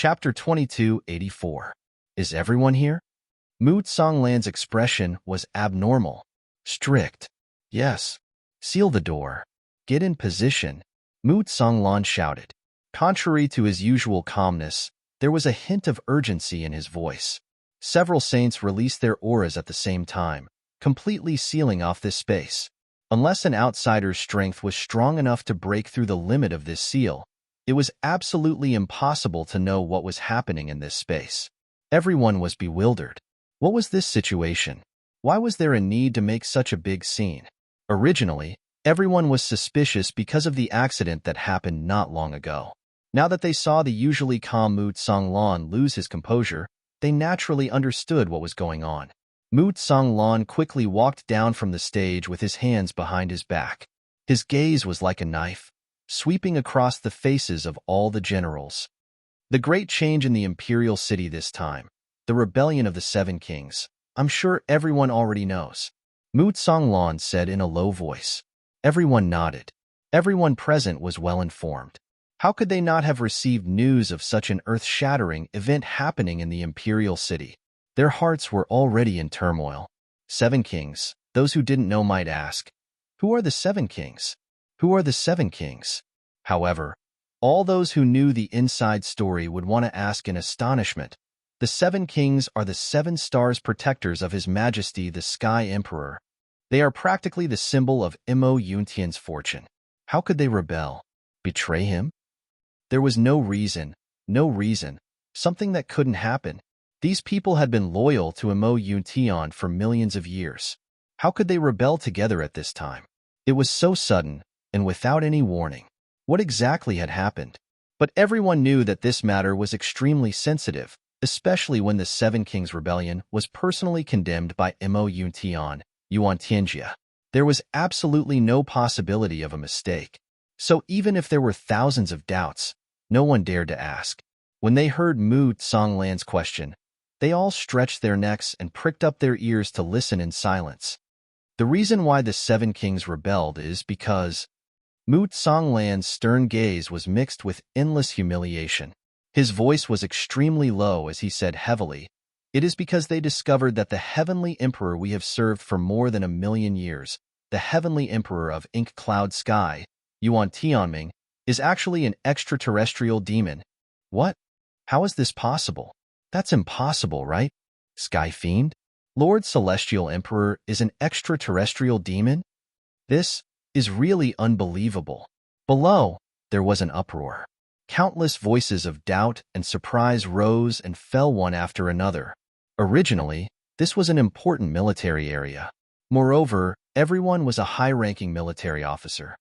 Chapter 2284. Is everyone here? Mu Songlan's expression was abnormal. Strict. Yes. Seal the door. Get in position, Mu Songlan shouted. Contrary to his usual calmness, there was a hint of urgency in his voice. Several saints released their auras at the same time, completely sealing off this space. Unless an outsider's strength was strong enough to break through the limit of this seal, it was absolutely impossible to know what was happening in this space. Everyone was bewildered. What was this situation? Why was there a need to make such a big scene? Originally, everyone was suspicious because of the accident that happened not long ago. Now that they saw the usually calm Mu Songlan lose his composure, they naturally understood what was going on. Mu Songlan quickly walked down from the stage with his hands behind his back. His gaze was like a knife, sweeping across the faces of all the generals. The great change in the imperial city this time, the rebellion of the Seven Kings, I'm sure everyone already knows, Mu Songlan said in a low voice. Everyone nodded. Everyone present was well informed. How could they not have received news of such an earth-shattering event happening in the imperial city? Their hearts were already in turmoil. Seven Kings, those who didn't know might ask, who are the Seven Kings? Who are the Seven Kings? However, all those who knew the inside story would want to ask in astonishment. The Seven Kings are the 7 stars protectors of His Majesty the Sky Emperor. They are practically the symbol of Mo Yuntian's fortune. How could they rebel? Betray him? There was no reason, something that couldn't happen. These people had been loyal to Mo Yuntian for millions of years. How could they rebel together at this time? It was so sudden, and without any warning. What exactly had happened? But everyone knew that this matter was extremely sensitive, especially when the Seven Kings Rebellion was personally condemned by Mo Yuntian, Yuan Tianjia. There was absolutely no possibility of a mistake. So even if there were thousands of doubts, no one dared to ask. When they heard Mu Songlan's question, they all stretched their necks and pricked up their ears to listen in silence. The reason why the Seven Kings rebelled is because Mu Songlan's stern gaze was mixed with endless humiliation. His voice was extremely low as he said heavily, "It is because they discovered that the heavenly emperor we have served for more than 1,000,000 years, the heavenly emperor of Ink Cloud Sky, Yuan Tianming, is actually an extraterrestrial demon." What? How is this possible? That's impossible, right? Sky Fiend? Lord Celestial Emperor is an extraterrestrial demon? This is really unbelievable. Below, there was an uproar. Countless voices of doubt and surprise rose and fell one after another. Originally, this was an important military area. Moreover, everyone was a high-ranking military officer.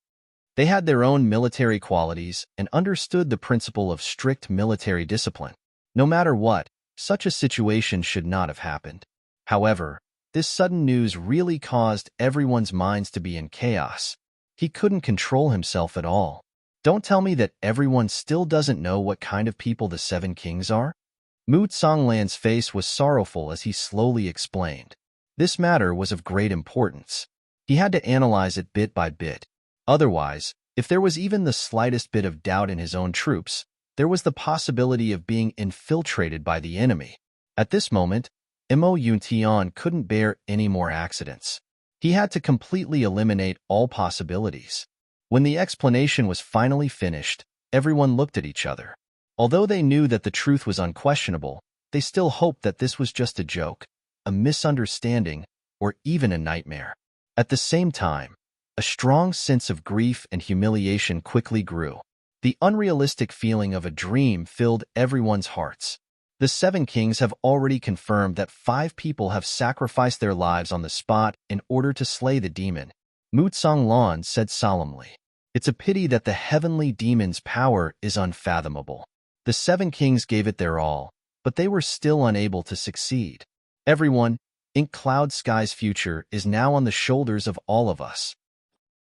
They had their own military qualities and understood the principle of strict military discipline. No matter what, such a situation should not have happened. However, this sudden news really caused everyone's minds to be in chaos. He couldn't control himself at all. Don't tell me that everyone still doesn't know what kind of people the Seven Kings are? Mu Songlan's face was sorrowful as he slowly explained. This matter was of great importance. He had to analyze it bit by bit. Otherwise, if there was even the slightest bit of doubt in his own troops, there was the possibility of being infiltrated by the enemy. At this moment, Mo Yuntian couldn't bear any more accidents. He had to completely eliminate all possibilities. When the explanation was finally finished, everyone looked at each other. Although they knew that the truth was unquestionable, they still hoped that this was just a joke, a misunderstanding, or even a nightmare. At the same time, a strong sense of grief and humiliation quickly grew. The unrealistic feeling of a dream filled everyone's hearts. The Seven Kings have already confirmed that 5 people have sacrificed their lives on the spot in order to slay the demon, Mu Songlan said solemnly. It's a pity that the heavenly demon's power is unfathomable. The Seven Kings gave it their all, but they were still unable to succeed. Everyone, Ink Cloud Sky's future is now on the shoulders of all of us.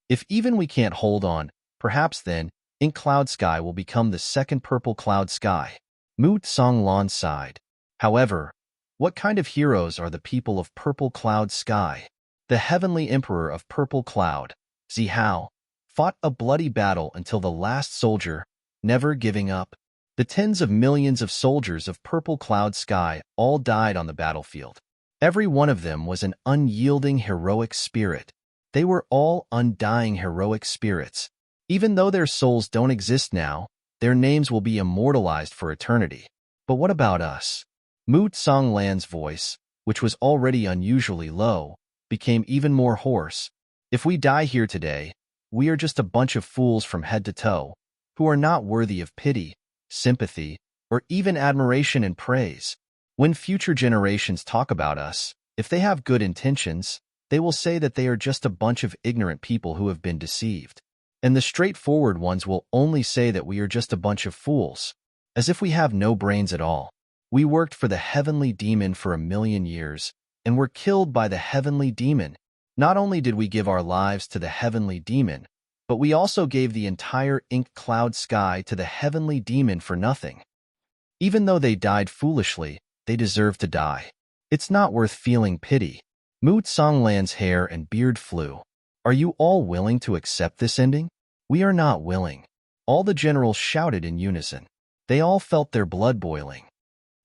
If even we can't hold on, perhaps then, Ink Cloud Sky will become the second Purple Cloud Sky. Mu Songlan sighed. However, what kind of heroes are the people of Purple Cloud Sky? The heavenly emperor of Purple Cloud, Zihao, fought a bloody battle until the last soldier, never giving up. The tens of millions of soldiers of purple cloud sky all died on the battlefield. Every one of them was an unyielding heroic spirit. They were all undying heroic spirits. Even though their souls don't exist now, their names will be immortalized for eternity. But what about us? Mu Tsang Lan's voice, which was already unusually low, became even more hoarse. If we die here today, we are just a bunch of fools from head to toe, who are not worthy of pity, sympathy, or even admiration and praise. When future generations talk about us, if they have good intentions, they will say that they are just a bunch of ignorant people who have been deceived. And the straightforward ones will only say that we are just a bunch of fools, as if we have no brains at all. We worked for the heavenly demon for 1,000,000 years, and were killed by the heavenly demon. Not only did we give our lives to the heavenly demon, but we also gave the entire ink cloud sky to the heavenly demon for nothing. Even though they died foolishly, they deserve to die. It's not worth feeling pity. Mu Tsanglan's hair and beard flew. Are you all willing to accept this ending? We are not willing. All the generals shouted in unison. They all felt their blood boiling.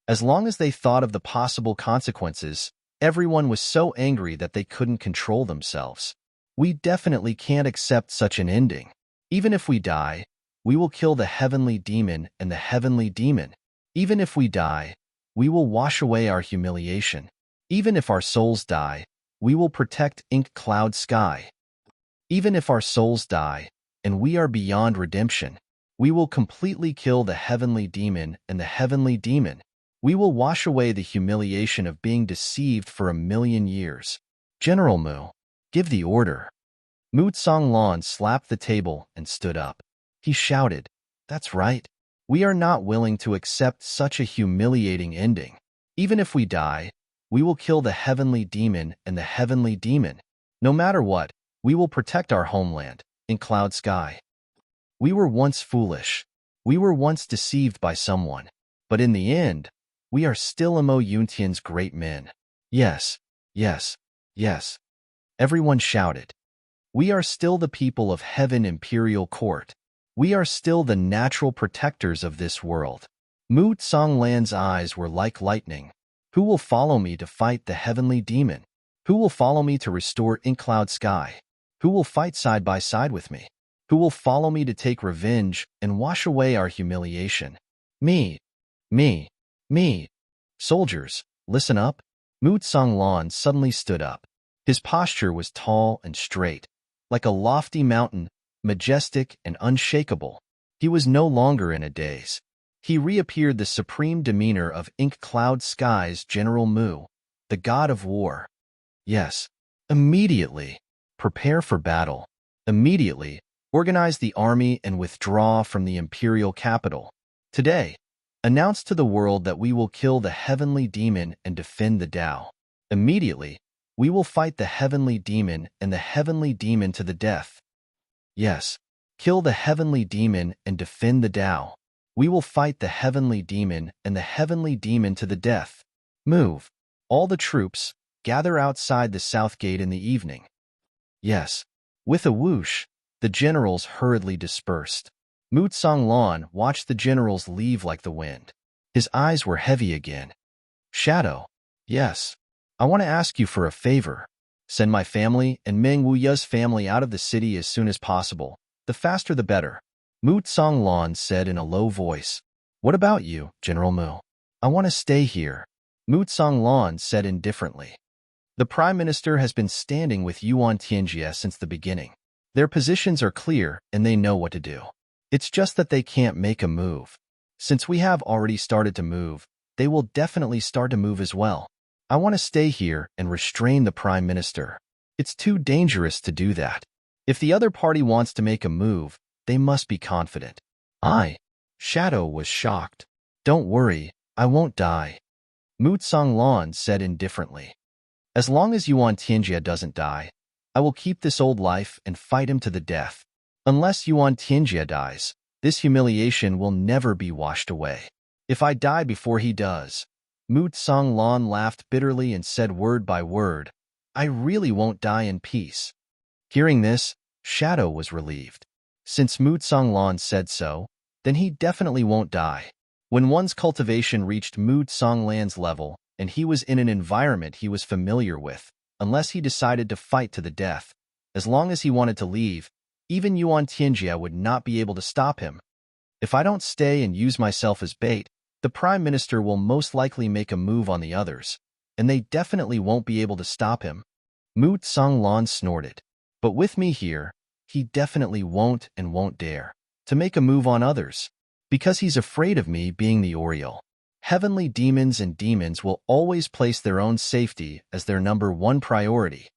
As long as they thought of the possible consequences, everyone was so angry that they couldn't control themselves. We definitely can't accept such an ending. Even if we die, we will kill the heavenly demon and the heavenly demon. Even if we die, we will wash away our humiliation. Even if our souls die, we will protect ink cloud sky. Even if our souls die, and we are beyond redemption, we will completely kill the heavenly demon and the heavenly demon. We will wash away the humiliation of being deceived for 1,000,000 years. General Mu, give the order. Mu Tsanglan slapped the table and stood up. He shouted, "That's right. We are not willing to accept such a humiliating ending. Even if we die, we will kill the heavenly demon and the heavenly demon. No matter what, we will protect our homeland, in cloud sky. We were once foolish. We were once deceived by someone. But in the end, we are still Imo Yuntian's great men." Yes, yes, yes. Everyone shouted. We are still the people of Heaven Imperial Court. We are still the natural protectors of this world. Mu Tsanglan's eyes were like lightning. Who will follow me to fight the heavenly demon? Who will follow me to restore ink cloud sky? Who will fight side by side with me? Who will follow me to take revenge and wash away our humiliation? Me, me, me. Soldiers, listen up. Mu Tsanglan suddenly stood up. His posture was tall and straight, like a lofty mountain, majestic and unshakable. He was no longer in a daze. He reappeared the supreme demeanor of ink cloud sky's General Mu, the god of war. Yes, immediately. Prepare for battle. Immediately, organize the army and withdraw from the imperial capital. Today, announce to the world that we will kill the heavenly demon and defend the Tao. Immediately, we will fight the heavenly demon and the heavenly demon to the death. Yes, kill the heavenly demon and defend the Tao. We will fight the heavenly demon and the heavenly demon to the death. Move. All the troops, gather outside the south gate in the evening. Yes. With a whoosh, the generals hurriedly dispersed. Mu Tsanglan watched the generals leave like the wind. His eyes were heavy again. Shadow. Yes. I want to ask you for a favor. Send my family and Meng Wuya's family out of the city as soon as possible. The faster the better. Mu Tsanglan said in a low voice. What about you, General Mu? I want to stay here. Mu Tsanglan said indifferently. The Prime Minister has been standing with Yuan Tianjie since the beginning. Their positions are clear and they know what to do. It's just that they can't make a move. Since we have already started to move, they will definitely start to move as well. I want to stay here and restrain the Prime Minister. It's too dangerous to do that. If the other party wants to make a move, they must be confident. Shadow was shocked. Don't worry, I won't die. Mu Tsanglan said indifferently. As long as Yuan Tianjie doesn't die, I will keep this old life and fight him to the death. Unless Yuan Tianjie dies, this humiliation will never be washed away. If I die before he does, Mu Tsanglan laughed bitterly and said word by word, I really won't die in peace. Hearing this, Shadow was relieved. Since Mu Tsanglan said so, then he definitely won't die. When one's cultivation reached Mood Songlan's level, and he was in an environment he was familiar with, unless he decided to fight to the death, as long as he wanted to leave, even Yuan Tianjia would not be able to stop him. If I don't stay and use myself as bait, the Prime Minister will most likely make a move on the others, and they definitely won't be able to stop him. Mu Tsanglan snorted. But with me here, he definitely won't and won't dare to make a move on others, because he's afraid of me being the Oriole. Heavenly demons and demons will always place their own safety as their #1 priority.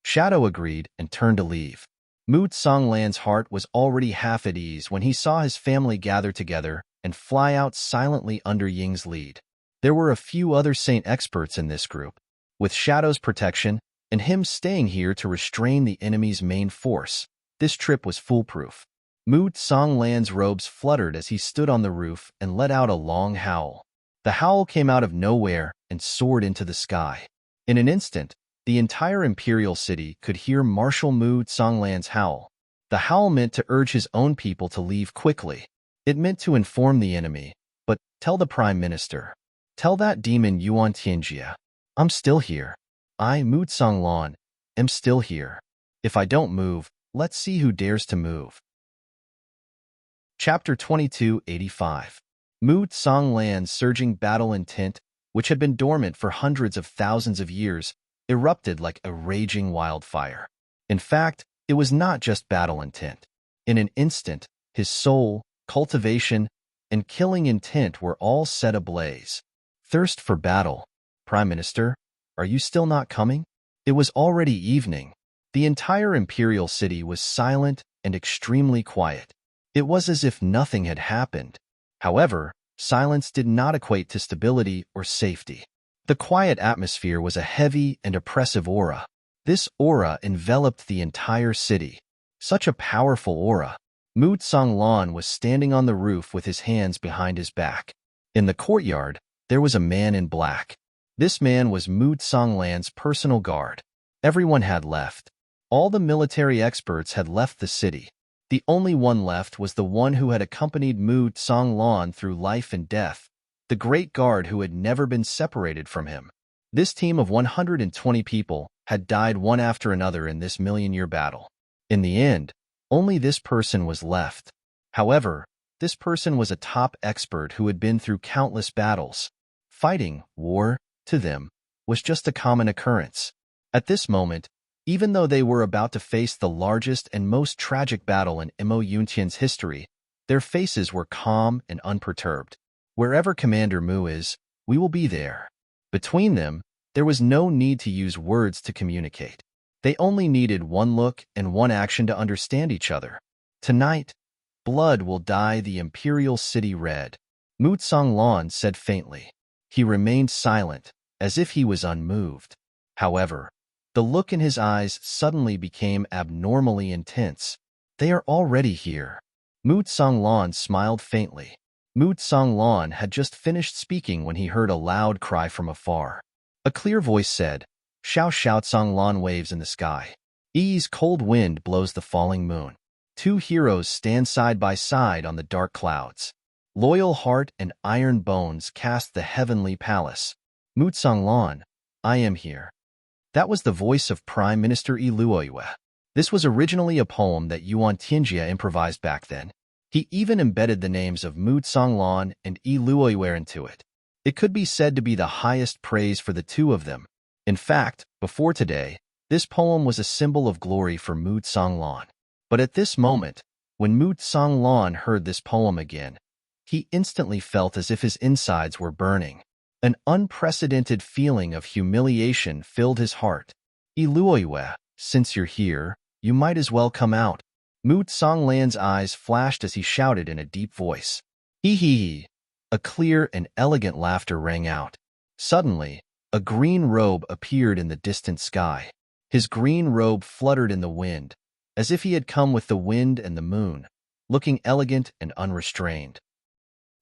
Shadow agreed and turned to leave. Mu Tsanglan's heart was already half at ease when he saw his family gather together and fly out silently under Ying's lead. There were a few other saint experts in this group, with Shadow's protection and him staying here to restrain the enemy's main force. This trip was foolproof. Mu Tsanglan's robes fluttered as he stood on the roof and let out a long howl. The howl came out of nowhere and soared into the sky. In an instant, the entire imperial city could hear Marshal Mu Tsanglan's howl. The howl meant to urge his own people to leave quickly. It meant to inform the enemy, but tell the Prime Minister. Tell that demon Yuan Tianjia. I'm still here. I, Mu Tsanglan, am still here. If I don't move, let's see who dares to move. Chapter 2285. Mu Tsanglan's surging battle intent, which had been dormant for hundreds of thousands of years, erupted like a raging wildfire. In fact, it was not just battle intent. In an instant, his soul, cultivation, and killing intent were all set ablaze. Thirst for battle. Prime Minister, are you still not coming? It was already evening. The entire imperial city was silent and extremely quiet. It was as if nothing had happened. However, silence did not equate to stability or safety. The quiet atmosphere was a heavy and oppressive aura. This aura enveloped the entire city. Such a powerful aura. Mu Tsanglan was standing on the roof with his hands behind his back. In the courtyard, there was a man in black. This man was Mu Tsanglan's personal guard. Everyone had left. All the military experts had left the city. The only one left was the one who had accompanied Mu Tsanglan through life and death, the great guard who had never been separated from him. This team of 120 people had died one after another in this million-year battle. In the end, only this person was left. However, this person was a top expert who had been through countless battles. Fighting, war, to them, was just a common occurrence. At this moment, even though they were about to face the largest and most tragic battle in Mo Yuntian's history, their faces were calm and unperturbed. Wherever Commander Mu is, we will be there. Between them, there was no need to use words to communicate. They only needed one look and one action to understand each other. Tonight, blood will dye the imperial city red, Mu Tsanglan said faintly. He remained silent, as if he was unmoved. However, the look in his eyes suddenly became abnormally intense. They are already here. Mu Tsanglan smiled faintly. Mu Tsanglan had just finished speaking when he heard a loud cry from afar. A clear voice said, "Xiao Xiao Tsanglan waves in the sky. Yi's cold wind blows the falling moon. Two heroes stand side by side on the dark clouds. Loyal heart and iron bones cast the heavenly palace. Mu Tsanglan, I am here." That was the voice of Prime Minister Yi Luoyue. This was originally a poem that Yuan Tianjia improvised back then. He even embedded the names of Mu Tsanglan and Yi Luoyue into it. It could be said to be the highest praise for the two of them. In fact, before today, this poem was a symbol of glory for Mu Tsanglan. But at this moment, when Mu Tsanglan heard this poem again, he instantly felt as if his insides were burning. An unprecedented feeling of humiliation filled his heart. Yi Luoyue, since you're here, you might as well come out. Mu Tsanglan's eyes flashed as he shouted in a deep voice. Hee hee hee. A clear and elegant laughter rang out. Suddenly, a green robe appeared in the distant sky. His green robe fluttered in the wind, as if he had come with the wind and the moon, looking elegant and unrestrained.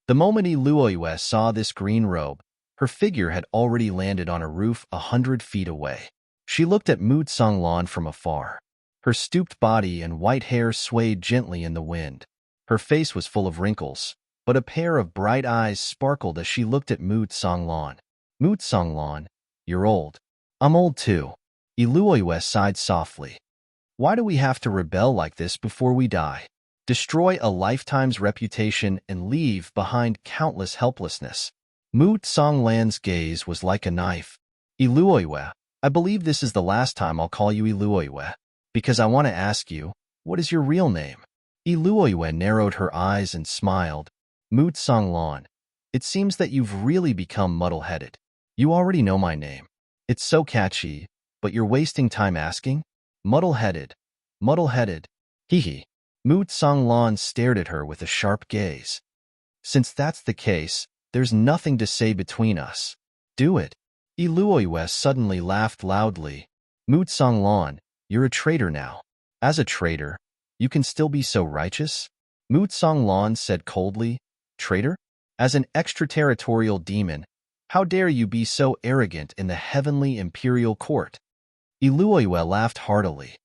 The moment Yi Luoyue saw this green robe, her figure had already landed on a roof 100 feet away. She looked at Mu Tsanglan from afar. Her stooped body and white hair swayed gently in the wind. Her face was full of wrinkles, but a pair of bright eyes sparkled as she looked at Moot Songlan. Moot Songlan, you're old. I'm old too. Iluoyue sighed softly. Why do we have to rebel like this before we die? Destroy a lifetime's reputation and leave behind countless helplessness. Moot Songlan's gaze was like a knife. Iluoyue, I believe this is the last time I'll call you Iluoyue, because I want to ask you, what is your real name? Iluoyue narrowed her eyes and smiled. Moot Songlan, it seems that you've really become muddle-headed. You already know my name. It's so catchy, but you're wasting time asking? Muddle-headed. Muddle-headed. Hee. Moot Songlan stared at her with a sharp gaze. Since that's the case, there's nothing to say between us. Do it. Iluoyue suddenly laughed loudly. Moot Songlan, you're a traitor now. As a traitor, you can still be so righteous? Moot Songlan said coldly. Traitor? As an extraterritorial demon, how dare you be so arrogant in the heavenly imperial court? Iluoyue laughed heartily.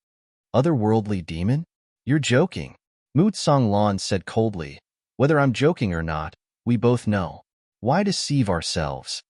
Otherworldly demon? You're joking. Moot Songlan said coldly. Whether I'm joking or not, we both know. Why deceive ourselves?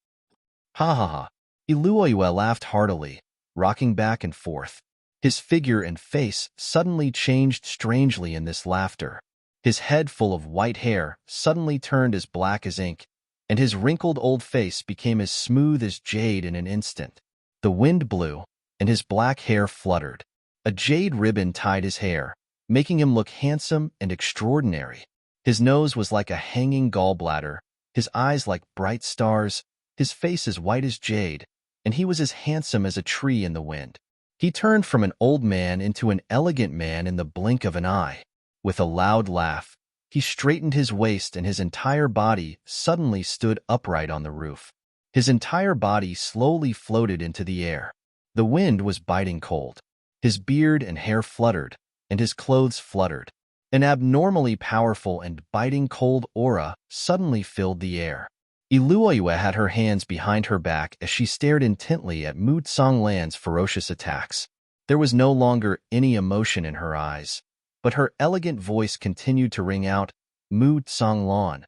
Ha ha ha. Iluoyue laughed heartily, rocking back and forth. His figure and face suddenly changed strangely in this laughter. His head full of white hair suddenly turned as black as ink, and his wrinkled old face became as smooth as jade in an instant. The wind blew, and his black hair fluttered. A jade ribbon tied his hair, making him look handsome and extraordinary. His nose was like a hanging gallbladder, his eyes like bright stars, his face as white as jade, and he was as handsome as a tree in the wind. He turned from an old man into an elegant man in the blink of an eye. With a loud laugh, he straightened his waist and his entire body suddenly stood upright on the roof. His entire body slowly floated into the air. The wind was biting cold. His beard and hair fluttered, and his clothes fluttered. An abnormally powerful and biting cold aura suddenly filled the air. Iluoyue had her hands behind her back as she stared intently at Moot Songlan's ferocious attacks. There was no longer any emotion in her eyes, but her elegant voice continued to ring out, Moot Songlan,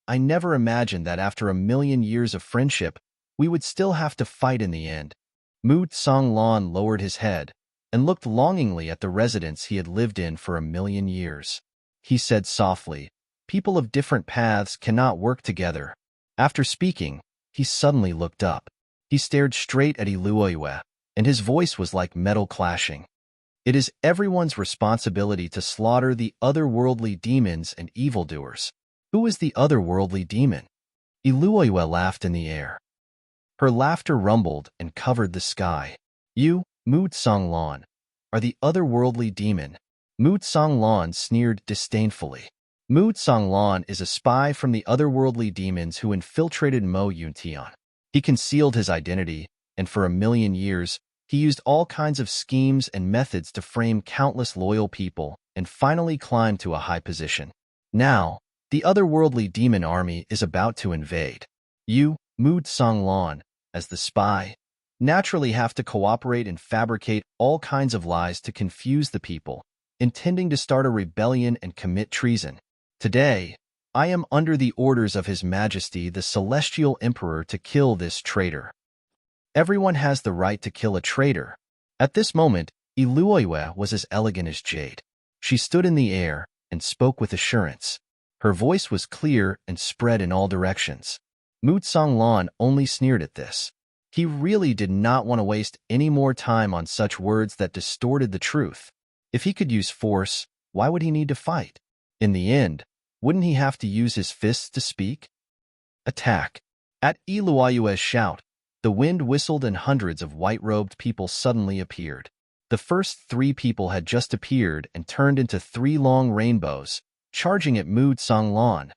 I never imagined that after 1,000,000 years of friendship, we would still have to fight in the end. Moot Songlan lowered his head and looked longingly at the residence he had lived in for 1,000,000 years. He said softly, people of different paths cannot work together. After speaking, he suddenly looked up. He stared straight at Iluoyue, and his voice was like metal clashing. It is everyone's responsibility to slaughter the otherworldly demons and evildoers. Who is the otherworldly demon? Iluoyue laughed in the air. Her laughter rumbled and covered the sky. You, Moot Songlan, are the otherworldly demon. Moot Songlan sneered disdainfully. Moot Songlan is a spy from the otherworldly demons who infiltrated Mo Yuntian. He concealed his identity, and for 1,000,000 years, he used all kinds of schemes and methods to frame countless loyal people and finally climb to a high position. Now, the otherworldly demon army is about to invade. You, Moot Songlan, as the spy, naturally have to cooperate and fabricate all kinds of lies to confuse the people, intending to start a rebellion and commit treason. Today, I am under the orders of His Majesty the Celestial Emperor to kill this traitor. Everyone has the right to kill a traitor. At this moment, Iluoyue was as elegant as jade. She stood in the air and spoke with assurance. Her voice was clear and spread in all directions. Moot Songlan only sneered at this. He really did not want to waste any more time on such words that distorted the truth. If he could use force, why would he need to fight? In the end, wouldn't he have to use his fists to speak? Attack! At Iluoyue's shout, the wind whistled and hundreds of white-robed people suddenly appeared. The first 3 people had just appeared and turned into 3 long rainbows, charging at Moot Songlan.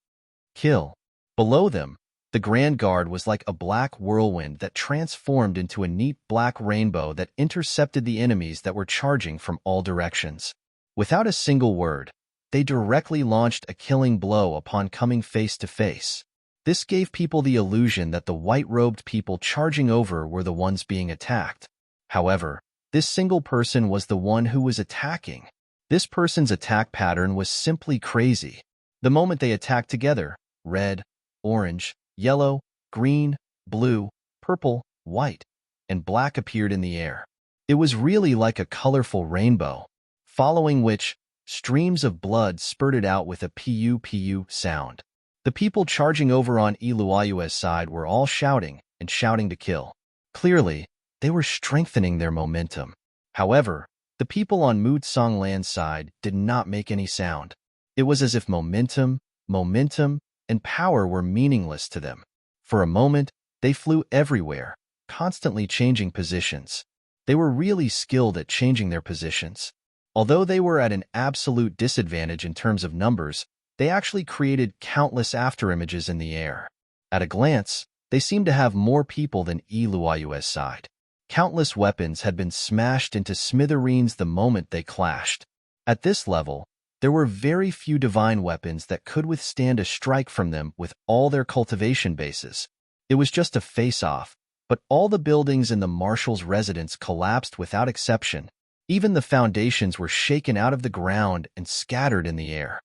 Kill! Below them, the Grand Guard was like a black whirlwind that transformed into a neat black rainbow that intercepted the enemies that were charging from all directions. Without a single word, they directly launched a killing blow upon coming face to face. This gave people the illusion that the white-robed people charging over were the ones being attacked. However, this single person was the one who was attacking. This person's attack pattern was simply crazy. The moment they attacked together, red, orange, yellow, green, blue, purple, white, and black appeared in the air. It was really like a colorful rainbow, following which streams of blood spurted out with a pu-pu sound. The people charging over on Iluayue's side were all shouting and shouting to kill. Clearly, they were strengthening their momentum. However, the people on Songlan's side did not make any sound. It was as if momentum, and power were meaningless to them. For a moment, they flew everywhere, constantly changing positions. They were really skilled at changing their positions. Although they were at an absolute disadvantage in terms of numbers, they actually created countless afterimages in the air. At a glance, they seemed to have more people than Iluayue's side. Countless weapons had been smashed into smithereens the moment they clashed. At this level, there were very few divine weapons that could withstand a strike from them with all their cultivation bases. It was just a face-off, but all the buildings in the marshal's residence collapsed without exception. Even the foundations were shaken out of the ground and scattered in the air.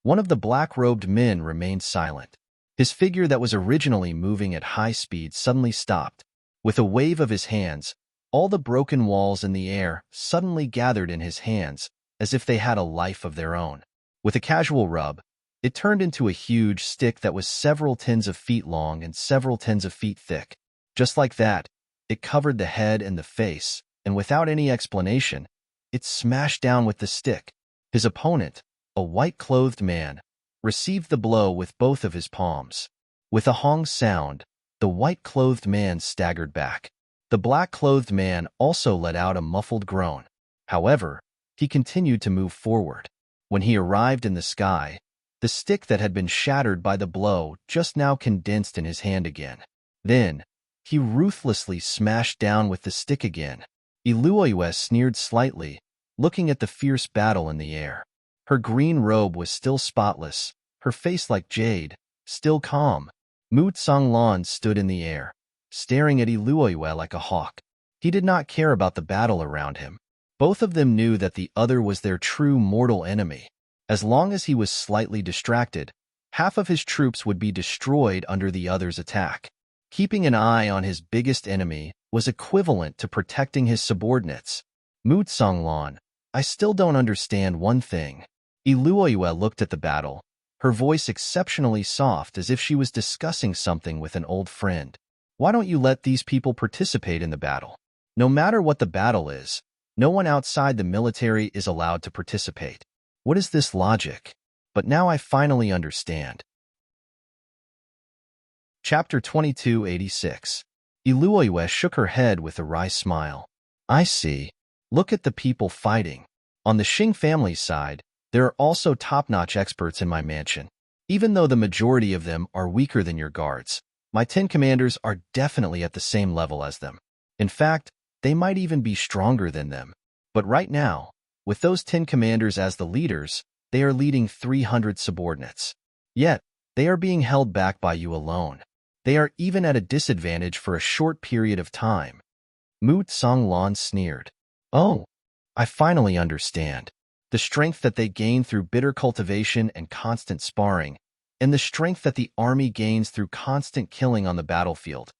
One of the black-robed men remained silent. His figure that was originally moving at high speed suddenly stopped. With a wave of his hands, all the broken walls in the air suddenly gathered in his hands, as if they had a life of their own. With a casual rub, it turned into a huge stick that was several tens of feet long and several tens of feet thick. Just like that, it covered the head and the face, and without any explanation, it smashed down with the stick. His opponent, a white-clothed man, received the blow with both of his palms. With a hong sound, the white-clothed man staggered back. The black-clothed man also let out a muffled groan. However, he continued to move forward. When he arrived in the sky, the stick that had been shattered by the blow just now condensed in his hand again. Then, he ruthlessly smashed down with the stick again. Iluoyue sneered slightly, looking at the fierce battle in the air. Her green robe was still spotless, her face like jade, still calm. Songlan stood in the air, staring at Iluoyue like a hawk. He did not care about the battle around him. Both of them knew that the other was their true mortal enemy. As long as he was slightly distracted, half of his troops would be destroyed under the other's attack. Keeping an eye on his biggest enemy was equivalent to protecting his subordinates. Songlan, I still don't understand one thing. Iluoyue looked at the battle, her voice exceptionally soft as if she was discussing something with an old friend. Why don't you let these people participate in the battle? No matter what the battle is, no one outside the military is allowed to participate. What is this logic? But now I finally understand. Chapter 2286. Iluoyue shook her head with a wry smile. I see. Look at the people fighting. On the Xing family's side, there are also top-notch experts in my mansion. Even though the majority of them are weaker than your guards, my 10 commanders are definitely at the same level as them. In fact, they might even be stronger than them. But right now, with those 10 commanders as the leaders, they are leading 300 subordinates. Yet, they are being held back by you alone. They are even at a disadvantage for a short period of time. Songlan sneered. Oh, I finally understand. The strength that they gain through bitter cultivation and constant sparring, and the strength that the army gains through constant killing on the battlefield,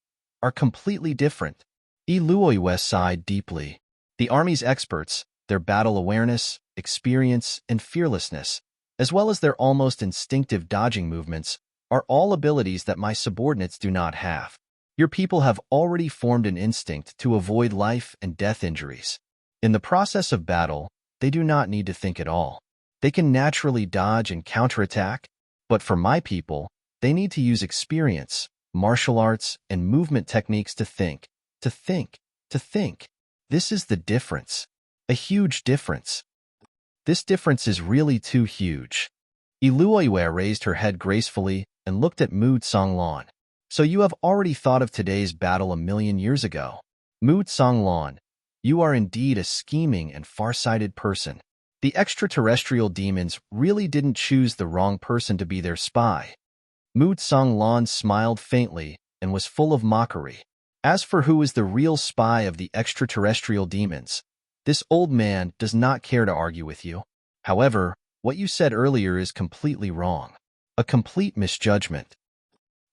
are completely different. Iluoyue sighed deeply. The army's experts, their battle awareness, experience, and fearlessness, as well as their almost instinctive dodging movements, are all abilities that my subordinates do not have. Your people have already formed an instinct to avoid life and death injuries. In the process of battle, they do not need to think at all. They can naturally dodge and counterattack, but for my people, they need to use experience, martial arts, and movement techniques to think. This is the difference. A huge difference. This difference is really too huge. Iluoyue raised her head gracefully and looked at Songlan. So you have already thought of today's battle 1,000,000 years ago. Songlan, you are indeed a scheming and far-sighted person. The extraterrestrial demons really didn't choose the wrong person to be their spy. Songlan smiled faintly and was full of mockery. As for who is the real spy of the extraterrestrial demons, this old man does not care to argue with you. However, what you said earlier is completely wrong. a complete misjudgment.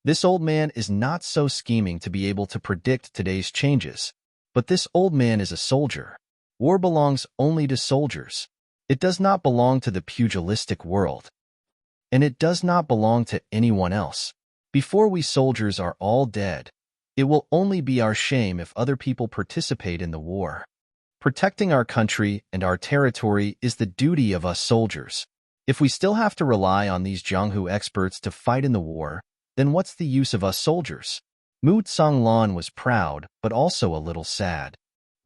This old man is not so scheming to be able to predict today's changes, but this old man is a soldier. War belongs only to soldiers. It does not belong to the pugilistic world, and it does not belong to anyone else. Before we soldiers are all dead, it will only be our shame if other people participate in the war. Protecting our country and our territory is the duty of us soldiers. If we still have to rely on these Jianghu experts to fight in the war, then what's the use of us soldiers? Mu Tsanglan was proud, but also a little sad.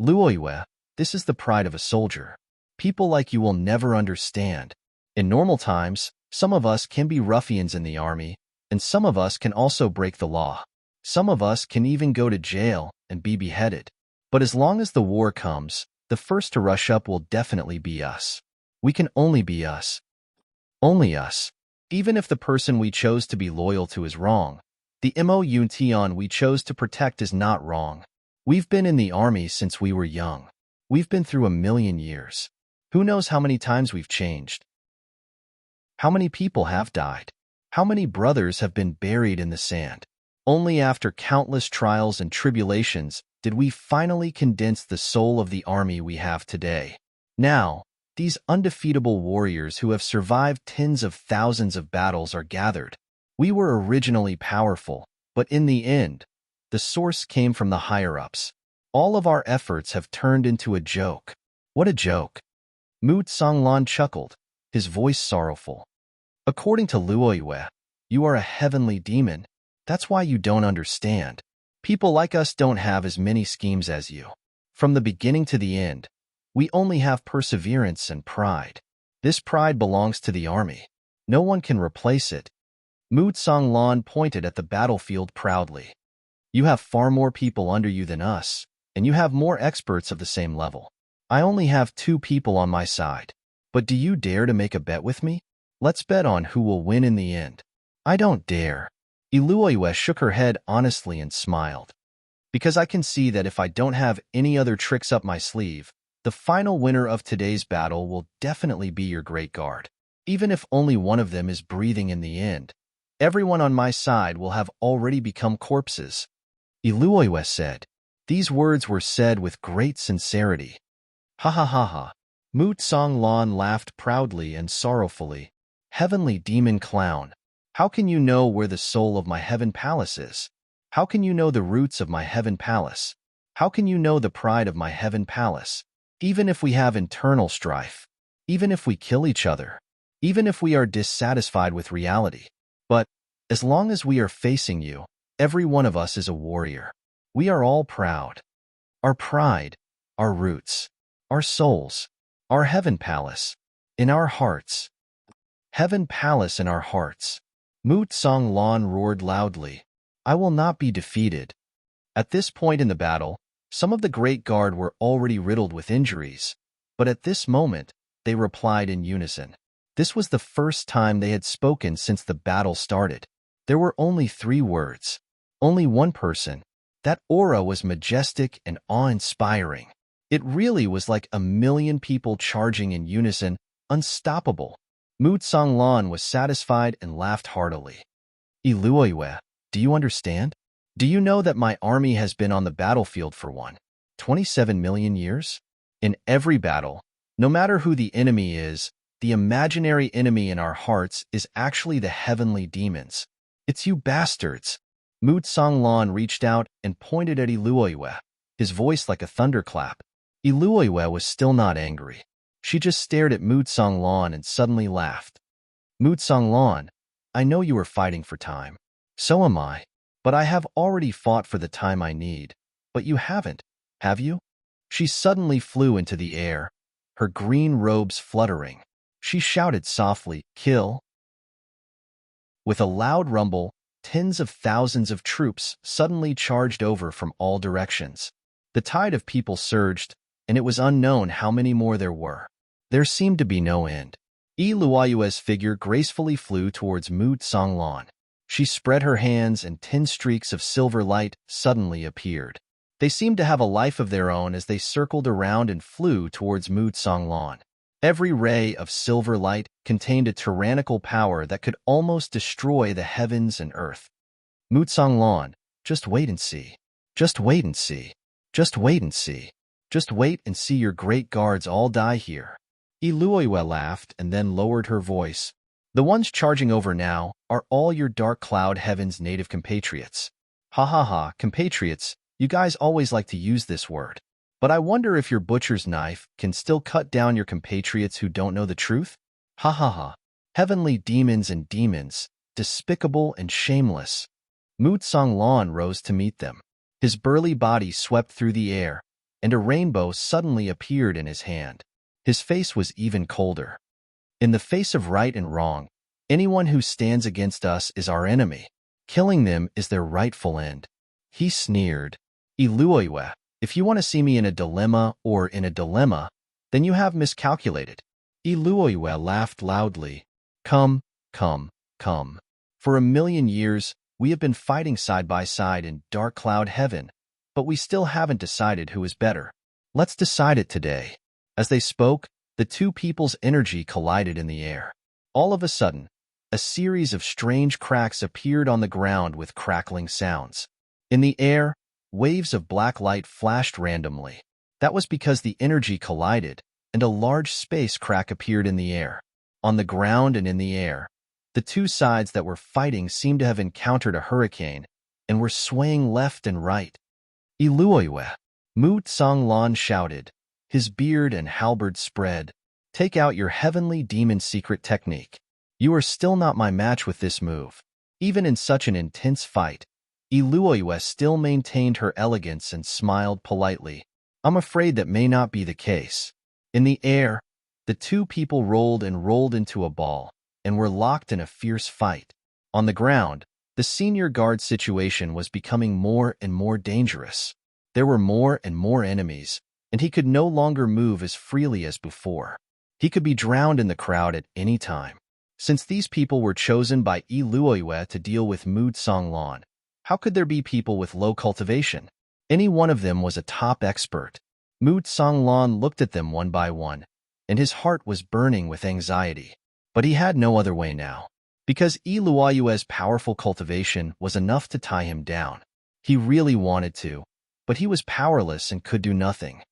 Luoyue, this is the pride of a soldier. People like you will never understand. In normal times, some of us can be ruffians in the army, and some of us can also break the law. Some of us can even go to jail and be beheaded. But as long as the war comes, the first to rush up will definitely be us. We can only be us. Only us. Even if the person we chose to be loyal to is wrong, the Mountion we chose to protect is not wrong. We've been in the army since we were young. We've been through 1,000,000 years. Who knows how many times we've changed? How many people have died? How many brothers have been buried in the sand? Only after countless trials and tribulations did we finally condense the soul of the army we have today. Now, these undefeatable warriors who have survived tens of thousands of battles are gathered. We were originally powerful, but in the end, the source came from the higher-ups. All of our efforts have turned into a joke. What a joke! Mu Tsanglan chuckled, his voice sorrowful. According to Luoyue, you are a heavenly demon. That's why you don't understand. People like us don't have as many schemes as you. From the beginning to the end, we only have perseverance and pride. This pride belongs to the army. No one can replace it. Mu Tsanglan pointed at the battlefield proudly. You have far more people under you than us, and you have more experts of the same level. I only have 2 people on my side. But do you dare to make a bet with me? Let's bet on who will win in the end. I don't dare. Luoyue shook her head honestly and smiled. Because I can see that if I don't have any other tricks up my sleeve, the final winner of today's battle will definitely be your great guard. Even if only one of them is breathing in the end, everyone on my side will have already become corpses. Luoyue said. These words were said with great sincerity. Ha ha ha ha. Mu Tsanglan laughed proudly and sorrowfully. Heavenly demon clown, how can you know where the soul of my heaven palace is? How can you know the roots of my heaven palace? How can you know the pride of my heaven palace? Even if we have internal strife, even if we kill each other, even if we are dissatisfied with reality. But, as long as we are facing you, every one of us is a warrior. We are all proud. Our pride, our roots, our souls, our heaven palace, in our hearts. Heaven palace in our hearts. Mu Tsanglan roared loudly. I will not be defeated. At this point in the battle, some of the Great Guard were already riddled with injuries, but at this moment, they replied in unison. This was the first time they had spoken since the battle started. There were only 3 words. Only one person. That aura was majestic and awe-inspiring. It really was like 1,000,000 people charging in unison, unstoppable. Mu Tsanglan was satisfied and laughed heartily. Luoyue, do you understand? Do you know that my army has been on the battlefield for 27 million years? In every battle, no matter who the enemy is, the imaginary enemy in our hearts is actually the heavenly demons. It's you bastards. Mu Tsanglan reached out and pointed at Luoyue, his voice like a thunderclap. Luoyue was still not angry. She just stared at Mu Tsanglan and suddenly laughed. Mu Tsanglan, I know you are fighting for time. So am I. But I have already fought for the time I need. But you haven't, have you? She suddenly flew into the air, her green robes fluttering. She shouted softly, "Kill!" With a loud rumble, tens of thousands of troops suddenly charged over from all directions. The tide of people surged, and it was unknown how many more there were. There seemed to be no end. Luoyue's figure gracefully flew towards Mu Tsanglan. She spread her hands and 10 streaks of silver light suddenly appeared. They seemed to have a life of their own as they circled around and flew towards Mu Tsanglan. Every ray of silver light contained a tyrannical power that could almost destroy the heavens and earth. Mutsang Lan, just wait and see. Just wait and see. Just wait and see. Just wait and see your great guards all die here. Iluoyue laughed and then lowered her voice. The ones charging over now are all your dark cloud heaven's native compatriots. Ha ha ha, compatriots, you guys always like to use this word. But I wonder if your butcher's knife can still cut down your compatriots who don't know the truth? Ha ha ha. Heavenly demons and demons, despicable and shameless. Mutsang Lan rose to meet them. His burly body swept through the air, and a rainbow suddenly appeared in his hand. His face was even colder. In the face of right and wrong, anyone who stands against us is our enemy. Killing them is their rightful end. He sneered. Iluoyue, if you want to see me in a dilemma, then you have miscalculated. Iluoyue laughed loudly. Come, come, come. For 1,000,000 years, we have been fighting side by side in dark cloud heaven, but we still haven't decided who is better. Let's decide it today. As they spoke, the two people's energy collided in the air. All of a sudden, a series of strange cracks appeared on the ground with crackling sounds. In the air, waves of black light flashed randomly. That was because the energy collided, and a large space crack appeared in the air. On the ground and in the air, the two sides that were fighting seemed to have encountered a hurricane and were swaying left and right. Iluoyue, Mutsang Lan shouted, his beard and halberd spread. Take out your heavenly demon secret technique. You are still not my match with this move. Even in such an intense fight, Iluoyue still maintained her elegance and smiled politely. I'm afraid that may not be the case. In the air, the two people rolled and rolled into a ball and were locked in a fierce fight. On the ground, the senior guard situation was becoming more and more dangerous. There were more and more enemies, and he could no longer move as freely as before. He could be drowned in the crowd at any time. Since these people were chosen by Iluoyue to deal with Mutsang Lan, how could there be people with low cultivation? Any one of them was a top expert. Mutsang Lan looked at them one by one, and his heart was burning with anxiety. But he had no other way now, because Iluoyue's powerful cultivation was enough to tie him down. He really wanted to, but he was powerless and could do nothing.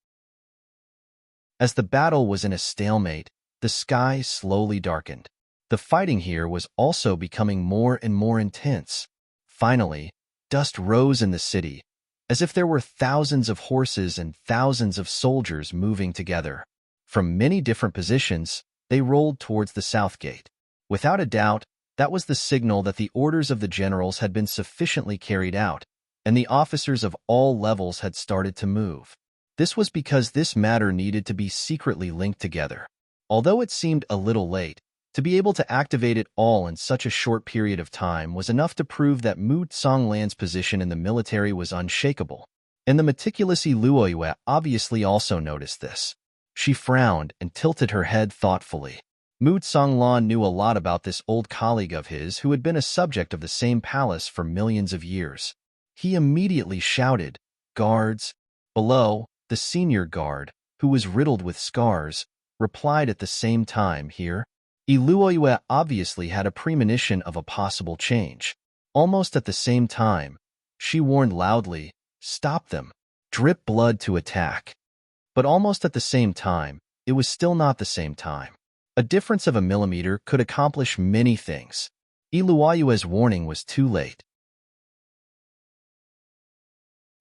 As the battle was in a stalemate, the sky slowly darkened. The fighting here was also becoming more and more intense. Finally, dust rose in the city, as if there were thousands of horses and thousands of soldiers moving together. From many different positions, they rolled towards the south gate. Without a doubt, that was the signal that the orders of the generals had been sufficiently carried out, and the officers of all levels had started to move. This was because this matter needed to be secretly linked together. Although it seemed a little late, to be able to activate it all in such a short period of time was enough to prove that Mutsang Lan's position in the military was unshakable. And the meticulous Iluoyue obviously also noticed this. She frowned and tilted her head thoughtfully. Mutsang Lan knew a lot about this old colleague of his who had been a subject of the same palace for millions of years. He immediately shouted, "Guards!" Below, the senior guard, who was riddled with scars, replied at the same time, "Here." Iluoyue obviously had a premonition of a possible change. Almost at the same time, she warned loudly, "Stop them. Drip blood to attack." But almost at the same time, it was still not the same time. A difference of a millimeter could accomplish many things. Iluoyue's warning was too late.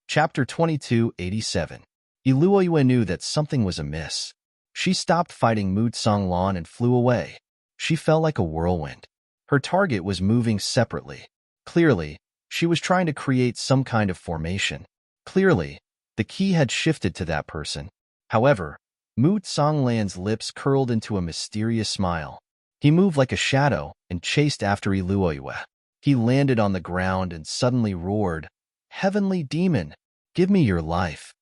Chapter 2287. Iluoyue knew that something was amiss. She stopped fighting Mutsang Lan and flew away. She fell like a whirlwind. Her target was moving separately. Clearly, she was trying to create some kind of formation. Clearly, the key had shifted to that person. However, Mutsang Lan's lips curled into a mysterious smile. He moved like a shadow and chased after Iluoyue. He landed on the ground and suddenly roared, "Heavenly demon, give me your life."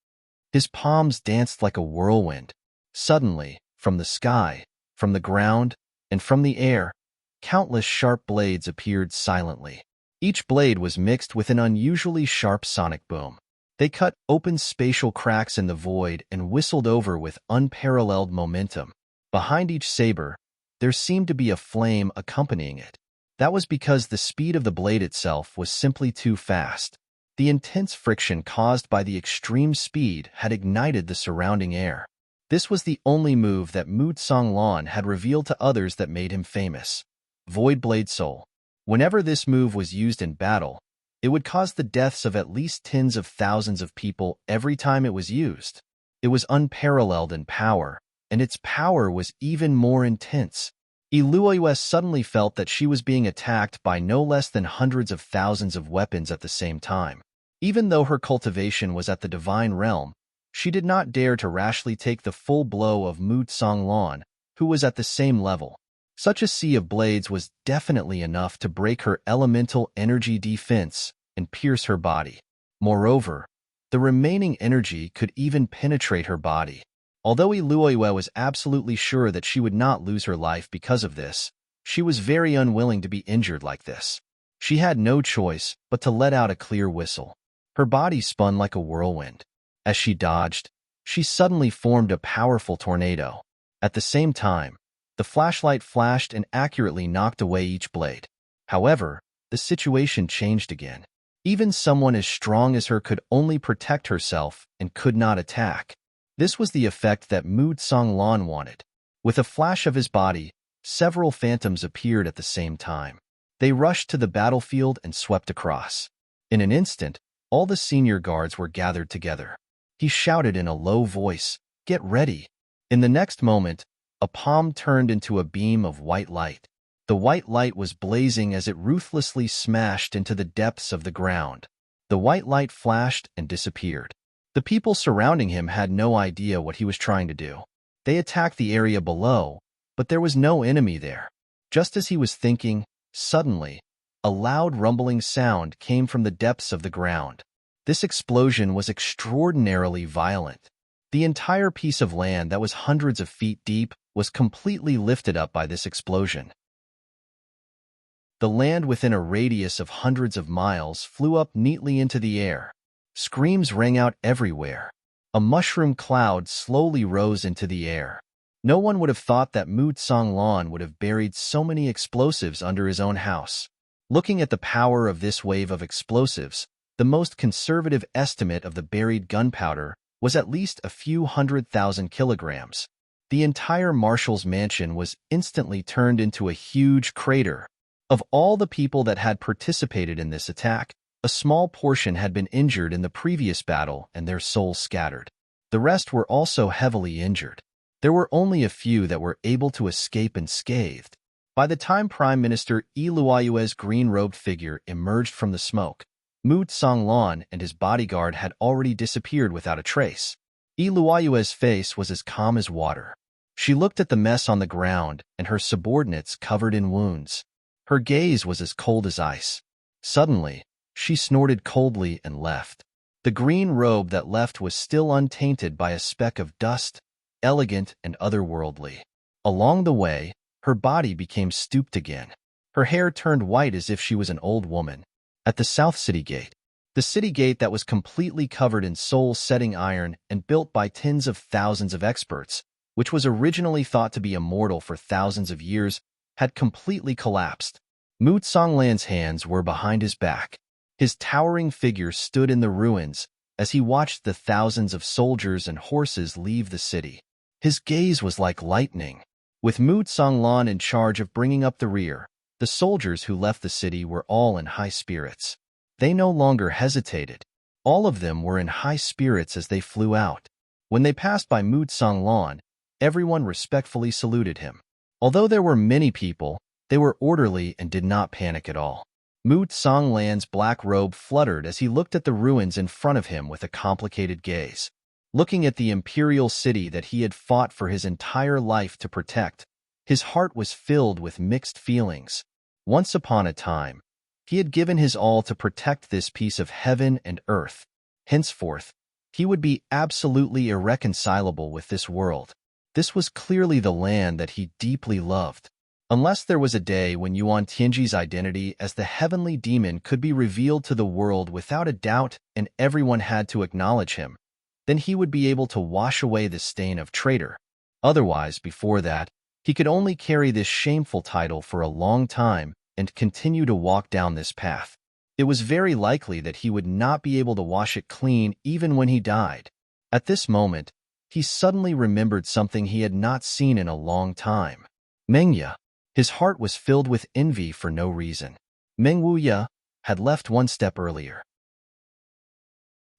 His palms danced like a whirlwind. Suddenly, from the sky, from the ground, and from the air, countless sharp blades appeared silently. Each blade was mixed with an unusually sharp sonic boom. They cut open spatial cracks in the void and whistled over with unparalleled momentum. Behind each saber, there seemed to be a flame accompanying it. That was because the speed of the blade itself was simply too fast. The intense friction caused by the extreme speed had ignited the surrounding air. This was the only move that Mu Songlan had revealed to others that made him famous. Void Blade Soul. Whenever this move was used in battle, it would cause the deaths of at least tens of thousands of people every time it was used. It was unparalleled in power, and its power was even more intense. Eluoyues suddenly felt that she was being attacked by no less than hundreds of thousands of weapons at the same time. Even though her cultivation was at the divine realm, she did not dare to rashly take the full blow of Mu Songlan, who was at the same level. Such a sea of blades was definitely enough to break her elemental energy defense and pierce her body. Moreover, the remaining energy could even penetrate her body. Although Eluoyue was absolutely sure that she would not lose her life because of this, she was very unwilling to be injured like this. She had no choice but to let out a clear whistle. Her body spun like a whirlwind. As she dodged, she suddenly formed a powerful tornado. At the same time, the flashlight flashed and accurately knocked away each blade. However, the situation changed again. Even someone as strong as her could only protect herself and could not attack. This was the effect that Mu Songlan wanted. With a flash of his body, several phantoms appeared at the same time. They rushed to the battlefield and swept across. In an instant, all the senior guards were gathered together. He shouted in a low voice, "Get ready!" In the next moment, a palm turned into a beam of white light. The white light was blazing as it ruthlessly smashed into the depths of the ground. The white light flashed and disappeared. The people surrounding him had no idea what he was trying to do. They attacked the area below, but there was no enemy there. Just as he was thinking, suddenly, a loud rumbling sound came from the depths of the ground. This explosion was extraordinarily violent. The entire piece of land that was hundreds of feet deep was completely lifted up by this explosion. The land within a radius of hundreds of miles flew up neatly into the air. Screams rang out everywhere. A mushroom cloud slowly rose into the air. No one would have thought that Mu Songlan would have buried so many explosives under his own house. Looking at the power of this wave of explosives, the most conservative estimate of the buried gunpowder was at least a few 100,000 kilograms. The entire marshal's mansion was instantly turned into a huge crater. Of all the people that had participated in this attack, a small portion had been injured in the previous battle and their souls scattered. The rest were also heavily injured. There were only a few that were able to escape unscathed. By the time Prime Minister Eluoyue's green-robed figure emerged from the smoke, Mu Songlan and his bodyguard had already disappeared without a trace. Eluoyue's face was as calm as water. She looked at the mess on the ground and her subordinates covered in wounds. Her gaze was as cold as ice. Suddenly, she snorted coldly and left. The green robe that left was still untainted by a speck of dust, elegant and otherworldly. Along the way, her body became stooped again. Her hair turned white as if she was an old woman. At the South City Gate, the city gate that was completely covered in soul-setting iron and built by tens of thousands of experts, which was originally thought to be immortal for thousands of years, had completely collapsed. Mu Songlan's hands were behind his back. His towering figure stood in the ruins as he watched the thousands of soldiers and horses leave the city. His gaze was like lightning. With Mu Songlan in charge of bringing up the rear, the soldiers who left the city were all in high spirits. They no longer hesitated. All of them were in high spirits as they flew out. When they passed by Mu Songlan, everyone respectfully saluted him. Although there were many people, they were orderly and did not panic at all. Mu Songlan's black robe fluttered as he looked at the ruins in front of him with a complicated gaze. Looking at the imperial city that he had fought for his entire life to protect, his heart was filled with mixed feelings. Once upon a time, he had given his all to protect this piece of heaven and earth. Henceforth, he would be absolutely irreconcilable with this world. This was clearly the land that he deeply loved. Unless there was a day when Yuan Tianji's identity as the heavenly demon could be revealed to the world without a doubt and everyone had to acknowledge him, then he would be able to wash away the stain of traitor. Otherwise, before that, he could only carry this shameful title for a long time and continue to walk down this path. It was very likely that he would not be able to wash it clean even when he died. At this moment, he suddenly remembered something he had not seen in a long time. Mengya. His heart was filled with envy for no reason. Meng Wuya had left one step earlier.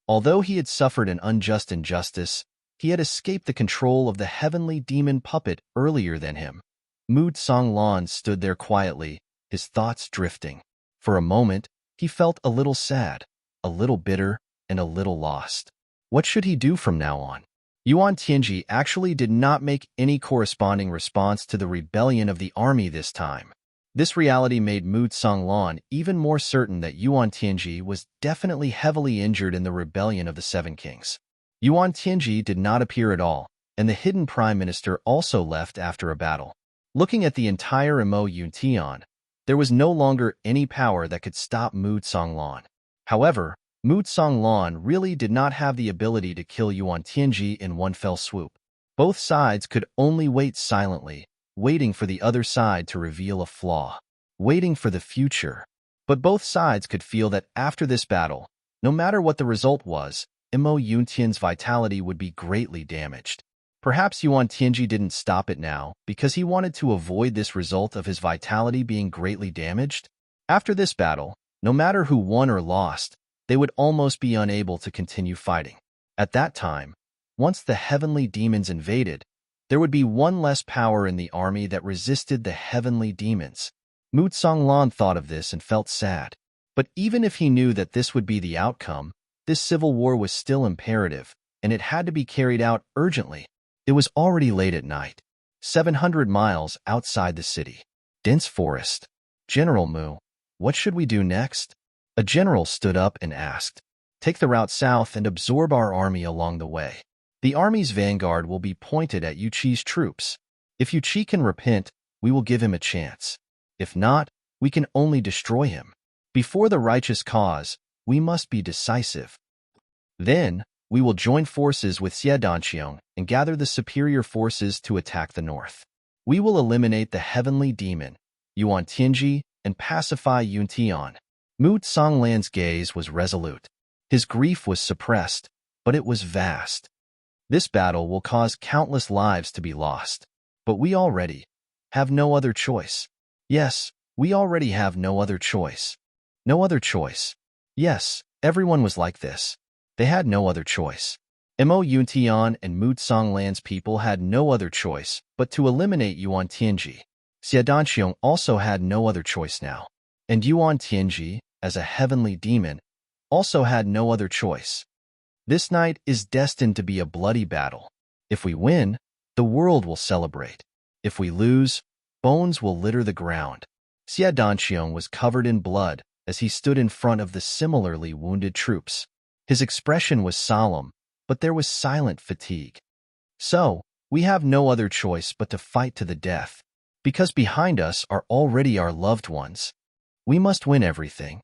Although he had suffered an unjust injustice, he had escaped the control of the heavenly demon puppet earlier than him. Mu Songlan stood there quietly, his thoughts drifting. For a moment, he felt a little sad, a little bitter, and a little lost. What should he do from now on? Yuan Tianji actually did not make any corresponding response to the rebellion of the army this time. This reality made Mu Songlan even more certain that Yuan Tianji was definitely heavily injured in the rebellion of the Seven Kings. Yuan Tianji did not appear at all, and the hidden prime minister also left after a battle. Looking at the entire Mo Yuntian, there was no longer any power that could stop Mu Songlan. However, Mu Songlan really did not have the ability to kill Yuan Tianji in one fell swoop. Both sides could only wait silently, waiting for the other side to reveal a flaw, waiting for the future. But both sides could feel that after this battle, no matter what the result was, Mo Yuntian's vitality would be greatly damaged. Perhaps Yuan Tianji didn't stop it now because he wanted to avoid this result of his vitality being greatly damaged. After this battle, no matter who won or lost, they would almost be unable to continue fighting. At that time, once the heavenly demons invaded, there would be one less power in the army that resisted the heavenly demons. Mu Songlan thought of this and felt sad. But even if he knew that this would be the outcome, this civil war was still imperative, and it had to be carried out urgently. It was already late at night, 700 miles outside the city. Dense forest. General Mu, what should we do next? A general stood up and asked. Take the route south and absorb our army along the way. The army's vanguard will be pointed at Yuqi's troops. If Yuqi can repent, we will give him a chance. If not, we can only destroy him. Before the righteous cause, we must be decisive. Then, we will join forces with Xie Danqiong and gather the superior forces to attack the north. We will eliminate the heavenly demon, Yuan Tianji, and pacify Yuntian. Mu Songlan's gaze was resolute. His grief was suppressed, but it was vast. This battle will cause countless lives to be lost. But we already have no other choice. Yes, we already have no other choice. No other choice. Yes, everyone was like this. They had no other choice. Mo Yuntian and Mu Songlan's people had no other choice but to eliminate Yuan Tianji. Xie Danqiong also had no other choice now. And Yuan Tianji, as a heavenly demon, also had no other choice. This night is destined to be a bloody battle. If we win, the world will celebrate. If we lose, bones will litter the ground. Xie Danqiong was covered in blood as he stood in front of the similarly wounded troops. His expression was solemn, but there was silent fatigue. So, we have no other choice but to fight to the death. Because behind us are already our loved ones. We must win everything.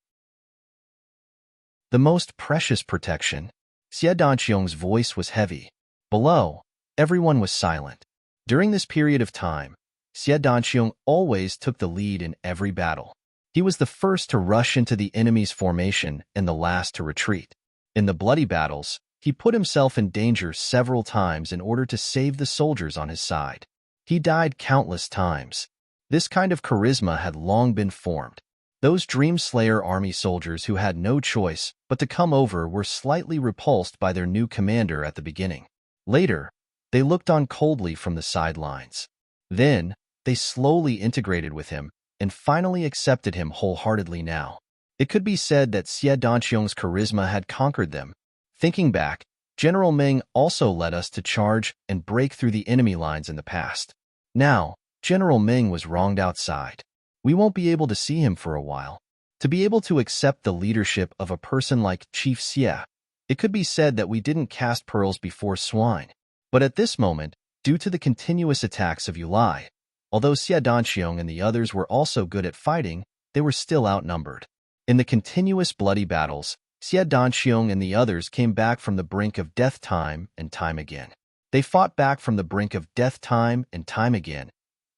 The most precious protection. Xie Danqiong's voice was heavy. Below, everyone was silent. During this period of time, Xie Danqiong always took the lead in every battle. He was the first to rush into the enemy's formation and the last to retreat. In the bloody battles, he put himself in danger several times in order to save the soldiers on his side. He died countless times. This kind of charisma had long been formed. Those Dream Slayer army soldiers who had no choice but to come over were slightly repulsed by their new commander at the beginning. Later, they looked on coldly from the sidelines. Then, they slowly integrated with him and finally accepted him wholeheartedly now. It could be said that Xie Danqiong's charisma had conquered them. Thinking back, General Meng also led us to charge and break through the enemy lines in the past. Now, General Meng was wronged outside. We won't be able to see him for a while. To be able to accept the leadership of a person like Chief Xie, it could be said that we didn't cast pearls before swine. But at this moment, due to the continuous attacks of Yulai, although Xie Danqiong and the others were also good at fighting, they were still outnumbered. In the continuous bloody battles, Xie Danqiong and the others came back from the brink of death time and time again. They fought back from the brink of death time and time again,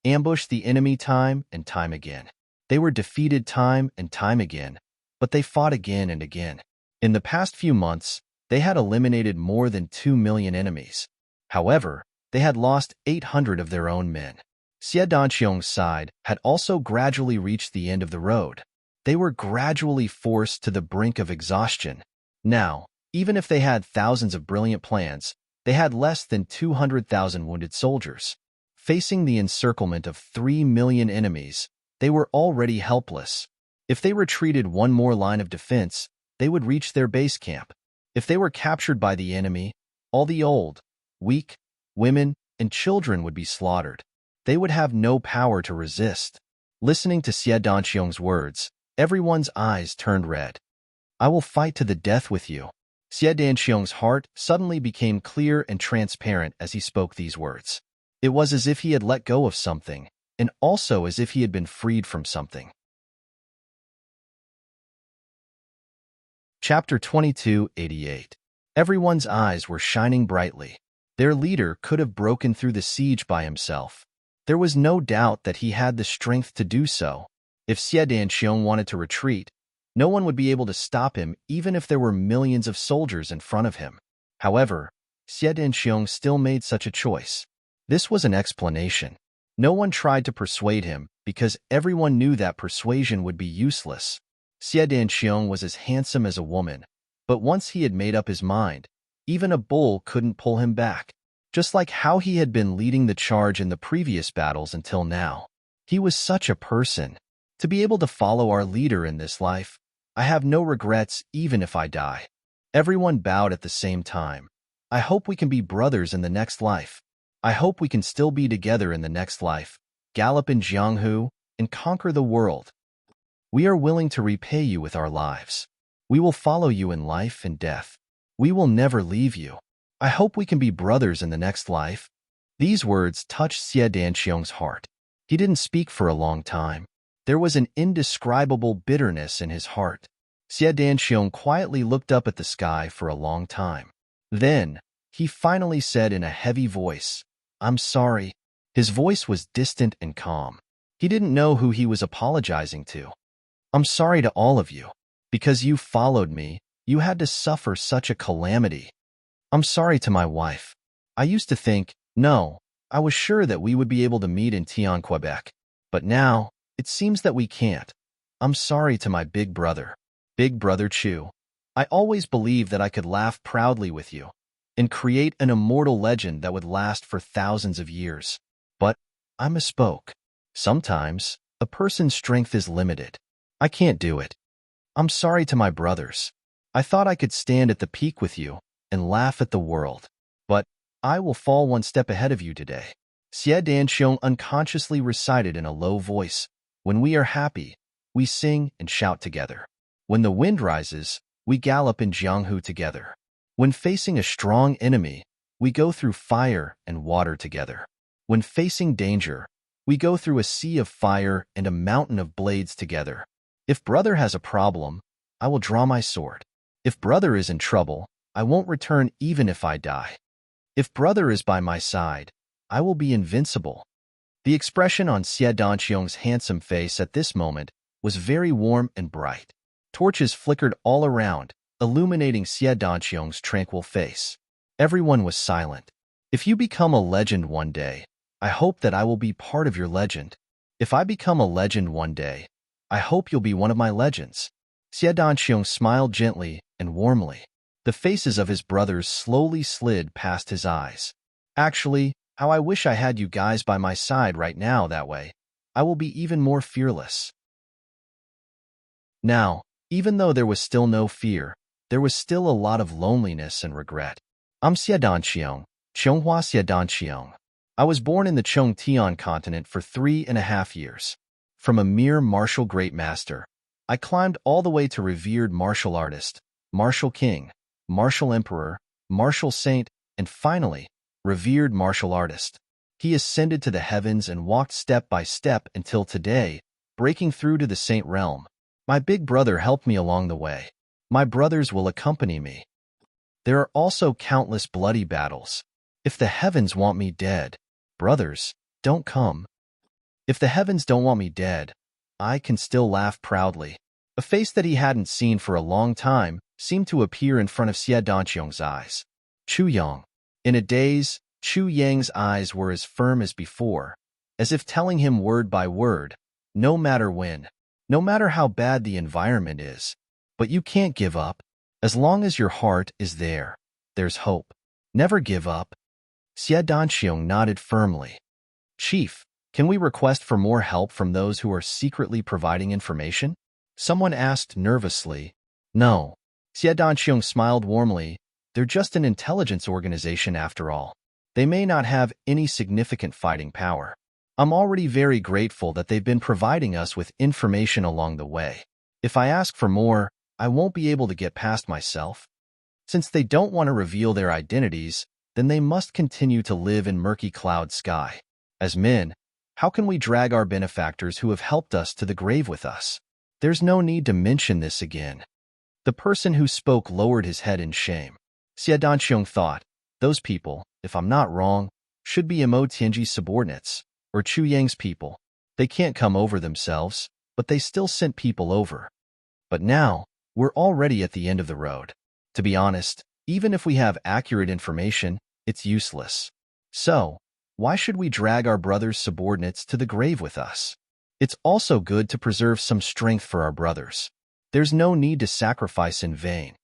ambushed the enemy time and time again. They were defeated time and time again, but they fought again and again. In the past few months, they had eliminated more than 2 million enemies. However, they had lost 800 of their own men. Xie Danqiong's side had also gradually reached the end of the road. They were gradually forced to the brink of exhaustion. Now, even if they had thousands of brilliant plans, they had less than 200,000 wounded soldiers. Facing the encirclement of 3 million enemies, they were already helpless. If they retreated one more line of defense, they would reach their base camp. If they were captured by the enemy, all the old, weak, women, and children would be slaughtered. They would have no power to resist. Listening to Xie Danqiong's words, everyone's eyes turned red. I will fight to the death with you. Xie Danqiong's heart suddenly became clear and transparent as he spoke these words. It was as if he had let go of something, and also as if he had been freed from something. Chapter 2288. Everyone's eyes were shining brightly. Their leader could have broken through the siege by himself. There was no doubt that he had the strength to do so. If Xie Danqiong wanted to retreat, no one would be able to stop him even if there were millions of soldiers in front of him. However, Xie Danqiong still made such a choice. This was an explanation. No one tried to persuade him because everyone knew that persuasion would be useless. Xie Danqiong was as handsome as a woman, but once he had made up his mind, even a bull couldn't pull him back. Just like how he had been leading the charge in the previous battles until now. He was such a person. To be able to follow our leader in this life, I have no regrets even if I die. Everyone bowed at the same time. I hope we can be brothers in the next life. I hope we can still be together in the next life, gallop in Jianghu, and conquer the world. We are willing to repay you with our lives. We will follow you in life and death. We will never leave you. I hope we can be brothers in the next life. These words touched Xie Danqiong's heart. He didn't speak for a long time. There was an indescribable bitterness in his heart. Xie Danqiong quietly looked up at the sky for a long time. Then, he finally said in a heavy voice, "I'm sorry." His voice was distant and calm. He didn't know who he was apologizing to. "I'm sorry to all of you. Because you followed me, you had to suffer such a calamity. I'm sorry to my wife. I used to think, no, I was sure that we would be able to meet in Tian, Quebec. But now, it seems that we can't. I'm sorry to my big brother. Big brother Chu. I always believed that I could laugh proudly with you and create an immortal legend that would last for thousands of years. But I misspoke. Sometimes, a person's strength is limited. I can't do it. I'm sorry to my brothers. I thought I could stand at the peak with you and laugh at the world. But I will fall one step ahead of you today." Xie Danqiong unconsciously recited in a low voice, "When we are happy, we sing and shout together. When the wind rises, we gallop in Jianghu together. When facing a strong enemy, we go through fire and water together. When facing danger, we go through a sea of fire and a mountain of blades together. If brother has a problem, I will draw my sword. If brother is in trouble, I won't return even if I die. If brother is by my side, I will be invincible." The expression on Xie Danqiong's handsome face at this moment was very warm and bright. Torches flickered all around, illuminating Xie Danqiong's tranquil face. Everyone was silent. "If you become a legend one day, I hope that I will be part of your legend. If I become a legend one day, I hope you'll be one of my legends." Xie Danqiong smiled gently and warmly. The faces of his brothers slowly slid past his eyes. "Actually, how I wish I had you guys by my side right now that way. I will be even more fearless." Now, even though there was still no fear, there was still a lot of loneliness and regret. "I'm Xie Danqiong, Chonghua Xie Danqiong. I was born in the Chongtian continent for 3.5 years. From a mere martial great master, I climbed all the way to revered martial artist, martial king, martial emperor, martial saint, and finally, revered martial artist. He ascended to the heavens and walked step by step until today, breaking through to the saint realm. My big brother helped me along the way. My brothers will accompany me. There are also countless bloody battles. If the heavens want me dead, brothers, don't come. If the heavens don't want me dead, I can still laugh proudly. A face that he hadn't seen for a long time seemed to appear in front of Xie Danqiong's eyes. Chu Yang. In a daze, Chu Yang's eyes were as firm as before, as if telling him word by word, no matter when, no matter how bad the environment is, but you can't give up. As long as your heart is there, there's hope. Never give up. Xie Danqiong nodded firmly. Chief, can we request for more help from those who are secretly providing information? Someone asked nervously. No. Xie Danqiong smiled warmly. They're just an intelligence organization after all. They may not have any significant fighting power. I'm already very grateful that they've been providing us with information along the way. If I ask for more, I won't be able to get past myself. Since they don't want to reveal their identities, then they must continue to live in murky cloud sky. As men, how can we drag our benefactors who have helped us to the grave with us? There's no need to mention this again. The person who spoke lowered his head in shame. Xie Danqiong thought, those people, if I'm not wrong, should be Mo Tianji's subordinates, or Chu Yang's people. They can't come over themselves, but they still sent people over. But now, we're already at the end of the road. To be honest, even if we have accurate information, it's useless. So, why should we drag our brother's subordinates to the grave with us? It's also good to preserve some strength for our brothers. There's no need to sacrifice in vain.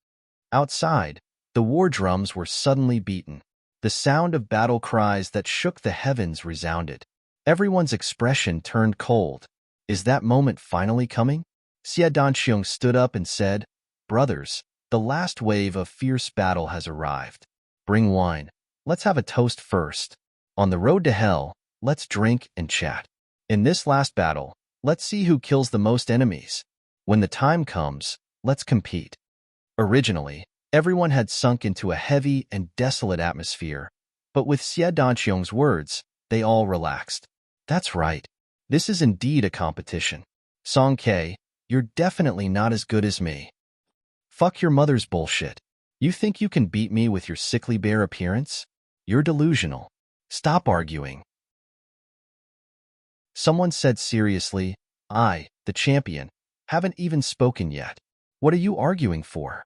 Outside, the war drums were suddenly beaten. The sound of battle cries that shook the heavens resounded. Everyone's expression turned cold. Is that moment finally coming? Xie Danqiong stood up and said, Brothers, the last wave of fierce battle has arrived. Bring wine. Let's have a toast first. On the road to hell, let's drink and chat. In this last battle, let's see who kills the most enemies. When the time comes, let's compete. Originally, everyone had sunk into a heavy and desolate atmosphere, but with Xie Danqiong's words, they all relaxed. That's right. This is indeed a competition. Song Ke, you're definitely not as good as me. Fuck your mother's bullshit. You think you can beat me with your sickly bear appearance? You're delusional. Stop arguing. Someone said seriously, I, the champion, haven't even spoken yet. What are you arguing for?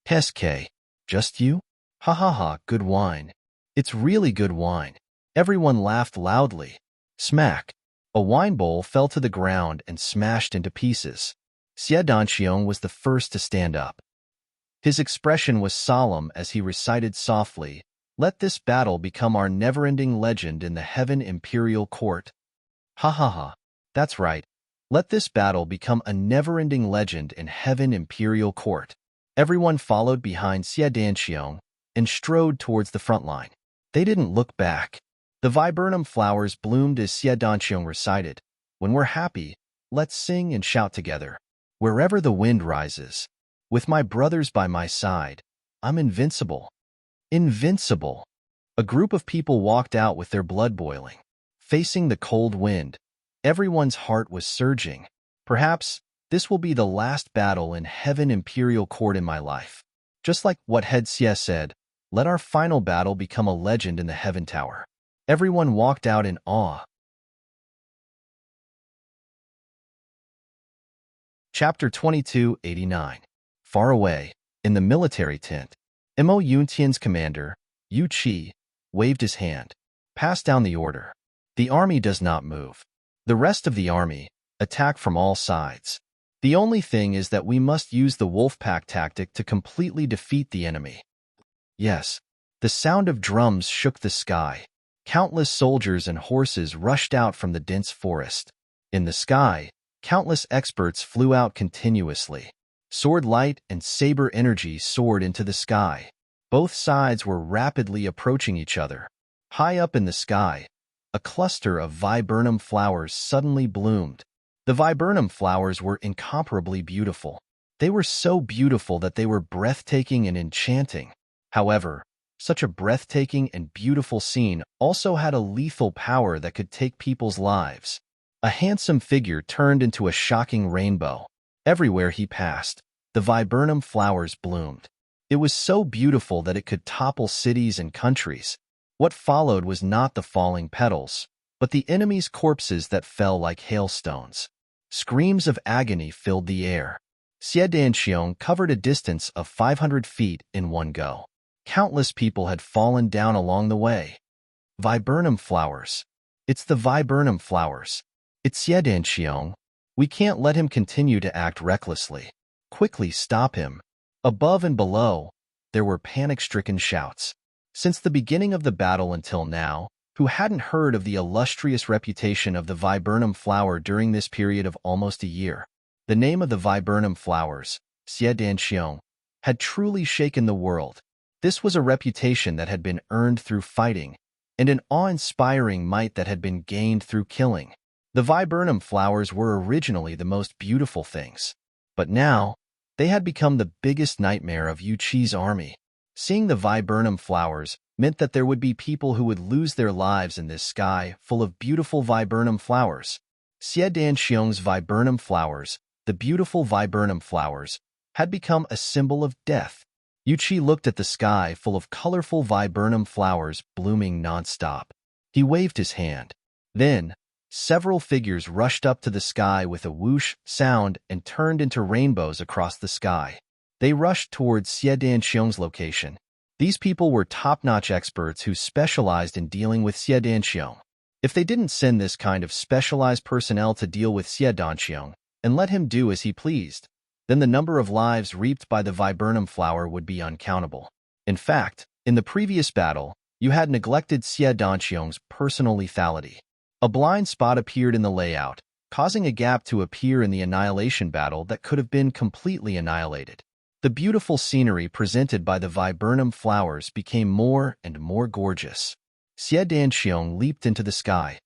SK, just you? Ha ha ha, good wine. It's really good wine. Everyone laughed loudly. Smack. A wine bowl fell to the ground and smashed into pieces. Xie Danqiong was the first to stand up. His expression was solemn as he recited softly, Let this battle become our never-ending legend in the Heaven Imperial Court. Ha ha ha. That's right. Let this battle become a never-ending legend in Heaven Imperial Court. Everyone followed behind Xie Danqiong and strode towards the front line. They didn't look back. The viburnum flowers bloomed as Xie Danqiong recited, When we're happy, let's sing and shout together. Wherever the wind rises, with my brothers by my side, I'm invincible. Invincible. A group of people walked out with their blood boiling. Facing the cold wind, everyone's heart was surging. Perhaps this will be the last battle in Heaven Imperial Court in my life. Just like what Head Xie said, let our final battle become a legend in the Heaven Tower. Everyone walked out in awe. Chapter 2289. Far away, in the military tent, Mo Yuntian's commander, Yu Qi, waved his hand. Pass down the order. The army does not move. The rest of the army, attack from all sides. The only thing is that we must use the wolf pack tactic to completely defeat the enemy. Yes, the sound of drums shook the sky. Countless soldiers and horses rushed out from the dense forest. In the sky, countless experts flew out continuously. Sword light and saber energy soared into the sky. Both sides were rapidly approaching each other. High up in the sky, a cluster of viburnum flowers suddenly bloomed. The viburnum flowers were incomparably beautiful. They were so beautiful that they were breathtaking and enchanting. However, such a breathtaking and beautiful scene also had a lethal power that could take people's lives. A handsome figure turned into a shocking rainbow. Everywhere he passed, the viburnum flowers bloomed. It was so beautiful that it could topple cities and countries. What followed was not the falling petals, but the enemy's corpses that fell like hailstones. Screams of agony filled the air. Xie Danxiong covered a distance of 500 feet in one go. Countless people had fallen down along the way. Viburnum flowers. It's the viburnum flowers. It's Xie Danxiong. We can't let him continue to act recklessly. Quickly stop him. Above and below, there were panic-stricken shouts. Since the beginning of the battle until now, who hadn't heard of the illustrious reputation of the viburnum flower during this period of almost a year? The name of the viburnum flowers, Xie Danxiong, had truly shaken the world. This was a reputation that had been earned through fighting, and an awe-inspiring might that had been gained through killing. The viburnum flowers were originally the most beautiful things, but now they had become the biggest nightmare of Yu Qi's army. Seeing the viburnum flowers meant that there would be people who would lose their lives in this sky full of beautiful viburnum flowers. Xie Danxiong's viburnum flowers, the beautiful viburnum flowers, had become a symbol of death. Yu Qi looked at the sky full of colorful viburnum flowers blooming nonstop. He waved his hand. Then, several figures rushed up to the sky with a whoosh sound and turned into rainbows across the sky. They rushed towards Xie Danxiong's location. These people were top-notch experts who specialized in dealing with Xie Danxiong. If they didn't send this kind of specialized personnel to deal with Xie Danxiong and let him do as he pleased, then the number of lives reaped by the viburnum flower would be uncountable. In fact, in the previous battle, you had neglected Xie Danxiong's personal lethality. A blind spot appeared in the layout, causing a gap to appear in the annihilation battle that could have been completely annihilated. The beautiful scenery presented by the viburnum flowers became more and more gorgeous. Xie Danxiong leaped into the sky.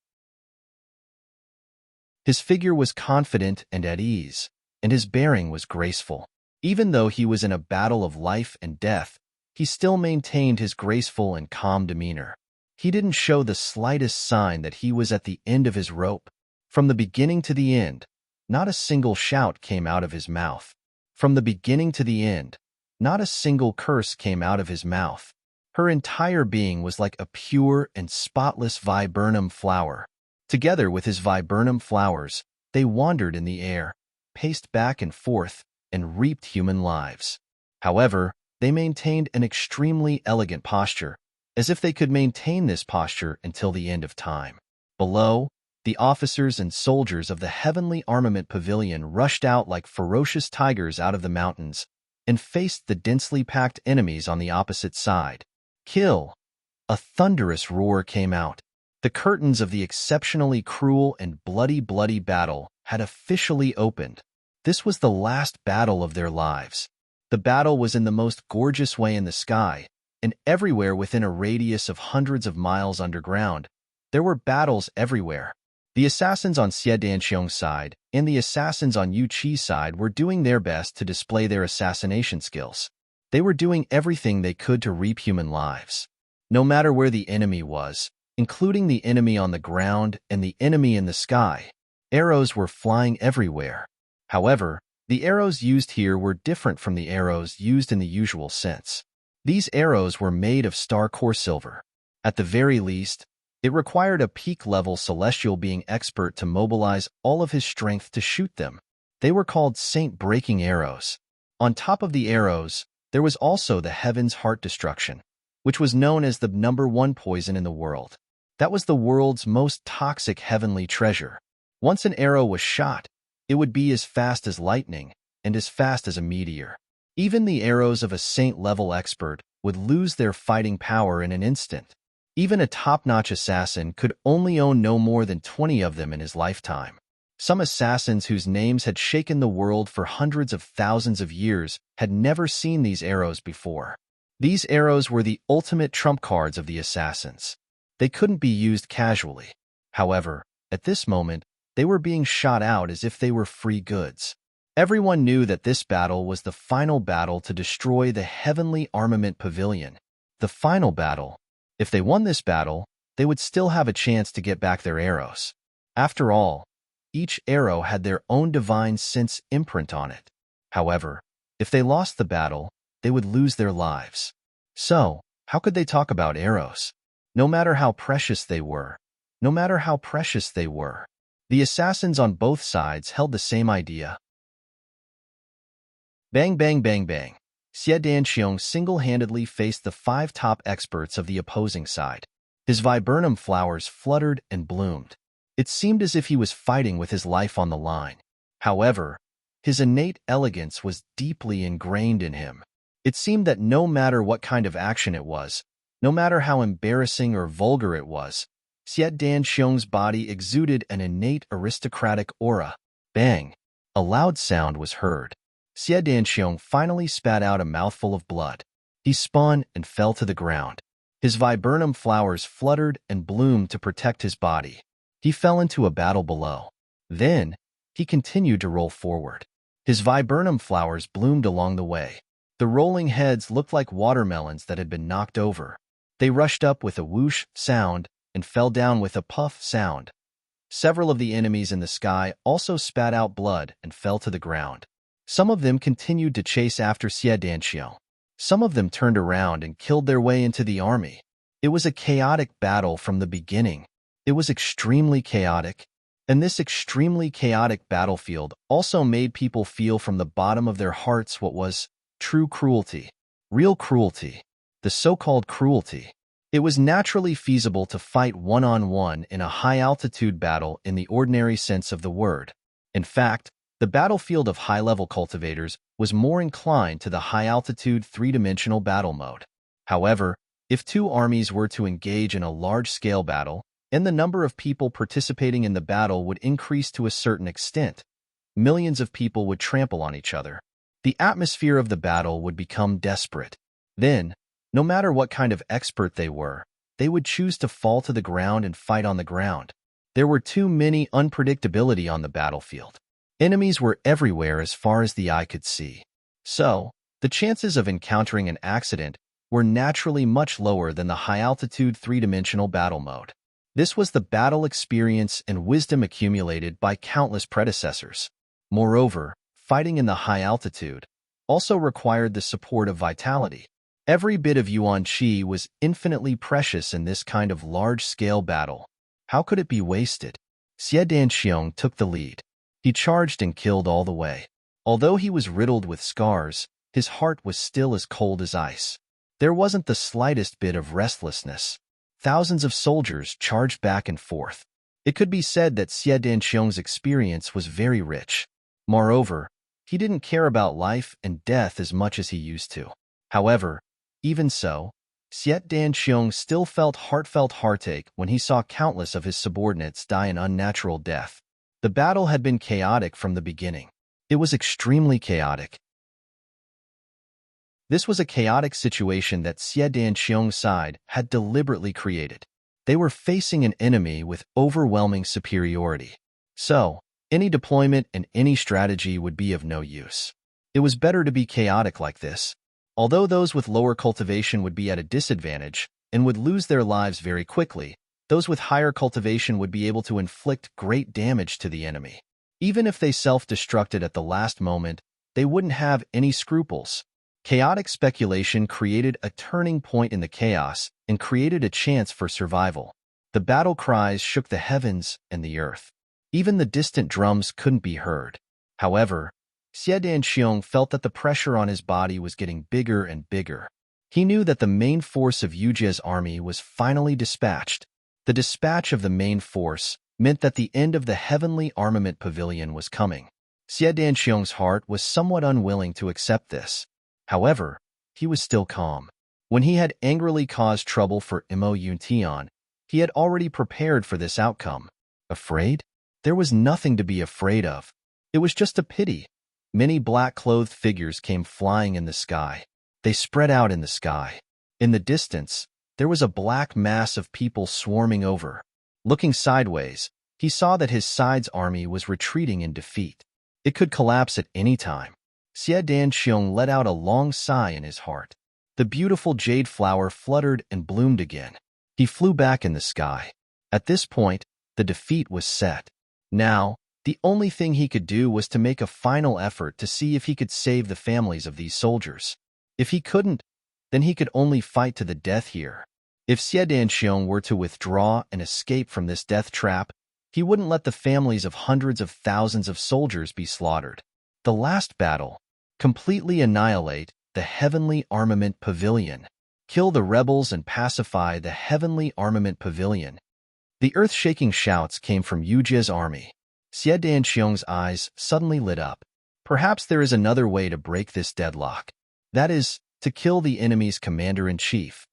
His figure was confident and at ease, and his bearing was graceful. Even though he was in a battle of life and death, he still maintained his graceful and calm demeanor. He didn't show the slightest sign that he was at the end of his rope. From the beginning to the end, not a single shout came out of his mouth. From the beginning to the end, not a single curse came out of his mouth. Her entire being was like a pure and spotless viburnum flower. Together with his viburnum flowers, they wandered in the air, paced back and forth, and reaped human lives. However, they maintained an extremely elegant posture, as if they could maintain this posture until the end of time. Below, the officers and soldiers of the Heavenly Armament Pavilion rushed out like ferocious tigers out of the mountains and faced the densely packed enemies on the opposite side. Kill! A thunderous roar came out. The curtains of the exceptionally cruel and bloody battle had officially opened. This was the last battle of their lives. The battle was in the most gorgeous way in the sky, and everywhere within a radius of hundreds of miles underground. There were battles everywhere. The assassins on Xie Danxiong's side and the assassins on Yu Qi's side were doing their best to display their assassination skills. They were doing everything they could to reap human lives. No matter where the enemy was, including the enemy on the ground and the enemy in the sky, arrows were flying everywhere. However, the arrows used here were different from the arrows used in the usual sense. These arrows were made of star core silver. At the very least, it required a peak-level celestial being expert to mobilize all of his strength to shoot them. They were called saint-breaking arrows. On top of the arrows, there was also the Heaven's Heart Destruction, which was known as the #1 poison in the world. That was the world's most toxic heavenly treasure. Once an arrow was shot, it would be as fast as lightning and as fast as a meteor. Even the arrows of a saint-level expert would lose their fighting power in an instant. Even a top-notch assassin could only own no more than 20 of them in his lifetime. Some assassins whose names had shaken the world for hundreds of thousands of years had never seen these arrows before. These arrows were the ultimate trump cards of the assassins. They couldn't be used casually. However, at this moment, they were being shot out as if they were free goods. Everyone knew that this battle was the final battle to destroy the Heavenly Armament Pavilion. The final battle. If they won this battle, they would still have a chance to get back their arrows. After all, each arrow had their own divine sense imprint on it. However, if they lost the battle, they would lose their lives. So, how could they talk about arrows? No matter how precious they were, no matter how precious they were, the assassins on both sides held the same idea. Bang, bang, bang, bang. Xie Danxiong single-handedly faced the 5 top experts of the opposing side. His viburnum flowers fluttered and bloomed. It seemed as if he was fighting with his life on the line. However, his innate elegance was deeply ingrained in him. It seemed that no matter what kind of action it was, no matter how embarrassing or vulgar it was, Xie Danxiong's body exuded an innate aristocratic aura. Bang! A loud sound was heard. Xie Danxiong finally spat out a mouthful of blood. He spun and fell to the ground. His viburnum flowers fluttered and bloomed to protect his body. He fell into a battle below. Then, he continued to roll forward. His viburnum flowers bloomed along the way. The rolling heads looked like watermelons that had been knocked over. They rushed up with a whoosh sound and fell down with a puff sound. Several of the enemies in the sky also spat out blood and fell to the ground. Some of them continued to chase after Xie Danxiong. Some of them turned around and killed their way into the army. It was a chaotic battle from the beginning. It was extremely chaotic. And this extremely chaotic battlefield also made people feel from the bottom of their hearts what was true cruelty, real cruelty, the so-called cruelty. It was naturally feasible to fight one-on-one in a high-altitude battle in the ordinary sense of the word. In fact, the battlefield of high-level cultivators was more inclined to the high-altitude three-dimensional battle mode. However, if 2 armies were to engage in a large-scale battle, and the number of people participating in the battle would increase to a certain extent, millions of people would trample on each other. The atmosphere of the battle would become desperate. Then, no matter what kind of expert they were, they would choose to fall to the ground and fight on the ground. There were too many unpredictability on the battlefield. Enemies were everywhere as far as the eye could see. So, the chances of encountering an accident were naturally much lower than the high-altitude three-dimensional battle mode. This was the battle experience and wisdom accumulated by countless predecessors. Moreover, fighting in the high altitude also required the support of vitality. Every bit of yuan qi was infinitely precious in this kind of large-scale battle. How could it be wasted? Xie Danxiong took the lead. He charged and killed all the way. Although he was riddled with scars, his heart was still as cold as ice. There wasn't the slightest bit of restlessness. Thousands of soldiers charged back and forth. It could be said that Xie Danxiong's experience was very rich. Moreover, he didn't care about life and death as much as he used to. However, even so, Xie Danxiong still felt heartfelt heartache when he saw countless of his subordinates die an unnatural death. The battle had been chaotic from the beginning. It was extremely chaotic. This was a chaotic situation that Xie Danxiong's side had deliberately created. They were facing an enemy with overwhelming superiority. So, any deployment and any strategy would be of no use. It was better to be chaotic like this. Although those with lower cultivation would be at a disadvantage and would lose their lives very quickly, those with higher cultivation would be able to inflict great damage to the enemy. Even if they self-destructed at the last moment, they wouldn't have any scruples. Chaotic speculation created a turning point in the chaos and created a chance for survival. The battle cries shook the heavens and the earth. Even the distant drums couldn't be heard. However, Xie Danxiong felt that the pressure on his body was getting bigger and bigger. He knew that the main force of Yu Jie's army was finally dispatched. The dispatch of the main force meant that the end of the heavenly armament pavilion was coming. Xie Danxiong's heart was somewhat unwilling to accept this. However, he was still calm. When he had angrily caused trouble for Mo Yuntian, he had already prepared for this outcome. Afraid? There was nothing to be afraid of. It was just a pity. Many black-clothed figures came flying in the sky. They spread out in the sky. In the distance, there was a black mass of people swarming over. Looking sideways, he saw that his side's army was retreating in defeat. It could collapse at any time. Xie Danxiong let out a long sigh in his heart. The beautiful jade flower fluttered and bloomed again. He flew back in the sky. At this point, the defeat was set. Now, the only thing he could do was to make a final effort to see if he could save the families of these soldiers. If he couldn't, then he could only fight to the death here. If Xie Danxiong were to withdraw and escape from this death trap, he wouldn't let the families of hundreds of thousands of soldiers be slaughtered. The last battle. Completely annihilate the Heavenly Armament Pavilion. Kill the rebels and pacify the Heavenly Armament Pavilion. The earth-shaking shouts came from Yujie's army. Xie Danxiong's eyes suddenly lit up. Perhaps there is another way to break this deadlock. That is, to kill the enemy's commander-in-chief.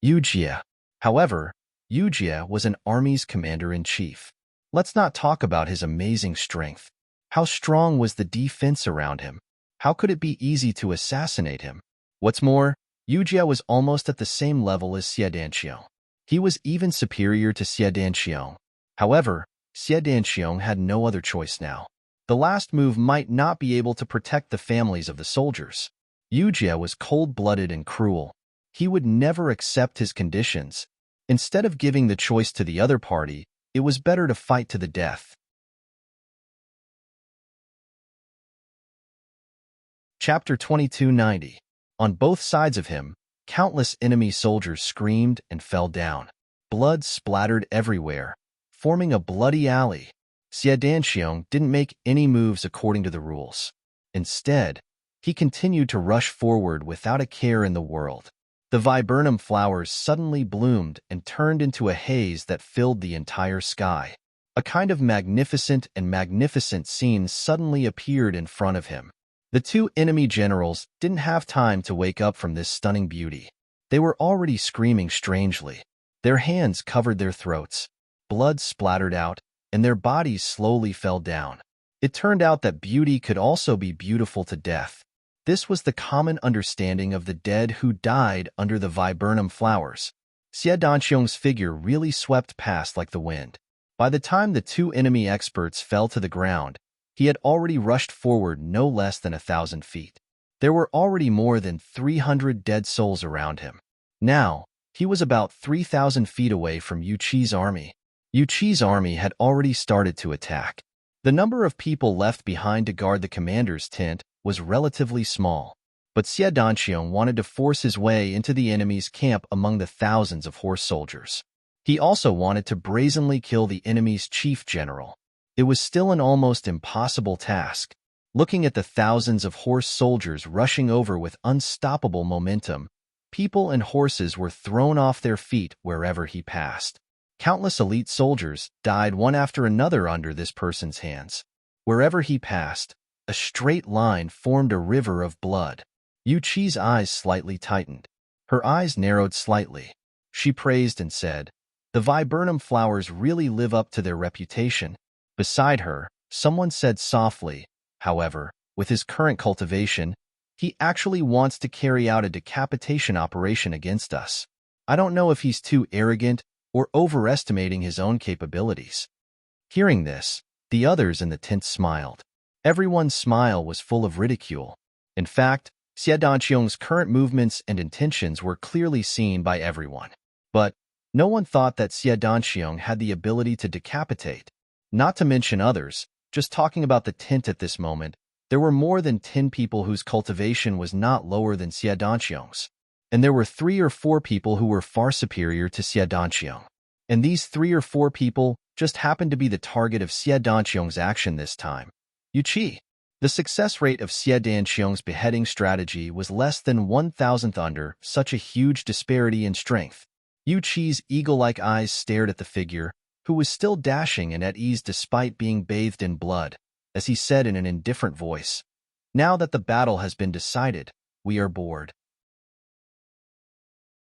Yujie. However, Yujie was an army's commander-in-chief. Let's not talk about his amazing strength. How strong was the defense around him? How could it be easy to assassinate him? What's more, Yujie was almost at the same level as Xie Danxiong. He was even superior to Xie Danxiong. However, Xie Danxiong had no other choice now. The last move might not be able to protect the families of the soldiers. Yujie was cold-blooded and cruel. He would never accept his conditions. Instead of giving the choice to the other party, it was better to fight to the death. Chapter 2290. On both sides of him, countless enemy soldiers screamed and fell down. Blood splattered everywhere, forming a bloody alley. Xie Danxiong didn't make any moves according to the rules. Instead, he continued to rush forward without a care in the world. The viburnum flowers suddenly bloomed and turned into a haze that filled the entire sky. A kind of magnificent scene suddenly appeared in front of him. The two enemy generals didn't have time to wake up from this stunning beauty. They were already screaming strangely. Their hands covered their throats. Blood splattered out, and their bodies slowly fell down. It turned out that beauty could also be beautiful to death. This was the common understanding of the dead who died under the viburnum flowers. Xie Danxiong's figure really swept past like the wind. By the time the two enemy experts fell to the ground, he had already rushed forward no less than 1,000 feet. There were already more than 300 dead souls around him. Now, he was about 3,000 feet away from Yu Qi's army. Yu Qi's army had already started to attack. The number of people left behind to guard the commander's tent was relatively small, but Xie Danxiong wanted to force his way into the enemy's camp among the thousands of horse soldiers. He also wanted to brazenly kill the enemy's chief general. It was still an almost impossible task. Looking at the thousands of horse soldiers rushing over with unstoppable momentum, people and horses were thrown off their feet wherever he passed. Countless elite soldiers died one after another under this person's hands. Wherever he passed, a straight line formed a river of blood. Yu Qi's eyes slightly tightened. Her eyes narrowed slightly. She praised and said, "The viburnum flowers really live up to their reputation." Beside her, someone said softly, "However, with his current cultivation, he actually wants to carry out a decapitation operation against us. I don't know if he's too arrogant or overestimating his own capabilities." Hearing this, the others in the tent smiled. Everyone's smile was full of ridicule. In fact, Xie Danxiong's current movements and intentions were clearly seen by everyone. But no one thought that Xie Danxiong had the ability to decapitate. Not to mention others, just talking about the tent at this moment, there were more than 10 people whose cultivation was not lower than Xie Danxiong's. And there were 3 or 4 people who were far superior to Xie Danxiong. And these 3 or 4 people just happened to be the target of Xie Danxiong's action this time. Yu Qi. The success rate of Xie Danxiong's beheading strategy was less than 1,000th under such a huge disparity in strength. Yu Qi's eagle-like eyes stared at the figure, who was still dashing and at ease despite being bathed in blood, as he said in an indifferent voice, "Now that the battle has been decided, we are bored.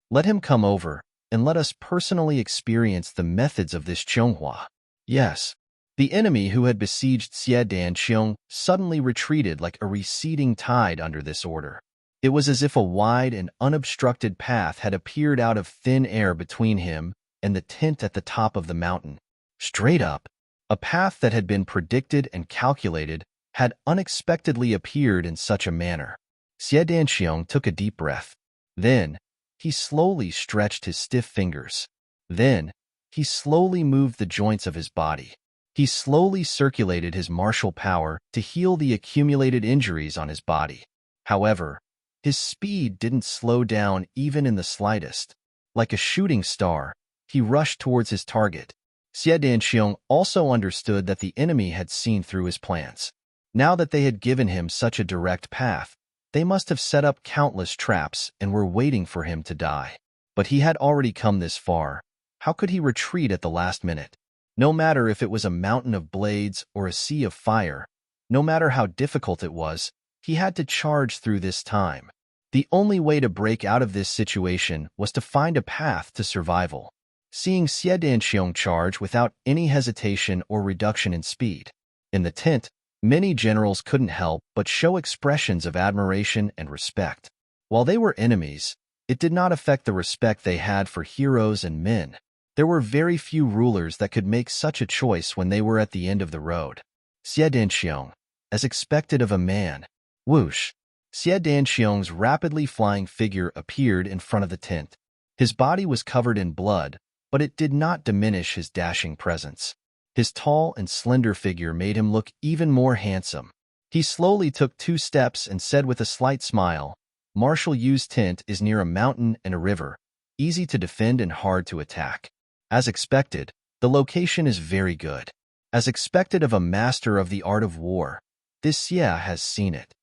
Let him come over, and let us personally experience the methods of this Chonghua." Yes, the enemy who had besieged Xie Danxiong suddenly retreated like a receding tide under this order. It was as if a wide and unobstructed path had appeared out of thin air between him and the tent at the top of the mountain. Straight up, a path that had been predicted and calculated had unexpectedly appeared in such a manner. Xie Danxiong took a deep breath. Then, he slowly stretched his stiff fingers. Then, he slowly moved the joints of his body. He slowly circulated his martial power to heal the accumulated injuries on his body. However, His speed didn't slow down even in the slightest. Like a shooting star, he rushed towards his target. Xie Danxiong also understood that the enemy had seen through his plans. Now that they had given him such a direct path, they must have set up countless traps and were waiting for him to die. But he had already come this far. How could he retreat at the last minute? No matter if it was a mountain of blades or a sea of fire, no matter how difficult it was, he had to charge through this time. The only way to break out of this situation was to find a path to survival. Seeing Xie Danxiong charge without any hesitation or reduction in speed. In the tent, many generals couldn't help but show expressions of admiration and respect. While they were enemies, it did not affect the respect they had for heroes and men. There were very few rulers that could make such a choice when they were at the end of the road. Xie Danxiong, as expected of a man. Whoosh! Xie Danxiong's rapidly flying figure appeared in front of the tent. His body was covered in blood, but it did not diminish his dashing presence. His tall and slender figure made him look even more handsome. He slowly took 2 steps and said with a slight smile, Marshal Yu's tent is near a mountain and a river, easy to defend and hard to attack. As expected, the location is very good. As expected of a master of the art of war, this Xie has seen it.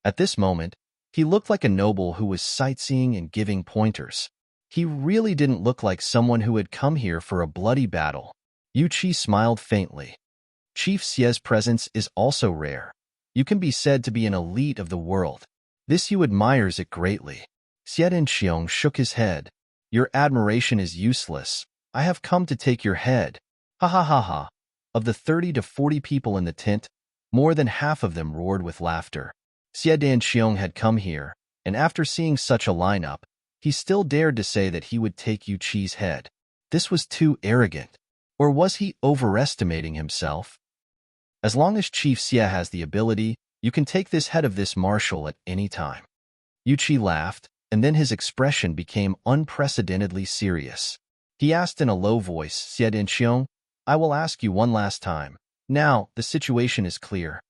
At this moment, he looked like a noble who was sightseeing and giving pointers. He really didn't look like someone who had come here for a bloody battle. Yu Qi smiled faintly. Chief Xie's presence is also rare. You can be said to be an elite of the world. This Yu admires it greatly. Xie Danxiong shook his head. Your admiration is useless. I have come to take your head. Ha ha ha ha. Of the 30 to 40 people in the tent, more than half of them roared with laughter. Xie Danxiong had come here, and after seeing such a lineup, he still dared to say that he would take Yu Qi's head. This was too arrogant. Or was he overestimating himself? As long as Chief Xie has the ability, you can take this head of this marshal at any time. Yu Qi laughed, and then his expression became unprecedentedly serious. He asked in a low voice, Xie Danxiong, I will ask you one last time. Now, the situation is clear.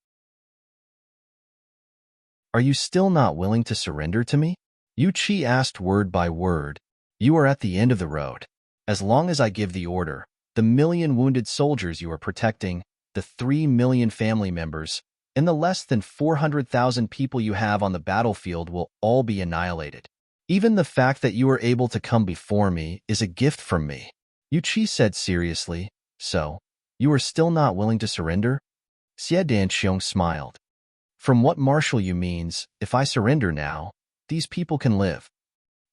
Are you still not willing to surrender to me? Yu Qi asked word by word. You are at the end of the road. As long as I give the order, the 1,000,000 wounded soldiers you are protecting, the 3 million family members, and the less than 400,000 people you have on the battlefield will all be annihilated. Even the fact that you are able to come before me is a gift from me. Yu Qi said seriously. So, you are still not willing to surrender? Xie Danxiong smiled. From what Marshal Yu means, if I surrender now, these people can live.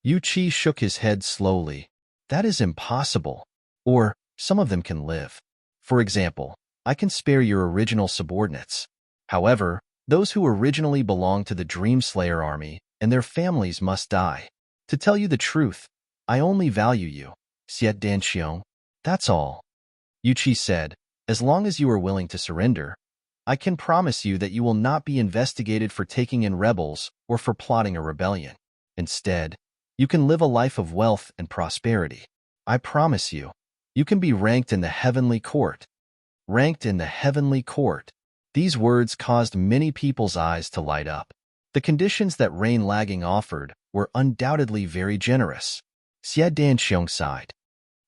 Yu Qi shook his head slowly. That is impossible. Or, some of them can live. For example, I can spare your original subordinates. However, those who originally belonged to the Dreamslayer army and their families must die. To tell you the truth, I only value you, Xie Danxiong. That's all. Yu Qi said, as long as you are willing to surrender, I can promise you that you will not be investigated for taking in rebels or for plotting a rebellion. Instead, you can live a life of wealth and prosperity. I promise you, you can be ranked in the heavenly court. Ranked in the heavenly court. These words caused many people's eyes to light up. The conditions that Rain Lagging offered were undoubtedly very generous. Xie Danxiong sighed.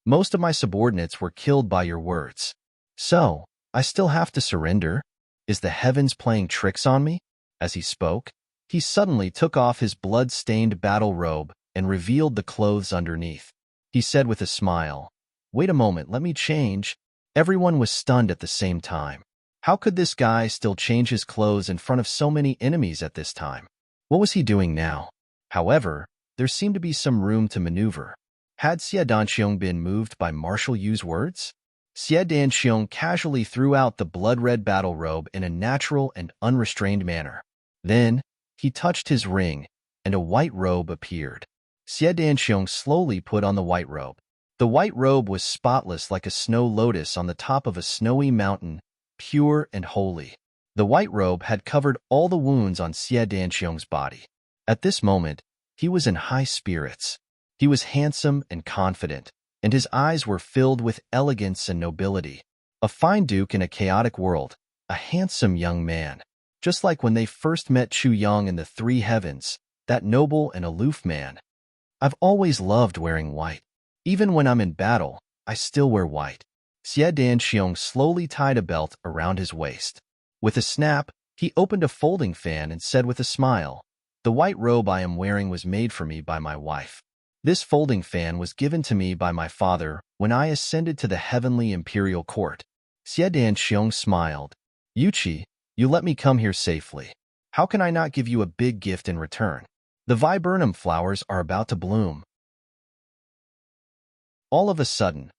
Most of my subordinates were killed by your words. So, I still have to surrender? Is the heavens playing tricks on me? As he spoke, he suddenly took off his blood-stained battle robe and revealed the clothes underneath. He said with a smile, Wait a moment, let me change. Everyone was stunned at the same time. How could this guy still change his clothes in front of so many enemies at this time? What was he doing now? However, there seemed to be some room to maneuver. Had Xie Danxiong been moved by Marshal Yu's words? Xie Danxiong casually threw out the blood-red battle robe in a natural and unrestrained manner. Then, he touched his ring, and a white robe appeared. Xie Danxiong slowly put on the white robe. The white robe was spotless like a snow lotus on the top of a snowy mountain, pure and holy. The white robe had covered all the wounds on Xie Danxiong's body. At this moment, he was in high spirits. He was handsome and confident, and his eyes were filled with elegance and nobility. A fine duke in a chaotic world, a handsome young man. Just like when they first met Chu Yang in the 3 heavens, that noble and aloof man. I've always loved wearing white. Even when I'm in battle, I still wear white. Xie Danxiong slowly tied a belt around his waist. With a snap, he opened a folding fan and said with a smile, "The white robe I am wearing was made for me by my wife. This folding fan was given to me by my father when I ascended to the heavenly imperial court." Xie Danxiong smiled. "Yuqi, you let me come here safely. How can I not give you a big gift in return? The viburnum flowers are about to bloom." All of a sudden,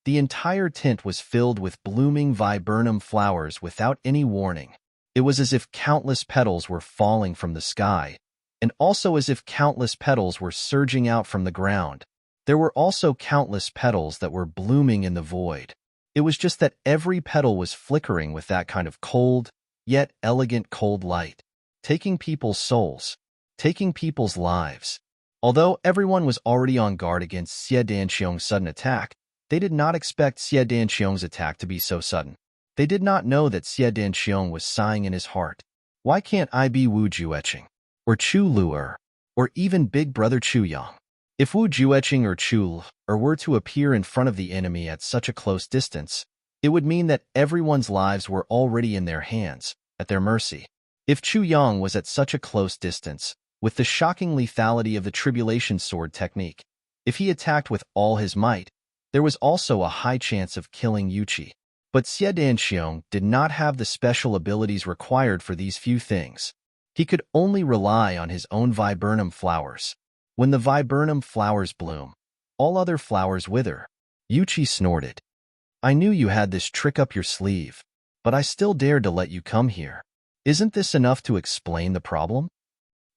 the entire tent was filled with blooming viburnum flowers without any warning. It was as if countless petals were falling from the sky, and also as if countless petals were surging out from the ground. There were also countless petals that were blooming in the void. It was just that every petal was flickering with that kind of cold, yet elegant cold light, taking people's souls, taking people's lives. Although everyone was already on guard against Xie Danxiong's sudden attack, they did not expect Xie Danxiong's attack to be so sudden. They did not know that Xie Danxiong was sighing in his heart. Why can't I be Wu Jueqing, or Chu Luer, or even Big Brother Chu Yang? If Wu Jueqing or Chu Luer were to appear in front of the enemy at such a close distance, it would mean that everyone's lives were already in their hands, at their mercy. If Chu Yang was at such a close distance, with the shocking lethality of the tribulation sword technique, if he attacked with all his might, there was also a high chance of killing Yuqi. But Xie Danxiong did not have the special abilities required for these few things. He could only rely on his own viburnum flowers. When the viburnum flowers bloom, all other flowers wither. Yuqi snorted. "I knew you had this trick up your sleeve, but I still dared to let you come here. Isn't this enough to explain the problem?"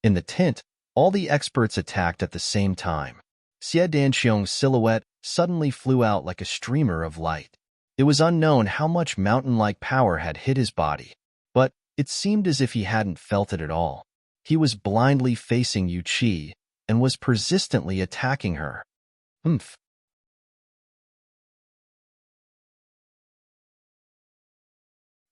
In the tent, all the experts attacked at the same time. Xie Danxiong's silhouette suddenly flew out like a streamer of light. It was unknown how much mountain-like power had hit his body, but it seemed as if he hadn't felt it at all. He was blindly facing Yuqi and was persistently attacking her. Humph.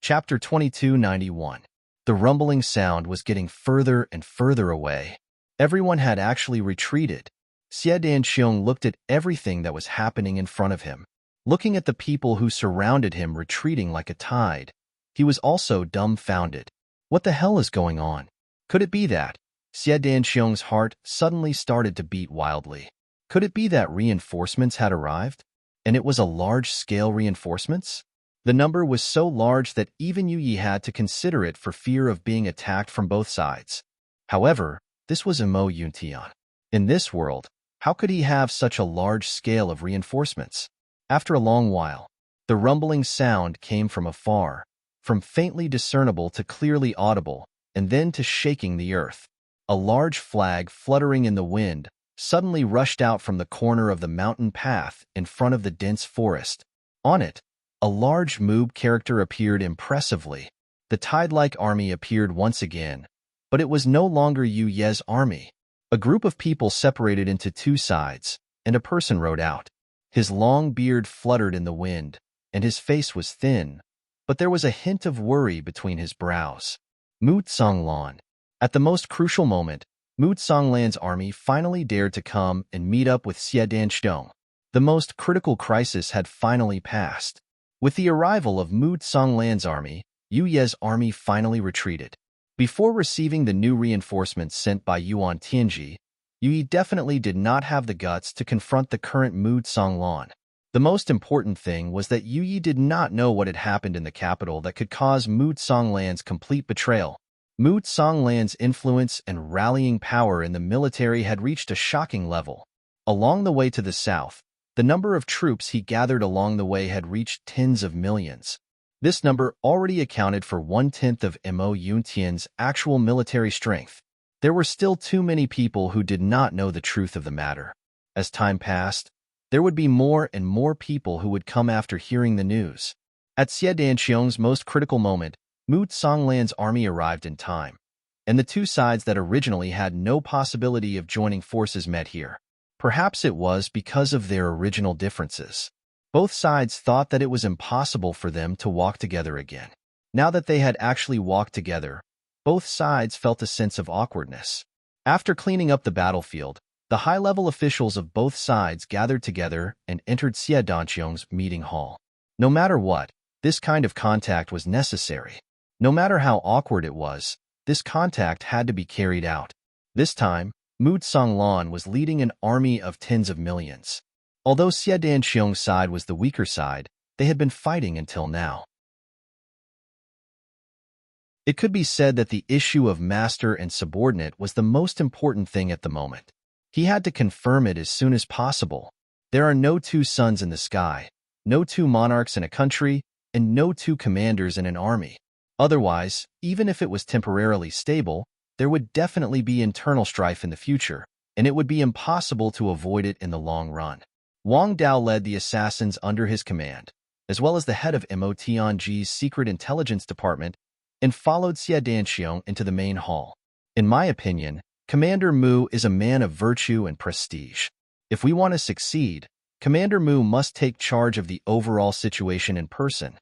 Chapter 2291. The rumbling sound was getting further and further away. Everyone had actually retreated. Xie Danxiong looked at everything that was happening in front of him, looking at the people who surrounded him retreating like a tide. He was also dumbfounded. What the hell is going on? Could it be that? Xie Danxiong's heart suddenly started to beat wildly. Could it be that reinforcements had arrived? And it was a large-scale reinforcements? The number was so large that even Yu Yi had to consider it for fear of being attacked from both sides. However, this was Mo Yuntian. In this world, how could he have such a large scale of reinforcements? After a long while, the rumbling sound came from afar, from faintly discernible to clearly audible, and then to shaking the earth. A large flag fluttering in the wind suddenly rushed out from the corner of the mountain path in front of the dense forest. On it, a large moob character appeared impressively. The tide-like army appeared once again, but it was no longer Yu Ye's army. A group of people separated into two sides, and a person rode out. His long beard fluttered in the wind, and his face was thin, but there was a hint of worry between his brows. Mu Tsonglan. At the most crucial moment, Mu Tsonglan's army finally dared to come and meet up with Xie Danxiong. The most critical crisis had finally passed. With the arrival of Mu Tsonglan's army, Yu Ye's army finally retreated. Before receiving the new reinforcements sent by Yuan Tianji, Yu Yi definitely did not have the guts to confront the current Mu Tsonglan. The most important thing was that Yu Yi did not know what had happened in the capital that could cause Mu Tsonglan's complete betrayal. Mu Tsonglan's influence and rallying power in the military had reached a shocking level. Along the way to the south, the number of troops he gathered along the way had reached tens of millions. This number already accounted for 1/10 of Mo Yuntian's actual military strength. There were still too many people who did not know the truth of the matter. As time passed, there would be more and more people who would come after hearing the news. At Xie Danxiong's most critical moment, Mu Tsonglan's army arrived in time, and the two sides that originally had no possibility of joining forces met here. Perhaps it was because of their original differences. Both sides thought that it was impossible for them to walk together again. Now that they had actually walked together, both sides felt a sense of awkwardness. After cleaning up the battlefield, the high-level officials of both sides gathered together and entered Xie Danqiong's meeting hall. No matter what, this kind of contact was necessary. No matter how awkward it was, this contact had to be carried out. This time, Mu Songlan was leading an army of tens of millions. Although Xie Danqiong's side was the weaker side, they had been fighting until now. It could be said that the issue of master and subordinate was the most important thing at the moment. He had to confirm it as soon as possible. There are no two suns in the sky, no two monarchs in a country, and no two commanders in an army. Otherwise, even if it was temporarily stable, there would definitely be internal strife in the future, and it would be impossible to avoid it in the long run. Wang Dao led the assassins under his command, as well as the head of Mo Tianji's secret intelligence department, and followed Xie Danqiong into the main hall. In my opinion, Commander Mu is a man of virtue and prestige. If we want to succeed, Commander Mu must take charge of the overall situation in person.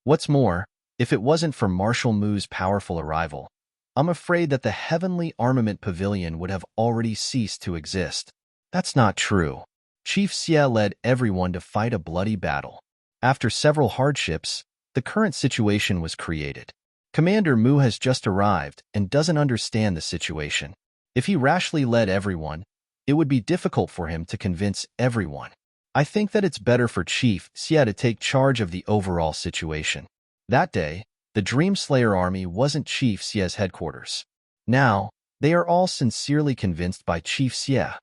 What's more, if it wasn't for Marshal Mu's powerful arrival, I'm afraid that the Heavenly Armament Pavilion would have already ceased to exist. That's not true. Chief Xie led everyone to fight a bloody battle. After several hardships, the current situation was created. Commander Mu has just arrived and doesn't understand the situation. If he rashly led everyone, it would be difficult for him to convince everyone. I think that it's better for Chief Xie to take charge of the overall situation. That day, the Dreamslayer army wasn't Chief Xie's headquarters. Now, they are all sincerely convinced by Chief Xie.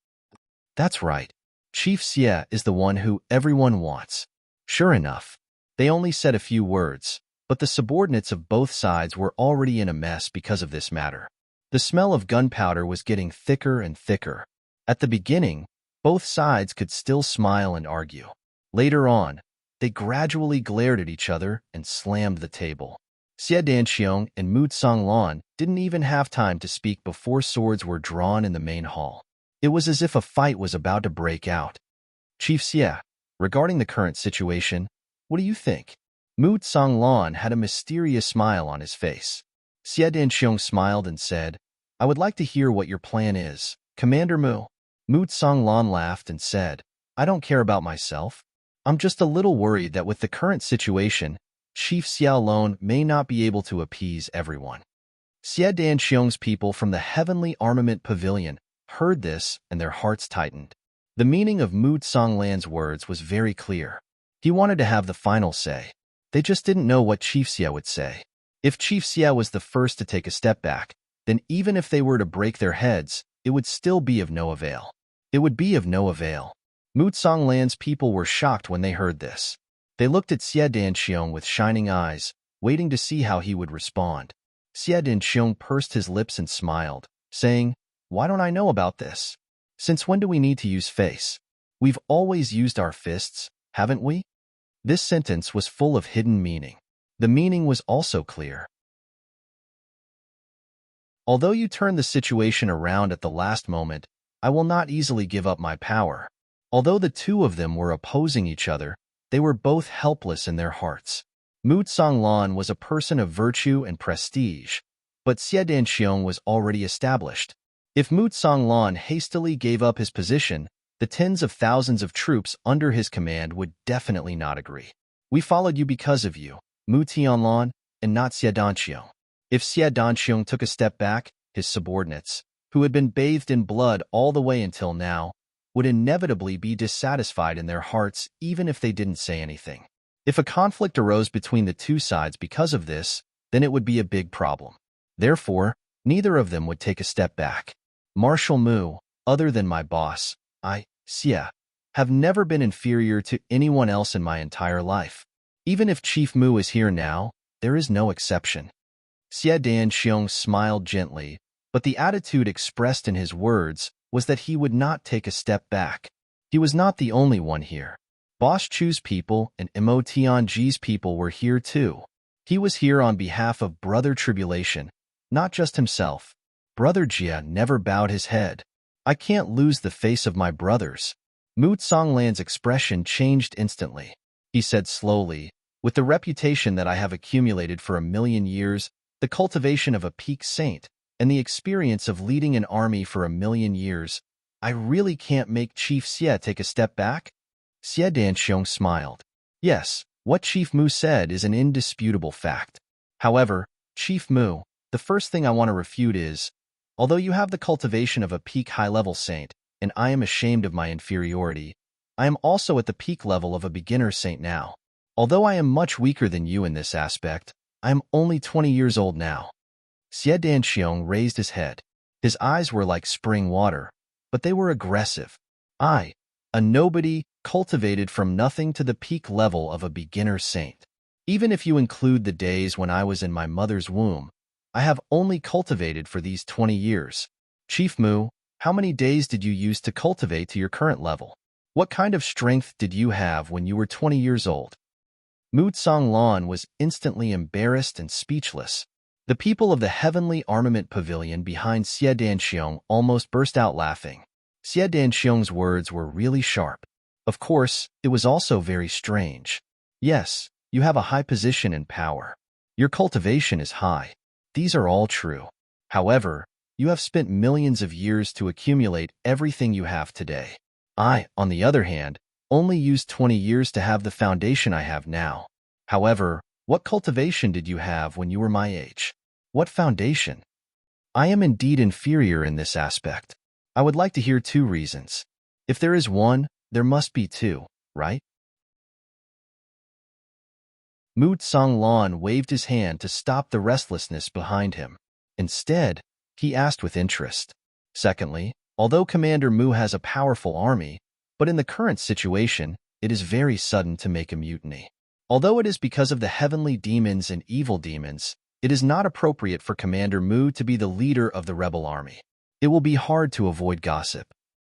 That's right. Chief Xie is the one who everyone wants. Sure enough, they only said a few words, but the subordinates of both sides were already in a mess because of this matter. The smell of gunpowder was getting thicker and thicker. At the beginning, both sides could still smile and argue. Later on, they gradually glared at each other and slammed the table. Xie Danqiong and Mu Songlan didn't even have time to speak before swords were drawn in the main hall. It was as if a fight was about to break out. Chief Xie, regarding the current situation, what do you think? Mu Songlan had a mysterious smile on his face. Xie Danqiong smiled and said, I would like to hear what your plan is, Commander Mu. Mu Songlan laughed and said, I don't care about myself. I'm just a little worried that with the current situation, Chief Xie alone may not be able to appease everyone. Xie Danqiong's people from the Heavenly Armament Pavilion heard this and their hearts tightened. The meaning of Mu Songlan's words was very clear. He wanted to have the final say. They just didn't know what Chief Xie would say. If Chief Xie was the first to take a step back, then even if they were to break their heads, it would still be of no avail. It would be of no avail. Mu Songlan's people were shocked when they heard this. They looked at Xie Danqiong with shining eyes, waiting to see how he would respond. Xie Danqiong pursed his lips and smiled, saying, Why don't I know about this? Since when do we need to use face? We've always used our fists, haven't we? This sentence was full of hidden meaning. The meaning was also clear. Although you turned the situation around at the last moment, I will not easily give up my power. Although the two of them were opposing each other, they were both helpless in their hearts. Mu Songlan was a person of virtue and prestige, but Xie Danqiong was already established. If Mu Songlan hastily gave up his position, the tens of thousands of troops under his command would definitely not agree. We followed you because of you, Mu Tianlan, and not Xie Danqiong. If Xie Danqiong took a step back, his subordinates, who had been bathed in blood all the way until now, would inevitably be dissatisfied in their hearts even if they didn't say anything. If a conflict arose between the two sides because of this, then it would be a big problem. Therefore, neither of them would take a step back. Marshal Mu, other than my boss, Xie, have never been inferior to anyone else in my entire life. Even if Chief Mu is here now, there is no exception. Xie Danqiong smiled gently, but the attitude expressed in his words was that he would not take a step back. He was not the only one here. Boss Chu's people and Mo Tianji's people were here too. He was here on behalf of Brother Tribulation, not just himself. Brother Jia never bowed his head. I can't lose the face of my brothers. Mu Songlan's expression changed instantly. He said slowly, with the reputation that I have accumulated for 1,000,000 years, the cultivation of a peak saint, and the experience of leading an army for 1,000,000 years, I really can't make Chief Xie take a step back? Xie Danxiong smiled. Yes, what Chief Mu said is an indisputable fact. However, Chief Mu, the first thing I want to refute is, although you have the cultivation of a peak high-level saint, and I am ashamed of my inferiority, I am also at the peak level of a beginner saint now. Although I am much weaker than you in this aspect, I am only 20 years old now. Xie Danxiong raised his head. His eyes were like spring water, but they were aggressive. I, a nobody, cultivated from nothing to the peak level of a beginner saint. Even if you include the days when I was in my mother's womb, I have only cultivated for these 20 years. Chief Mu, how many days did you use to cultivate to your current level? What kind of strength did you have when you were 20 years old? Mu Tsonglan was instantly embarrassed and speechless. The people of the Heavenly Armament Pavilion behind Xie Danxiong almost burst out laughing. Xie Danxiong's words were really sharp. Of course, it was also very strange. Yes, you have a high position and power. Your cultivation is high. These are all true. However, you have spent millions of years to accumulate everything you have today. I, on the other hand, only used 20 years to have the foundation I have now. However, what cultivation did you have when you were my age? What foundation? I am indeed inferior in this aspect. I would like to hear 2 reasons. If there is one, there must be 2, right? Mu Tsonglan waved his hand to stop the restlessness behind him. Instead, he asked with interest. Secondly, although Commander Mu has a powerful army, but in the current situation, it is very sudden to make a mutiny. Although it is because of the heavenly demons and evil demons, it is not appropriate for Commander Mu to be the leader of the rebel army. It will be hard to avoid gossip.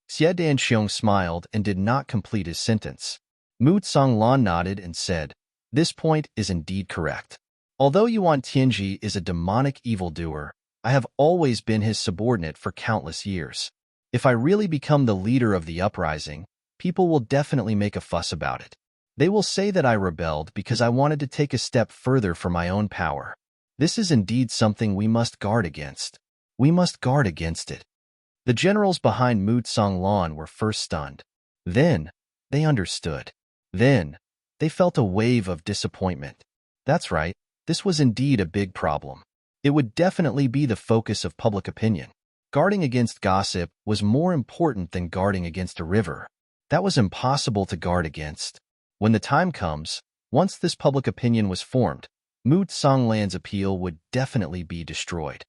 Xie Danxiong smiled and did not complete his sentence. Mu Tsonglan nodded and said, "This point is indeed correct. Although Yuan Tianji is a demonic evildoer, I have always been his subordinate for countless years. If I really become the leader of the uprising, people will definitely make a fuss about it. They will say that I rebelled because I wanted to take a step further for my own power. This is indeed something we must guard against. We must guard against it." The generals behind Mu Tsonglan were first stunned. Then, they understood. Then, they felt a wave of disappointment. That's right, this was indeed a big problem. It would definitely be the focus of public opinion. Guarding against gossip was more important than guarding against a river. That was impossible to guard against. When the time comes, once this public opinion was formed, Mu Tsonglan's appeal would definitely be destroyed.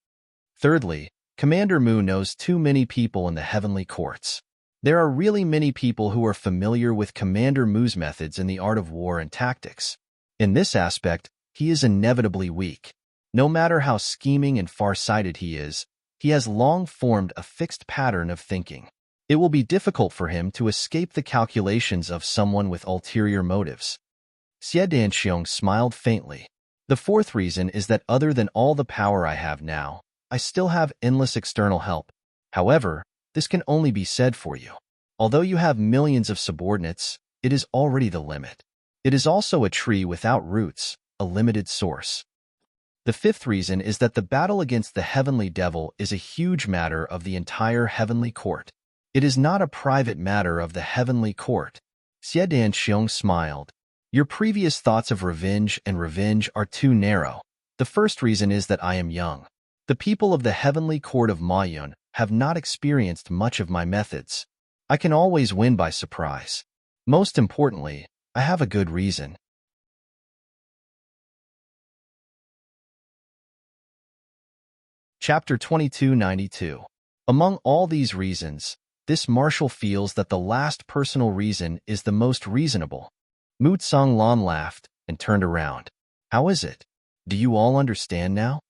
Thirdly, Commander Mu knows too many people in the heavenly courts. There are really many people who are familiar with Commander Mu's methods in the art of war and tactics. In this aspect, he is inevitably weak. No matter how scheming and far-sighted he is, he has long formed a fixed pattern of thinking. It will be difficult for him to escape the calculations of someone with ulterior motives. Xie Danxiong smiled faintly. The 4th reason is that other than all the power I have now, I still have endless external help. However, this can only be said for you. Although you have millions of subordinates, it is already the limit. It is also a tree without roots, a limited source. The 5th reason is that the battle against the heavenly devil is a huge matter of the entire heavenly court. It is not a private matter of the heavenly court. Xie Danxiong smiled. Your previous thoughts of revenge are too narrow. The first reason is that I am young. The people of the heavenly court of Mayun have not experienced much of my methods. I can always win by surprise. Most importantly, I have a good reason. Chapter 2292. Among all these reasons, this marshal feels that the last personal reason is the most reasonable. Mu Tsonglan laughed and turned around. How is it? Do you all understand now?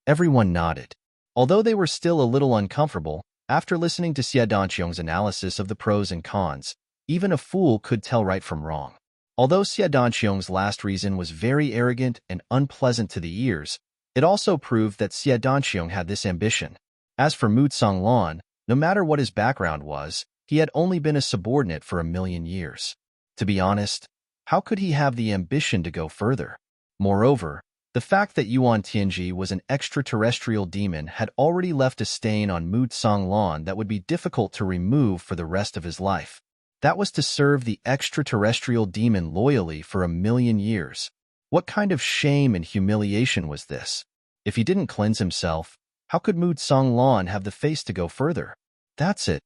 Everyone nodded. Although they were still a little uncomfortable, after listening to Xie Danxiong's analysis of the pros and cons, even a fool could tell right from wrong. Although Xie Danxiong's last reason was very arrogant and unpleasant to the ears, it also proved that Xie Danxiong had this ambition. As for Mu Tsonglan, no matter what his background was, he had only been a subordinate for 1,000,000 years. To be honest, how could he have the ambition to go further? Moreover, The fact that Yuan Tianji was an extraterrestrial demon had already left a stain on Mu Songlan that would be difficult to remove for the rest of his life. That was to serve the extraterrestrial demon loyally for 1,000,000 years. What kind of shame and humiliation was this? If he didn't cleanse himself, how could Mu Songlan have the face to go further? That's it.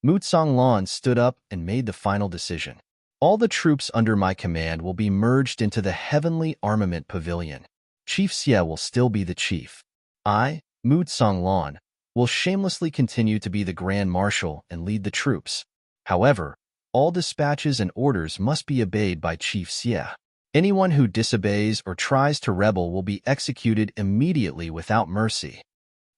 Mu Songlan stood up and made the final decision. All the troops under my command will be merged into the Heavenly Armament Pavilion. Chief Xie will still be the chief. I, Mu Songlan, will shamelessly continue to be the Grand Marshal and lead the troops. However, all dispatches and orders must be obeyed by Chief Xie. Anyone who disobeys or tries to rebel will be executed immediately without mercy.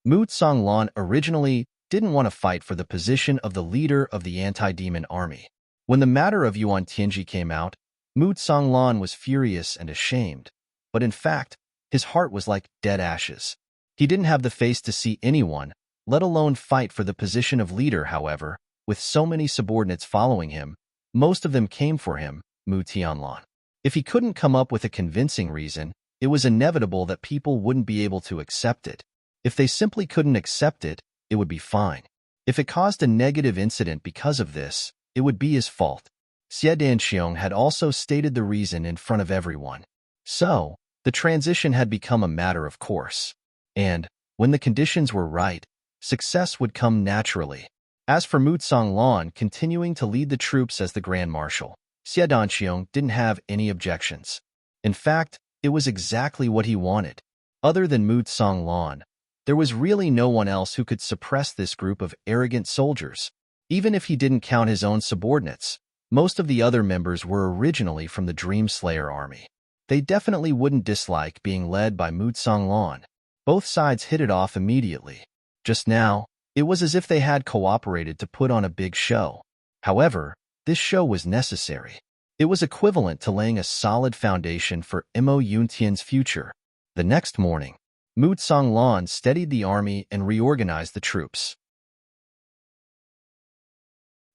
Mu Songlan originally didn't want to fight for the position of the leader of the anti-demon army. When the matter of Yuan Tianji came out, Mu Songlan was furious and ashamed. But in fact, his heart was like dead ashes. He didn't have the face to see anyone, let alone fight for the position of leader. However, with so many subordinates following him, most of them came for him, Mu Tianlan. If he couldn't come up with a convincing reason, it was inevitable that people wouldn't be able to accept it. If they simply couldn't accept it, it would be fine. If it caused a negative incident because of this, it would be his fault. Xie Danxiong had also stated the reason in front of everyone. So, the transition had become a matter of course. And, when the conditions were right, success would come naturally. As for Mu Songlan continuing to lead the troops as the Grand Marshal, Xie Danxiong didn't have any objections. In fact, it was exactly what he wanted. Other than Mu Songlan, there was really no one else who could suppress this group of arrogant soldiers. Even if he didn't count his own subordinates, most of the other members were originally from the Dream Slayer army. They definitely wouldn't dislike being led by Mu Songlan. Both sides hit it off immediately. Just now, it was as if they had cooperated to put on a big show. However, this show was necessary. It was equivalent to laying a solid foundation for Mo Yuntian's future. The next morning, Mu Songlan steadied the army and reorganized the troops.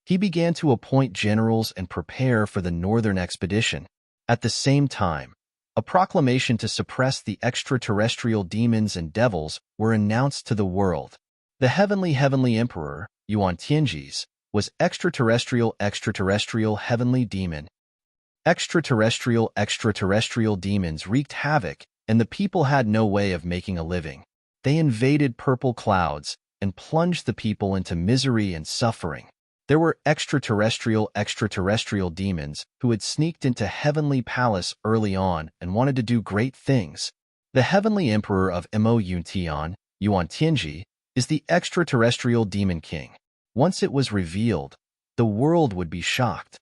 He began to appoint generals and prepare for the northern expedition. At the same time, a proclamation to suppress the extraterrestrial demons and devils were announced to the world. The Heavenly Emperor, Yuan Tianji's, was extraterrestrial heavenly demon. Extraterrestrial demons wreaked havoc, and the people had no way of making a living. They invaded purple clouds and plunged the people into misery and suffering. There were extraterrestrial demons who had sneaked into Heavenly Palace early on and wanted to do great things. The Heavenly Emperor of Mo Yuntian, Yuan Tianji, is the extraterrestrial demon king. Once it was revealed, the world would be shocked.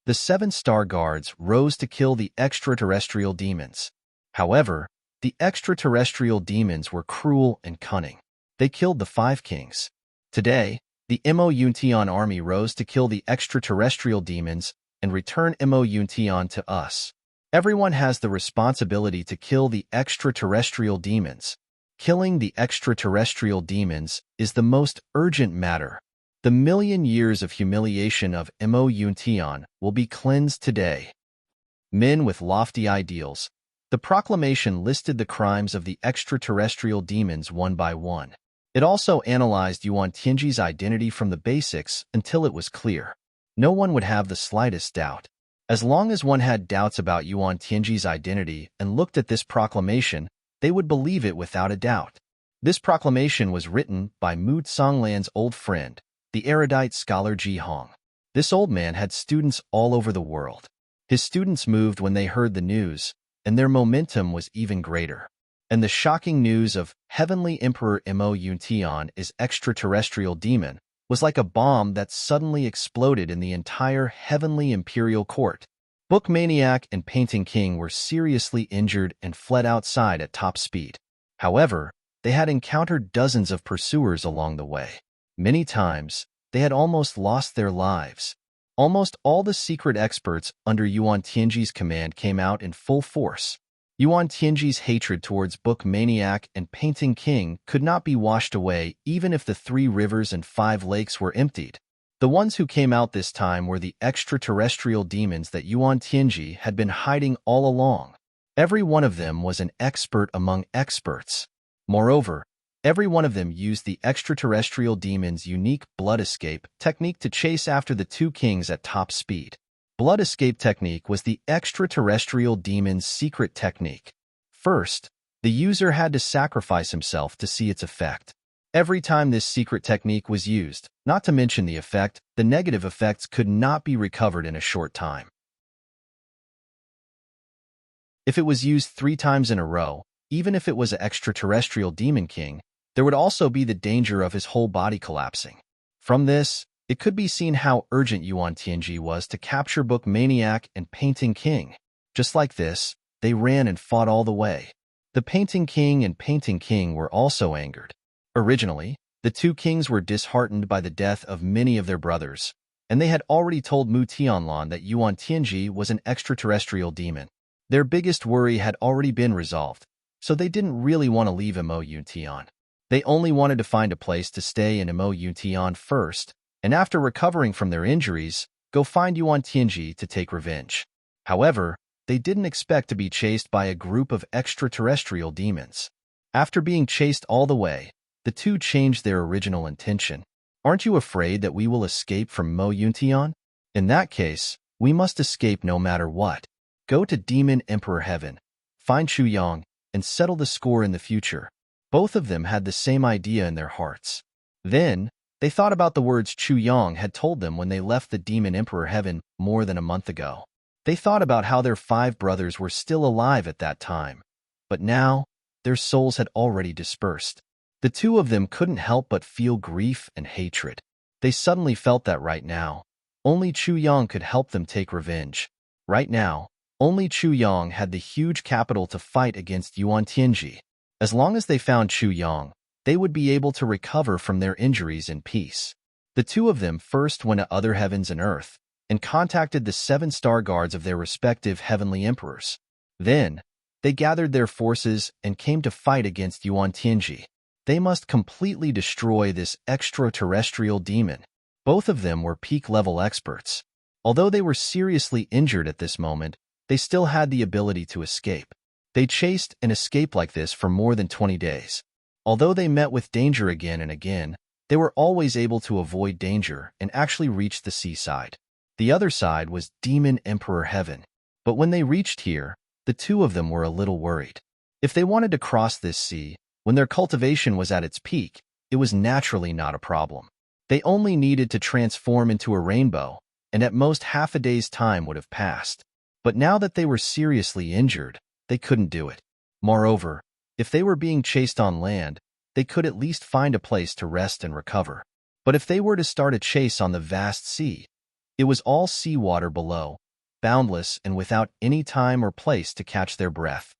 The 7 star guards rose to kill the extraterrestrial demons. However, the extraterrestrial demons were cruel and cunning. They killed the 5 kings. Today, the Mo Yuntian army rose to kill the extraterrestrial demons and return Mo Yuntian to us. Everyone has the responsibility to kill the extraterrestrial demons. Killing the extraterrestrial demons is the most urgent matter. The 1,000,000 years of humiliation of Mo Yuntian will be cleansed today. Men with lofty ideals. The proclamation listed the crimes of the extraterrestrial demons one by one. It also analyzed Yuan Tianji's identity from the basics until it was clear. No one would have the slightest doubt. As long as one had doubts about Yuan Tianji's identity and looked at this proclamation, they would believe it without a doubt. This proclamation was written by Mu Songlan's old friend, the erudite scholar Ji Hong. This old man had students all over the world. His students moved when they heard the news, and their momentum was even greater. And the shocking news of Heavenly Emperor Mo Yuntian is extraterrestrial demon was like a bomb that suddenly exploded in the entire Heavenly Imperial Court. Book Maniac and Painting King were seriously injured and fled outside at top speed. However, they had encountered dozens of pursuers along the way. Many times, they had almost lost their lives. Almost all the secret experts under Yuan Tianji's command came out in full force. Yuan Tianji's hatred towards Book Maniac and Painting King could not be washed away even if the 3 rivers and 5 lakes were emptied. The ones who came out this time were the extraterrestrial demons that Yuan Tianji had been hiding all along. Every one of them was an expert among experts. Moreover, every one of them used the extraterrestrial demon's unique blood escape technique to chase after the two kings at top speed. Blood escape technique was the extraterrestrial demon's secret technique. First, the user had to sacrifice himself to see its effect. Every time this secret technique was used, not to mention the effect, the negative effects could not be recovered in a short time. If it was used 3 times in a row, even if it was an extraterrestrial demon king, there would also be the danger of his whole body collapsing. From this, it could be seen how urgent Yuan Tianji was to capture Book Maniac and Painting King. Just like this, they ran and fought all the way. The Painting King and Painting King were also angered. Originally, the two kings were disheartened by the death of many of their brothers, and they had already told Mu Tianlan that Yuan Tianji was an extraterrestrial demon. Their biggest worry had already been resolved, so they didn't really want to leave Mo Yuntian. They only wanted to find a place to stay in Mo Yuntian first, and after recovering from their injuries, go find Yuan Tianji to take revenge. However, they didn't expect to be chased by a group of extraterrestrial demons. After being chased all the way, the two changed their original intention. Aren't you afraid that we will escape from Mo Yuntian? In that case, we must escape no matter what. Go to Demon Emperor Heaven, find Chu Yang, and settle the score in the future. Both of them had the same idea in their hearts. Then, they thought about the words Chu Yang had told them when they left the Demon Emperor Heaven more than a month ago. They thought about how their 5 brothers were still alive at that time, but now, their souls had already dispersed. The two of them couldn't help but feel grief and hatred. They suddenly felt that right now, only Chu Yang could help them take revenge. Right now, only Chu Yang had the huge capital to fight against Yuan Tianji. As long as they found Chu Yang, they would be able to recover from their injuries in peace. The two of them first went to other heavens and earth, and contacted the 7 star guards of their respective heavenly emperors. Then, they gathered their forces and came to fight against Yuan Tianji. They must completely destroy this extraterrestrial demon. Both of them were peak-level experts. Although they were seriously injured at this moment, they still had the ability to escape. They chased and escaped like this for more than 20 days. Although they met with danger again and again, they were always able to avoid danger and actually reach the seaside. The other side was Demon Emperor Heaven. But when they reached here, the two of them were a little worried. If they wanted to cross this sea, when their cultivation was at its peak, it was naturally not a problem. They only needed to transform into a rainbow, and at most half a day's time would have passed. But now that they were seriously injured, they couldn't do it. Moreover, if they were being chased on land, they could at least find a place to rest and recover. But if they were to start a chase on the vast sea, it was all seawater below, boundless and without any time or place to catch their breath.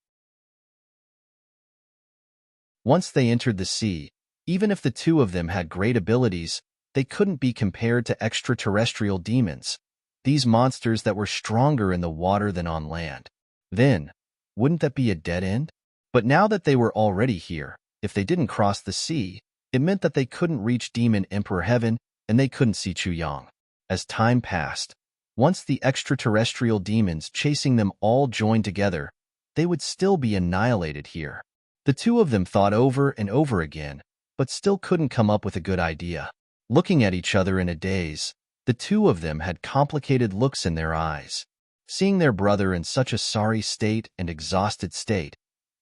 Once they entered the sea, even if the two of them had great abilities, they couldn't be compared to extraterrestrial demons, these monsters that were stronger in the water than on land. Then, wouldn't that be a dead end? But now that they were already here, if they didn't cross the sea, it meant that they couldn't reach Demon Emperor Heaven and they couldn't see Chu Yang. As time passed, once the extraterrestrial demons chasing them all joined together, they would still be annihilated here. The two of them thought over and over again, but still couldn't come up with a good idea. Looking at each other in a daze, the two of them had complicated looks in their eyes. Seeing their brother in such a sorry state and exhausted state,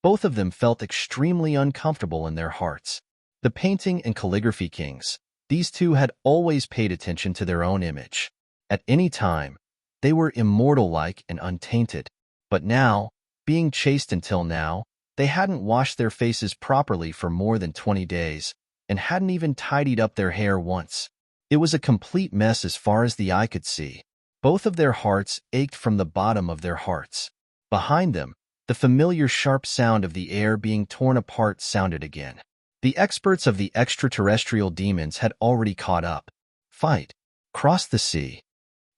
both of them felt extremely uncomfortable in their hearts. The painting and calligraphy kings, these two had always paid attention to their own image. At any time, they were immortal-like and untainted. But now, being chased until now, they hadn't washed their faces properly for more than 20 days and hadn't even tidied up their hair once. It was a complete mess as far as the eye could see. Both of their hearts ached from the bottom of their hearts. Behind them, the familiar sharp sound of the air being torn apart sounded again. The experts of the extraterrestrial demons had already caught up. Fight. Cross the sea.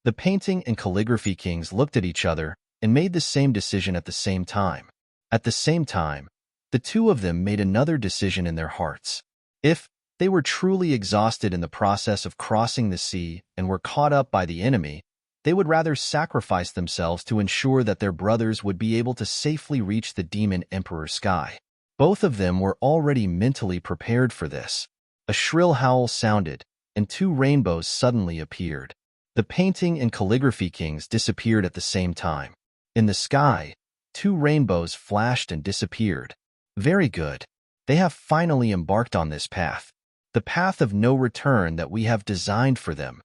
The painting and calligraphy kings looked at each other and made the same decision at the same time. At the same time, the two of them made another decision in their hearts. If they were truly exhausted in the process of crossing the sea and were caught up by the enemy, They would rather sacrifice themselves to ensure that their brothers would be able to safely reach the demon emperor's sky. Both of them were already mentally prepared for this. A shrill howl sounded, and two rainbows suddenly appeared. The painting and calligraphy kings disappeared at the same time. In the sky, two rainbows flashed and disappeared. Very good. They have finally embarked on this path. The path of no return that we have designed for them.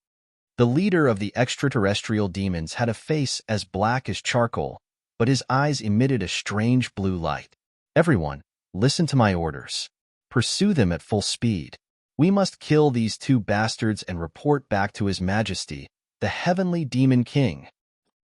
The leader of the extraterrestrial demons had a face as black as charcoal, but his eyes emitted a strange blue light. Everyone, listen to my orders. Pursue them at full speed. We must kill these two bastards and report back to His Majesty, the Heavenly Demon King.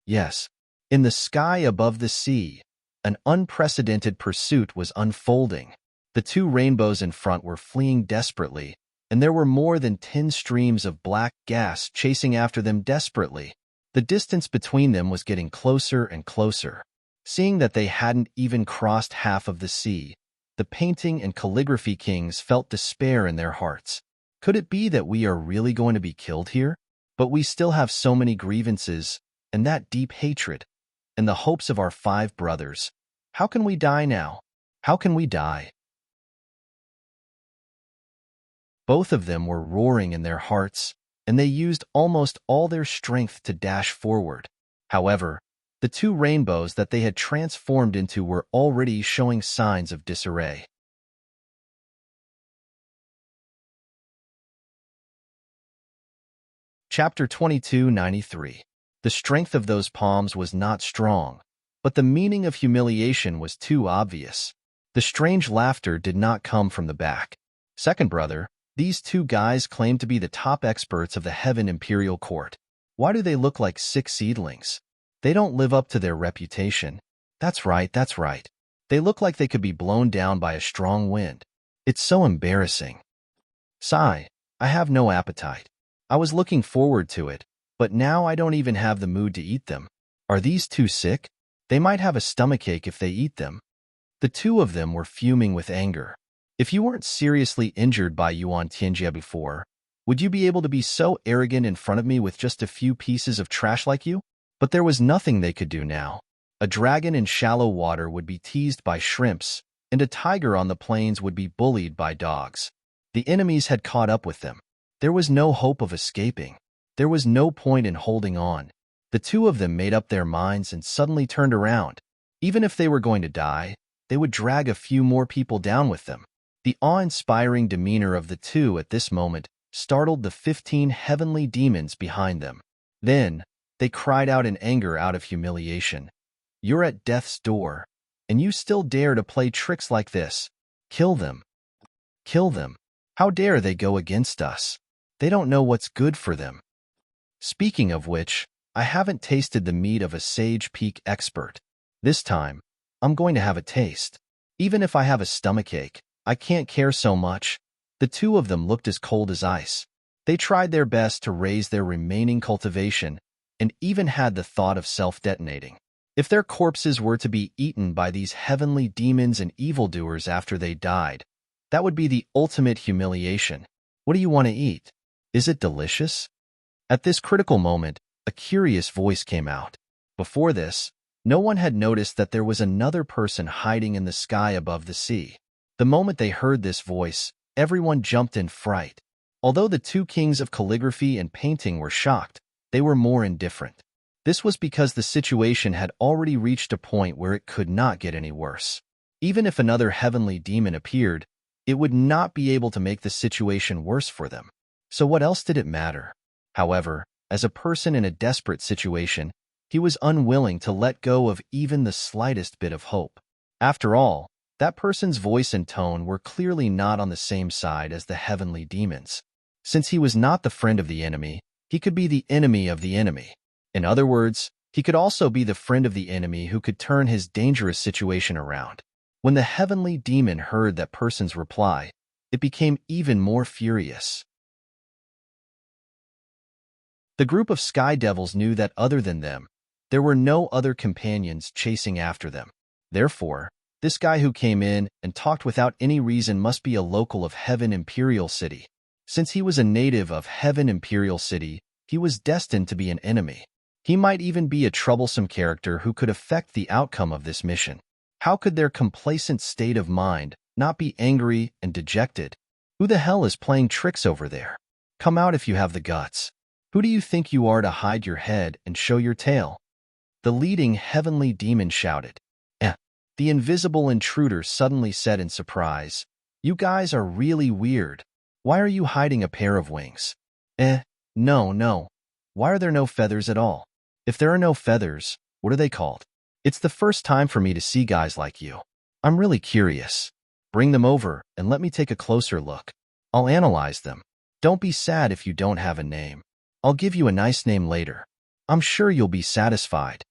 Yes, in the sky above the sea, an unprecedented pursuit was unfolding. The two rainbows in front were fleeing desperately, and there were more than 10 streams of black gas chasing after them desperately. The distance between them was getting closer and closer. Seeing that they hadn't even crossed half of the sea, the painting and calligraphy kings felt despair in their hearts. Could it be that we are really going to be killed here? But we still have so many grievances, and that deep hatred, and the hopes of our 5 brothers. How can we die now? How can we die? Both of them were roaring in their hearts, and they used almost all their strength to dash forward. However, the two rainbows that they had transformed into were already showing signs of disarray. Chapter 2293. The strength of those palms was not strong, but the meaning of humiliation was too obvious. The strange laughter did not come from the back. Second brother, these two guys claim to be the top experts of the Heaven Imperial Court. Why do they look like sick seedlings? They don't live up to their reputation. That's right, that's right. They look like they could be blown down by a strong wind. It's so embarrassing. Sigh, I have no appetite. I was looking forward to it, but now I don't even have the mood to eat them. Are these two sick? They might have a stomachache if they eat them. The two of them were fuming with anger. If you weren't seriously injured by Yuan Tianjie before, would you be able to be so arrogant in front of me with just a few pieces of trash like you? But there was nothing they could do now. A dragon in shallow water would be teased by shrimps, and a tiger on the plains would be bullied by dogs. The enemies had caught up with them. There was no hope of escaping. There was no point in holding on. The two of them made up their minds and suddenly turned around. Even if they were going to die, they would drag a few more people down with them. The awe-inspiring demeanor of the two at this moment startled the 15 heavenly demons behind them. Then, they cried out in anger out of humiliation. You're at death's door, and you still dare to play tricks like this. Kill them. Kill them. How dare they go against us? They don't know what's good for them. Speaking of which, I haven't tasted the meat of a Sage Peak expert. This time, I'm going to have a taste. Even if I have a stomachache, I can't care so much. The two of them looked as cold as ice. They tried their best to raise their remaining cultivation and even had the thought of self-detonating. If their corpses were to be eaten by these heavenly demons and evildoers after they died, that would be the ultimate humiliation. What do you want to eat? Is it delicious? At this critical moment, a curious voice came out. Before this, no one had noticed that there was another person hiding in the sky above the sea. The moment they heard this voice, everyone jumped in fright. Although the two kings of calligraphy and painting were shocked, they were more indifferent. This was because the situation had already reached a point where it could not get any worse. Even if another heavenly demon appeared, it would not be able to make the situation worse for them. So what else did it matter? However, as a person in a desperate situation, he was unwilling to let go of even the slightest bit of hope. After all, that person's voice and tone were clearly not on the same side as the heavenly demons. Since he was not the friend of the enemy, he could be the enemy of the enemy. In other words, he could also be the friend of the enemy who could turn his dangerous situation around. When the heavenly demon heard that person's reply, it became even more furious. The group of sky devils knew that other than them, there were no other companions chasing after them. Therefore, this guy who came in and talked without any reason must be a local of Heaven Imperial City. Since he was a native of Heaven Imperial City, he was destined to be an enemy. He might even be a troublesome character who could affect the outcome of this mission. How could their complacent state of mind not be angry and dejected? Who the hell is playing tricks over there? Come out if you have the guts. Who do you think you are to hide your head and show your tail? The leading heavenly demon shouted. The invisible intruder suddenly said in surprise, "You guys are really weird. Why are you hiding a pair of wings?" No. Why are there no feathers at all? If there are no feathers, what are they called? It's the first time for me to see guys like you. I'm really curious. Bring them over and let me take a closer look. I'll analyze them. Don't be sad if you don't have a name. I'll give you a nice name later. I'm sure you'll be satisfied.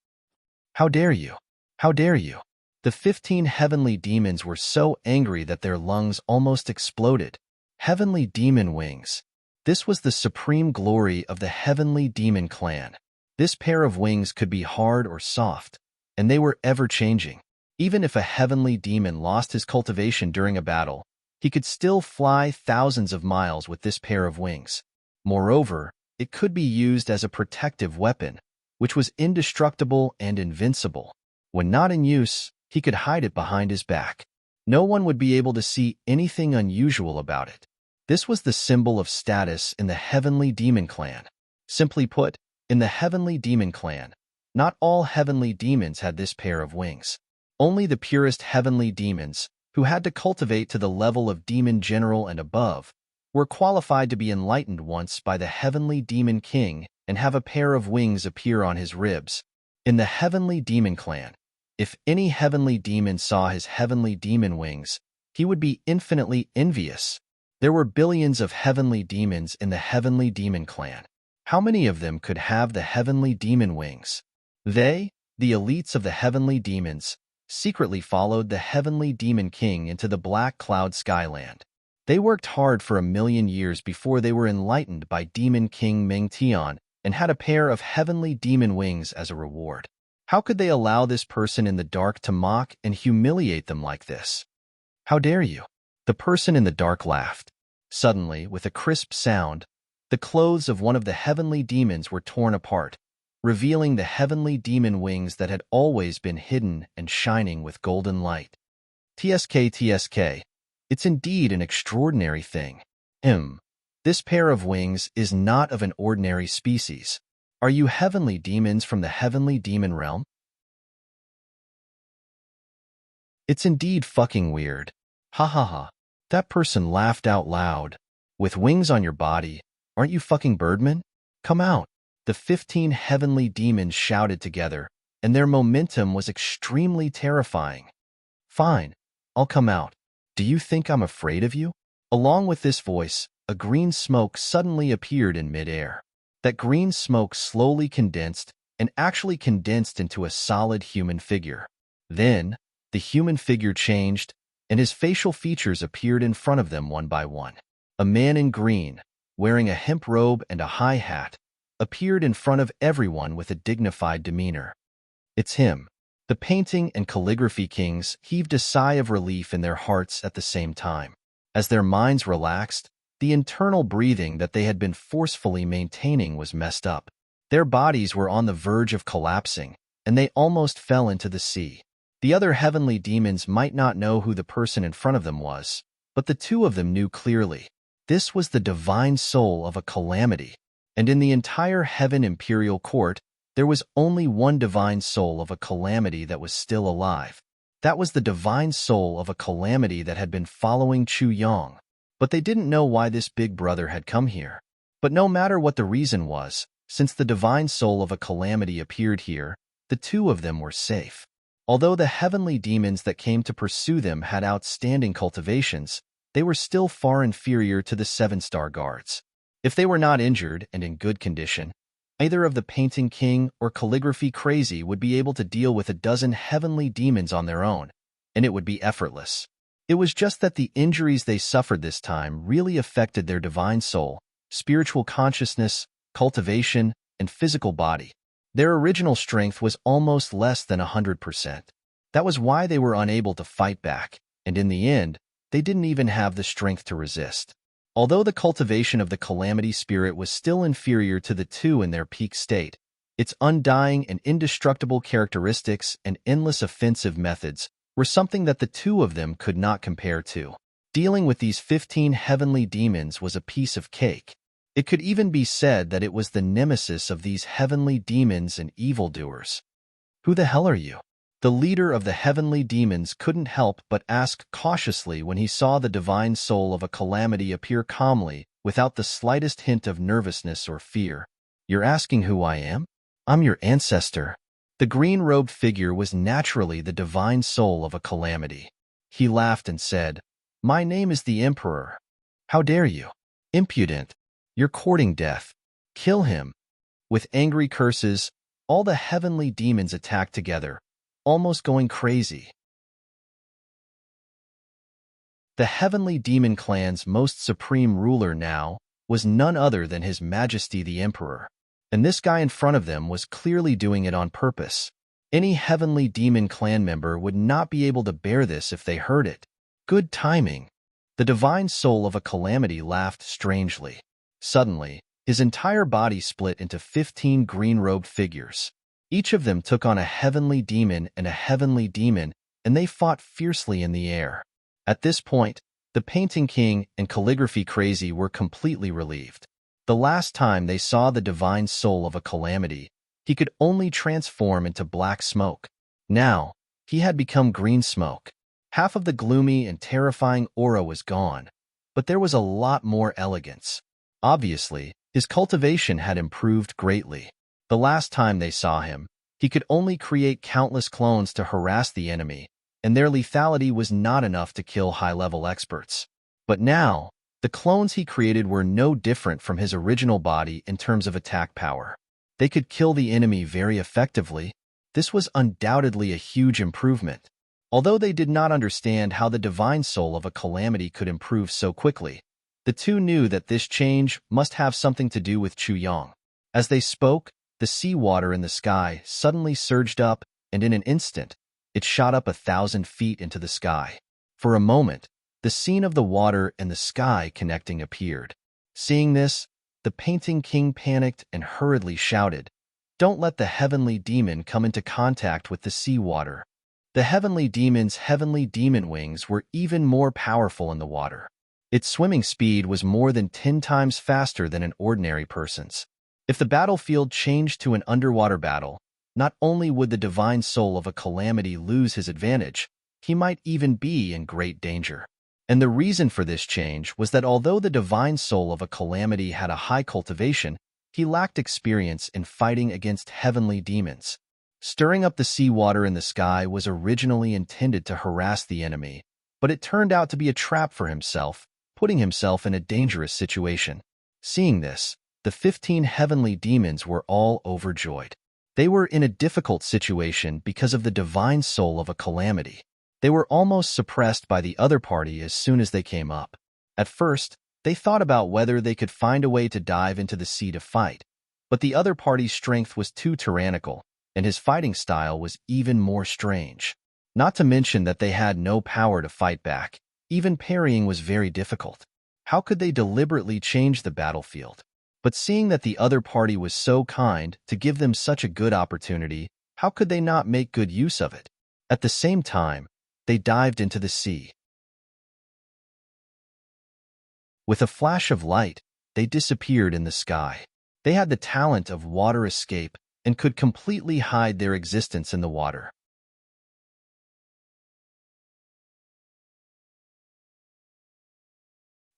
How dare you? How dare you? The 15 heavenly demons were so angry that their lungs almost exploded. Heavenly demon wings. This was the supreme glory of the heavenly demon clan. This pair of wings could be hard or soft, and they were ever-changing. Even if a heavenly demon lost his cultivation during a battle, he could still fly thousands of miles with this pair of wings. Moreover, it could be used as a protective weapon, which was indestructible and invincible. When not in use, he could hide it behind his back. No one would be able to see anything unusual about it. This was the symbol of status in the heavenly demon clan. Simply put, in the heavenly demon clan, not all heavenly demons had this pair of wings. Only the purest heavenly demons, who had to cultivate to the level of demon general and above, were qualified to be enlightened once by the heavenly demon king and have a pair of wings appear on his ribs. In the heavenly demon clan, if any heavenly demon saw his heavenly demon wings, he would be infinitely envious. There were billions of heavenly demons in the heavenly demon clan. How many of them could have the heavenly demon wings? They, the elites of the heavenly demons, secretly followed the heavenly demon king into the black cloud skyland. They worked hard for 1,000,000 years before they were enlightened by Demon King Mengtian and had a pair of heavenly demon wings as a reward. How could they allow this person in the dark to mock and humiliate them like this? How dare you? The person in the dark laughed. Suddenly, with a crisp sound, the clothes of one of the heavenly demons were torn apart, revealing the heavenly demon wings that had always been hidden and shining with golden light. TSK, it's indeed an extraordinary thing. This pair of wings is not of an ordinary species. Are you heavenly demons from the heavenly demon realm? It's indeed fucking weird. Ha ha ha. That person laughed out loud. With wings on your body, aren't you fucking Birdman? Come out. The 15 heavenly demons shouted together, and their momentum was extremely terrifying. Fine, I'll come out. Do you think I'm afraid of you? Along with this voice, a green smoke suddenly appeared in midair. That green smoke slowly condensed and actually condensed into a solid human figure. Then, the human figure changed, and his facial features appeared in front of them one by one. A man in green, wearing a hemp robe and a high hat, appeared in front of everyone with a dignified demeanor. It's him. The painting and calligraphy kings heaved a sigh of relief in their hearts at the same time. As their minds relaxed, the internal breathing that they had been forcefully maintaining was messed up. Their bodies were on the verge of collapsing, and they almost fell into the sea. The other heavenly demons might not know who the person in front of them was, but the two of them knew clearly. This was the divine soul of a calamity, and in the entire Heaven Imperial Court, there was only one divine soul of a calamity that was still alive. That was the divine soul of a calamity that had been following Chu Yang. But they didn't know why this big brother had come here. But no matter what the reason was, since the divine soul of a calamity appeared here, the two of them were safe. Although the heavenly demons that came to pursue them had outstanding cultivations, they were still far inferior to the 7-star guards. If they were not injured and in good condition, either of the painting king or calligraphy crazy would be able to deal with a dozen heavenly demons on their own, and it would be effortless. It was just that the injuries they suffered this time really affected their divine soul, spiritual consciousness, cultivation, and physical body. Their original strength was almost less than 100%. That was why they were unable to fight back, and in the end, they didn't even have the strength to resist. Although the cultivation of the calamity spirit was still inferior to the two in their peak state, Its undying and indestructible characteristics and endless offensive methods were something that the two of them could not compare to. Dealing with these 15 heavenly demons was a piece of cake. It could even be said that it was the nemesis of these heavenly demons and evildoers. "Who the hell are you?" The leader of the heavenly demons couldn't help but ask cautiously when he saw the divine soul of a calamity appear calmly, without the slightest hint of nervousness or fear. "You're asking who I am? I'm your ancestor." The green-robed figure was naturally the divine soul of a calamity. He laughed and said, "My name is the Emperor. How dare you? Impudent! You're courting death. Kill him." With angry curses, all the heavenly demons attacked together, almost going crazy. The heavenly demon clan's most supreme ruler now was none other than His Majesty the Emperor. And this guy in front of them was clearly doing it on purpose. Any heavenly demon clan member would not be able to bear this if they heard it. Good timing. The divine soul of a calamity laughed strangely. Suddenly, his entire body split into 15 green-robed figures. Each of them took on a heavenly demon and a heavenly demon, and they fought fiercely in the air. At this point, the painting king and calligraphy crazy were completely relieved. The last time they saw the divine soul of a calamity, he could only transform into black smoke. Now, he had become green smoke. Half of the gloomy and terrifying aura was gone, but there was a lot more elegance. Obviously, his cultivation had improved greatly. The last time they saw him, he could only create countless clones to harass the enemy, and their lethality was not enough to kill high-level experts. But now, the clones he created were no different from his original body in terms of attack power. They could kill the enemy very effectively. This was undoubtedly a huge improvement. Although they did not understand how the divine soul of a calamity could improve so quickly, the two knew that this change must have something to do with Chu Yang. As they spoke, the seawater in the sky suddenly surged up, and in an instant, it shot up 1,000 feet into the sky. For a moment, the scene of the water and the sky connecting appeared. Seeing this, the painting king panicked and hurriedly shouted, "Don't let the heavenly demon come into contact with the seawater." The heavenly demon's heavenly demon wings were even more powerful in the water. Its swimming speed was more than 10 times faster than an ordinary person's. If the battlefield changed to an underwater battle, not only would the divine soul of a calamity lose his advantage, he might even be in great danger. And the reason for this change was that although the divine soul of a calamity had a high cultivation, he lacked experience in fighting against heavenly demons. Stirring up the seawater in the sky was originally intended to harass the enemy, but it turned out to be a trap for himself, putting himself in a dangerous situation. Seeing this, the 15 heavenly demons were all overjoyed. They were in a difficult situation because of the divine soul of a calamity. They were almost suppressed by the other party as soon as they came up. At first, they thought about whether they could find a way to dive into the sea to fight, but the other party's strength was too tyrannical, and his fighting style was even more strange. Not to mention that they had no power to fight back. Even parrying was very difficult. How could they deliberately change the battlefield? But seeing that the other party was so kind to give them such a good opportunity, how could they not make good use of it? At the same time, they dived into the sea. With a flash of light, they disappeared in the sky. They had the talent of water escape and could completely hide their existence in the water.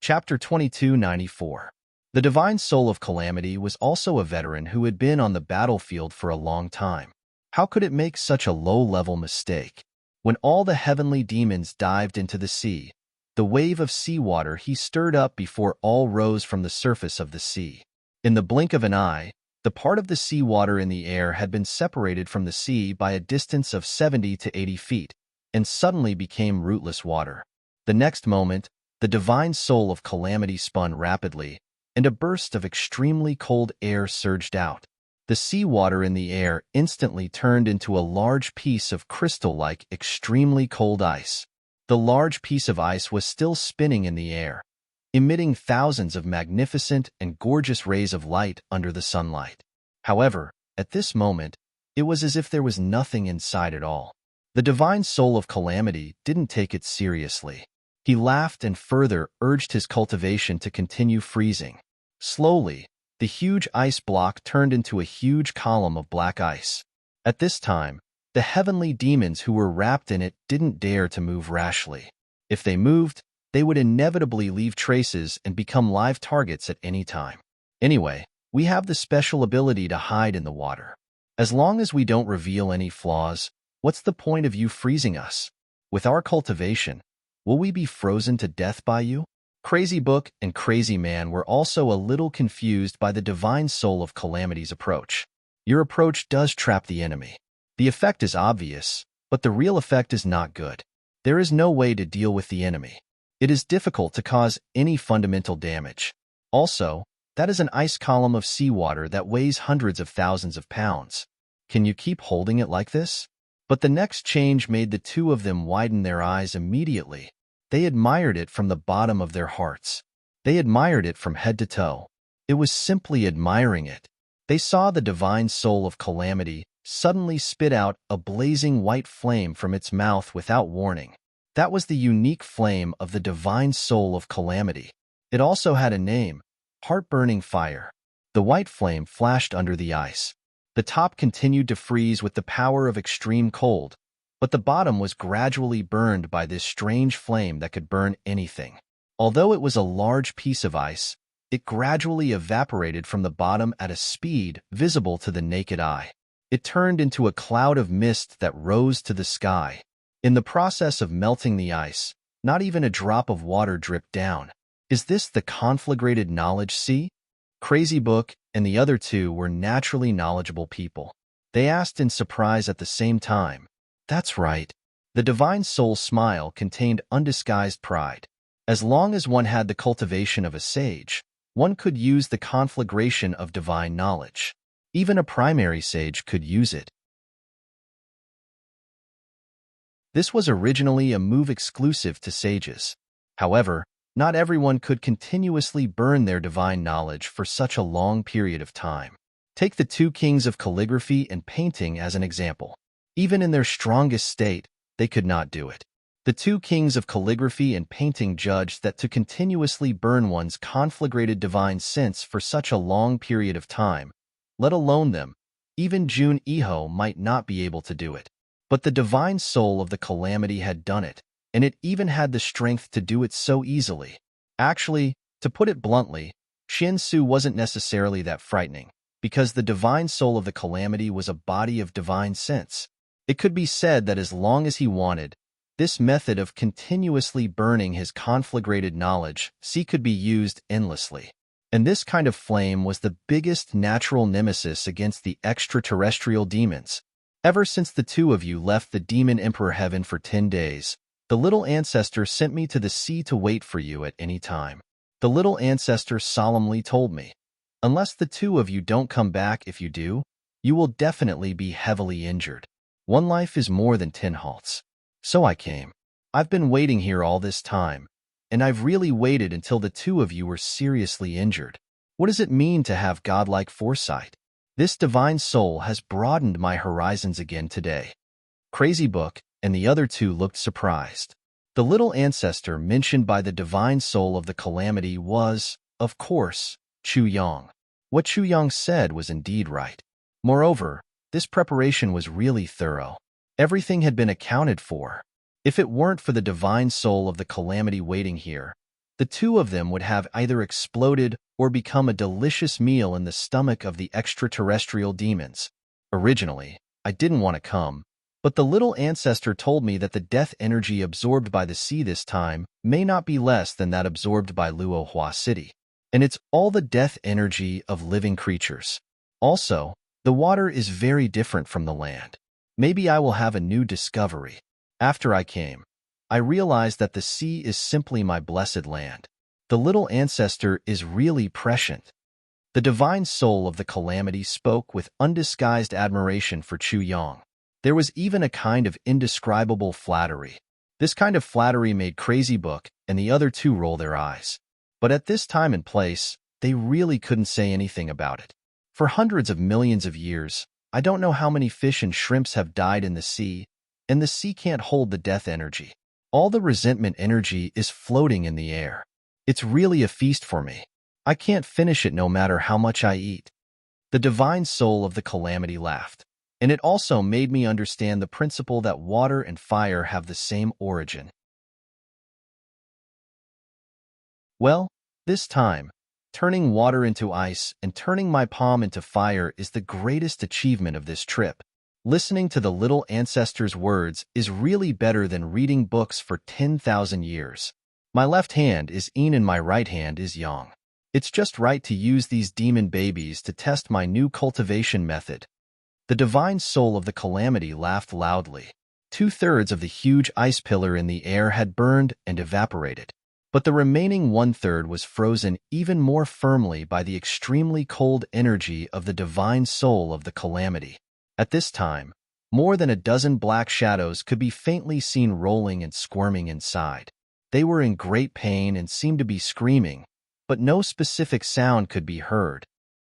Chapter 2294. The divine soul of calamity was also a veteran who had been on the battlefield for a long time. How could it make such a low-level mistake? When all the heavenly demons dived into the sea, the wave of seawater he stirred up before all rose from the surface of the sea. In the blink of an eye, the part of the seawater in the air had been separated from the sea by a distance of 70 to 80 feet, and suddenly became rootless water. The next moment, the divine soul of calamity spun rapidly, and a burst of extremely cold air surged out. The seawater in the air instantly turned into a large piece of crystal-like extremely cold ice. The large piece of ice was still spinning in the air, emitting thousands of magnificent and gorgeous rays of light under the sunlight. However, At this moment, it was as if there was nothing inside at all. The divine soul of calamity didn't take it seriously. He laughed and further urged his cultivation to continue freezing. Slowly, the huge ice block turned into a huge column of black ice. At this time, the heavenly demons who were wrapped in it didn't dare to move rashly. If they moved, they would inevitably leave traces and become live targets at any time. Anyway, we have the special ability to hide in the water. As long as we don't reveal any flaws, what's the point of you freezing us? With our cultivation, will we be frozen to death by you? Crazy Book and Crazy Man were also a little confused by the divine soul of calamity's approach. Your approach does trap the enemy. The effect is obvious, but the real effect is not good. There is no way to deal with the enemy. It is difficult to cause any fundamental damage. Also, that is an ice column of seawater that weighs hundreds of thousands of pounds. Can you keep holding it like this? But the next change made the two of them widen their eyes immediately. They admired it from the bottom of their hearts. They admired it from head to toe. It was simply admiring it. They saw the divine soul of calamity suddenly spit out a blazing white flame from its mouth without warning. That was the unique flame of the divine soul of calamity. It also had a name, Heart-Burning Fire. The white flame flashed under the ice. The top continued to freeze with the power of extreme cold, but the bottom was gradually burned by this strange flame that could burn anything. Although it was a large piece of ice, it gradually evaporated from the bottom at a speed visible to the naked eye. It turned into a cloud of mist that rose to the sky. In the process of melting the ice, not even a drop of water dripped down. Is this the conflagrated knowledge sea? Crazy Book and the other two were naturally knowledgeable people. They asked in surprise at the same time. That's right. The divine soul's smile contained undisguised pride. As long as one had the cultivation of a sage, one could use the conflagration of divine knowledge. Even a primary sage could use it. This was originally a move exclusive to sages. However, not everyone could continuously burn their divine knowledge for such a long period of time. Take the two kings of calligraphy and painting as an example. Even in their strongest state, they could not do it. The two kings of calligraphy and painting judged that to continuously burn one's conflagrated divine sense for such a long period of time, let alone them, even Jun Iho might not be able to do it. But the divine soul of the calamity had done it, and it even had the strength to do it so easily. Actually, to put it bluntly, Shin Su wasn't necessarily that frightening, because the divine soul of the calamity was a body of divine sense. It could be said that as long as he wanted, this method of continuously burning his conflagrated knowledge could be used endlessly. And this kind of flame was the biggest natural nemesis against the extraterrestrial demons. Ever since the two of you left the Demon Emperor Heaven for 10 days, the little ancestor sent me to the sea to wait for you at any time. The little ancestor solemnly told me, unless the two of you don't come back, if you do, you will definitely be heavily injured. One life is more than 10 halts. So I came. I've been waiting here all this time, and I've really waited until the two of you were seriously injured. What does it mean to have godlike foresight? This divine soul has broadened my horizons again today. Crazy Book and the other two looked surprised. The little ancestor mentioned by the divine soul of the calamity was, of course, Chu Yang. What Chu Yang said was indeed right. Moreover, this preparation was really thorough. Everything had been accounted for. If it weren't for the divine soul of the calamity waiting here, the two of them would have either exploded or become a delicious meal in the stomach of the extraterrestrial demons. Originally, I didn't want to come, but the little ancestor told me that the death energy absorbed by the sea this time may not be less than that absorbed by Luohua City. And it's all the death energy of living creatures. Also, the water is very different from the land. Maybe I will have a new discovery. After I came, I realized that the sea is simply my blessed land. The little ancestor is really prescient. The divine soul of the calamity spoke with undisguised admiration for Chu Yang. There was even a kind of indescribable flattery. This kind of flattery made Crazy Book and the other two roll their eyes. But at this time and place, they really couldn't say anything about it. For hundreds of millions of years, I don't know how many fish and shrimps have died in the sea, and the sea can't hold the death energy. All the resentment energy is floating in the air. It's really a feast for me. I can't finish it no matter how much I eat. The divine soul of the calamity laughed, and it also made me understand the principle that water and fire have the same origin. Well, this time, turning water into ice and turning my palm into fire is the greatest achievement of this trip. Listening to the little ancestor's words is really better than reading books for 10,000 years. My left hand is yin and my right hand is yang. It's just right to use these demon babies to test my new cultivation method. The divine soul of the calamity laughed loudly. 2/3 of the huge ice pillar in the air had burned and evaporated, but the remaining 1/3 was frozen even more firmly by the extremely cold energy of the divine soul of the calamity. At this time, more than a dozen black shadows could be faintly seen rolling and squirming inside. They were in great pain and seemed to be screaming, but no specific sound could be heard.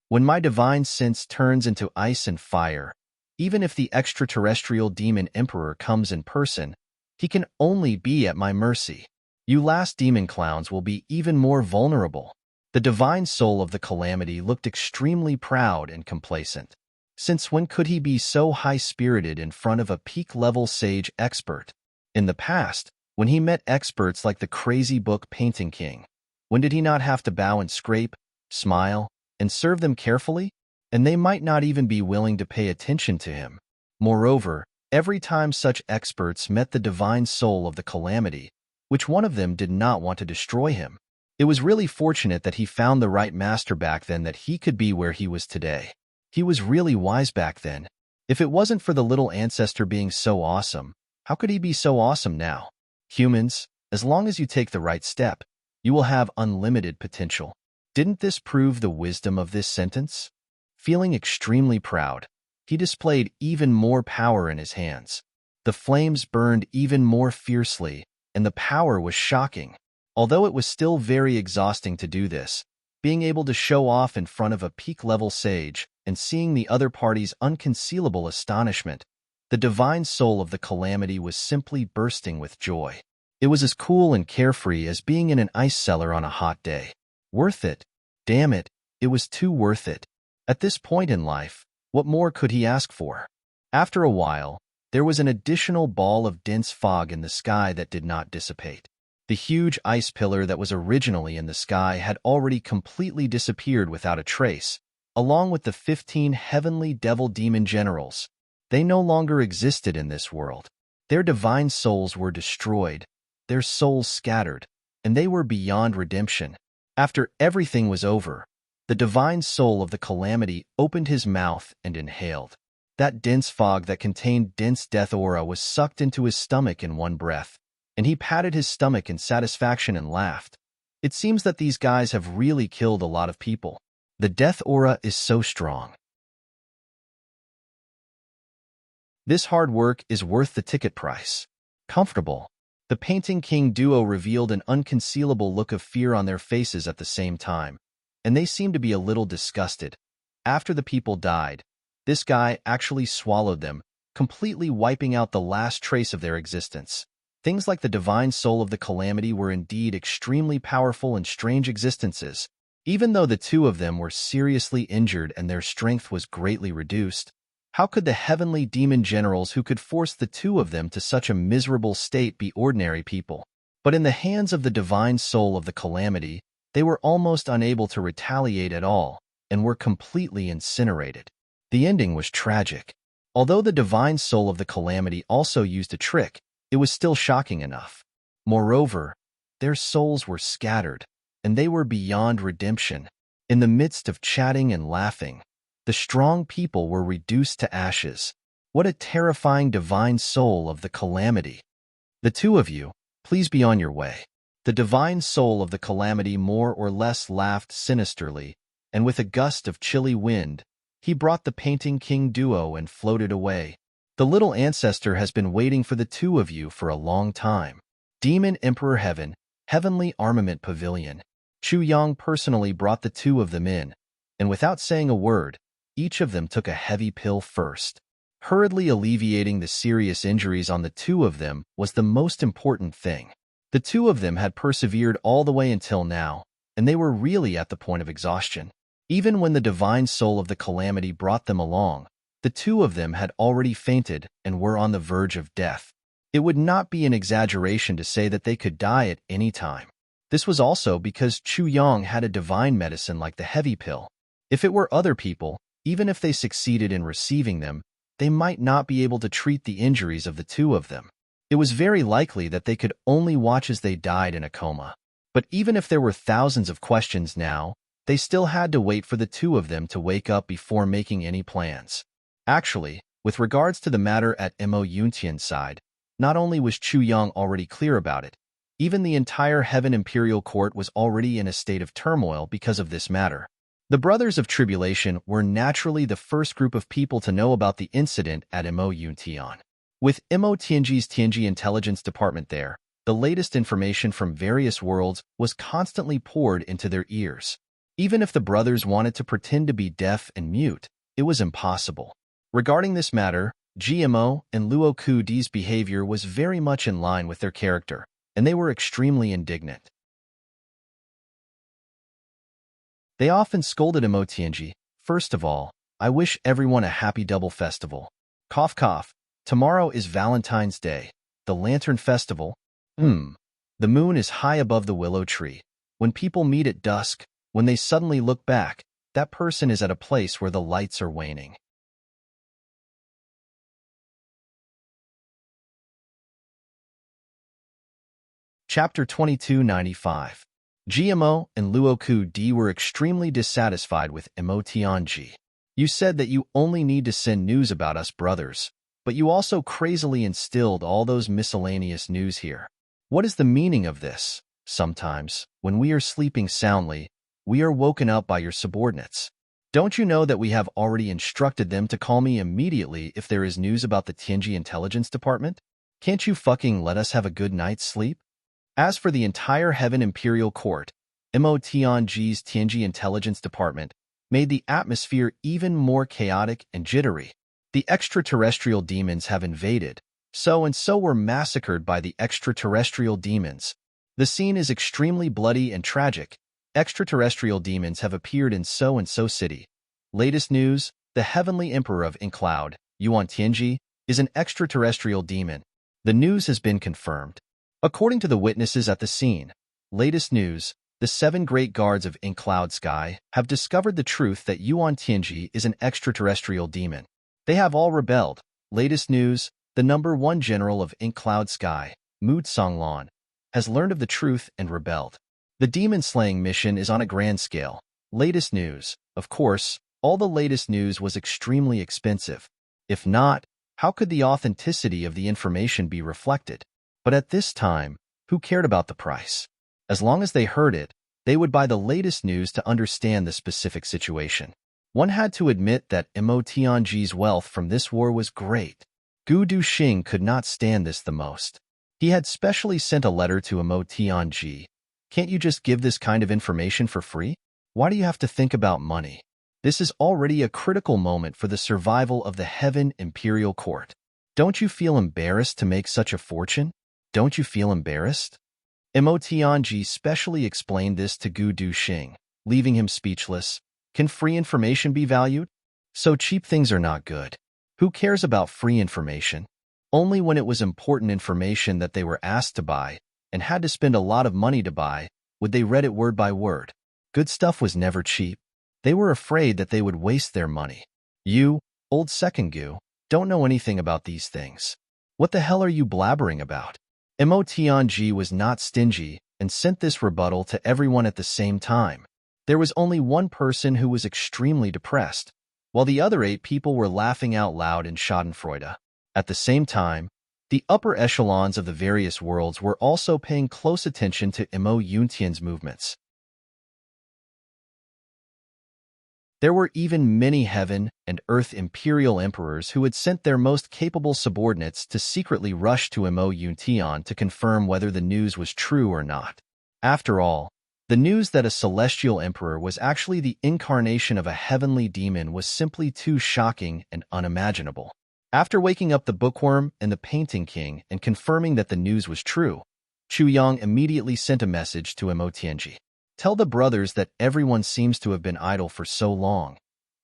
When my divine sense turns into ice and fire, even if the extraterrestrial demon emperor comes in person, he can only be at my mercy. You last demon clowns will be even more vulnerable. The divine soul of the calamity looked extremely proud and complacent. Since when could he be so high-spirited in front of a peak-level sage expert? In the past, when he met experts like the crazy book painting king, when did he not have to bow and scrape, smile, and serve them carefully? And they might not even be willing to pay attention to him. Moreover, every time such experts met the divine soul of the calamity, which one of them did not want to destroy him? It was really fortunate that he found the right master back then that he could be where he was today. He was really wise back then. If it wasn't for the little ancestor being so awesome, how could he be so awesome now? Humans, as long as you take the right step, you will have unlimited potential. Didn't this prove the wisdom of this sentence? Feeling extremely proud, he displayed even more power in his hands. The flames burned even more fiercely, and the power was shocking. Although it was still very exhausting to do this, being able to show off in front of a peak-level sage and seeing the other party's unconcealable astonishment, the divine soul of the calamity was simply bursting with joy. It was as cool and carefree as being in an ice cellar on a hot day. Worth it. Damn it, it was too worth it. At this point in life, what more could he ask for? After a while, there was an additional ball of dense fog in the sky that did not dissipate. The huge ice pillar that was originally in the sky had already completely disappeared without a trace, along with the 15 heavenly devil demon generals. They no longer existed in this world. Their divine souls were destroyed, their souls scattered, and they were beyond redemption. After everything was over, the divine soul of the calamity opened his mouth and inhaled. That dense fog that contained dense death aura was sucked into his stomach in one breath, and he patted his stomach in satisfaction and laughed. It seems that these guys have really killed a lot of people. The death aura is so strong. This hard work is worth the ticket price. Comfortable. The Painting King duo revealed an unconcealable look of fear on their faces at the same time, and they seemed to be a little disgusted. After the people died, this guy actually swallowed them, completely wiping out the last trace of their existence. Things like the divine soul of the calamity were indeed extremely powerful and strange existences. Even though the two of them were seriously injured and their strength was greatly reduced, how could the heavenly demon generals who could force the two of them to such a miserable state be ordinary people? But in the hands of the divine soul of the calamity, they were almost unable to retaliate at all and were completely incinerated. The ending was tragic. Although the divine soul of the calamity also used a trick, it was still shocking enough. Moreover, their souls were scattered, and they were beyond redemption. In the midst of chatting and laughing, the strong people were reduced to ashes. What a terrifying divine soul of the calamity. The two of you, please be on your way. The divine soul of the calamity more or less laughed sinisterly, and with a gust of chilly wind, he brought the Painting King duo and floated away. The little ancestor has been waiting for the two of you for a long time. Demon Emperor Heaven, Heavenly Armament Pavilion. Chu Yang personally brought the two of them in, and without saying a word, each of them took a heavy pill first. Hurriedly alleviating the serious injuries on the two of them was the most important thing. The two of them had persevered all the way until now, and they were really at the point of exhaustion. Even when the divine soul of the calamity brought them along, the two of them had already fainted and were on the verge of death. It would not be an exaggeration to say that they could die at any time. This was also because Chu Yang had a divine medicine like the heavy pill. If it were other people, even if they succeeded in receiving them, they might not be able to treat the injuries of the two of them. It was very likely that they could only watch as they died in a coma. But even if there were thousands of questions now, they still had to wait for the two of them to wake up before making any plans. Actually, with regards to the matter at Mo Yuntian's side, not only was Chu Yang already clear about it, even the entire Heaven Imperial Court was already in a state of turmoil because of this matter. The Brothers of Tribulation were naturally the first group of people to know about the incident at Mo Yuntian. With Mo Tianji's Tianji Intelligence Department there, the latest information from various worlds was constantly poured into their ears. Even if the brothers wanted to pretend to be deaf and mute, it was impossible. Regarding this matter, GMO and Luo Kudi's behavior was very much in line with their character, and they were extremely indignant. They often scolded Mo Tianji. First of all, I wish everyone a happy double festival. Cough cough. Tomorrow is Valentine's Day, the Lantern Festival. The moon is high above the willow tree. When people meet at dusk, when they suddenly look back, that person is at a place where the lights are waning. Chapter 2295. GMO and Luo Kudi were extremely dissatisfied with Mo Tianji. You said that you only need to send news about us brothers, but you also crazily instilled all those miscellaneous news here. What is the meaning of this? Sometimes, when we are sleeping soundly, we are woken up by your subordinates. Don't you know that we have already instructed them to call me immediately if there is news about the Tianji Intelligence Department? Can't you fucking let us have a good night's sleep? As for the entire Heaven Imperial Court, Mo Tianji's Tianji Intelligence Department made the atmosphere even more chaotic and jittery. The extraterrestrial demons have invaded, so were massacred by the extraterrestrial demons. The scene is extremely bloody and tragic. Extraterrestrial demons have appeared in so city. Latest news, the Heavenly Emperor of Incloud, Yuan Tianji, is an extraterrestrial demon. The news has been confirmed. According to the witnesses at the scene, latest news, the 7 great guards of Incloud Sky have discovered the truth that Yuan Tianji is an extraterrestrial demon. They have all rebelled. Latest news, the #1 general of Incloud Sky, Mu Songlan, has learned of the truth and rebelled. The demon-slaying mission is on a grand scale. Latest news, of course, all the latest news was extremely expensive. If not, how could the authenticity of the information be reflected? But at this time, who cared about the price? As long as they heard it, they would buy the latest news to understand the specific situation. One had to admit that Mo Tianji's wealth from this war was great. Gu Duxing could not stand this the most. He had specially sent a letter to Mo Tianji. Can't you just give this kind of information for free? Why do you have to think about money? This is already a critical moment for the survival of the Heaven Imperial Court. Don't you feel embarrassed to make such a fortune? Don't you feel embarrassed? Mo Tianji specially explained this to Gu Duxing, leaving him speechless. Can free information be valued? So cheap things are not good. Who cares about free information? Only when it was important information that they were asked to buy, and had to spend a lot of money to buy, would they read it word by word. Good stuff was never cheap. They were afraid that they would waste their money. You, old second Gu, don't know anything about these things. What the hell are you blabbering about? Mo Tianji was not stingy and sent this rebuttal to everyone at the same time. There was only one person who was extremely depressed, while the other 8 people were laughing out loud in schadenfreude. At the same time, the upper echelons of the various worlds were also paying close attention to Mo Yuntian's movements. There were even many Heaven and Earth Imperial Emperors who had sent their most capable subordinates to secretly rush to Mo Yuntian to confirm whether the news was true or not. After all, The news that a celestial emperor was actually the incarnation of a heavenly demon was simply too shocking and unimaginable. After waking up the bookworm and the painting king and confirming that the news was true, Chu Yang immediately sent a message to Emotianji. Tell the brothers that everyone seems to have been idle for so long.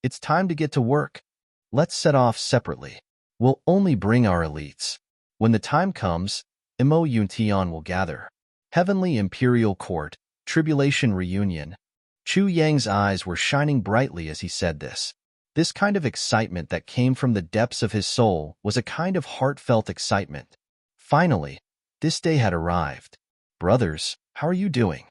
It's time to get to work. Let's set off separately. We'll only bring our elites. When the time comes, Emo Yuntian will gather. Heavenly Imperial Court, Tribulation Reunion. Chu Yang's eyes were shining brightly as he said this. This kind of excitement that came from the depths of his soul was a kind of heartfelt excitement. Finally, this day had arrived. Brothers, how are you doing?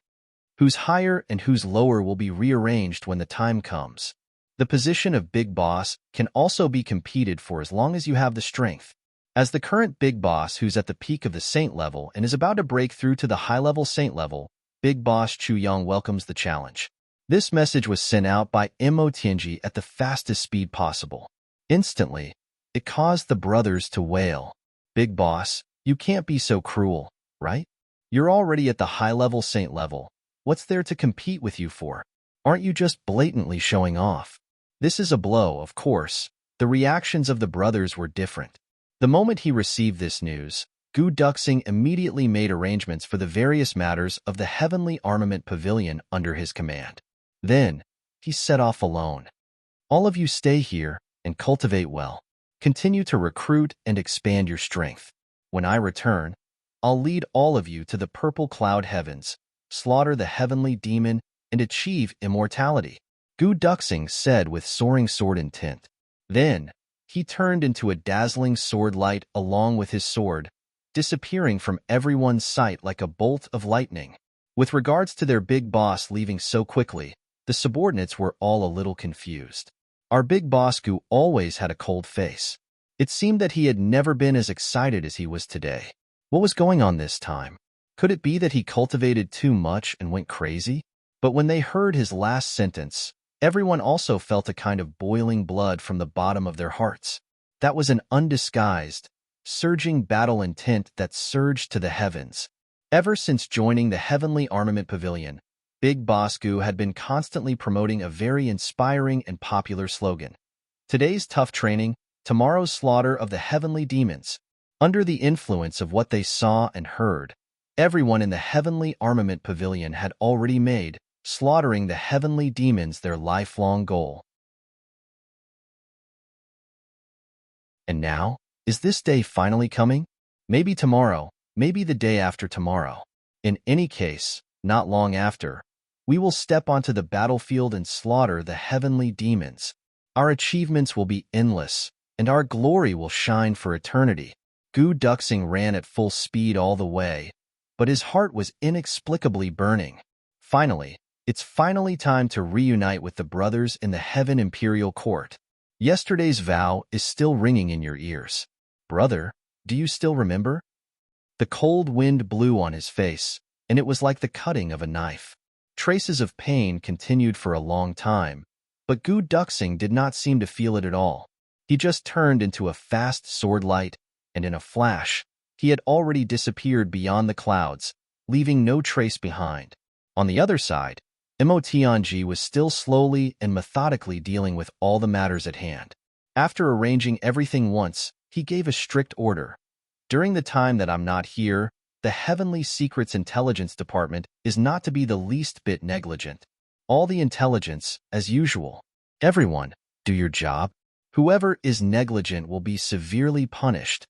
Who's higher and who's lower will be rearranged when the time comes. The position of Big Boss can also be competed for as long as you have the strength. As the current Big Boss who's at the peak of the Saint level and is about to break through to the high-level Saint level, Big Boss Chu Yang welcomes the challenge. This message was sent out by Mo Tianji at the fastest speed possible. Instantly, it caused the brothers to wail. Big Boss, you can't be so cruel, right? You're already at the high-level Saint level. What's there to compete with you for? Aren't you just blatantly showing off? This is a blow, of course. The reactions of the brothers were different. The moment he received this news, Gu Duxing immediately made arrangements for the various matters of the Heavenly Armament Pavilion under his command. Then, he set off alone. All of you stay here and cultivate well. Continue to recruit and expand your strength. When I return, I'll lead all of you to the purple cloud heavens, slaughter the heavenly demon, and achieve immortality. Gu Duxing said with soaring sword intent. Then, he turned into a dazzling sword light along with his sword, disappearing from everyone's sight like a bolt of lightning. With regards to their big boss leaving so quickly, the subordinates were all a little confused. Our big boss Gu always had a cold face. It seemed that he had never been as excited as he was today. What was going on this time? Could it be that he cultivated too much and went crazy? But when they heard his last sentence, everyone also felt a kind of boiling blood from the bottom of their hearts. That was an undisguised, surging battle intent that surged to the heavens. Ever since joining the Heavenly Armament Pavilion, Big Boss Gu had been constantly promoting a very inspiring and popular slogan. Today's tough training, tomorrow's slaughter of the heavenly demons. Under the influence of what they saw and heard, everyone in the Heavenly Armament Pavilion had already made slaughtering the heavenly demons their lifelong goal. And now, is this day finally coming? Maybe tomorrow, maybe the day after tomorrow. In any case, not long after, we will step onto the battlefield and slaughter the heavenly demons. Our achievements will be endless, and our glory will shine for eternity. Gu Duxing ran at full speed all the way, but his heart was inexplicably burning. Finally, it's finally time to reunite with the brothers in the Heaven Imperial Court. Yesterday's vow is still ringing in your ears. Brother, do you still remember? The cold wind blew on his face, and it was like the cutting of a knife. Traces of pain continued for a long time, but Gu Duxing did not seem to feel it at all. He just turned into a fast sword light, and in a flash, he had already disappeared beyond the clouds, leaving no trace behind. On the other side, Mo Tianji was still slowly and methodically dealing with all the matters at hand. After arranging everything once, he gave a strict order. During the time that I'm not here, the Heavenly Secrets Intelligence Department is not to be the least bit negligent. All the intelligence, as usual. Everyone, do your job. Whoever is negligent will be severely punished.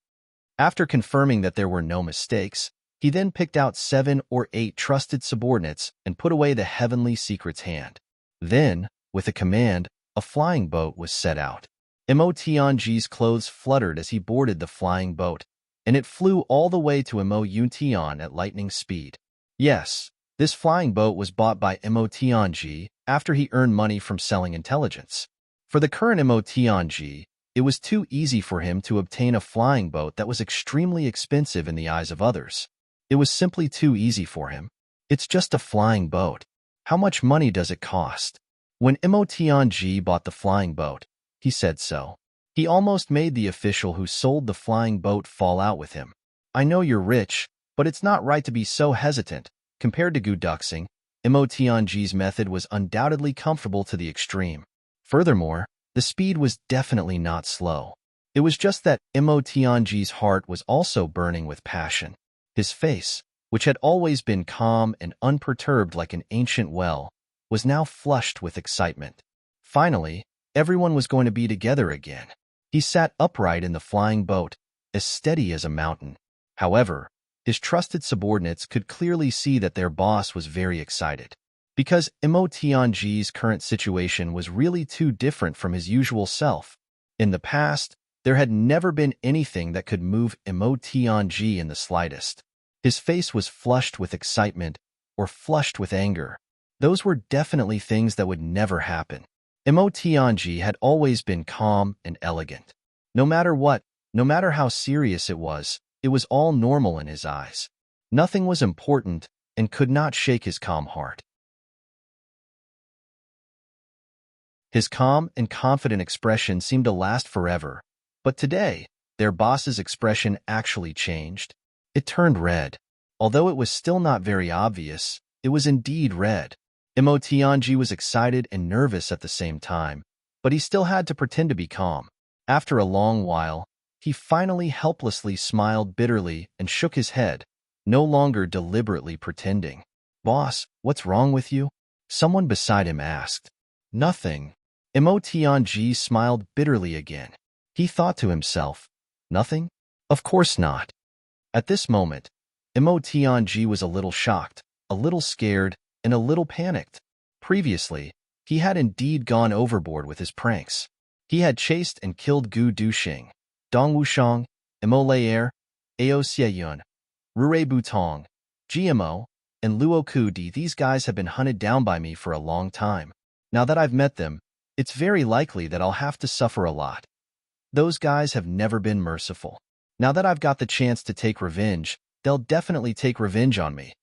After confirming that there were no mistakes, he then picked out 7 or 8 trusted subordinates and put away the Heavenly Secret's hand. Then, with a command, a flying boat was set out. Mo Tianji's clothes fluttered as he boarded the flying boat, and it flew all the way to Mo Yuntian at lightning speed. Yes, this flying boat was bought by Mo Tianji after he earned money from selling intelligence. For the current Mo Tianji, it was too easy for him to obtain a flying boat that was extremely expensive in the eyes of others. It was simply too easy for him. It's just a flying boat. How much money does it cost? When Mo Tianji bought the flying boat, he said so. He almost made the official who sold the flying boat fall out with him. I know you're rich, but it's not right to be so hesitant. Compared to Gu Duxing, Mo Tianji's method was undoubtedly comfortable to the extreme. Furthermore, the speed was definitely not slow. It was just that Mo Tianji's heart was also burning with passion. His face, which had always been calm and unperturbed like an ancient well, was now flushed with excitement. Finally, everyone was going to be together again. He sat upright in the flying boat, as steady as a mountain. However, his trusted subordinates could clearly see that their boss was very excited. Because Mo Tianji's current situation was really too different from his usual self. In the past, there had never been anything that could move Mo Tianji in the slightest. His face was flushed with excitement or flushed with anger. Those were definitely things that would never happen. Mo Tianji had always been calm and elegant. No matter what, no matter how serious it was all normal in his eyes. Nothing was important and could not shake his calm heart. His calm and confident expression seemed to last forever, but today, their boss's expression actually changed. It turned red. Although it was still not very obvious, it was indeed red. Mo Tianji was excited and nervous at the same time, but he still had to pretend to be calm. After a long while, he finally helplessly smiled bitterly and shook his head, no longer deliberately pretending. "Boss, what's wrong with you?" Someone beside him asked. "Nothing." Mo Tianji smiled bitterly again. He thought to himself, "Nothing? Of course not." At this moment, Mo Tianji was a little shocked, a little scared, and a little panicked. Previously, he had indeed gone overboard with his pranks. He had chased and killed Gu Duxing, Dong Wushang, Mo Laer, Ao Xieyun, Rure Butong, GMO, and Luo Kudi. These guys have been hunted down by me for a long time. Now that I've met them, it's very likely that I'll have to suffer a lot. Those guys have never been merciful. Now that I've got the chance to take revenge, they'll definitely take revenge on me.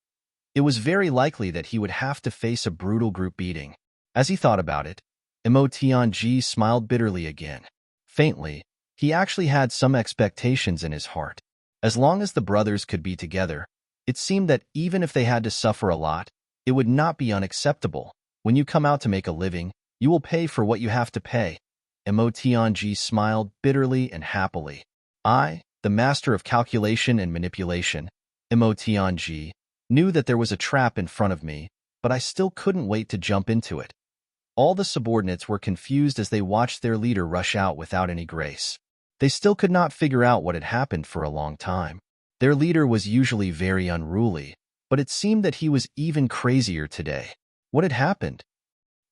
It was very likely that he would have to face a brutal group beating. As he thought about it, Mo Tianji smiled bitterly again. Faintly, he actually had some expectations in his heart. As long as the brothers could be together, it seemed that even if they had to suffer a lot, it would not be unacceptable. When you come out to make a living, you will pay for what you have to pay. Mo Tianji smiled bitterly and happily. I, the master of calculation and manipulation, Mo Tianji, knew that there was a trap in front of me, but I still couldn't wait to jump into it. All the subordinates were confused as they watched their leader rush out without any grace. They still could not figure out what had happened for a long time. Their leader was usually very unruly, but it seemed that he was even crazier today. What had happened?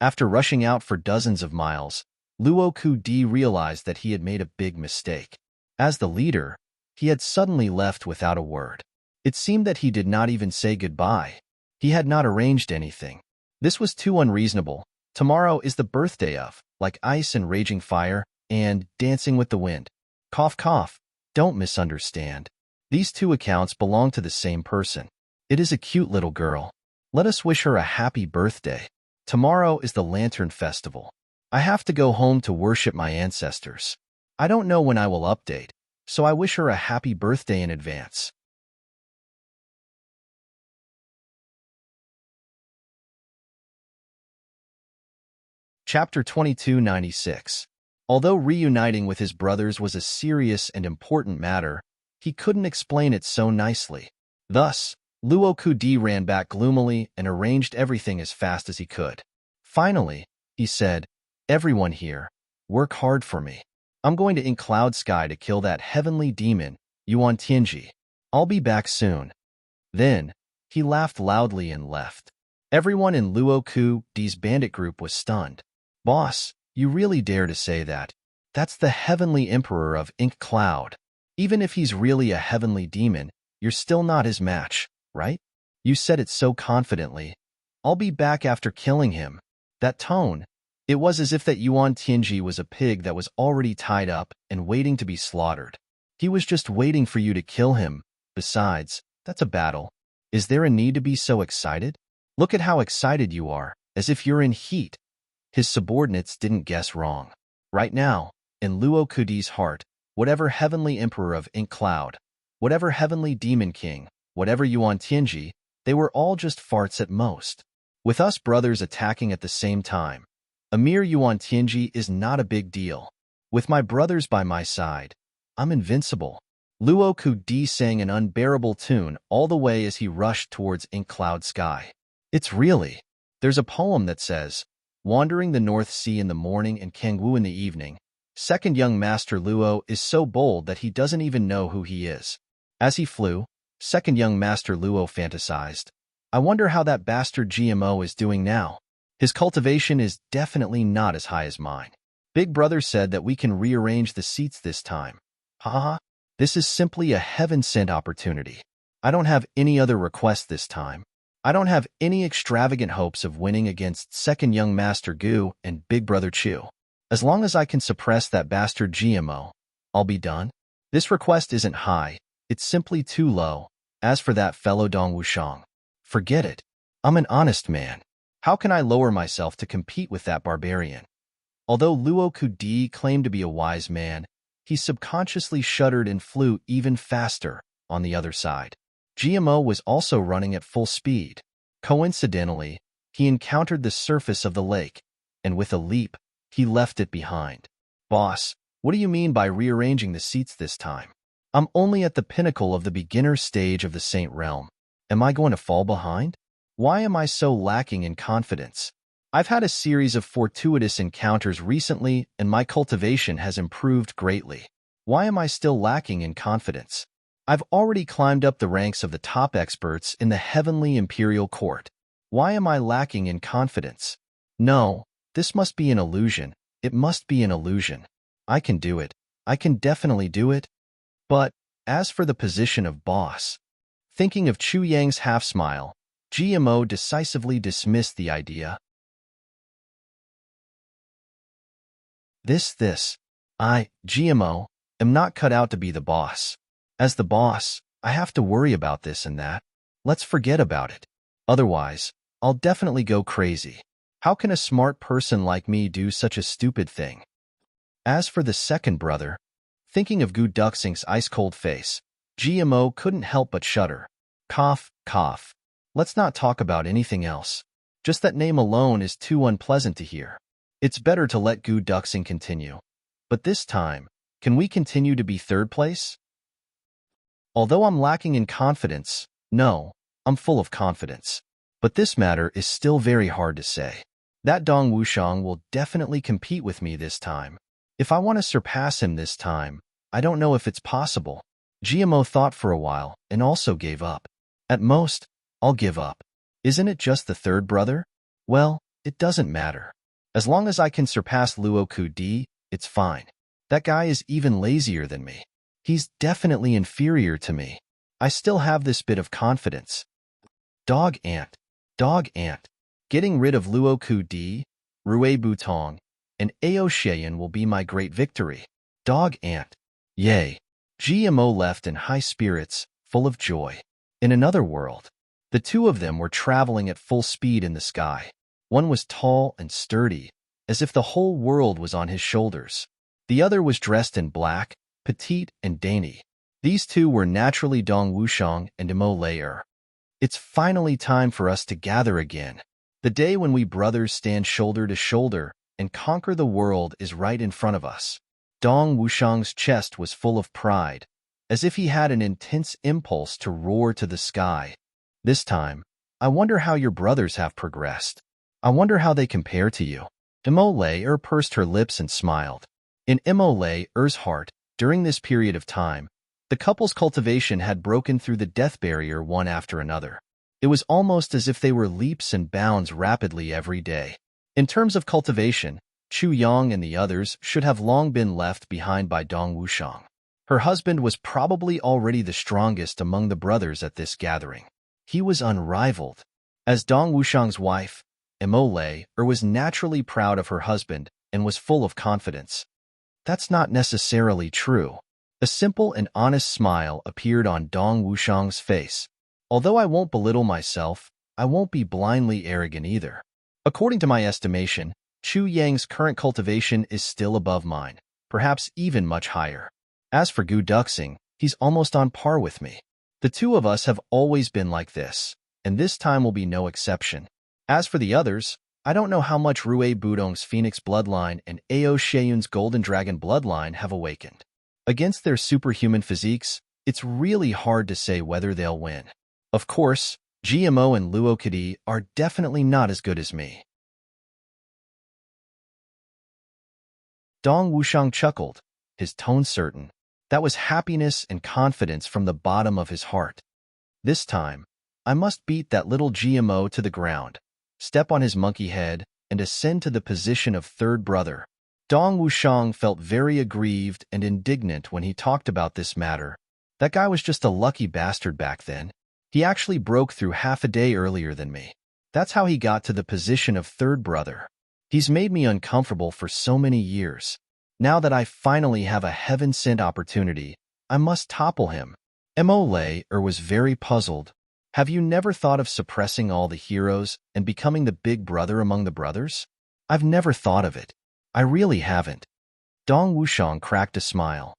After rushing out for dozens of miles, Luo Kudi realized that he had made a big mistake. As the leader, he had suddenly left without a word. It seemed that he did not even say goodbye. He had not arranged anything. This was too unreasonable. Tomorrow is the birthday of, like ice and raging fire, and dancing with the wind. Cough, cough. Don't misunderstand. These two accounts belong to the same person. It is a cute little girl. Let us wish her a happy birthday. Tomorrow is the Lantern Festival. I have to go home to worship my ancestors. I don't know when I will update, so I wish her a happy birthday in advance. Chapter 2296. Although reuniting with his brothers was a serious and important matter, he couldn't explain it so nicely. Thus, Luo Kudi ran back gloomily and arranged everything as fast as he could. Finally, he said, "Everyone here, work hard for me. I'm going to ink Cloud Sky to kill that heavenly demon, Yuan Tianji. I'll be back soon." Then, he laughed loudly and left. Everyone in Luo Kudi's bandit group was stunned. "Boss, you really dare to say that? That's the heavenly emperor of Ink Cloud. Even if he's really a heavenly demon, you're still not his match, right? You said it so confidently. I'll be back after killing him." That tone, it was as if that Yuan Tianji was a pig that was already tied up and waiting to be slaughtered. He was just waiting for you to kill him. Besides, that's a battle. Is there a need to be so excited? Look at how excited you are, as if you're in heat. His subordinates didn't guess wrong. Right now, in Luo Kudi's heart, whatever heavenly emperor of Ink Cloud, whatever heavenly demon king, whatever Yuan Tianji, they were all just farts at most. With us brothers attacking at the same time, a mere Yuan Tianji is not a big deal. With my brothers by my side, I'm invincible. Luo Ku Di sang an unbearable tune all the way as he rushed towards Ink Cloud Sky. It's really. There's a poem that says, wandering the North Sea in the morning and Kangwu in the evening, second young master Luo is so bold that he doesn't even know who he is. As he flew, second young master Luo fantasized, I wonder how that bastard GMO is doing now. His cultivation is definitely not as high as mine. Big brother said that we can rearrange the seats this time. Haha, this is simply a heaven-sent opportunity. I don't have any other request this time. I don't have any extravagant hopes of winning against second young master Gu and big brother Chu. As long as I can suppress that bastard GMO, I'll be done. This request isn't high, it's simply too low. As for that fellow Dong Wushang, forget it. I'm an honest man. How can I lower myself to compete with that barbarian? Although Luo Ku Di claimed to be a wise man, he subconsciously shuddered and flew even faster on the other side. GMO was also running at full speed. Coincidentally, he encountered the surface of the lake, and with a leap, he left it behind. Boss, what do you mean by rearranging the seats this time? I'm only at the pinnacle of the beginner stage of the Saint Realm. Am I going to fall behind? Why am I so lacking in confidence? I've had a series of fortuitous encounters recently, and my cultivation has improved greatly. Why am I still lacking in confidence? I've already climbed up the ranks of the top experts in the heavenly imperial court. Why am I lacking in confidence? No, this must be an illusion. It must be an illusion. I can do it. I can definitely do it. But, as for the position of boss, thinking of Chu Yang's half-smile, GMO decisively dismissed the idea. GMO, am not cut out to be the boss. As the boss, I have to worry about this and that. Let's forget about it. Otherwise, I'll definitely go crazy. How can a smart person like me do such a stupid thing? As for the second brother, thinking of Gu Duxing's ice-cold face, GMO couldn't help but shudder. Cough, cough. Let's not talk about anything else. Just that name alone is too unpleasant to hear. It's better to let Gu Duxing continue. But this time, can we continue to be third place? Although I'm lacking in confidence, no, I'm full of confidence. But this matter is still very hard to say. That Dong Wushang will definitely compete with me this time. If I want to surpass him this time, I don't know if it's possible. GMO thought for a while and also gave up. At most, I'll give up. Isn't it just the third brother? Well, it doesn't matter. As long as I can surpass Luo Ku Di, it's fine. That guy is even lazier than me. He's definitely inferior to me. I still have this bit of confidence. Dog ant. Getting rid of Luo Ku Di, Rui Butong, and Ao Sheyan will be my great victory. Dog ant. Yay. GMO left in high spirits, full of joy. In another world, the two of them were traveling at full speed in the sky. One was tall and sturdy, as if the whole world was on his shoulders. The other was dressed in black, petite and dainty. These two were naturally Dong Wushang and Imo Layer. It's finally time for us to gather again. The day when we brothers stand shoulder to shoulder and conquer the world is right in front of us. Dong Wushang's chest was full of pride, as if he had an intense impulse to roar to the sky. This time, I wonder how your brothers have progressed. I wonder how they compare to you. Imo Layer pursed her lips and smiled. In Imo Layer's heart, during this period of time, the couple's cultivation had broken through the death barrier one after another. It was almost as if they were leaps and bounds rapidly every day. In terms of cultivation, Chu Yang and the others should have long been left behind by Dong Wushang. Her husband was probably already the strongest among the brothers at this gathering. He was unrivaled. As Dong Wushang's wife, Imo Layer was naturally proud of her husband and was full of confidence. That's not necessarily true. A simple and honest smile appeared on Dong Wushang's face. Although I won't belittle myself, I won't be blindly arrogant either. According to my estimation, Chu Yang's current cultivation is still above mine, perhaps even much higher. As for Gu Duxing, he's almost on par with me. The two of us have always been like this, and this time will be no exception. As for the others, I don't know how much Rue Budong's Phoenix bloodline and Ao Sheyun's Golden Dragon bloodline have awakened. Against their superhuman physiques, it's really hard to say whether they'll win. Of course, GMO and Luo Kadi are definitely not as good as me. Dong Wushang chuckled, his tone certain. That was happiness and confidence from the bottom of his heart. This time, I must beat that little GMO to the ground, step on his monkey head, and ascend to the position of third brother. Dong Wushang felt very aggrieved and indignant when he talked about this matter. That guy was just a lucky bastard back then. He actually broke through half a day earlier than me. That's how he got to the position of third brother. He's made me uncomfortable for so many years. Now that I finally have a heaven-sent opportunity, I must topple him. Mo was very puzzled. Have you never thought of suppressing all the heroes and becoming the big brother among the brothers? I've never thought of it. I really haven't. Dong Wushang cracked a smile.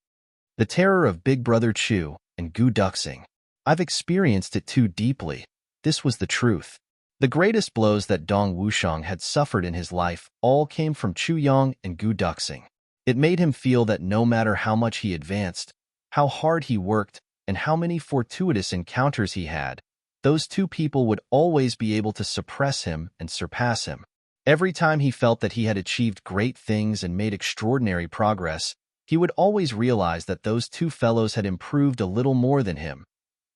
The terror of Big Brother Chu and Gu Duxing. I've experienced it too deeply. This was the truth. The greatest blows that Dong Wushang had suffered in his life all came from Chu Yang and Gu Duxing. It made him feel that no matter how much he advanced, how hard he worked, and how many fortuitous encounters he had, those two people would always be able to suppress him and surpass him. Every time he felt that he had achieved great things and made extraordinary progress, he would always realize that those two fellows had improved a little more than him.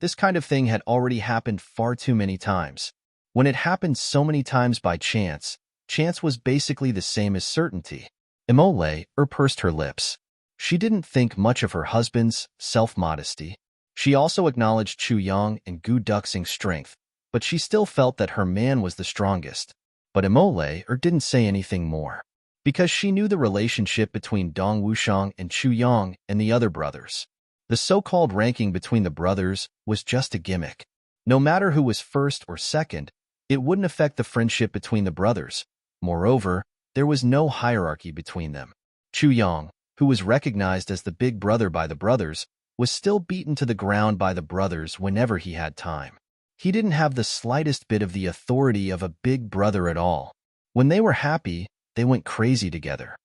This kind of thing had already happened far too many times. When it happened so many times by chance, chance was basically the same as certainty. Emole pursed her lips. She didn't think much of her husband's self-modesty. She also acknowledged Chu Yang and Gu Duxing's strength, but she still felt that her man was the strongest. But Emole didn't say anything more, because she knew the relationship between Dong Wushang and Chu Yang and the other brothers. The so-called ranking between the brothers was just a gimmick. No matter who was first or second, it wouldn't affect the friendship between the brothers. Moreover, there was no hierarchy between them. Chu Yang, who was recognized as the big brother by the brothers, was still beaten to the ground by the brothers whenever he had time. He didn't have the slightest bit of the authority of a big brother at all. When they were happy, they went crazy together.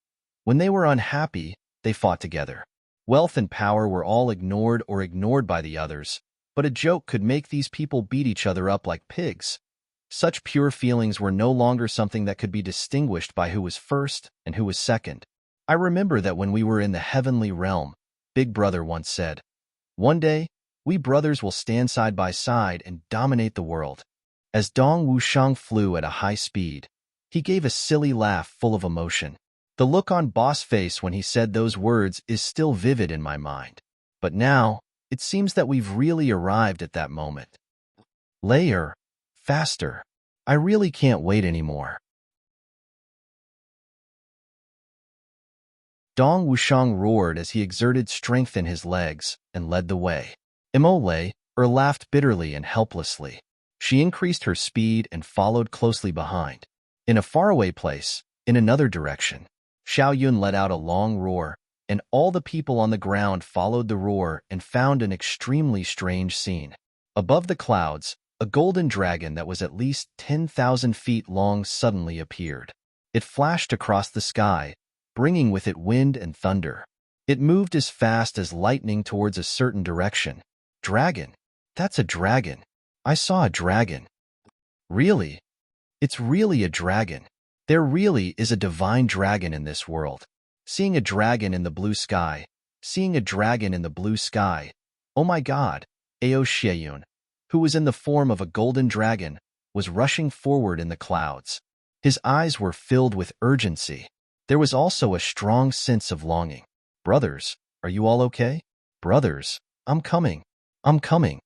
When they were unhappy, they fought together. Wealth and power were all ignored or ignored by the others, but a joke could make these people beat each other up like pigs. Such pure feelings were no longer something that could be distinguished by who was first and who was second. I remember that when we were in the heavenly realm, Big Brother once said, "One day, we brothers will stand side by side and dominate the world." As Dong Wushang flew at a high speed, he gave a silly laugh full of emotion. The look on Boss' face when he said those words is still vivid in my mind. But now, it seems that we've really arrived at that moment. Layer, faster. I really can't wait anymore. Dong Wushang roared as he exerted strength in his legs and led the way. Emole laughed bitterly and helplessly. She increased her speed and followed closely behind. In a faraway place, in another direction, Xiao Yun let out a long roar, and all the people on the ground followed the roar and found an extremely strange scene. Above the clouds, a golden dragon that was at least 10,000 feet long suddenly appeared. It flashed across the sky, bringing with it wind and thunder. It moved as fast as lightning towards a certain direction. Dragon? That's a dragon. I saw a dragon. Really? It's really a dragon. There really is a divine dragon in this world. Seeing a dragon in the blue sky. Seeing a dragon in the blue sky. Oh my God! Ao Sheyun, who was in the form of a golden dragon, was rushing forward in the clouds. His eyes were filled with urgency. There was also a strong sense of longing. Brothers, are you all okay? Brothers, I'm coming. I'm coming.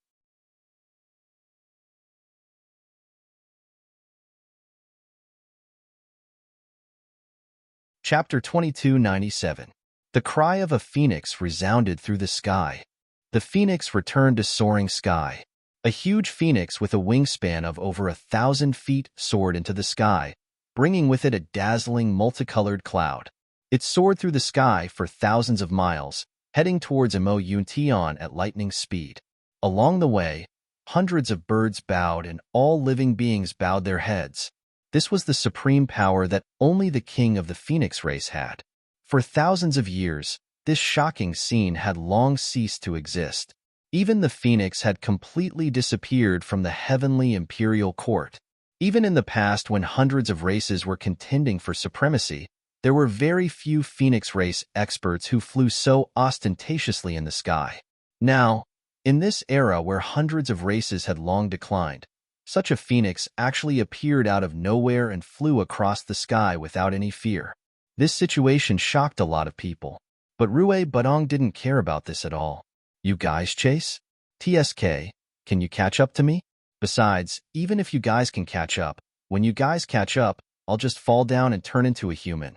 Chapter 2297. The cry of a phoenix resounded through the sky. The phoenix returned to soaring sky. A huge phoenix with a wingspan of over 1,000 feet soared into the sky, bringing with it a dazzling multicolored cloud. It soared through the sky for thousands of miles, heading towards Mo Yuntian at lightning speed. Along the way, hundreds of birds bowed and all living beings bowed their heads. This was the supreme power that only the king of the Phoenix race had. For thousands of years, this shocking scene had long ceased to exist. Even the Phoenix had completely disappeared from the heavenly imperial court. Even in the past, when hundreds of races were contending for supremacy, there were very few Phoenix race experts who flew so ostentatiously in the sky. Now, in this era where hundreds of races had long declined, such a phoenix actually appeared out of nowhere and flew across the sky without any fear. This situation shocked a lot of people, but Rue Budong didn't care about this at all. You guys chase? TSK, can you catch up to me? Besides, even if you guys can catch up, when you guys catch up, I'll just fall down and turn into a human.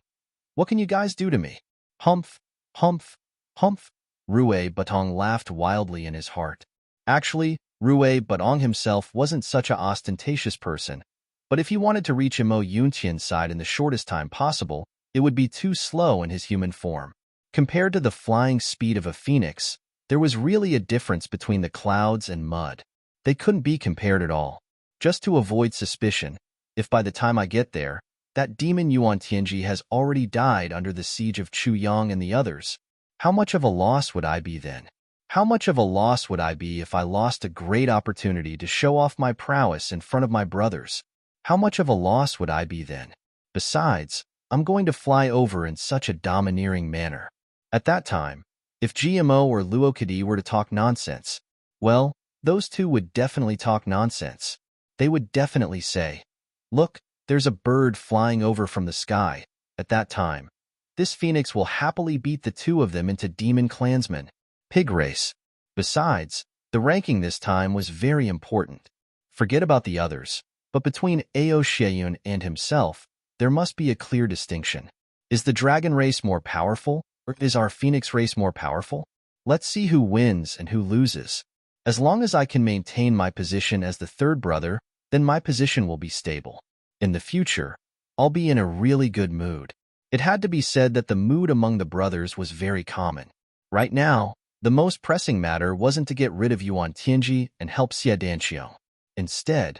What can you guys do to me? Humph, humph, humph. Rue Budong laughed wildly in his heart. Actually, Rue Budong himself wasn't such a ostentatious person, but if he wanted to reach Imo Yuntian's side in the shortest time possible, it would be too slow in his human form. Compared to the flying speed of a phoenix, there was really a difference between the clouds and mud. They couldn't be compared at all. Just to avoid suspicion, if by the time I get there, that demon Yuan Tianji has already died under the siege of Chu Yang and the others, how much of a loss would I be then? How much of a loss would I be if I lost a great opportunity to show off my prowess in front of my brothers? How much of a loss would I be then? Besides, I'm going to fly over in such a domineering manner. At that time, if GMO or Luokadi were to talk nonsense, well, those two would definitely talk nonsense. They would definitely say, "Look, there's a bird flying over from the sky." At that time, this phoenix will happily beat the two of them into demon clansmen. Pig race. Besides, the ranking this time was very important. Forget about the others, but between Ao Xieyun and himself, there must be a clear distinction. Is the dragon race more powerful, or is our phoenix race more powerful? Let's see who wins and who loses. As long as I can maintain my position as the third brother, then my position will be stable. In the future, I'll be in a really good mood. It had to be said that the mood among the brothers was very common. Right now, the most pressing matter wasn't to get rid of Yuan Tianji and help Xie Danqiu. Instead,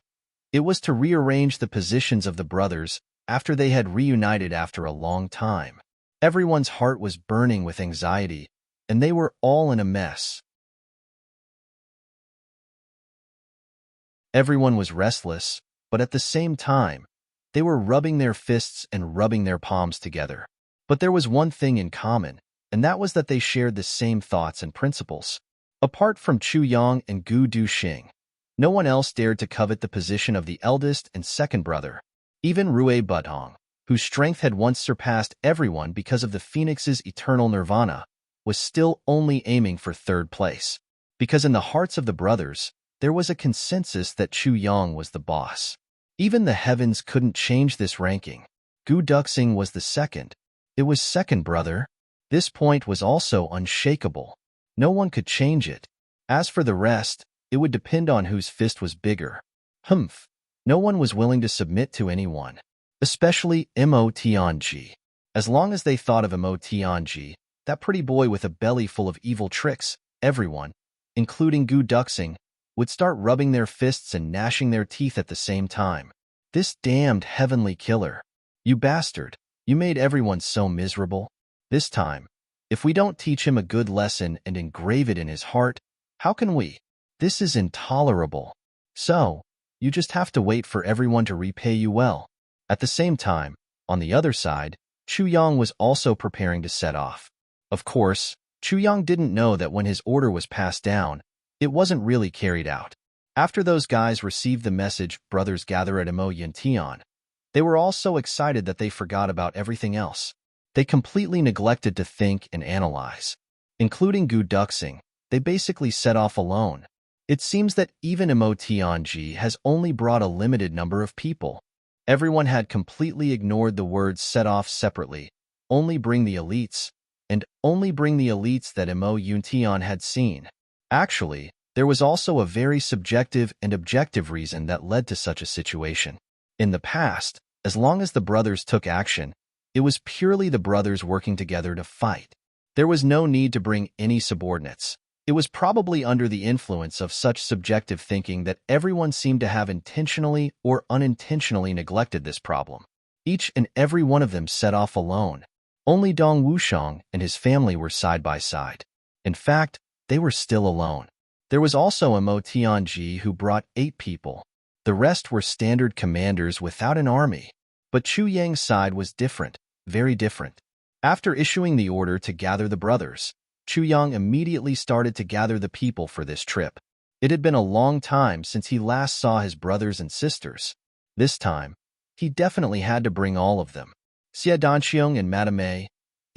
it was to rearrange the positions of the brothers after they had reunited after a long time. Everyone's heart was burning with anxiety, and they were all in a mess. Everyone was restless, but at the same time, they were rubbing their fists and rubbing their palms together. But there was one thing in common, and that was that they shared the same thoughts and principles. Apart from Chu Yang and Gu Duxing, no one else dared to covet the position of the eldest and second brother. Even Rue Budong, whose strength had once surpassed everyone because of the phoenix's eternal nirvana, was still only aiming for third place. Because in the hearts of the brothers, there was a consensus that Chu Yang was the boss. Even the heavens couldn't change this ranking. Gu Duxing was the second. It was second brother. This point was also unshakable. No one could change it. As for the rest, it would depend on whose fist was bigger. Humph. No one was willing to submit to anyone, especially Mo Tianji. As long as they thought of Mo Tianji, that pretty boy with a belly full of evil tricks, everyone, including Gu Duxing, would start rubbing their fists and gnashing their teeth at the same time. This damned heavenly killer. You bastard. You made everyone so miserable. This time, if we don't teach him a good lesson and engrave it in his heart, how can we? This is intolerable. So, you just have to wait for everyone to repay you well. At the same time, on the other side, Chu Yang was also preparing to set off. Of course, Chu Yang didn't know that when his order was passed down, it wasn't really carried out. After those guys received the message, brothers gather at Imo Yuntian, they were all so excited that they forgot about everything else. They completely neglected to think and analyze. Including Gu Duxing, they basically set off alone. It seems that even Imo Tianji has only brought a limited number of people. Everyone had completely ignored the words set off separately, only bring the elites, and only bring the elites that Imo Yuntian had seen. Actually, there was also a very subjective and objective reason that led to such a situation. In the past, as long as the brothers took action, it was purely the brothers working together to fight. There was no need to bring any subordinates. It was probably under the influence of such subjective thinking that everyone seemed to have intentionally or unintentionally neglected this problem. Each and every one of them set off alone. Only Dong Wuxiang and his family were side by side. In fact, they were still alone. There was also Mo Tianji who brought 8 people. The rest were standard commanders without an army. But Chu Yang's side was different, very different. After issuing the order to gather the brothers, Chu Yang immediately started to gather the people for this trip. It had been a long time since he last saw his brothers and sisters. This time, he definitely had to bring all of them. Xie Danqiong and Madame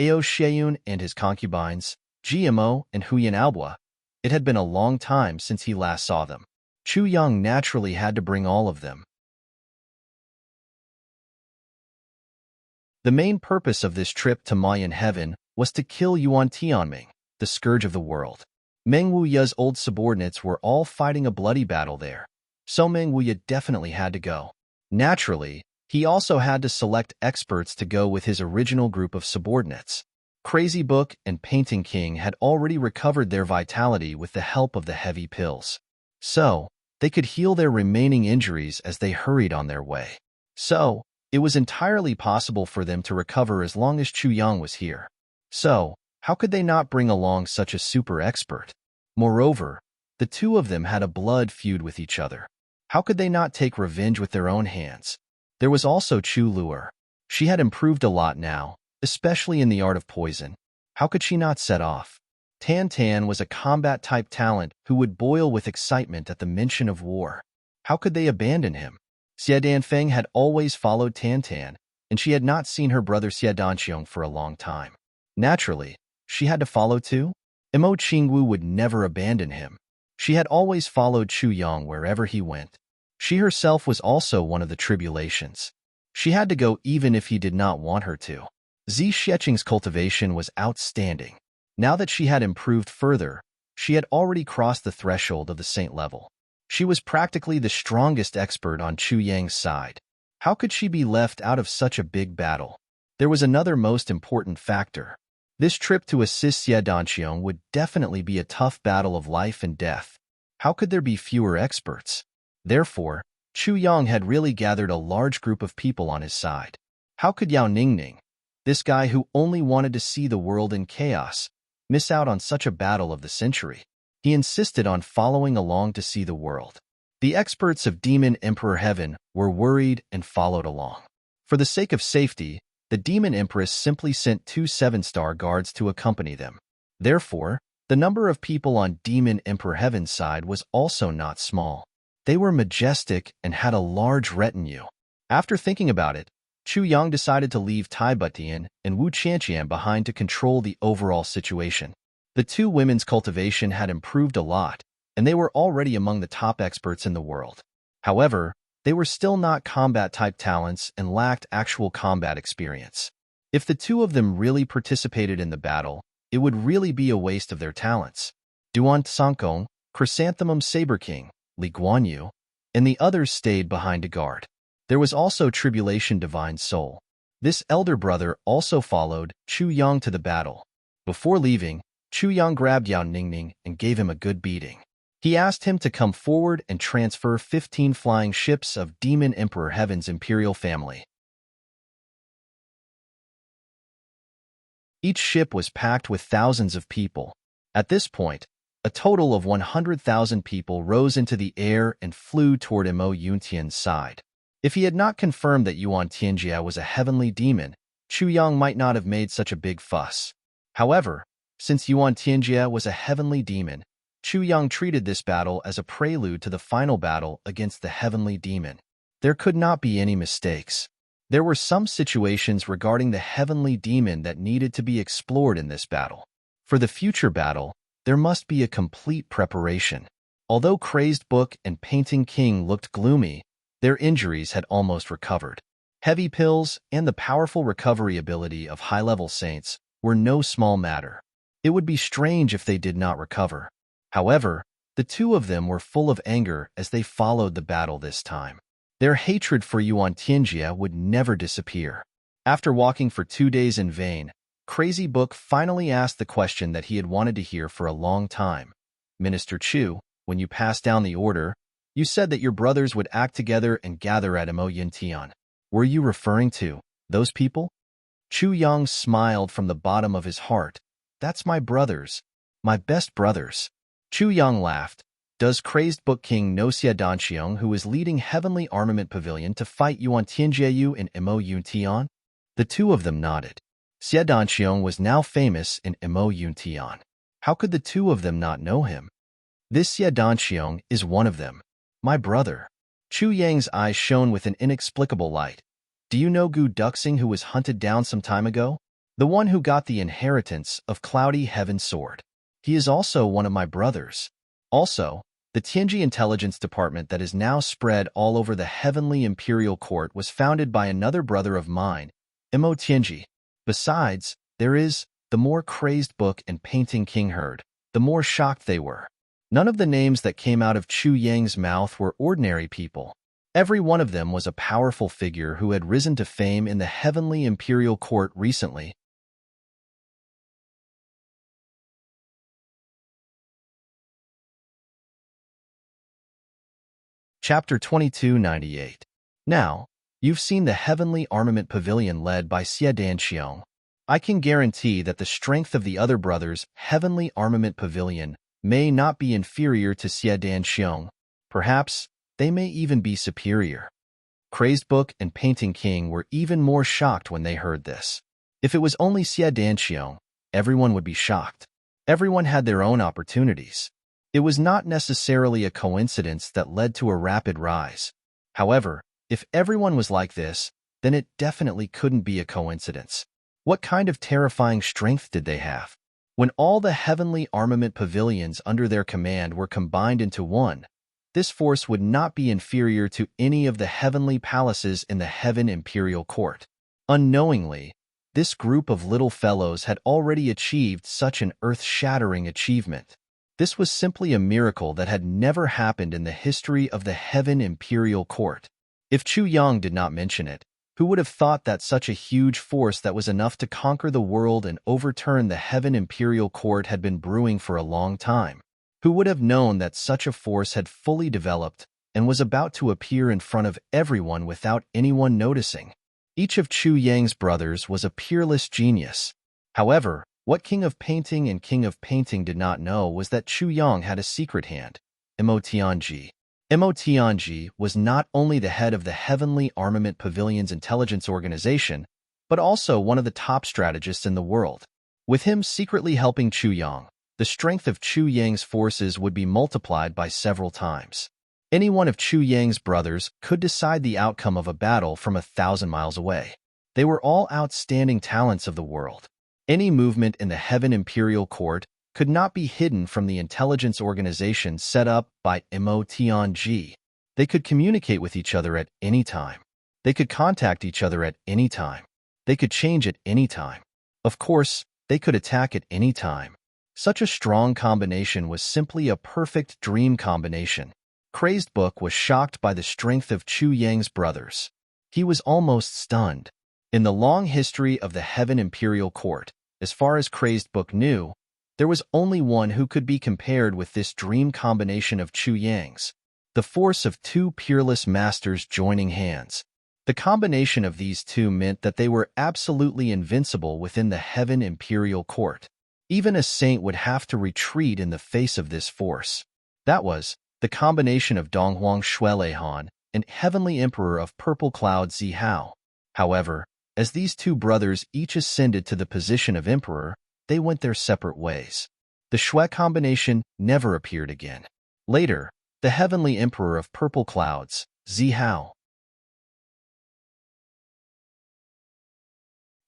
Ao Sheiyun and his concubines, GMO and Huyan Albua. It had been a long time since he last saw them. Chu Yang naturally had to bring all of them. The main purpose of this trip to Mayan heaven was to kill Yuan Tianming, the scourge of the world. Meng Wuya's old subordinates were all fighting a bloody battle there, so Meng Wuya definitely had to go. Naturally, he also had to select experts to go with his original group of subordinates. Crazy Book and Painting King had already recovered their vitality with the help of the heavy pills. So, they could heal their remaining injuries as they hurried on their way. So, it was entirely possible for them to recover as long as Chu Yang was here. So, how could they not bring along such a super expert? Moreover, the two of them had a blood feud with each other. How could they not take revenge with their own hands? There was also Chu Luer. She had improved a lot now, especially in the art of poison. How could she not set off? Tan Tan was a combat-type talent who would boil with excitement at the mention of war. How could they abandon him? Xie Danfeng had always followed Tan Tan, and she had not seen her brother Xie Danqiong for a long time. Naturally, she had to follow too. Mo Qingwu would never abandon him. She had always followed Chu Yang wherever he went. She herself was also one of the tribulations. She had to go even if he did not want her to. Zi Xieching's cultivation was outstanding. Now that she had improved further, she had already crossed the threshold of the saint level. She was practically the strongest expert on Chu Yang's side. How could she be left out of such a big battle? There was another most important factor. This trip to assist Xie Danqiong would definitely be a tough battle of life and death. How could there be fewer experts? Therefore, Chu Yang had really gathered a large group of people on his side. How could Yao Ningning, this guy who only wanted to see the world in chaos, miss out on such a battle of the century? He insisted on following along to see the world. The experts of Demon Emperor Heaven were worried and followed along. For the sake of safety, the Demon Empress simply sent 2 7-star guards to accompany them. Therefore, the number of people on Demon Emperor Heaven's side was also not small. They were majestic and had a large retinue. After thinking about it, Chu Yang decided to leave Tai Butian and Wu Qianqian behind to control the overall situation. The two women's cultivation had improved a lot, and they were already among the top experts in the world. However, they were still not combat-type talents and lacked actual combat experience. If the two of them really participated in the battle, it would really be a waste of their talents. Duan Sankong, Chrysanthemum Saber King, Li Guanyu, and the others stayed behind to guard. There was also Tribulation Divine Soul. This elder brother also followed Chu Yang to the battle. Before leaving, Chu Yang grabbed Yao Ningning and gave him a good beating. He asked him to come forward and transfer 15 flying ships of Demon Emperor Heaven's imperial family. Each ship was packed with thousands of people. At this point, a total of 100,000 people rose into the air and flew toward Mo Yuntian's side. If he had not confirmed that Yuan Tianjia was a heavenly demon, Chu Yang might not have made such a big fuss. However, since Yuan Tianjia was a heavenly demon, Chu Yang treated this battle as a prelude to the final battle against the heavenly demon. There could not be any mistakes. There were some situations regarding the heavenly demon that needed to be explored in this battle. For the future battle, there must be a complete preparation. Although Crazed Book and Painting King looked gloomy, their injuries had almost recovered. Heavy pills and the powerful recovery ability of high-level saints were no small matter. It would be strange if they did not recover. However, the two of them were full of anger as they followed the battle this time. Their hatred for Yuan Tianjia would never disappear. After walking for 2 days in vain, Crazy Book finally asked the question that he had wanted to hear for a long time. Minister Chu, when you passed down the order, you said that your brothers would act together and gather at Emoyintian. Were you referring to those people? Chu Yang smiled from the bottom of his heart. That's my brothers. My best brothers. Chu Yang laughed. Does Crazed Book King know Xie Danxiong, who is leading Heavenly Armament Pavilion to fight Yuan Tianjieyu in Emoyintian? The two of them nodded. Xie Danxiong was now famous in Emoyintian. How could the two of them not know him? This Xie Danxiong is one of them. My brother. Chu Yang's eyes shone with an inexplicable light. Do you know Gu Duxing, who was hunted down some time ago? The one who got the inheritance of Cloudy Heaven's sword. He is also one of my brothers. Also, the Tianji Intelligence Department that is now spread all over the Heavenly Imperial Court was founded by another brother of mine, Imo Tianji. Besides, there is, the more Crazed Book and Painting King heard, the more shocked they were. None of the names that came out of Chu Yang's mouth were ordinary people. Every one of them was a powerful figure who had risen to fame in the Heavenly Imperial Court recently. Chapter 2298. Now, you've seen the Heavenly Armament Pavilion led by Xie Danxiong. I can guarantee that the strength of the other brothers' Heavenly Armament Pavilion may not be inferior to Xie Danxiong. Perhaps they may even be superior. Crazed Book and Painting King were even more shocked when they heard this. If it was only Xie Danxiong, everyone would be shocked. Everyone had their own opportunities. It was not necessarily a coincidence that led to a rapid rise. However, if everyone was like this, then it definitely couldn't be a coincidence. What kind of terrifying strength did they have? When all the Heavenly Armament Pavilions under their command were combined into one, this force would not be inferior to any of the heavenly palaces in the Heaven Imperial Court. Unknowingly, this group of little fellows had already achieved such an earth-shattering achievement. This was simply a miracle that had never happened in the history of the Heaven Imperial Court. If Chu Yang did not mention it, who would have thought that such a huge force that was enough to conquer the world and overturn the Heaven Imperial Court had been brewing for a long time? Who would have known that such a force had fully developed and was about to appear in front of everyone without anyone noticing? Each of Chu Yang's brothers was a peerless genius. However, what King of Painting and King of Painting did not know was that Chu Yang had a secret hand, Imo Tianji. Imo Tianji was not only the head of the Heavenly Armament Pavilion's intelligence organization, but also one of the top strategists in the world. With him secretly helping Chu Yang, the strength of Chu Yang's forces would be multiplied by several times. Any one of Chu Yang's brothers could decide the outcome of a battle from 1,000 miles away. They were all outstanding talents of the world. Any movement in the Heaven Imperial Court could not be hidden from the intelligence organization set up by Imo Tianji. They could communicate with each other at any time. They could contact each other at any time. They could change at any time. Of course, they could attack at any time. Such a strong combination was simply a perfect dream combination. Crazed Book was shocked by the strength of Chu Yang's brothers. He was almost stunned. In the long history of the Heaven Imperial Court, as far as Crazed Book knew, there was only one who could be compared with this dream combination of Chu Yang's. The force of two peerless masters joining hands. The combination of these two meant that they were absolutely invincible within the Heaven Imperial Court. Even a saint would have to retreat in the face of this force. That was the combination of Donghuang Shuelehan and Heavenly Emperor of Purple Cloud Zihao. However, as these two brothers each ascended to the position of emperor, they went their separate ways. The Shui combination never appeared again. Later, the Heavenly Emperor of Purple Clouds, Zihao,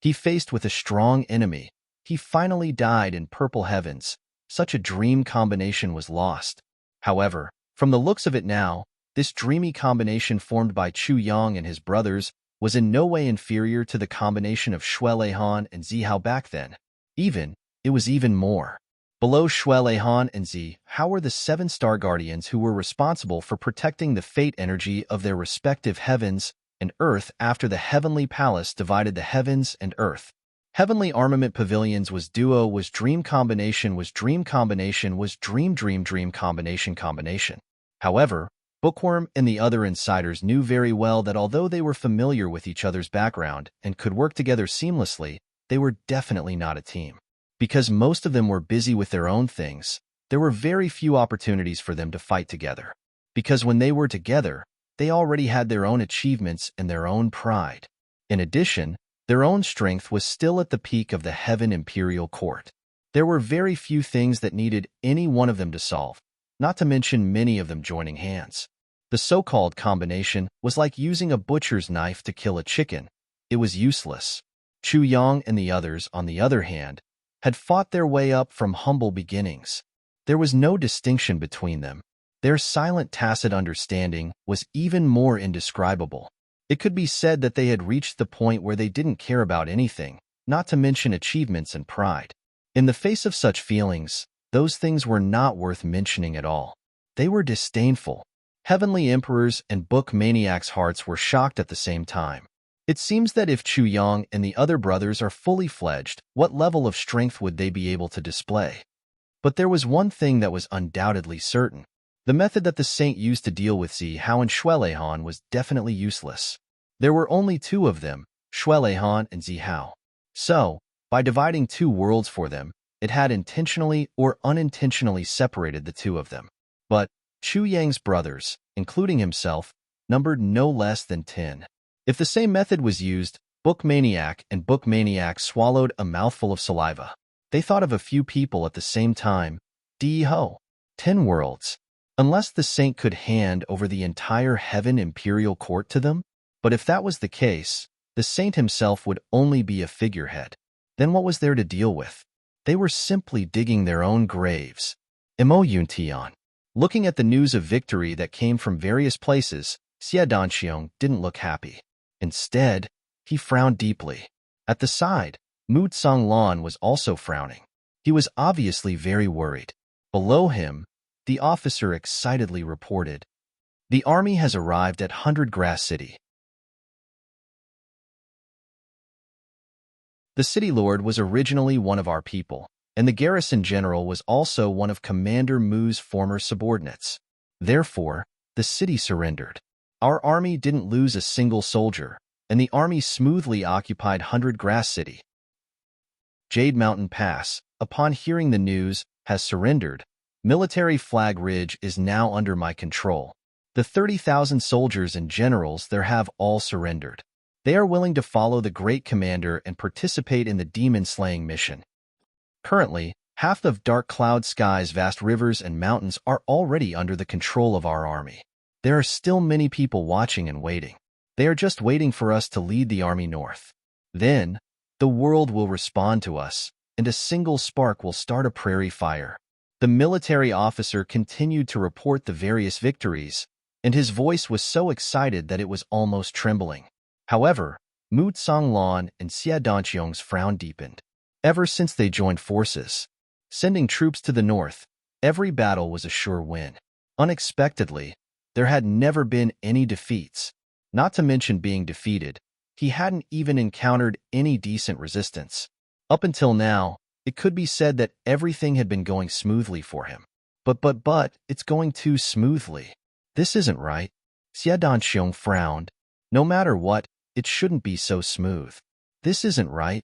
he faced with a strong enemy. He finally died in Purple Heavens. Such a dream combination was lost. However, from the looks of it now, this dreamy combination formed by Chu Yang and his brothers was in no way inferior to the combination of Shuelehan and Zihao back then. It was even more. Below Shuelehan and Zihao were the 7 Star Guardians who were responsible for protecting the fate energy of their respective heavens and earth after the Heavenly Palace divided the heavens and earth. Heavenly Armament Pavilions was duo was dream combination was dream combination was dream dream dream combination combination. However, Bookworm and the other insiders knew very well that although they were familiar with each other's background and could work together seamlessly, they were definitely not a team. Because most of them were busy with their own things, there were very few opportunities for them to fight together. Because when they were together, they already had their own achievements and their own pride. In addition, their own strength was still at the peak of the Heaven Imperial Court. There were very few things that needed any one of them to solve, not to mention many of them joining hands. The so-called combination was like using a butcher's knife to kill a chicken. It was useless. Chu Yang and the others, on the other hand, had fought their way up from humble beginnings. There was no distinction between them. Their silent, tacit understanding was even more indescribable. It could be said that they had reached the point where they didn't care about anything, not to mention achievements and pride. In the face of such feelings, those things were not worth mentioning at all. They were disdainful. Heavenly Emperors and book maniacs' hearts were shocked at the same time. It seems that if Chu Yang and the other brothers are fully fledged, what level of strength would they be able to display? But there was one thing that was undoubtedly certain. The method that the saint used to deal with Zihao and Shuelehan was definitely useless. There were only two of them, Shuelehan and Zihao. So, by dividing two worlds for them, it had intentionally or unintentionally separated the two of them. But Chu Yang's brothers, including himself, numbered no less than 10. If the same method was used, Book Maniac and Book Maniac swallowed a mouthful of saliva. They thought of a few people at the same time. Di-ho. 10 worlds. Unless the saint could hand over the entire Heaven Imperial Court to them? But if that was the case, the saint himself would only be a figurehead. Then what was there to deal with? They were simply digging their own graves. Mo Yuntian. Looking at the news of victory that came from various places, Xie Danxiong didn't look happy. Instead, he frowned deeply. At the side, Mu Tsanglan was also frowning. He was obviously very worried. Below him, the officer excitedly reported, "The army has arrived at 100 Grass City." The city lord was originally one of our people, and the garrison general was also one of Commander Mu's former subordinates. Therefore, the city surrendered. Our army didn't lose a single soldier, and the army smoothly occupied 100 Grass City. Jade Mountain Pass, upon hearing the news, has surrendered. Military Flag Ridge is now under my control. The 30,000 soldiers and generals there have all surrendered. They are willing to follow the great commander and participate in the demon-slaying mission. Currently, half of Dark Cloud Sky's vast rivers and mountains are already under the control of our army. There are still many people watching and waiting. They are just waiting for us to lead the army north. Then, the world will respond to us, and a single spark will start a prairie fire. The military officer continued to report the various victories, and his voice was so excited that it was almost trembling. However, Mu Tsanglan and Xie Danxiong's frown deepened. Ever since they joined forces, sending troops to the north, every battle was a sure win. Unexpectedly, there had never been any defeats. Not to mention being defeated, he hadn't even encountered any decent resistance. Up until now, it could be said that everything had been going smoothly for him. But, it's going too smoothly. This isn't right. Xie Danxiong frowned. No matter what, it shouldn't be so smooth. This isn't right.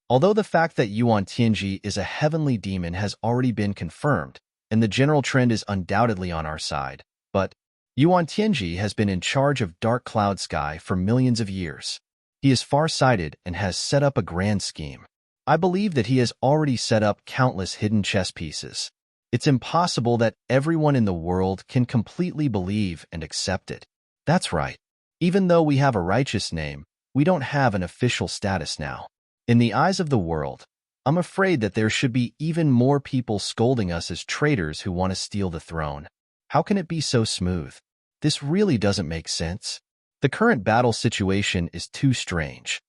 Although the fact that Yuan Tianji is a heavenly demon has already been confirmed, and the general trend is undoubtedly on our side, but Yuan Tianji has been in charge of Dark Cloud Sky for millions of years. He is far-sighted and has set up a grand scheme. I believe that he has already set up countless hidden chess pieces. It's impossible that everyone in the world can completely believe and accept it. That's right. Even though we have a righteous name, we don't have an official status now. In the eyes of the world, I'm afraid that there should be even more people scolding us as traitors who want to steal the throne. How can it be so smooth? This really doesn't make sense. The current battle situation is too strange.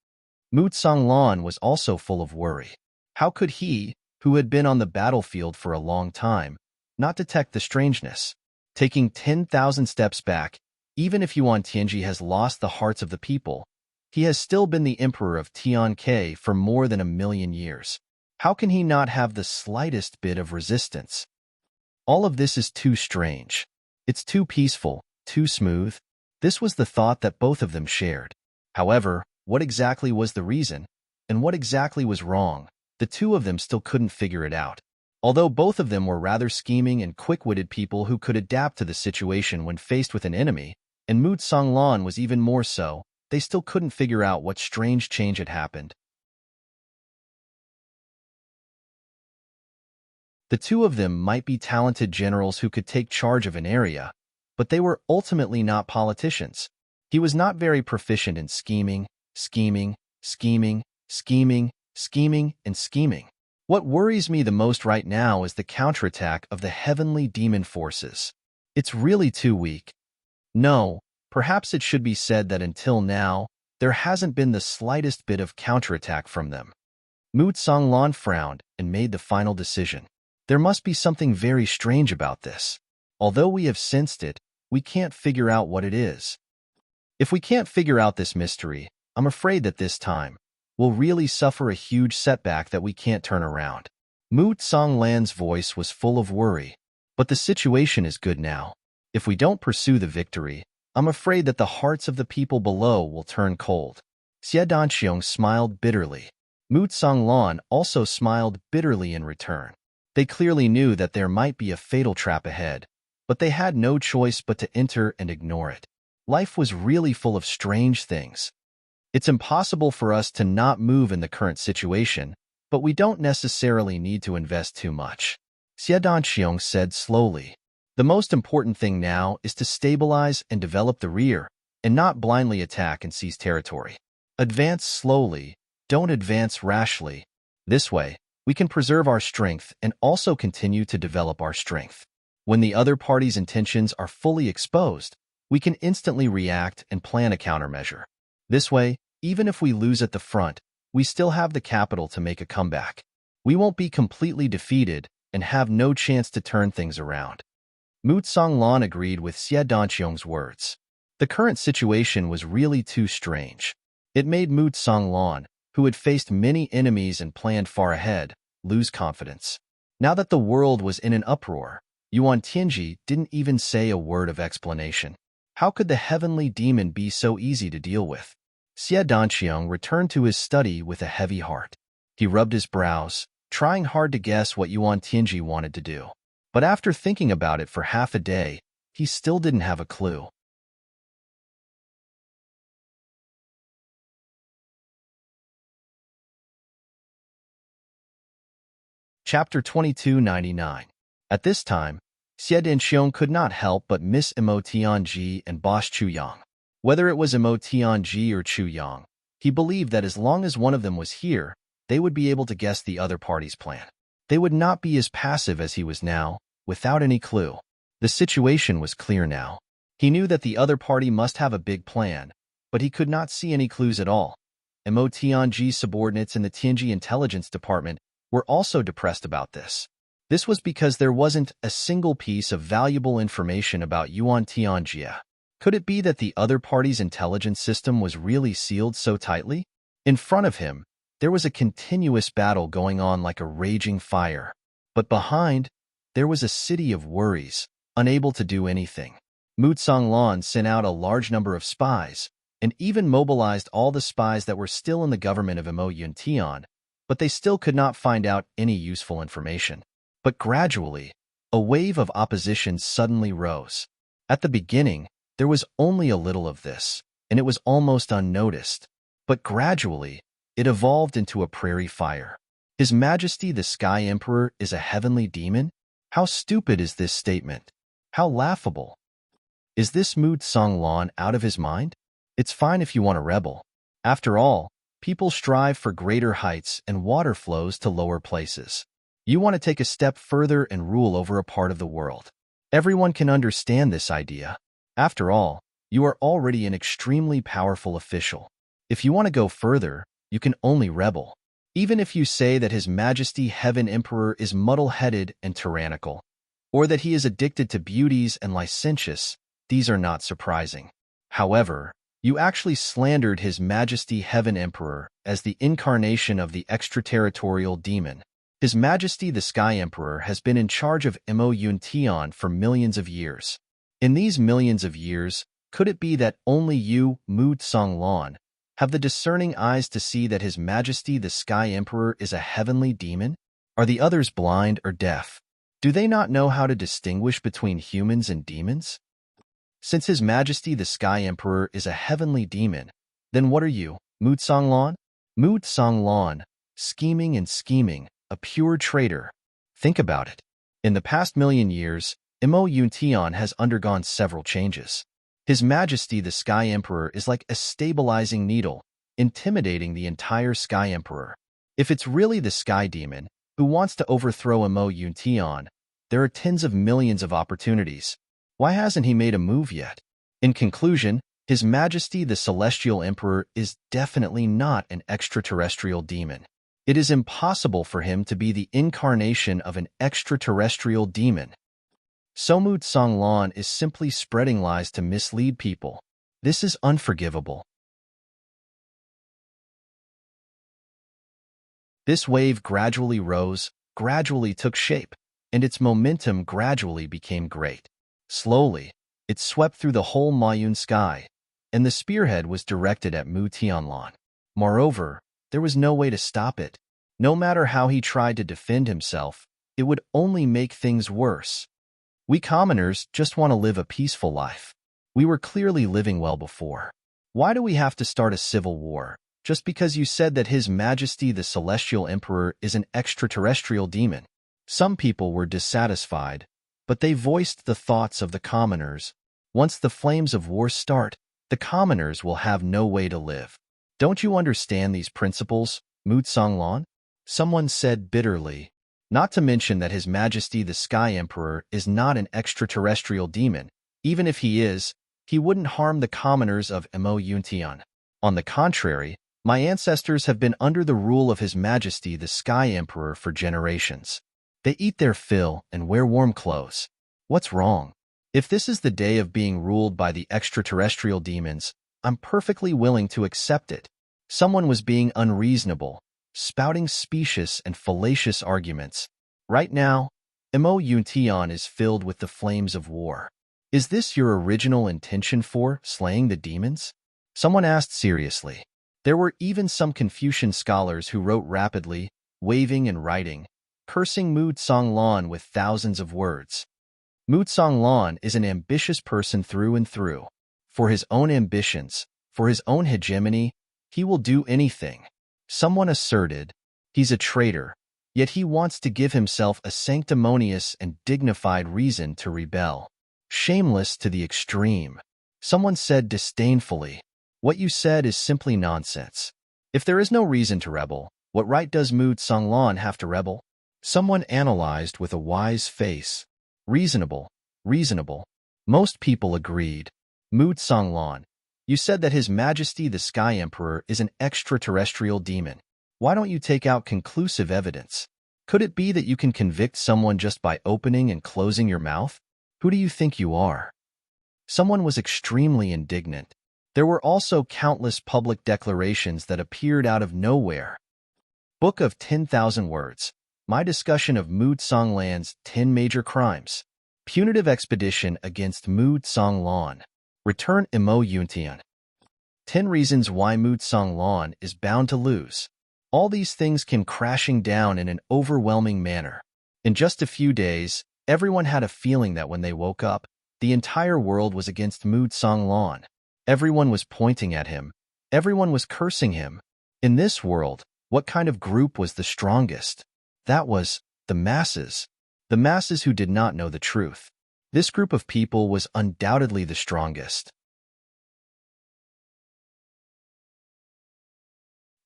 Mu Tsanglan was also full of worry. How could he, who had been on the battlefield for a long time, not detect the strangeness? Taking 10,000 steps back, even if Yuan Tianji has lost the hearts of the people, He has still been the emperor of Tian for more than 1,000,000 years. How can he not have the slightest bit of resistance? All of this is too strange. It's too peaceful, too smooth. This was the thought that both of them shared. However, what exactly was the reason, and what exactly was wrong? The two of them still couldn't figure it out. Although both of them were rather scheming and quick-witted people who could adapt to the situation when faced with an enemy, and Mu Songlan was even more so, they still couldn't figure out what strange change had happened. The two of them might be talented generals who could take charge of an area, but they were ultimately not politicians. He was not very proficient in scheming, scheming, scheming, scheming, scheming, and scheming. What worries me the most right now is the counterattack of the heavenly demon forces. It's really too weak. No, perhaps it should be said that until now, there hasn't been the slightest bit of counterattack from them. Mu Songlan frowned and made the final decision. There must be something very strange about this. Although we have sensed it, we can't figure out what it is. If we can't figure out this mystery, I'm afraid that this time, we'll really suffer a huge setback that we can't turn around. Mu Songlan's voice was full of worry. But the situation is good now. If we don't pursue the victory, I'm afraid that the hearts of the people below will turn cold. Xie Danqiong smiled bitterly. Mu Songlan also smiled bitterly in return. They clearly knew that there might be a fatal trap ahead, but they had no choice but to enter and ignore it. Life was really full of strange things. It's impossible for us to not move in the current situation, but we don't necessarily need to invest too much. Xie Danqiong said slowly. The most important thing now is to stabilize and develop the rear, and not blindly attack and seize territory. Advance slowly, don't advance rashly. This way, we can preserve our strength and also continue to develop our strength. When the other party's intentions are fully exposed, we can instantly react and plan a countermeasure. This way, even if we lose at the front, we still have the capital to make a comeback. We won't be completely defeated and have no chance to turn things around. Mu Songlan agreed with Xie Danqiong's words. The current situation was really too strange. It made Mu Songlan, who had faced many enemies and planned far ahead, lose confidence. Now that the world was in an uproar, Yuan Tianji didn't even say a word of explanation. How could the heavenly demon be so easy to deal with? Xie Danqiong returned to his study with a heavy heart. He rubbed his brows, trying hard to guess what Yuan Tianji wanted to do. But after thinking about it for half a day, he still didn't have a clue. Chapter 2299. At this time, Xie Danqiong could not help but miss Imo Tianji and boss Chu Yang. Whether it was Imo Tianji or Chu Yang, he believed that as long as one of them was here, they would be able to guess the other party's plan. They would not be as passive as he was now, without any clue. The situation was clear now. He knew that the other party must have a big plan, but he could not see any clues at all. Imo Tianji's subordinates in the Tianji Intelligence Department were also depressed about this. This was because there wasn't a single piece of valuable information about Yuan Tianjia. Could it be that the other party's intelligence system was really sealed so tightly? In front of him, there was a continuous battle going on like a raging fire. But behind, there was a city of worries, unable to do anything. Mu Songlan sent out a large number of spies, and even mobilized all the spies that were still in the government of Imo Yuntian, but they still could not find out any useful information. But gradually, a wave of opposition suddenly rose. At the beginning, there was only a little of this, and it was almost unnoticed. But gradually, it evolved into a prairie fire. His Majesty the Sky Emperor is a heavenly demon? How stupid is this statement? How laughable. Is this Mu Songlan out of his mind? It's fine if you want to rebel. After all, people strive for greater heights and water flows to lower places. You want to take a step further and rule over a part of the world. Everyone can understand this idea. After all, you are already an extremely powerful official. If you want to go further, you can only rebel. Even if you say that His Majesty Heaven Emperor is muddle-headed and tyrannical, or that he is addicted to beauties and licentious, these are not surprising. However, You actually slandered His Majesty Heaven Emperor as the incarnation of the extraterritorial demon. His Majesty the Sky Emperor has been in charge of Mountion for millions of years. In these millions of years, could it be that only you, Mu Tsonglan, have the discerning eyes to see that His Majesty the Sky Emperor is a heavenly demon? Are the others blind or deaf? Do they not know how to distinguish between humans and demons? Since His Majesty the Sky Emperor is a heavenly demon, then what are you, Mu Tsonglan? Mu Tsonglan, scheming and scheming, a pure traitor. Think about it. In the past million years, Mountion has undergone several changes. His Majesty the Sky Emperor is like a stabilizing needle, intimidating the entire Sky Emperor. If it's really the Sky Demon who wants to overthrow Mountion, there are tens of millions of opportunities. Why hasn't he made a move yet? In conclusion, His Majesty the Celestial Emperor is definitely not an extraterrestrial demon. It is impossible for him to be the incarnation of an extraterrestrial demon. So Mu Tsonglan is simply spreading lies to mislead people. This is unforgivable. This wave gradually rose, gradually took shape, and its momentum gradually became great. Slowly, it swept through the whole Mayun sky, and the spearhead was directed at Mu Tianlan. Moreover, there was no way to stop it. No matter how he tried to defend himself, it would only make things worse. We commoners just want to live a peaceful life. We were clearly living well before. Why do we have to start a civil war, just because you said that His Majesty the Celestial Emperor is an extraterrestrial demon? Some people were dissatisfied, but they voiced the thoughts of the commoners. Once the flames of war start, the commoners will have no way to live. Don't you understand these principles, Mu Tsonglan? Someone said bitterly. Not to mention that His Majesty the Sky Emperor is not an extraterrestrial demon. Even if he is, he wouldn't harm the commoners of Mountion. On the contrary, my ancestors have been under the rule of His Majesty the Sky Emperor for generations. They eat their fill and wear warm clothes. What's wrong? If this is the day of being ruled by the extraterrestrial demons, I'm perfectly willing to accept it. Someone was being unreasonable, spouting specious and fallacious arguments. Right now, Mountion is filled with the flames of war. Is this your original intention for slaying the demons? Someone asked seriously. There were even some Confucian scholars who wrote rapidly, waving and writing, cursing Mu Tsonglan with thousands of words. Mu Tsonglan is an ambitious person through and through. For his own ambitions, for his own hegemony, he will do anything. Someone asserted, he's a traitor, yet he wants to give himself a sanctimonious and dignified reason to rebel. Shameless to the extreme. Someone said disdainfully, what you said is simply nonsense. If there is no reason to rebel, what right does Mu Tsonglan have to rebel? Someone analyzed with a wise face. Reasonable, reasonable. Most people agreed. Mu Tsonglan, you said that His Majesty the Sky Emperor is an extraterrestrial demon. Why don't you take out conclusive evidence? Could it be that you can convict someone just by opening and closing your mouth? Who do you think you are? Someone was extremely indignant. There were also countless public declarations that appeared out of nowhere. Book of 10,000 Words. My discussion of Mu Tsonglan's 10 major crimes. Punitive expedition against Mu Tsonglan. Return Mountion. 10 reasons why Mu Tsonglan is bound to lose. All these things came crashing down in an overwhelming manner. In just a few days, everyone had a feeling that when they woke up, the entire world was against Mu Tsonglan. Everyone was pointing at him. Everyone was cursing him. In this world, what kind of group was the strongest? That was the masses. The masses who did not know the truth. This group of people was undoubtedly the strongest.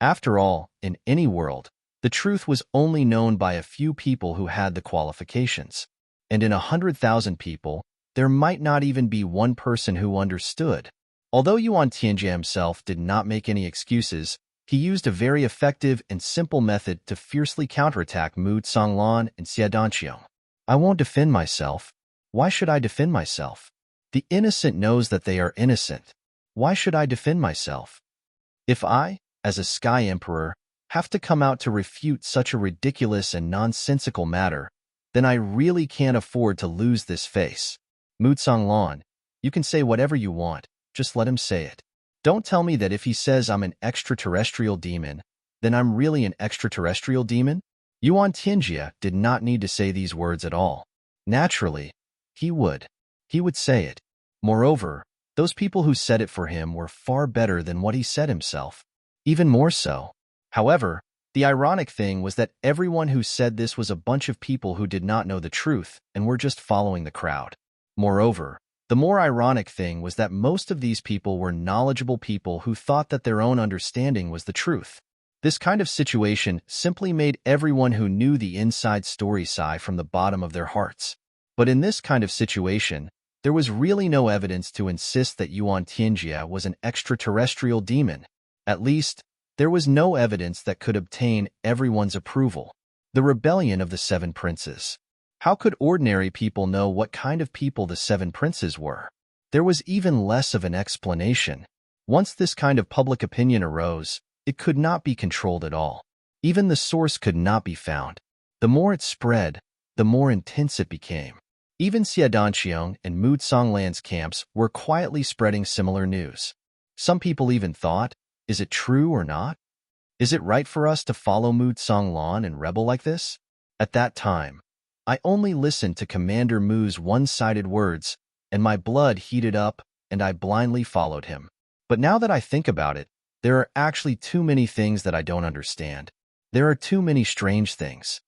After all, in any world, the truth was only known by a few people who had the qualifications. And in 100,000 people, there might not even be one person who understood. Although Yuan Tianjie himself did not make any excuses, he used a very effective and simple method to fiercely counterattack Mu Tsonglan and Xie Danqiang. I won't defend myself. Why should I defend myself? The innocent knows that they are innocent. Why should I defend myself? If I, as a Sky Emperor, have to come out to refute such a ridiculous and nonsensical matter, then I really can't afford to lose this face. Mutsang Lan, you can say whatever you want, just let him say it. Don't tell me that if he says I'm an extraterrestrial demon, then I'm really an extraterrestrial demon? Yuan Tianjia did not need to say these words at all. Naturally, he would. He would say it. Moreover, those people who said it for him were far better than what he said himself. Even more so. However, the ironic thing was that everyone who said this was a bunch of people who did not know the truth and were just following the crowd. Moreover, the more ironic thing was that most of these people were knowledgeable people who thought that their own understanding was the truth. This kind of situation simply made everyone who knew the inside story sigh from the bottom of their hearts. But in this kind of situation, there was really no evidence to insist that Yuan Tianjia was an extraterrestrial demon. At least, there was no evidence that could obtain everyone's approval. The rebellion of the Seven Princes. How could ordinary people know what kind of people the Seven Princes were? There was even less of an explanation. Once this kind of public opinion arose, it could not be controlled at all. Even the source could not be found. The more it spread, the more intense it became. Even Xiadanqiong and Mutsang Lan's camps were quietly spreading similar news. Some people even thought, is it true or not? Is it right for us to follow Mutsang Lan and rebel like this? At that time, I only listened to Commander Mu's one-sided words, and my blood heated up, and I blindly followed him. But now that I think about it, there are actually too many things that I don't understand. There are too many strange things.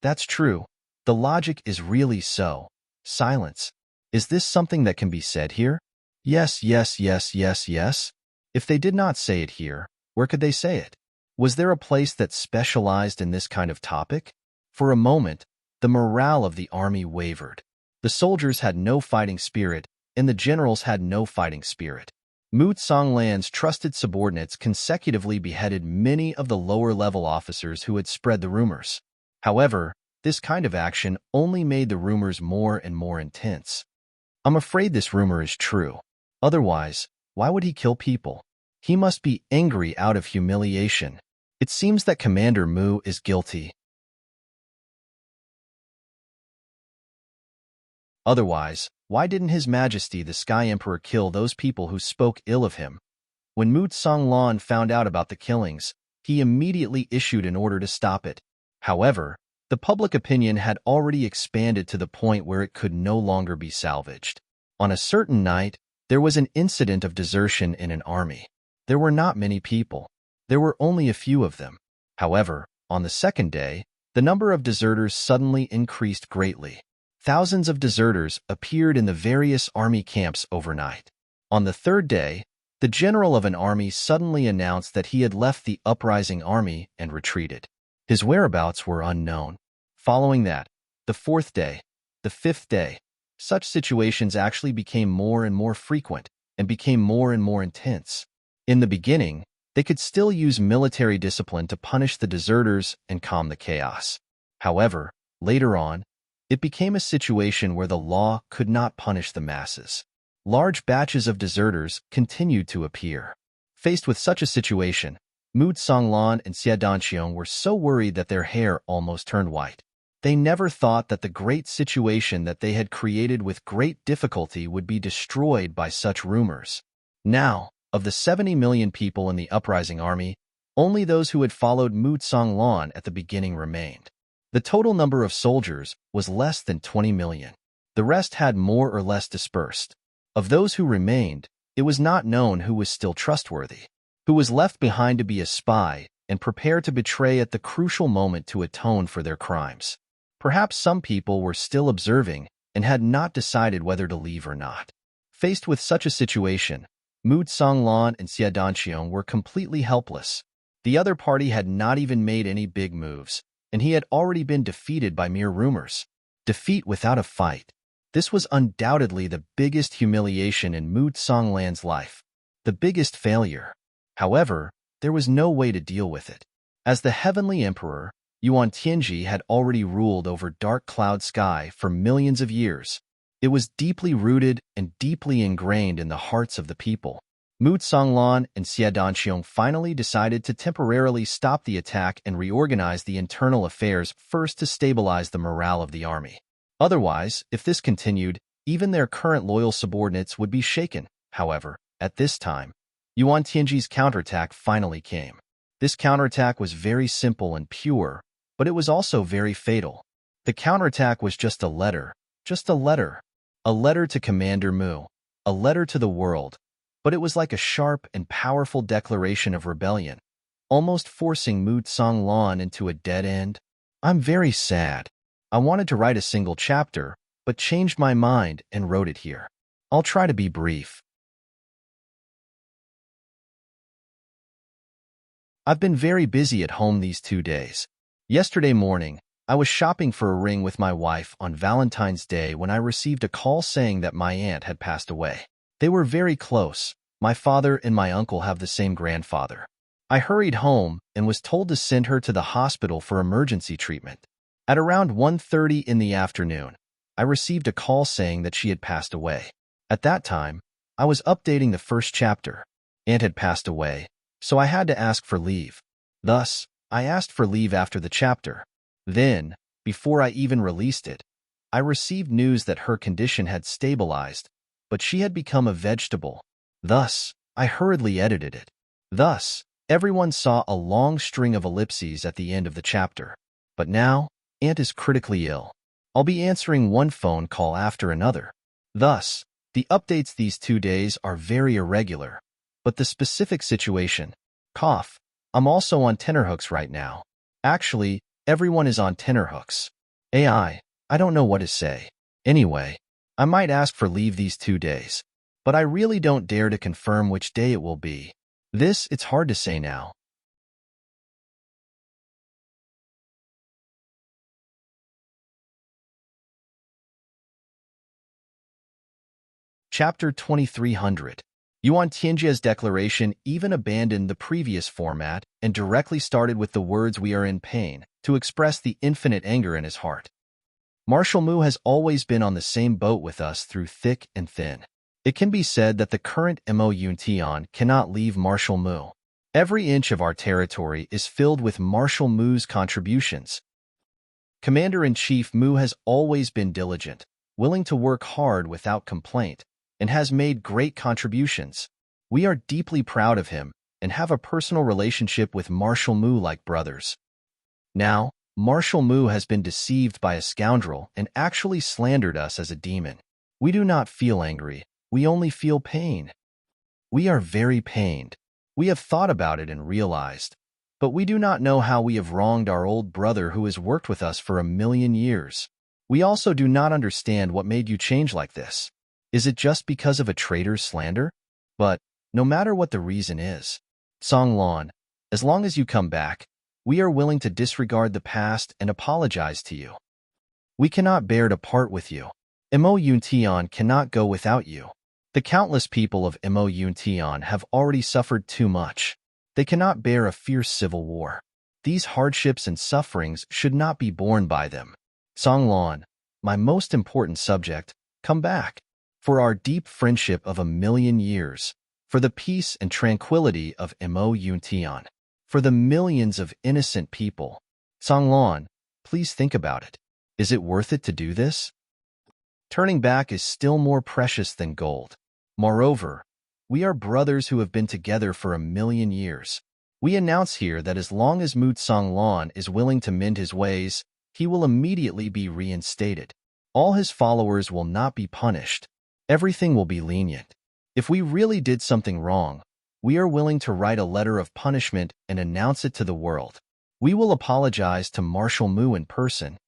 That's true. The logic is really so. Silence. Is this something that can be said here? Yes, yes, yes, yes, yes. If they did not say it here, where could they say it? Was there a place that specialized in this kind of topic? For a moment, the morale of the army wavered. The soldiers had no fighting spirit, and the generals had no fighting spirit. Mutsang Lan's trusted subordinates consecutively beheaded many of the lower-level officers who had spread the rumors. However, this kind of action only made the rumors more and more intense. I'm afraid this rumor is true. Otherwise, why would he kill people? He must be angry out of humiliation. It seems that Commander Mu is guilty. Otherwise, why didn't His Majesty the Sky Emperor kill those people who spoke ill of him? When Mutsang Lan found out about the killings, he immediately issued an order to stop it. However, the public opinion had already expanded to the point where it could no longer be salvaged. On a certain night, there was an incident of desertion in an army. There were not many people. There were only a few of them. However, on the second day, the number of deserters suddenly increased greatly. Thousands of deserters appeared in the various army camps overnight. On the third day, the general of an army suddenly announced that he had left the uprising army and retreated. His whereabouts were unknown. Following that, the fourth day, the fifth day, such situations actually became more and more frequent and became more and more intense. In the beginning, they could still use military discipline to punish the deserters and calm the chaos. However, later on, it became a situation where the law could not punish the masses. Large batches of deserters continued to appear. Faced with such a situation, Mutsang Lan and Xiadanqiong were so worried that their hair almost turned white. They never thought that the great situation that they had created with great difficulty would be destroyed by such rumors. Now, of the 70 million people in the uprising army, only those who had followed Mutsang Lan at the beginning remained. The total number of soldiers was less than 20 million. The rest had more or less dispersed. Of those who remained, it was not known who was still trustworthy, who was left behind to be a spy and prepared to betray at the crucial moment to atone for their crimes. Perhaps some people were still observing and had not decided whether to leave or not. Faced with such a situation, Mutsang Lan and Xiadanqiong were completely helpless. The other party had not even made any big moves, and he had already been defeated by mere rumors. Defeat without a fight. This was undoubtedly the biggest humiliation in Mutsang Lan's life, the biggest failure. However, there was no way to deal with it. As the Heavenly Emperor, Yuan Tianji had already ruled over dark cloud sky for millions of years. It was deeply rooted and deeply ingrained in the hearts of the people. Mu Songlan and Xie Danqiong finally decided to temporarily stop the attack and reorganize the internal affairs first to stabilize the morale of the army. Otherwise, if this continued, even their current loyal subordinates would be shaken. However, at this time, Yuan Tianji's counterattack finally came. This counterattack was very simple and pure, but it was also very fatal. The counterattack was just a letter to Commander Mu, a letter to the world, but it was like a sharp and powerful declaration of rebellion, almost forcing Mu Songlan into a dead end. I'm very sad. I wanted to write a single chapter, but changed my mind and wrote it here. I'll try to be brief. I've been very busy at home these 2 days. Yesterday morning, I was shopping for a ring with my wife on Valentine's Day when I received a call saying that my aunt had passed away. They were very close. My father and my uncle have the same grandfather. I hurried home and was told to send her to the hospital for emergency treatment. At around 1:30 in the afternoon, I received a call saying that she had passed away. At that time, I was updating the first chapter. Aunt had passed away, so I had to ask for leave. Thus, I asked for leave after the chapter. Then, before I even released it, I received news that her condition had stabilized, but she had become a vegetable. Thus, I hurriedly edited it. Thus, everyone saw a long string of ellipses at the end of the chapter. But now, Aunt is critically ill. I'll be answering one phone call after another. Thus, the updates these 2 days are very irregular. But the specific situation, cough, I'm also on tenterhooks right now. Actually, everyone is on tenterhooks. I don't know what to say. Anyway, I might ask for leave these 2 days. But I really don't dare to confirm which day it will be. It's hard to say now. Chapter 2300. Yuan Tianji's declaration even abandoned the previous format and directly started with the words "we are in pain" to express the infinite anger in his heart. Marshal Mu has always been on the same boat with us through thick and thin. It can be said that the current Mo Yuntian cannot leave Marshal Mu. Every inch of our territory is filled with Marshal Mu's contributions. Commander-in-Chief Mu has always been diligent, willing to work hard without complaint, and has made great contributions. We are deeply proud of him and have a personal relationship with Marshal Mu like brothers. Now, Marshal Mu has been deceived by a scoundrel and actually slandered us as a demon. We do not feel angry, we only feel pain. We are very pained. We have thought about it and realized, but we do not know how we have wronged our old brother who has worked with us for 1,000,000 years. We also do not understand what made you change like this. Is it just because of a traitor's slander? But, no matter what the reason is, Songlan, as long as you come back, we are willing to disregard the past and apologize to you. We cannot bear to part with you. Mo Yuntian cannot go without you. The countless people of Mo Yuntian have already suffered too much. They cannot bear a fierce civil war. These hardships and sufferings should not be borne by them. Songlan, my most important subject, come back. For our deep friendship of 1,000,000 years, for the peace and tranquility of Mo Yuntian, for the millions of innocent people. Songlan, please think about it. Is it worth it to do this? Turning back is still more precious than gold. Moreover, we are brothers who have been together for 1,000,000 years. We announce here that as long as Mu Songlan is willing to mend his ways, he will immediately be reinstated. All his followers will not be punished. Everything will be lenient. If we really did something wrong, we are willing to write a letter of punishment and announce it to the world. We will apologize to Marshal Mu in person.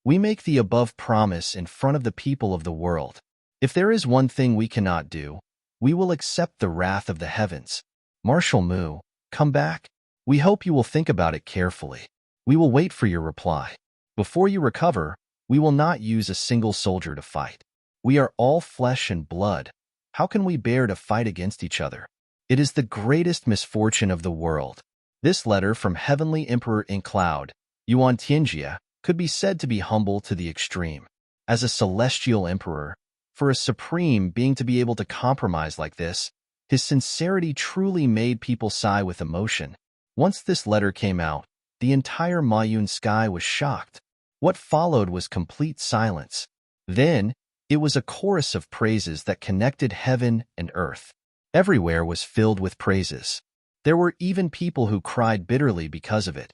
We make the above promise in front of the people of the world. If there is one thing we cannot do, we will accept the wrath of the heavens. Marshal Mu, come back. We hope you will think about it carefully. We will wait for your reply. Before you recover, we will not use a single soldier to fight. We are all flesh and blood. How can we bear to fight against each other? It is the greatest misfortune of the world. This letter from Heavenly Emperor in Cloud, Yuan Tianjia, could be said to be humble to the extreme. As a celestial emperor, for a supreme being to be able to compromise like this, His sincerity truly made people sigh with emotion. Once this letter came out, the entire Mayun sky was shocked. What followed was complete silence. Then, it was a chorus of praises that connected heaven and earth. Everywhere was filled with praises. There were even people who cried bitterly because of it.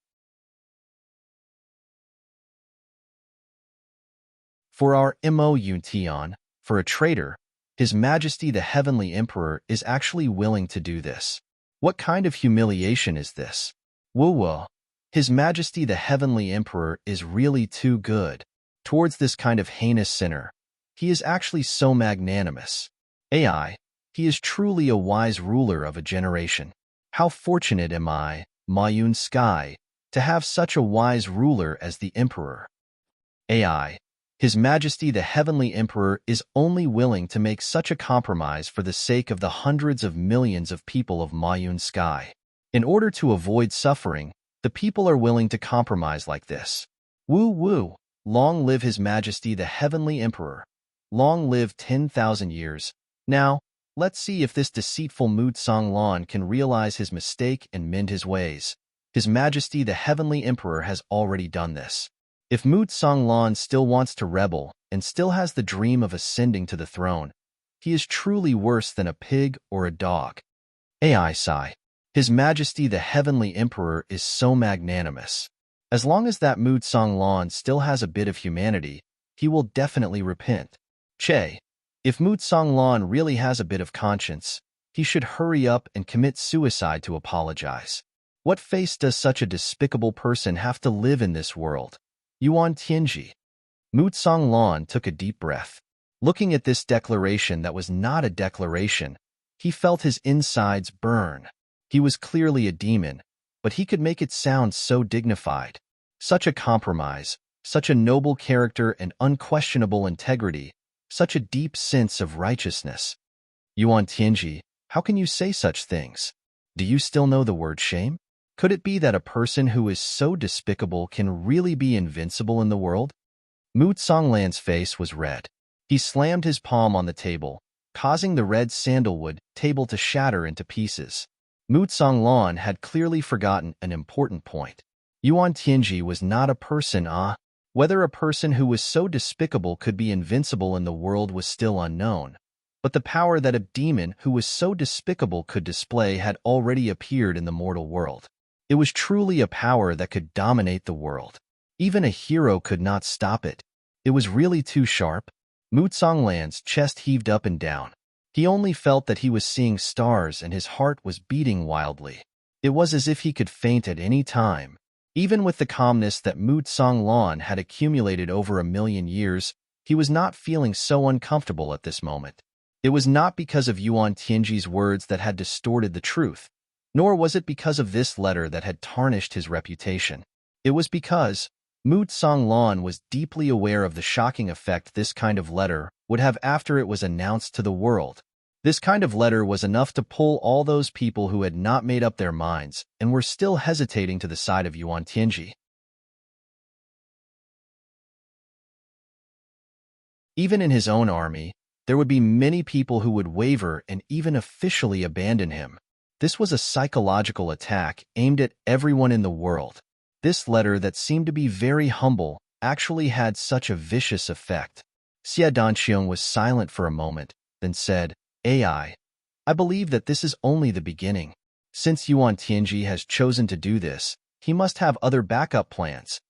For our Mo Yuntian, for a traitor, His Majesty the Heavenly Emperor is actually willing to do this. What kind of humiliation is this? Woo-woo. His Majesty the Heavenly Emperor is really too good. Towards this kind of heinous sinner, he is actually so magnanimous. AI, he is truly a wise ruler of a generation. How fortunate am I, Mayun Sky, to have such a wise ruler as the Emperor. AI, His Majesty the Heavenly Emperor is only willing to make such a compromise for the sake of the hundreds of millions of people of Mayun Sky. In order to avoid suffering, the people are willing to compromise like this. Woo-woo, long live His Majesty the Heavenly Emperor. Long live 10,000 years. Now, let's see if this deceitful Mood Songlan can realize his mistake and mend his ways. His Majesty the Heavenly Emperor has already done this. If Mood Songlan still wants to rebel and still has the dream of ascending to the throne, he is truly worse than a pig or a dog. AI sigh. His Majesty the Heavenly Emperor is so magnanimous. As long as that Mood Songlan still has a bit of humanity, he will definitely repent. Che, if Mood Songlan really has a bit of conscience, he should hurry up and commit suicide to apologize. What face does such a despicable person have to live in this world? Yuan Tianji. Mood Songlan took a deep breath. Looking at this declaration that was not a declaration, he felt his insides burn. He was clearly a demon, but he could make it sound so dignified. Such a compromise, such a noble character and unquestionable integrity, such a deep sense of righteousness. Yuan Tianji, how can you say such things? Do you still know the word shame? Could it be that a person who is so despicable can really be invincible in the world? Mood Songlan's face was red. He slammed his palm on the table, causing the red sandalwood table to shatter into pieces. Mood Songlan had clearly forgotten an important point. Yuan Tianji was not a person, Whether a person who was so despicable could be invincible in the world was still unknown, but the power that a demon who was so despicable could display had already appeared in the mortal world. It was truly a power that could dominate the world. Even a hero could not stop it. It was really too sharp. Mood Songlan's chest heaved up and down. He only felt that he was seeing stars and his heart was beating wildly. It was as if he could faint at any time. Even with the calmness that Mood Songlan had accumulated over 1,000,000 years, he was not feeling so uncomfortable at this moment. It was not because of Yuan Tianji's words that had distorted the truth, nor was it because of this letter that had tarnished his reputation. It was because Mood Songlan was deeply aware of the shocking effect this kind of letter would have after it was announced to the world. This kind of letter was enough to pull all those people who had not made up their minds and were still hesitating to the side of Yuan Tianji. Even in his own army, there would be many people who would waver and even officially abandon him. This was a psychological attack aimed at everyone in the world. This letter that seemed to be very humble actually had such a vicious effect. Xie Danqiong was silent for a moment, then said, AI, I believe that this is only the beginning. Since Yuan Tianji has chosen to do this, he must have other backup plans.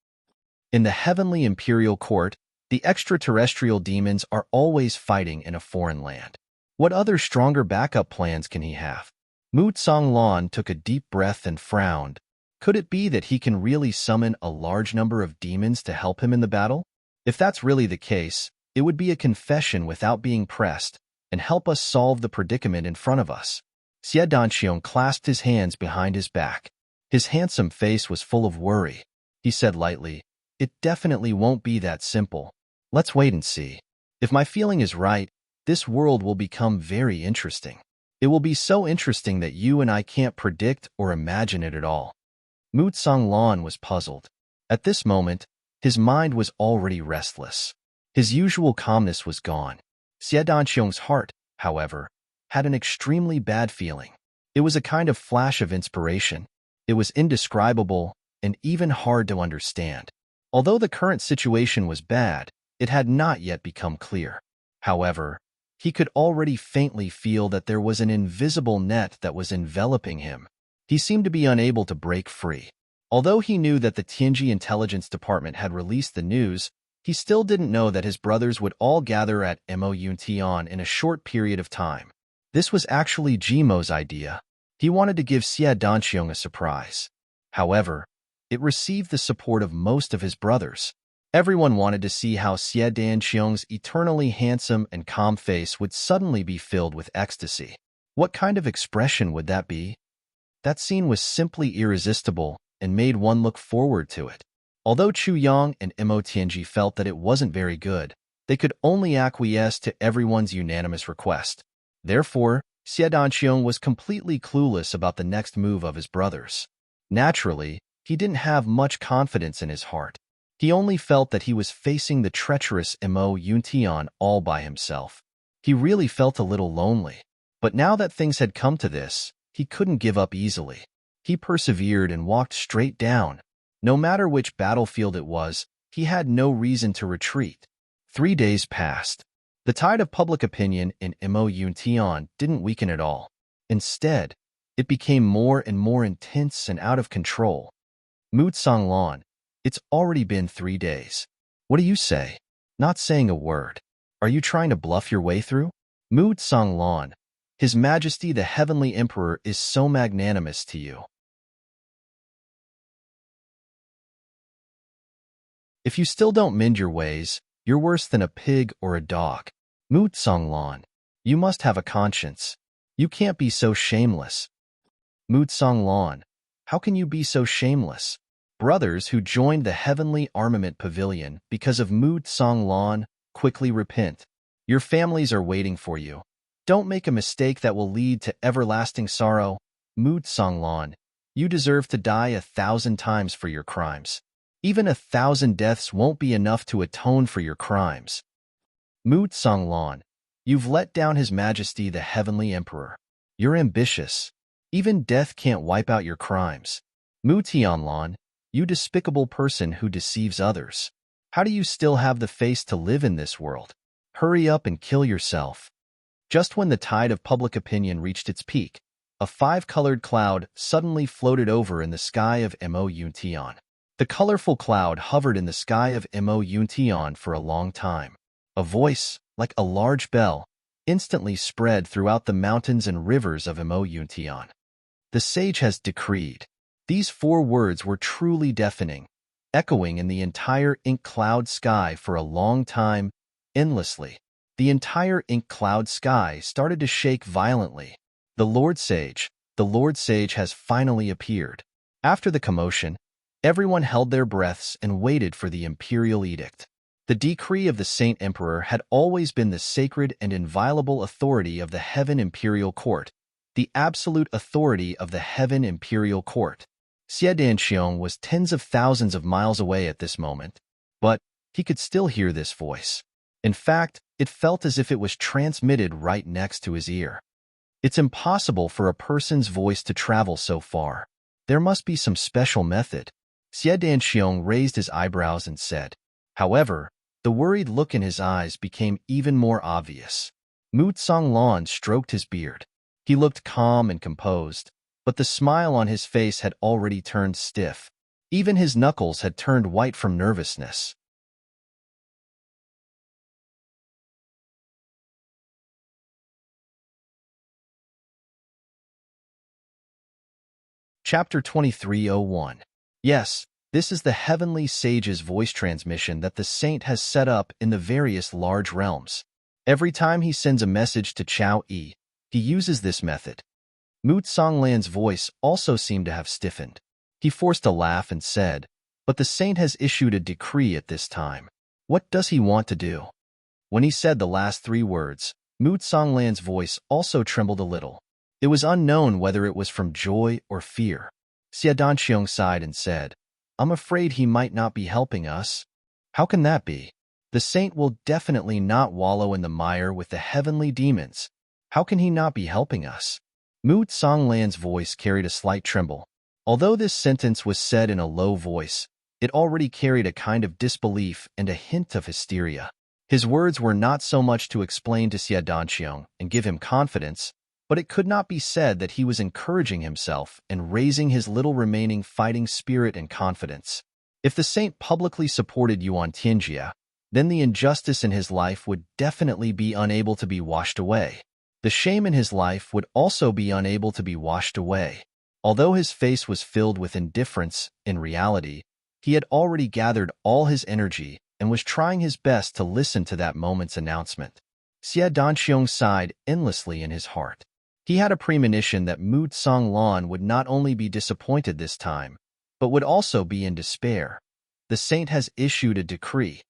In the Heavenly Imperial Court, the extraterrestrial demons are always fighting in a foreign land. What other stronger backup plans can he have? Mood Songlan took a deep breath and frowned. Could it be that he can really summon a large number of demons to help him in the battle? If that's really the case, it would be a confession without being pressed, and help us solve the predicament in front of us. Xie Danqiong clasped his hands behind his back. His handsome face was full of worry. He said lightly, It definitely won't be that simple. Let's wait and see. If my feeling is right, this world will become very interesting. It will be so interesting that you and I can't predict or imagine it at all. Mood Songlan was puzzled. At this moment, his mind was already restless. His usual calmness was gone. Xie Danqiong's heart, however, had an extremely bad feeling. It was a kind of flash of inspiration. It was indescribable and even hard to understand. Although the current situation was bad, it had not yet become clear. However, he could already faintly feel that there was an invisible net that was enveloping him. He seemed to be unable to break free. Although he knew that the Tianji Intelligence Department had released the news, he still didn't know that his brothers would all gather at Mountion in a short period of time. This was actually Jimo's idea. He wanted to give Xie Danqiong a surprise. However, it received the support of most of his brothers. Everyone wanted to see how Xie Danqiong's eternally handsome and calm face would suddenly be filled with ecstasy. What kind of expression would that be? That scene was simply irresistible and made one look forward to it. Although Chu Yang and Mo Tianji felt that it wasn't very good, they could only acquiesce to everyone's unanimous request. Therefore, Xie Danqiong was completely clueless about the next move of his brothers. Naturally, he didn't have much confidence in his heart. He only felt that he was facing the treacherous Mo Yuntian all by himself. He really felt a little lonely. But now that things had come to this, he couldn't give up easily. He persevered and walked straight down. No matter which battlefield it was, he had no reason to retreat. 3 days passed. The tide of public opinion in Mo Yuntian didn't weaken at all. Instead, it became more and more intense and out of control. Mood Songlan, it's already been 3 days. What do you say? Not saying a word. Are you trying to bluff your way through? Mood Songlan, His Majesty the Heavenly Emperor is so magnanimous to you. If you still don't mend your ways, you're worse than a pig or a dog. Mood Songlan, you must have a conscience. You can't be so shameless. Mood Songlan, how can you be so shameless? Brothers who joined the Heavenly Armament Pavilion because of Mood Songlan quickly repent. Your families are waiting for you. Don't make a mistake that will lead to everlasting sorrow. Mood Songlan, you deserve to die 1,000 times for your crimes. Even 1,000 deaths won't be enough to atone for your crimes. Mood Songlan, you've let down His Majesty the Heavenly Emperor. You're ambitious. Even death can't wipe out your crimes. Mu Tianlan, you despicable person who deceives others. How do you still have the face to live in this world? Hurry up and kill yourself. Just when the tide of public opinion reached its peak, a 5-colored cloud suddenly floated over in the sky of Mo Yuntian. The colorful cloud hovered in the sky of Mo Yuntian for a long time. A voice, like a large bell, instantly spread throughout the mountains and rivers of Mo Yuntian. The sage has decreed. These 4 words were truly deafening, echoing in the entire ink cloud sky for a long time, endlessly. The entire ink cloud sky started to shake violently. The Lord Sage has finally appeared. After the commotion, everyone held their breaths and waited for the imperial edict. The decree of the Saint Emperor had always been the sacred and inviolable authority of the Heaven Imperial Court, the absolute authority of the Heaven Imperial Court. Xie Danqiong was tens of thousands of miles away at this moment, but he could still hear this voice. In fact, it felt as if it was transmitted right next to his ear. It's impossible for a person's voice to travel so far. There must be some special method. Xie Danqiong raised his eyebrows and said. However, the worried look in his eyes became even more obvious. Mu Songlan stroked his beard. He looked calm and composed, but the smile on his face had already turned stiff. Even his knuckles had turned white from nervousness. Chapter 2301. Yes, this is the Heavenly Sage's voice transmission that the Saint has set up in the various large realms. Every time he sends a message to Chao Yi, he uses this method. Mu Songlan's voice also seemed to have stiffened. He forced a laugh and said, but the Saint has issued a decree at this time. What does he want to do? When he said the last 3 words, Mu Songlan's voice also trembled a little. It was unknown whether it was from joy or fear. Xie Danqiong sighed and said, I'm afraid he might not be helping us. How can that be? The Saint will definitely not wallow in the mire with the heavenly demons. How can he not be helping us? Mu Songlan's voice carried a slight tremble. Although this sentence was said in a low voice, it already carried a kind of disbelief and a hint of hysteria. His words were not so much to explain to Xie Danqiang and give him confidence, but it could not be said that he was encouraging himself and raising his little remaining fighting spirit and confidence. If the saint publicly supported Yuan Tianjia, then the injustice in his life would definitely be unable to be washed away. The shame in his life would also be unable to be washed away. Although his face was filled with indifference, in reality, he had already gathered all his energy and was trying his best to listen to that moment's announcement. Xie Danqiang sighed endlessly in his heart. He had a premonition that Mu Songlan would not only be disappointed this time, but would also be in despair. The saint has issued a decree.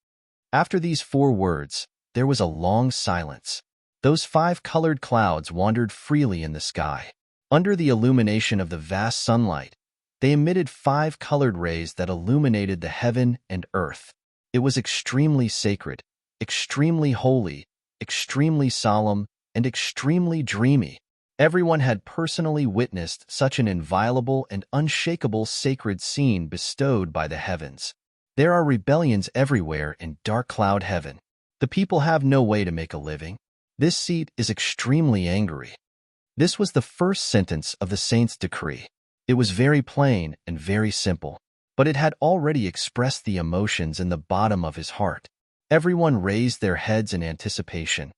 After these 4 words, there was a long silence. Those 5 colored clouds wandered freely in the sky. Under the illumination of the vast sunlight, they emitted 5 colored rays that illuminated the heaven and earth. It was extremely sacred, extremely holy, extremely solemn, and extremely dreamy. Everyone had personally witnessed such an inviolable and unshakable sacred scene bestowed by the heavens. There are rebellions everywhere in dark cloud heaven. The people have no way to make a living. This seat is extremely angry. This was the first sentence of the saint's decree. It was very plain and very simple, but it had already expressed the emotions in the bottom of his heart. Everyone raised their heads in anticipation.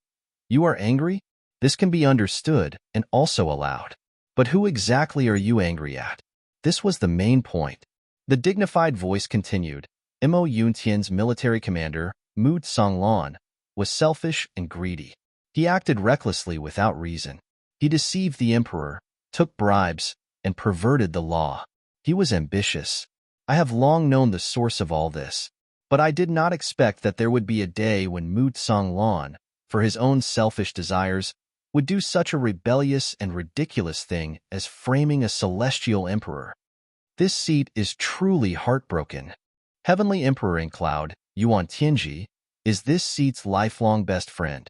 You are angry? This can be understood and also allowed. But who exactly are you angry at? This was the main point. The dignified voice continued. Mo Yuntian's military commander, Mu Songlan, was selfish and greedy. He acted recklessly without reason. He deceived the emperor, took bribes, and perverted the law. He was ambitious. I have long known the source of all this, but I did not expect that there would be a day when Mu Songlan, for his own selfish desires, would do such a rebellious and ridiculous thing as framing a celestial emperor. This seat is truly heartbroken. Heavenly Emperor in Cloud, Yuan Tianji, is this seat's lifelong best friend.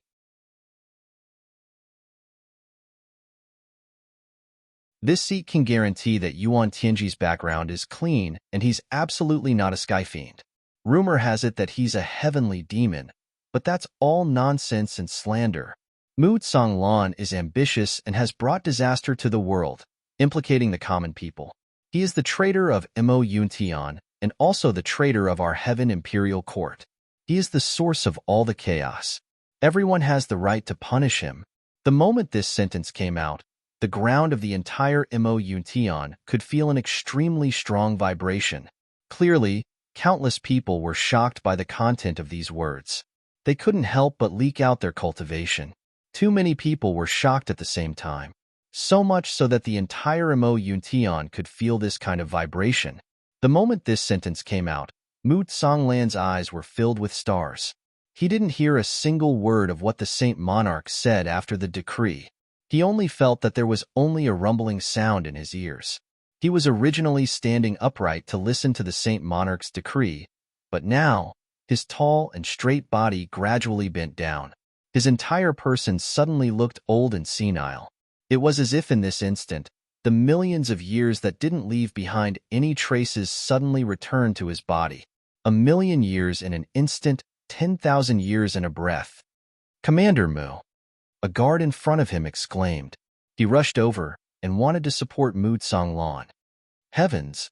This seat can guarantee that Yuan Tianji's background is clean and he's absolutely not a sky fiend. Rumor has it that he's a heavenly demon, but that's all nonsense and slander. Mu Songlan is ambitious and has brought disaster to the world, implicating the common people. He is the traitor of Mo Yuntian and also the traitor of our Heaven Imperial Court. He is the source of all the chaos. Everyone has the right to punish him. The moment this sentence came out, the ground of the entire Mo Yuntian could feel an extremely strong vibration. Clearly, countless people were shocked by the content of these words. They couldn't help but leak out their cultivation. Too many people were shocked at the same time. So much so that the entire Mo Yuntian could feel this kind of vibration. The moment this sentence came out, Mu Songlan's eyes were filled with stars. He didn't hear a single word of what the Saint Monarch said after the decree. He only felt that there was only a rumbling sound in his ears. He was originally standing upright to listen to the Saint Monarch's decree, but now, his tall and straight body gradually bent down. His entire person suddenly looked old and senile. It was as if in this instant, the millions of years that didn't leave behind any traces suddenly returned to his body. 1,000,000 years in an instant, 10,000 years in a breath. Commander Mu. A guard in front of him exclaimed. He rushed over and wanted to support Mu Songlan. Heavens!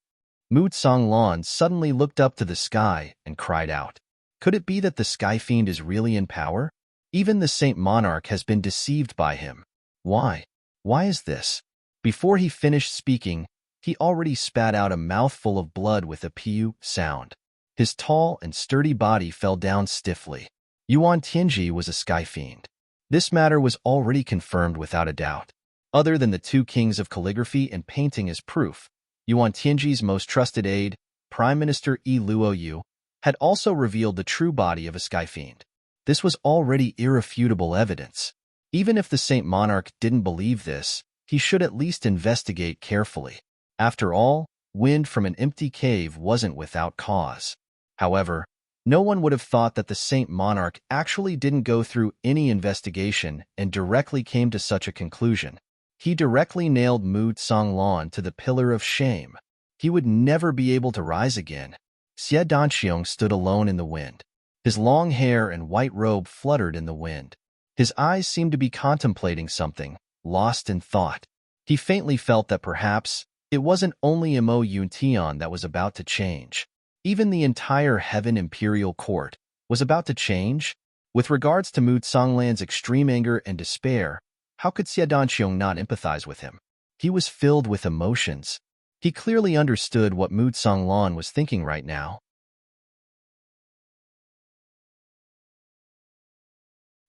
Mu Songlan suddenly looked up to the sky and cried out. Could it be that the Sky Fiend is really in power? Even the Saint Monarch has been deceived by him. Why? Why is this? Before he finished speaking, he already spat out a mouthful of blood with a pew sound. His tall and sturdy body fell down stiffly. Yuan Tianji was a Sky Fiend. This matter was already confirmed without a doubt. Other than the 2 kings of calligraphy and painting as proof, Yuan Tianji's most trusted aide, Prime Minister Yi Luoyu, had also revealed the true body of a Sky Fiend. This was already irrefutable evidence. Even if the Saint Monarch didn't believe this, he should at least investigate carefully. After all, wind from an empty cave wasn't without cause. However, No one would have thought that the Saint Monarch actually didn't go through any investigation and directly came to such a conclusion. He directly nailed Mu Songlan to the pillar of shame. He would never be able to rise again. Xie Danxiong stood alone in the wind. His long hair and white robe fluttered in the wind. His eyes seemed to be contemplating something, lost in thought. He faintly felt that perhaps it wasn't only Mo Yuntian that was about to change. Even the entire Heaven Imperial Court was about to change. With regards to Mu Songlan's extreme anger and despair, how could Xie Danxiong not empathize with him? He was filled with emotions. He clearly understood what Mu Songlan was thinking right now.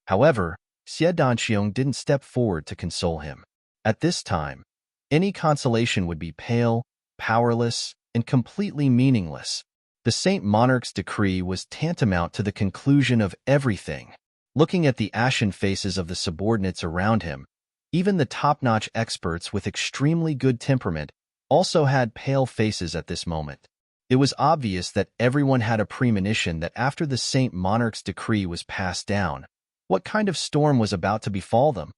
However, Xie Danxiong didn't step forward to console him. At this time, any consolation would be pale, powerless, and completely meaningless. The Saint Monarch's decree was tantamount to the conclusion of everything. Looking at the ashen faces of the subordinates around him, even the top-notch experts with extremely good temperament also had pale faces at this moment. It was obvious that everyone had a premonition that after the Saint Monarch's decree was passed down, what kind of storm was about to befall them?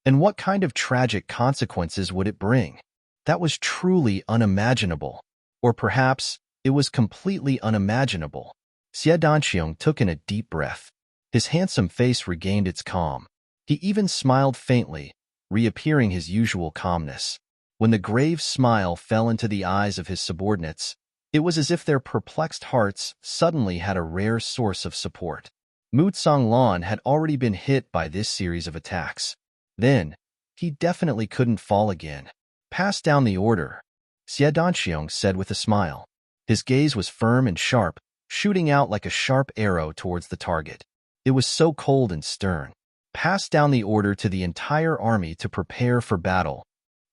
And what kind of tragic consequences would it bring? That was truly unimaginable. Or perhaps it was completely unimaginable. Xie Danxiong took in a deep breath. His handsome face regained its calm. He even smiled faintly, reappearing his usual calmness. When the grave smile fell into the eyes of his subordinates, it was as if their perplexed hearts suddenly had a rare source of support. Mu Songlan had already been hit by this series of attacks. Then, he definitely couldn't fall again. Pass down the order, Xie Danxiong said with a smile. His gaze was firm and sharp, shooting out like a sharp arrow towards the target. It was so cold and stern. Pass down the order to the entire army to prepare for battle.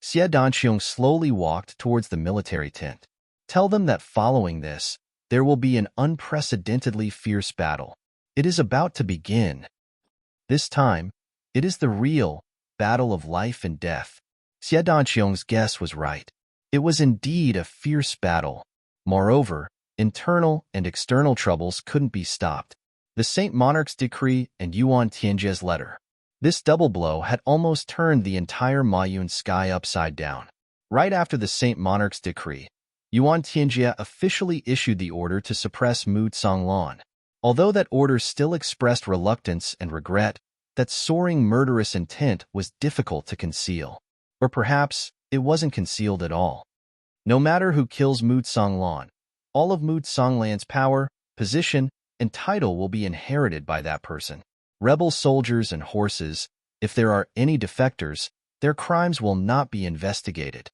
Xie Danxiong slowly walked towards the military tent. Tell them that following this, there will be an unprecedentedly fierce battle. It is about to begin. This time, it is the real battle of life and death. Xie Danxiong's guess was right. It was indeed a fierce battle. Moreover, internal and external troubles couldn't be stopped. The Saint Monarch's decree and Yuan Tianjie's letter. This double blow had almost turned the entire Mayun sky upside down. Right after the Saint Monarch's decree, Yuan Tianjie officially issued the order to suppress Mu Songlan. Although that order still expressed reluctance and regret, that soaring murderous intent was difficult to conceal. Or perhaps it wasn't concealed at all. No matter who kills Mu Songlan, all of Mu Songlan's power, position, and title will be inherited by that person. Rebel soldiers and horses, if there are any defectors, their crimes will not be investigated.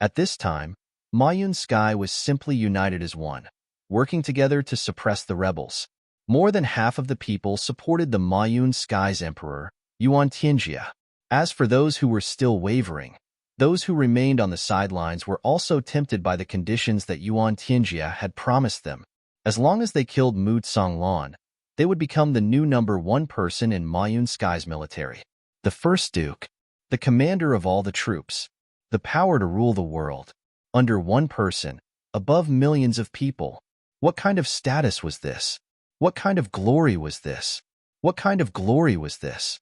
At this time, Mayun Sky was simply united as one, working together to suppress the rebels. More than half of the people supported the Mayun Sky's emperor, Yuan Tianjie. As for those who were still wavering, those who remained on the sidelines were also tempted by the conditions that Yuan Tianjie had promised them. As long as they killed Mu Songlan, they would become the new #1 person in Mayun Sky's military. The first duke, the commander of all the troops, the power to rule the world, under one person, above millions of people. What kind of status was this? What kind of glory was this? What kind of glory was this?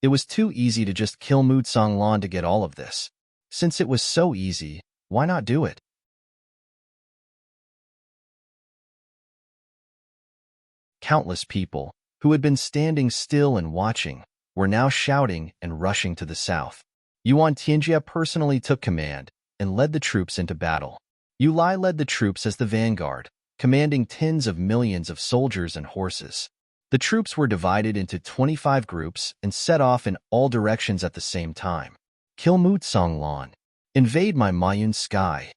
It was too easy to just kill Mu Songlan to get all of this. Since it was so easy, why not do it? Countless people, who had been standing still and watching, were now shouting and rushing to the south. Yuan Tianjie personally took command and led the troops into battle. Yu Lai led the troops as the vanguard, commanding tens of millions of soldiers and horses. The troops were divided into 25 groups and set off in all directions at the same time. Kill Mu Songlan. Invade my Mayun Sky.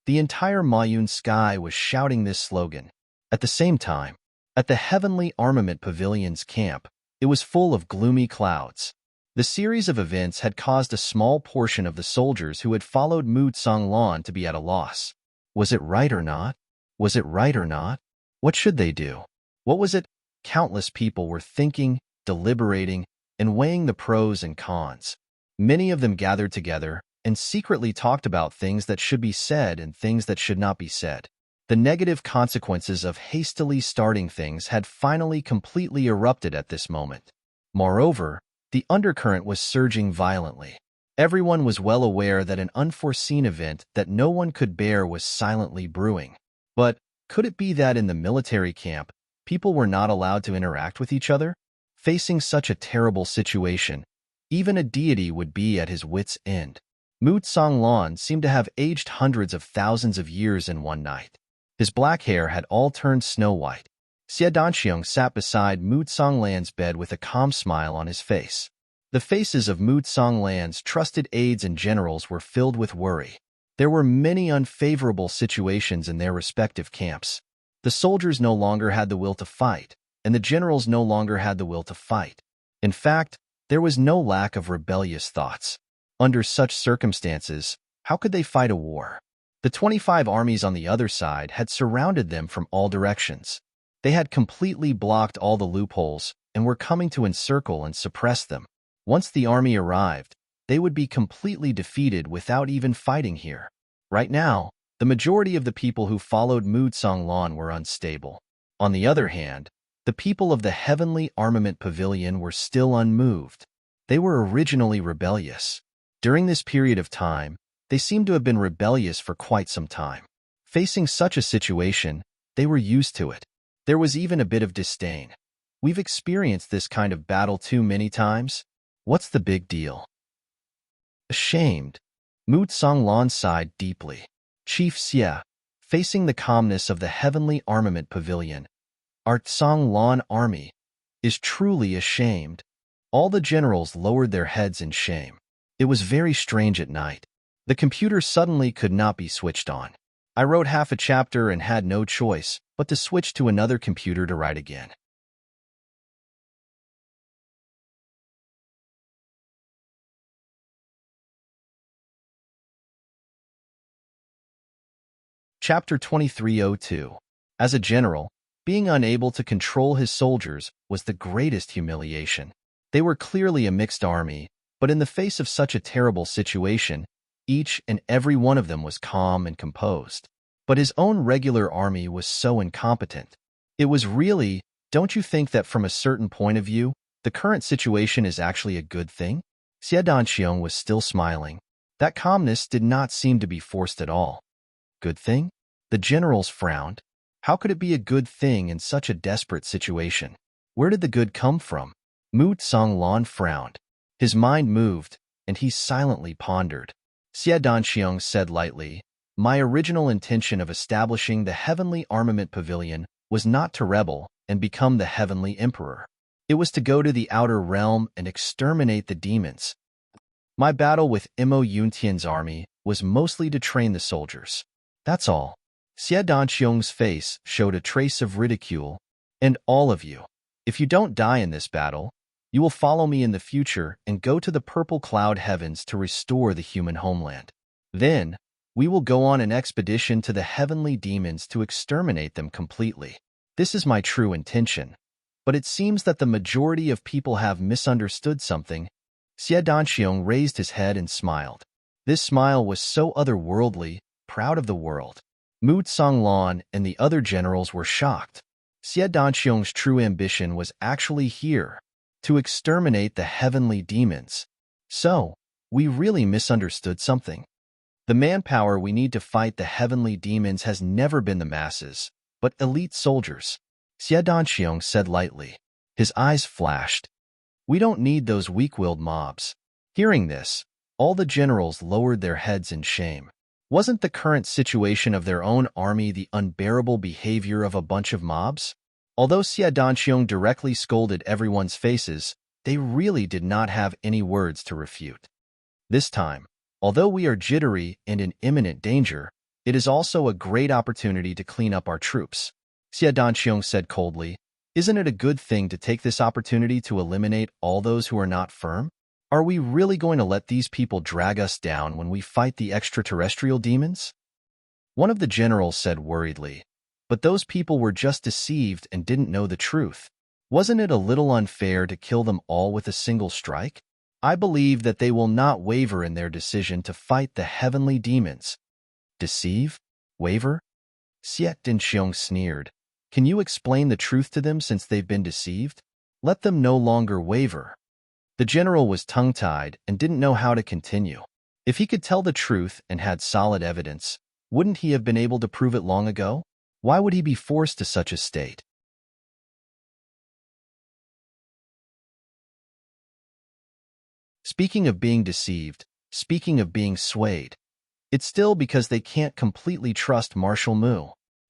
The entire Mayun Sky was shouting this slogan. At the same time, at the Heavenly Armament Pavilion's camp, it was full of gloomy clouds. The series of events had caused a small portion of the soldiers who had followed Mu Songlan to be at a loss. Was it right or not? Was it right or not? What should they do? What was it? Countless people were thinking, deliberating, and weighing the pros and cons. Many of them gathered together and secretly talked about things that should be said and things that should not be said. The negative consequences of hastily starting things had finally completely erupted at this moment. Moreover, the undercurrent was surging violently. Everyone was well aware that an unforeseen event that no one could bear was silently brewing. But could it be that in the military camp, people were not allowed to interact with each other? Facing such a terrible situation, even a deity would be at his wits' end. Mu Songlan seemed to have aged hundreds of thousands of years in one night. His black hair had all turned snow white. Xie Danxiong sat beside Mu Songlan's bed with a calm smile on his face. The faces of Mu Songlan's trusted aides and generals were filled with worry. There were many unfavorable situations in their respective camps. The soldiers no longer had the will to fight, and the generals no longer had the will to fight. In fact, there was no lack of rebellious thoughts. Under such circumstances, how could they fight a war? The 25 armies on the other side had surrounded them from all directions. They had completely blocked all the loopholes and were coming to encircle and suppress them. Once the army arrived, they would be completely defeated without even fighting here. Right now, the majority of the people who followed Mu Songlan were unstable. On the other hand, the people of the Heavenly Armament Pavilion were still unmoved. They were originally rebellious. During this period of time, they seemed to have been rebellious for quite some time. Facing such a situation, they were used to it. There was even a bit of disdain. We've experienced this kind of battle too many times. What's the big deal? Ashamed, Mu Songlan sighed deeply. Chief Xie, facing the calmness of the Heavenly Armament Pavilion, our Songlan army is truly ashamed. All the generals lowered their heads in shame. It was very strange at night. The computer suddenly could not be switched on. I wrote half a chapter and had no choice but to switch to another computer to write again. Chapter 2302. As a general, being unable to control his soldiers was the greatest humiliation. They were clearly a mixed army, but in the face of such a terrible situation, each and every one of them was calm and composed. But his own regular army was so incompetent. It was really, don't you think that from a certain point of view, the current situation is actually a good thing? Xie Danxiong was still smiling. That calmness did not seem to be forced at all. Good thing? The generals frowned. How could it be a good thing in such a desperate situation? Where did the good come from? Mu Songlan frowned. His mind moved, and he silently pondered. Xie Danxiong said lightly, my original intention of establishing the Heavenly Armament Pavilion was not to rebel and become the Heavenly Emperor. It was to go to the outer realm and exterminate the demons. My battle with Mo Yuntian's army was mostly to train the soldiers. That's all. Xie Danxiong's face showed a trace of ridicule. And all of you, if you don't die in this battle, you will follow me in the future and go to the purple cloud heavens to restore the human homeland. Then, we will go on an expedition to the heavenly demons to exterminate them completely. This is my true intention. But it seems that the majority of people have misunderstood something. Xie Danxiong raised his head and smiled. This smile was so otherworldly, proud of the world. Mu Songlan and the other generals were shocked. Xie Danxiong's true ambition was actually here, to exterminate the heavenly demons. So, we really misunderstood something. The manpower we need to fight the heavenly demons has never been the masses, but elite soldiers. Xie Danxiong said lightly. His eyes flashed. We don't need those weak-willed mobs. Hearing this, all the generals lowered their heads in shame. Wasn't the current situation of their own army the unbearable behavior of a bunch of mobs? Although Xie Danxiong directly scolded everyone's faces, they really did not have any words to refute. This time, although we are jittery and in imminent danger, it is also a great opportunity to clean up our troops. Xie Danxiong said coldly, isn't it a good thing to take this opportunity to eliminate all those who are not firm? Are we really going to let these people drag us down when we fight the extraterrestrial demons? One of the generals said worriedly, but those people were just deceived and didn't know the truth. Wasn't it a little unfair to kill them all with a single strike? I believe that they will not waver in their decision to fight the heavenly demons. Deceive? Waver? Xiet Dinxiong sneered. Can you explain the truth to them since they've been deceived? Let them no longer waver. The general was tongue-tied and didn't know how to continue. If he could tell the truth and had solid evidence, wouldn't he have been able to prove it long ago? Why would he be forced to such a state? Speaking of being deceived, speaking of being swayed, it's still because they can't completely trust Marshal Mu.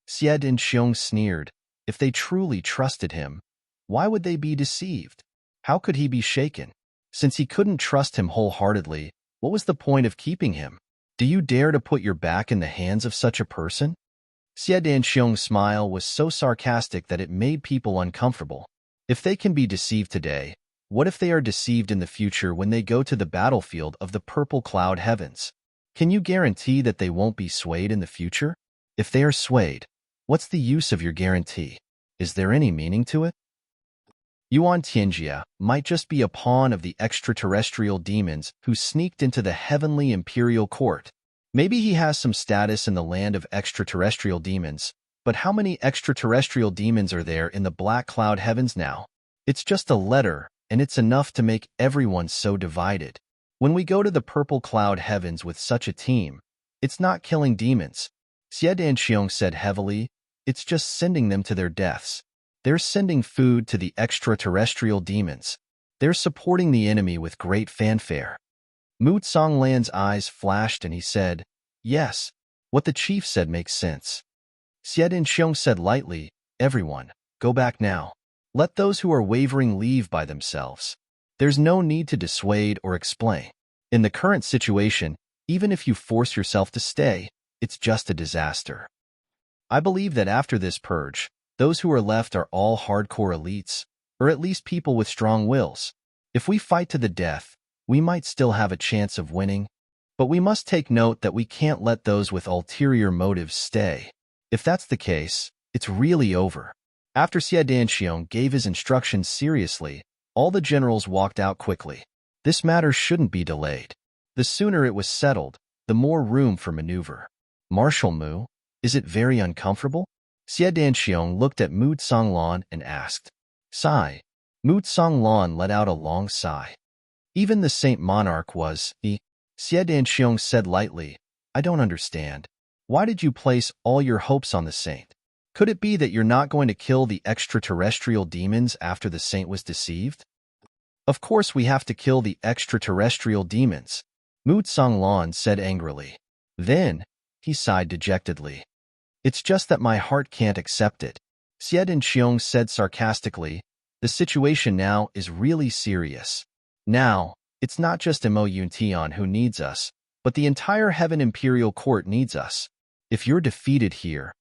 Xie Dinxiong sneered. If they truly trusted him, why would they be deceived? How could he be shaken? Since he couldn't trust him wholeheartedly, what was the point of keeping him? Do you dare to put your back in the hands of such a person? Xie Dinxiong's smile was so sarcastic that it made people uncomfortable. If they can be deceived today, what if they are deceived in the future when they go to the battlefield of the purple cloud heavens? Can you guarantee that they won't be swayed in the future? If they are swayed, what's the use of your guarantee? Is there any meaning to it? Yuan Tianjia might just be a pawn of the extraterrestrial demons who sneaked into the heavenly imperial court. Maybe he has some status in the land of extraterrestrial demons, but how many extraterrestrial demons are there in the black cloud heavens now? It's just a letter, and it's enough to make everyone so divided. When we go to the purple cloud heavens with such a team, it's not killing demons. Xie Danxiong said heavily, it's just sending them to their deaths. They're sending food to the extraterrestrial demons. They're supporting the enemy with great fanfare. Mu Songlan's eyes flashed and he said, yes, what the chief said makes sense. Xie Dinxiong said lightly, everyone, go back now. Let those who are wavering leave by themselves. There's no need to dissuade or explain. In the current situation, even if you force yourself to stay, it's just a disaster. I believe that after this purge, those who are left are all hardcore elites, or at least people with strong wills. If we fight to the death, we might still have a chance of winning, but we must take note that we can't let those with ulterior motives stay. If that's the case, it's really over. After Xie Danxiong gave his instructions seriously, all the generals walked out quickly. This matter shouldn't be delayed. The sooner it was settled, the more room for maneuver. Marshal Mu, is it very uncomfortable? Xie Danxiong looked at Mu Songlan and asked. Sigh. Mu Songlan let out a long sigh. Even the Saint Monarch was, Xie Danxiong said lightly, I don't understand. Why did you place all your hopes on the saint? Could it be that you're not going to kill the extraterrestrial demons after the saint was deceived? Of course we have to kill the extraterrestrial demons, Mu Songlan said angrily. Then, he sighed dejectedly. It's just that my heart can't accept it. Xie Dinxiong said sarcastically, the situation now is really serious. Now, it's not just Mo Yuntian who needs us, but the entire Heaven Imperial Court needs us. If you're defeated here,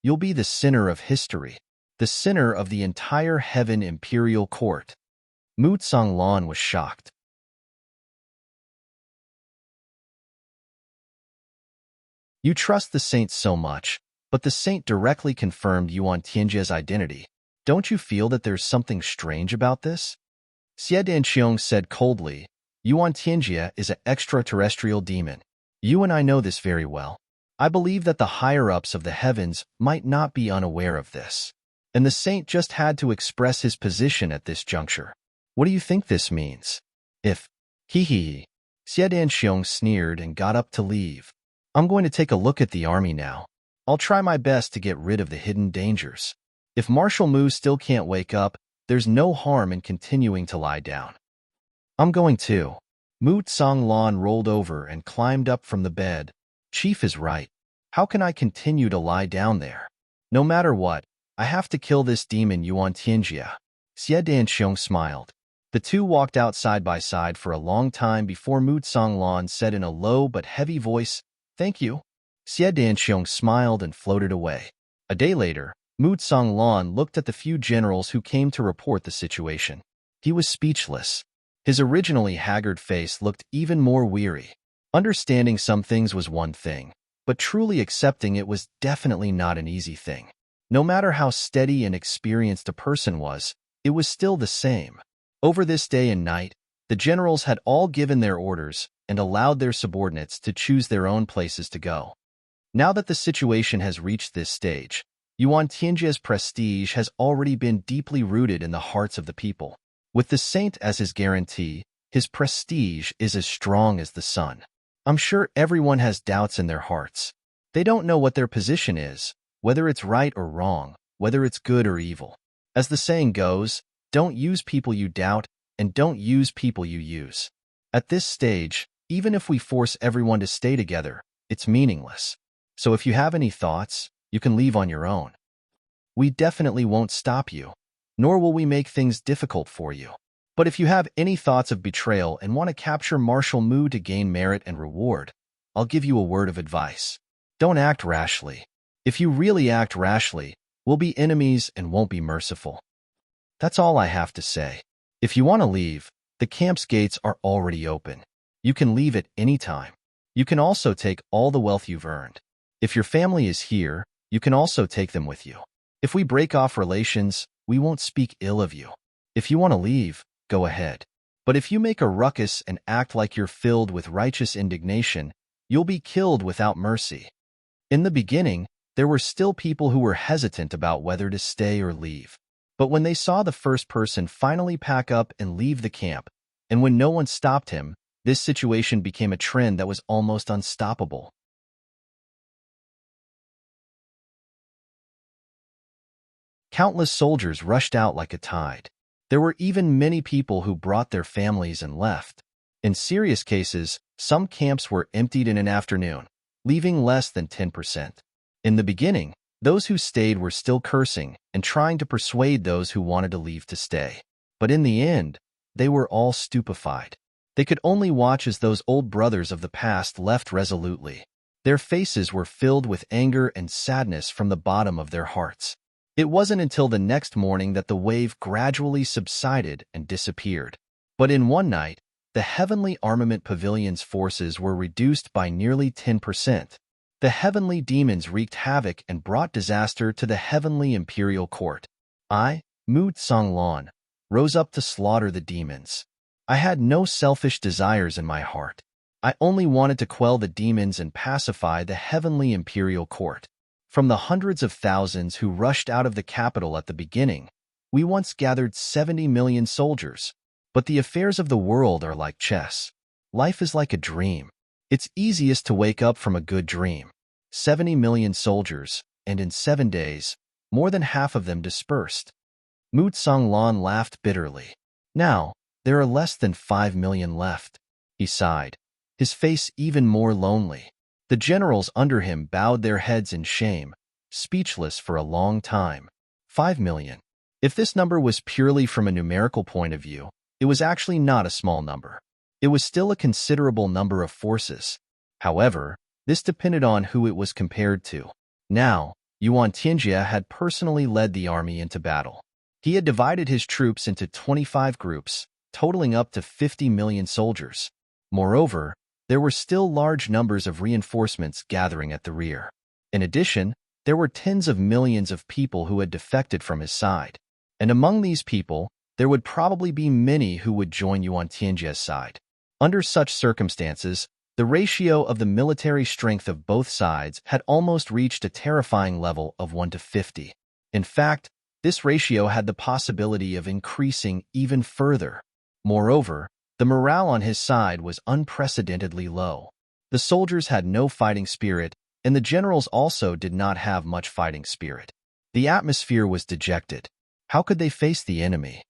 you'll be the sinner of history, the sinner of the entire Heaven Imperial Court. Mu Songlan was shocked. You trust the saint so much, but the saint directly confirmed Yuan Tianjia's identity. Don't you feel that there's something strange about this? Xie Danxiong said coldly, Yuan Tianjia is an extraterrestrial demon. You and I know this very well. I believe that the higher-ups of the heavens might not be unaware of this. And the saint just had to express his position at this juncture. What do you think this means? If, Xie Danxiong sneered and got up to leave. I'm going to take a look at the army now. I'll try my best to get rid of the hidden dangers. If Marshal Mu still can't wake up, there's no harm in continuing to lie down. I'm going to. Mu Songlan rolled over and climbed up from the bed. Chief is right. How can I continue to lie down there? No matter what, I have to kill this demon Yuan Tianjia. Xie Danxiong smiled. The two walked out side by side for a long time before Mu Songlan said in a low but heavy voice, Thank you. Xie Danxiong smiled and floated away. A day later, Mu Songlan looked at the few generals who came to report the situation. He was speechless. His originally haggard face looked even more weary. Understanding some things was one thing, but truly accepting it was definitely not an easy thing. No matter how steady and experienced a person was, it was still the same. Over this day and night, the generals had all given their orders and allowed their subordinates to choose their own places to go. Now that the situation has reached this stage, Yuan Tianjia's prestige has already been deeply rooted in the hearts of the people. With the saint as his guarantee, his prestige is as strong as the sun. I'm sure everyone has doubts in their hearts. They don't know what their position is, whether it's right or wrong, whether it's good or evil. As the saying goes, don't use people you doubt, and don't use people you use. At this stage, even if we force everyone to stay together, it's meaningless. So if you have any thoughts, you can leave on your own. We definitely won't stop you, nor will we make things difficult for you. But if you have any thoughts of betrayal and want to capture martial Mu to gain merit and reward, I'll give you a word of advice. Don't act rashly. If you really act rashly, we'll be enemies and won't be merciful. That's all I have to say. If you want to leave, the camp's gates are already open. You can leave at any time. You can also take all the wealth you've earned. If your family is here, you can also take them with you. If we break off relations, we won't speak ill of you. If you want to leave, go ahead. But if you make a ruckus and act like you're filled with righteous indignation, you'll be killed without mercy. In the beginning, there were still people who were hesitant about whether to stay or leave. But when they saw the first person finally pack up and leave the camp, and when no one stopped him, this situation became a trend that was almost unstoppable. Countless soldiers rushed out like a tide. There were even many people who brought their families and left. In serious cases, some camps were emptied in an afternoon, leaving less than 10%. In the beginning, those who stayed were still cursing and trying to persuade those who wanted to leave to stay. But in the end, they were all stupefied. They could only watch as those old brothers of the past left resolutely. Their faces were filled with anger and sadness from the bottom of their hearts. It wasn't until the next morning that the wave gradually subsided and disappeared. But in one night, the Heavenly Armament Pavilion's forces were reduced by nearly 10%. The heavenly demons wreaked havoc and brought disaster to the Heavenly Imperial Court. I, Mu Tsonglan, rose up to slaughter the demons. I had no selfish desires in my heart. I only wanted to quell the demons and pacify the Heavenly Imperial Court. From the hundreds of thousands who rushed out of the capital at the beginning, we once gathered 70 million soldiers. But the affairs of the world are like chess. Life is like a dream. It's easiest to wake up from a good dream. 70 million soldiers, and in 7 days, more than half of them dispersed. Mu Tsonglan laughed bitterly. Now, there are less than 5 million left. He sighed, his face even more lonely. The generals under him bowed their heads in shame, speechless for a long time. 5 million. If this number was purely from a numerical point of view, it was actually not a small number. It was still a considerable number of forces. However, this depended on who it was compared to. Now, Yuan Tianjia had personally led the army into battle. He had divided his troops into 25 groups, totaling up to 50 million soldiers. Moreover, there were still large numbers of reinforcements gathering at the rear. In addition, there were tens of millions of people who had defected from his side. And among these people, there would probably be many who would join Yuan Tianjia's side. Under such circumstances, the ratio of the military strength of both sides had almost reached a terrifying level of 1 to 50. In fact, this ratio had the possibility of increasing even further. Moreover, the morale on his side was unprecedentedly low. The soldiers had no fighting spirit, and the generals also did not have much fighting spirit. The atmosphere was dejected. How could they face the enemy?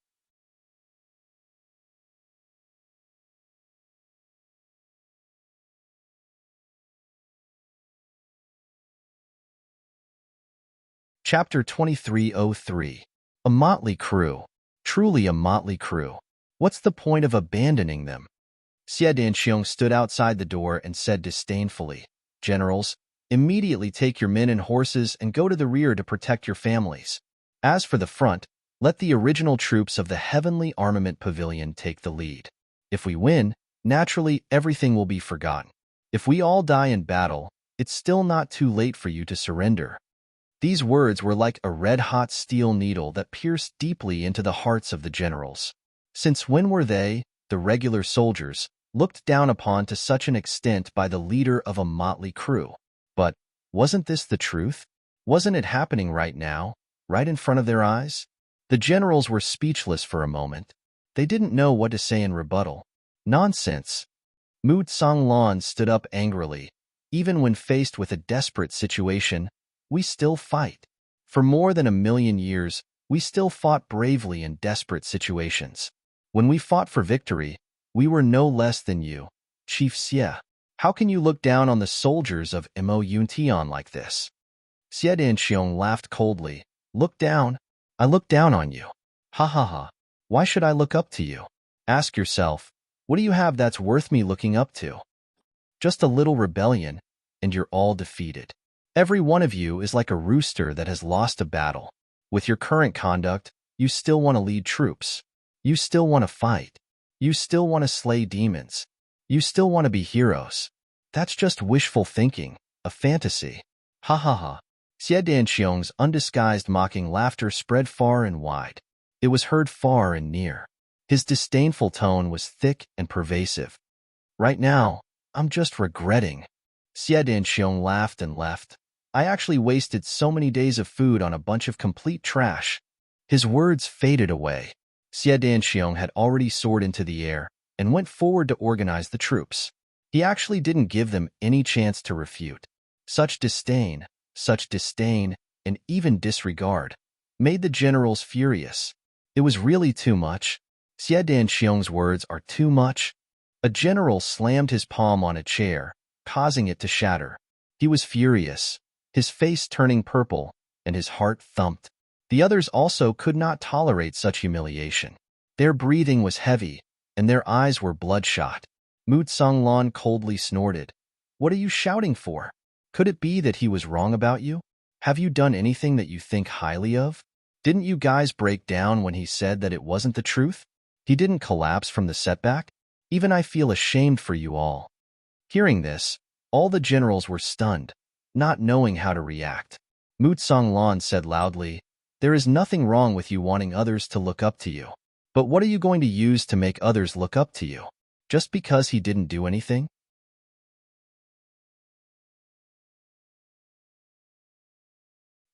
Chapter 2303. A motley crew. Truly a motley crew. What's the point of abandoning them? Xie Danxiong stood outside the door and said disdainfully, "Generals, immediately take your men and horses and go to the rear to protect your families. As for the front, let the original troops of the Heavenly Armament Pavilion take the lead. If we win, naturally everything will be forgotten. If we all die in battle, it's still not too late for you to surrender." These words were like a red-hot steel needle that pierced deeply into the hearts of the generals. Since when were they, the regular soldiers, looked down upon to such an extent by the leader of a motley crew? But Wasn't this the truth? Wasn't it happening right now, right in front of their eyes? The generals were speechless for a moment. They didn't know what to say in rebuttal. Nonsense. Mu Songlan stood up angrily. Even when faced with a desperate situation, we still fight. For more than 1,000,000 years, we still fought bravely in desperate situations. When we fought for victory, we were no less than you, Chief Xie. How can you look down on the soldiers of Mo Yuntian like this? Xie Danxiong laughed coldly. Look down? I look down on you. Ha ha ha. Why should I look up to you? Ask yourself, what do you have that's worth me looking up to? Just a little rebellion, and you're all defeated. Every one of you is like a rooster that has lost a battle. With your current conduct, you still want to lead troops. You still want to fight. You still want to slay demons. You still want to be heroes. That's just wishful thinking, a fantasy. Ha ha ha. Xie Danxiong's undisguised mocking laughter spread far and wide. It was heard far and near. His disdainful tone was thick and pervasive. Right now, I'm just regretting. Xie Danxiong laughed and left. I actually wasted so many days of food on a bunch of complete trash. His words faded away. Xie Danxiong had already soared into the air and went forward to organize the troops. He actually didn't give them any chance to refute. Such disdain, and even disregard, made the generals furious. It was really too much. Xie Danxiong's words are too much. A general slammed his palm on a chair, causing it to shatter. He was furious, his face turning purple, and his heart thumped. The others also could not tolerate such humiliation. Their breathing was heavy, and their eyes were bloodshot. Mu Songlan coldly snorted. What are you shouting for? Could it be that he was wrong about you? Have you done anything that you think highly of? Didn't you guys break down when he said that it wasn't the truth? He didn't collapse from the setback? Even I feel ashamed for you all. Hearing this, all the generals were stunned, not knowing how to react. Mu Songlan said loudly, there is nothing wrong with you wanting others to look up to you. But what are you going to use to make others look up to you? Just because he didn't do anything?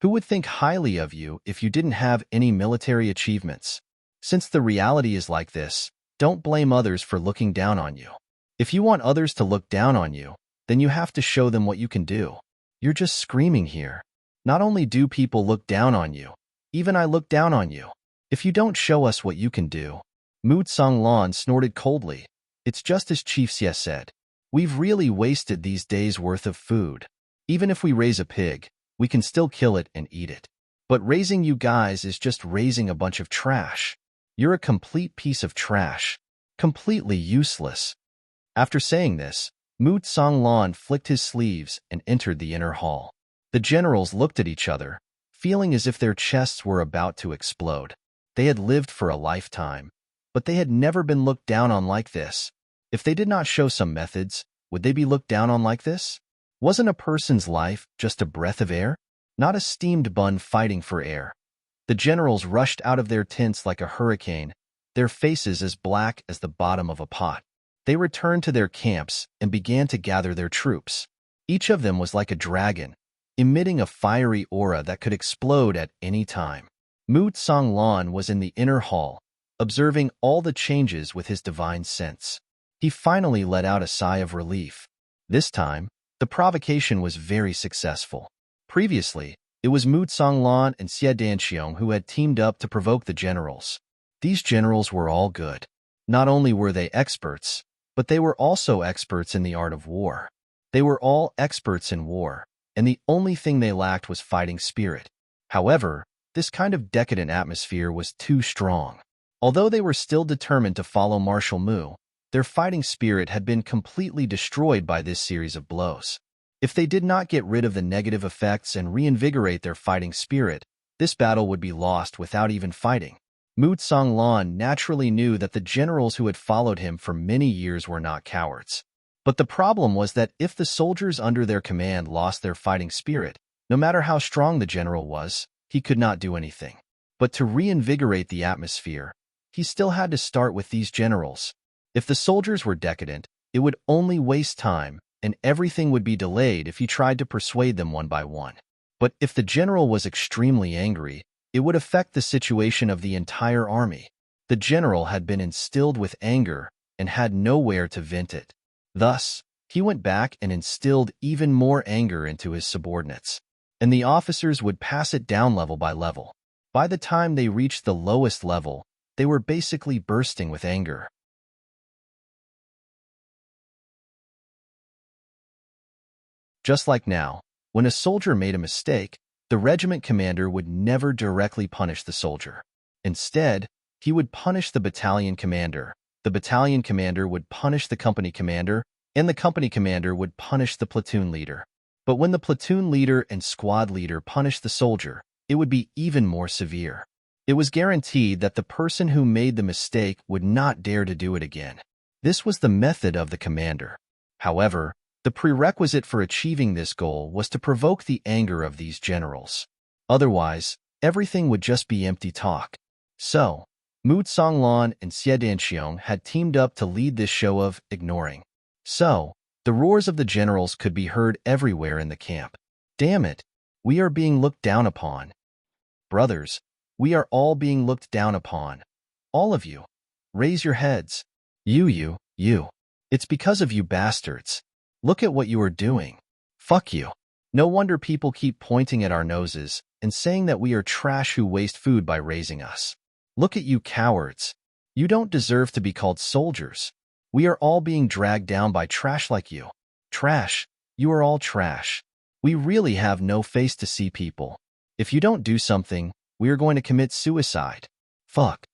Who would think highly of you if you didn't have any military achievements? Since the reality is like this, don't blame others for looking down on you. If you want others to look down on you, then you have to show them what you can do. You're just screaming here. Not only do people look down on you, even I look down on you. If you don't show us what you can do, Mu Songlan snorted coldly. It's just as Chief Xie said. We've really wasted these days' worth of food. Even if we raise a pig, we can still kill it and eat it. But raising you guys is just raising a bunch of trash. You're a complete piece of trash. Completely useless. After saying this, Mu Songlan flicked his sleeves and entered the inner hall. The generals looked at each other, feeling as if their chests were about to explode. They had lived for a lifetime, but they had never been looked down on like this. If they did not show some methods, would they be looked down on like this? Wasn't a person's life just a breath of air? Not a steamed bun fighting for air. The generals rushed out of their tents like a hurricane, their faces as black as the bottom of a pot. They returned to their camps and began to gather their troops. Each of them was like a dragon, emitting a fiery aura that could explode at any time. Mu Songlan was in the inner hall, observing all the changes with his divine sense. He finally let out a sigh of relief. This time, the provocation was very successful. Previously, it was Mu Songlan and Xie Danxiong who had teamed up to provoke the generals. These generals were all good. Not only were they experts, but they were also experts in the art of war. They were all experts in war, and the only thing they lacked was fighting spirit. However, this kind of decadent atmosphere was too strong. Although they were still determined to follow Marshal Mu, their fighting spirit had been completely destroyed by this series of blows. If they did not get rid of the negative effects and reinvigorate their fighting spirit, this battle would be lost without even fighting. Mu Songlan naturally knew that the generals who had followed him for many years were not cowards. But the problem was that if the soldiers under their command lost their fighting spirit, no matter how strong the general was, he could not do anything. But to reinvigorate the atmosphere, he still had to start with these generals. If the soldiers were decadent, it would only waste time, and everything would be delayed if he tried to persuade them one by one. But if the general was extremely angry, it would affect the situation of the entire army. The general had been instilled with anger and had nowhere to vent it. Thus, he went back and instilled even more anger into his subordinates, and the officers would pass it down level by level. By the time they reached the lowest level, they were basically bursting with anger. Just like now, when a soldier made a mistake, the regiment commander would never directly punish the soldier. Instead, he would punish the battalion commander would punish the company commander, and the company commander would punish the platoon leader. But when the platoon leader and squad leader punished the soldier, it would be even more severe. It was guaranteed that the person who made the mistake would not dare to do it again. This was the method of the commander. However, the prerequisite for achieving this goal was to provoke the anger of these generals. Otherwise, everything would just be empty talk. So, Mu Songlan and Xie Danxiong had teamed up to lead this show of ignoring. So, the roars of the generals could be heard everywhere in the camp. Damn it, we are being looked down upon. Brothers, we are all being looked down upon. All of you. Raise your heads. You. It's because of you bastards. Look at what you are doing. Fuck you. No wonder people keep pointing at our noses and saying that we are trash who waste food by raising us. Look at you cowards. You don't deserve to be called soldiers. We are all being dragged down by trash like you. Trash. You are all trash. We really have no face to see people. If you don't do something, we are going to commit suicide. Fuck.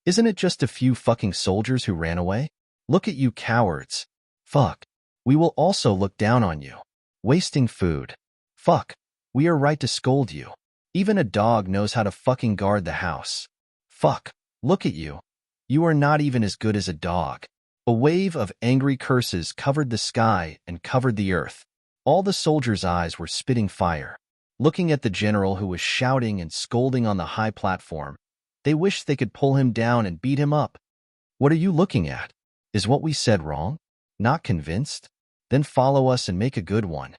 Isn't it just a few fucking soldiers who ran away? Look at you cowards. Fuck. We will also look down on you. Wasting food. Fuck. We are right to scold you. Even a dog knows how to fucking guard the house. Fuck. Look at you. You are not even as good as a dog. A wave of angry curses covered the sky and covered the earth. All the soldiers' eyes were spitting fire. Looking at the general who was shouting and scolding on the high platform, they wished they could pull him down and beat him up. What are you looking at? Is what we said wrong? Not convinced? Then follow us and make a good one.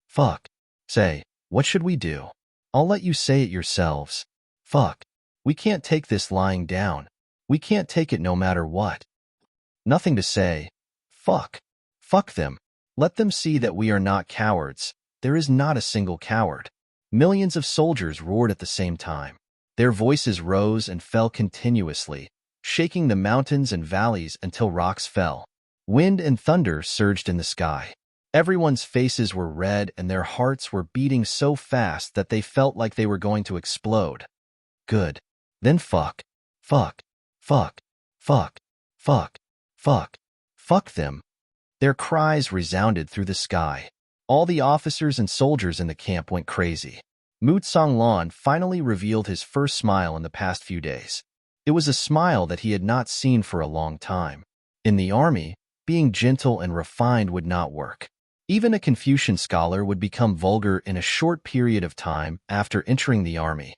Fuck. Say, what should we do? I'll let you say it yourselves. Fuck. We can't take this lying down. We can't take it no matter what. Nothing to say. Fuck. Fuck them. Let them see that we are not cowards. There is not a single coward. Millions of soldiers roared at the same time. Their voices rose and fell continuously, shaking the mountains and valleys until rocks fell. Wind and thunder surged in the sky. Everyone's faces were red and their hearts were beating so fast that they felt like they were going to explode. Good. Then fuck. Fuck. Fuck. Fuck. Fuck. Fuck. Fuck them. Their cries resounded through the sky. All the officers and soldiers in the camp went crazy. Mu Songlan finally revealed his first smile in the past few days. It was a smile that he had not seen for a long time. In the army, being gentle and refined would not work. Even a Confucian scholar would become vulgar in a short period of time after entering the army.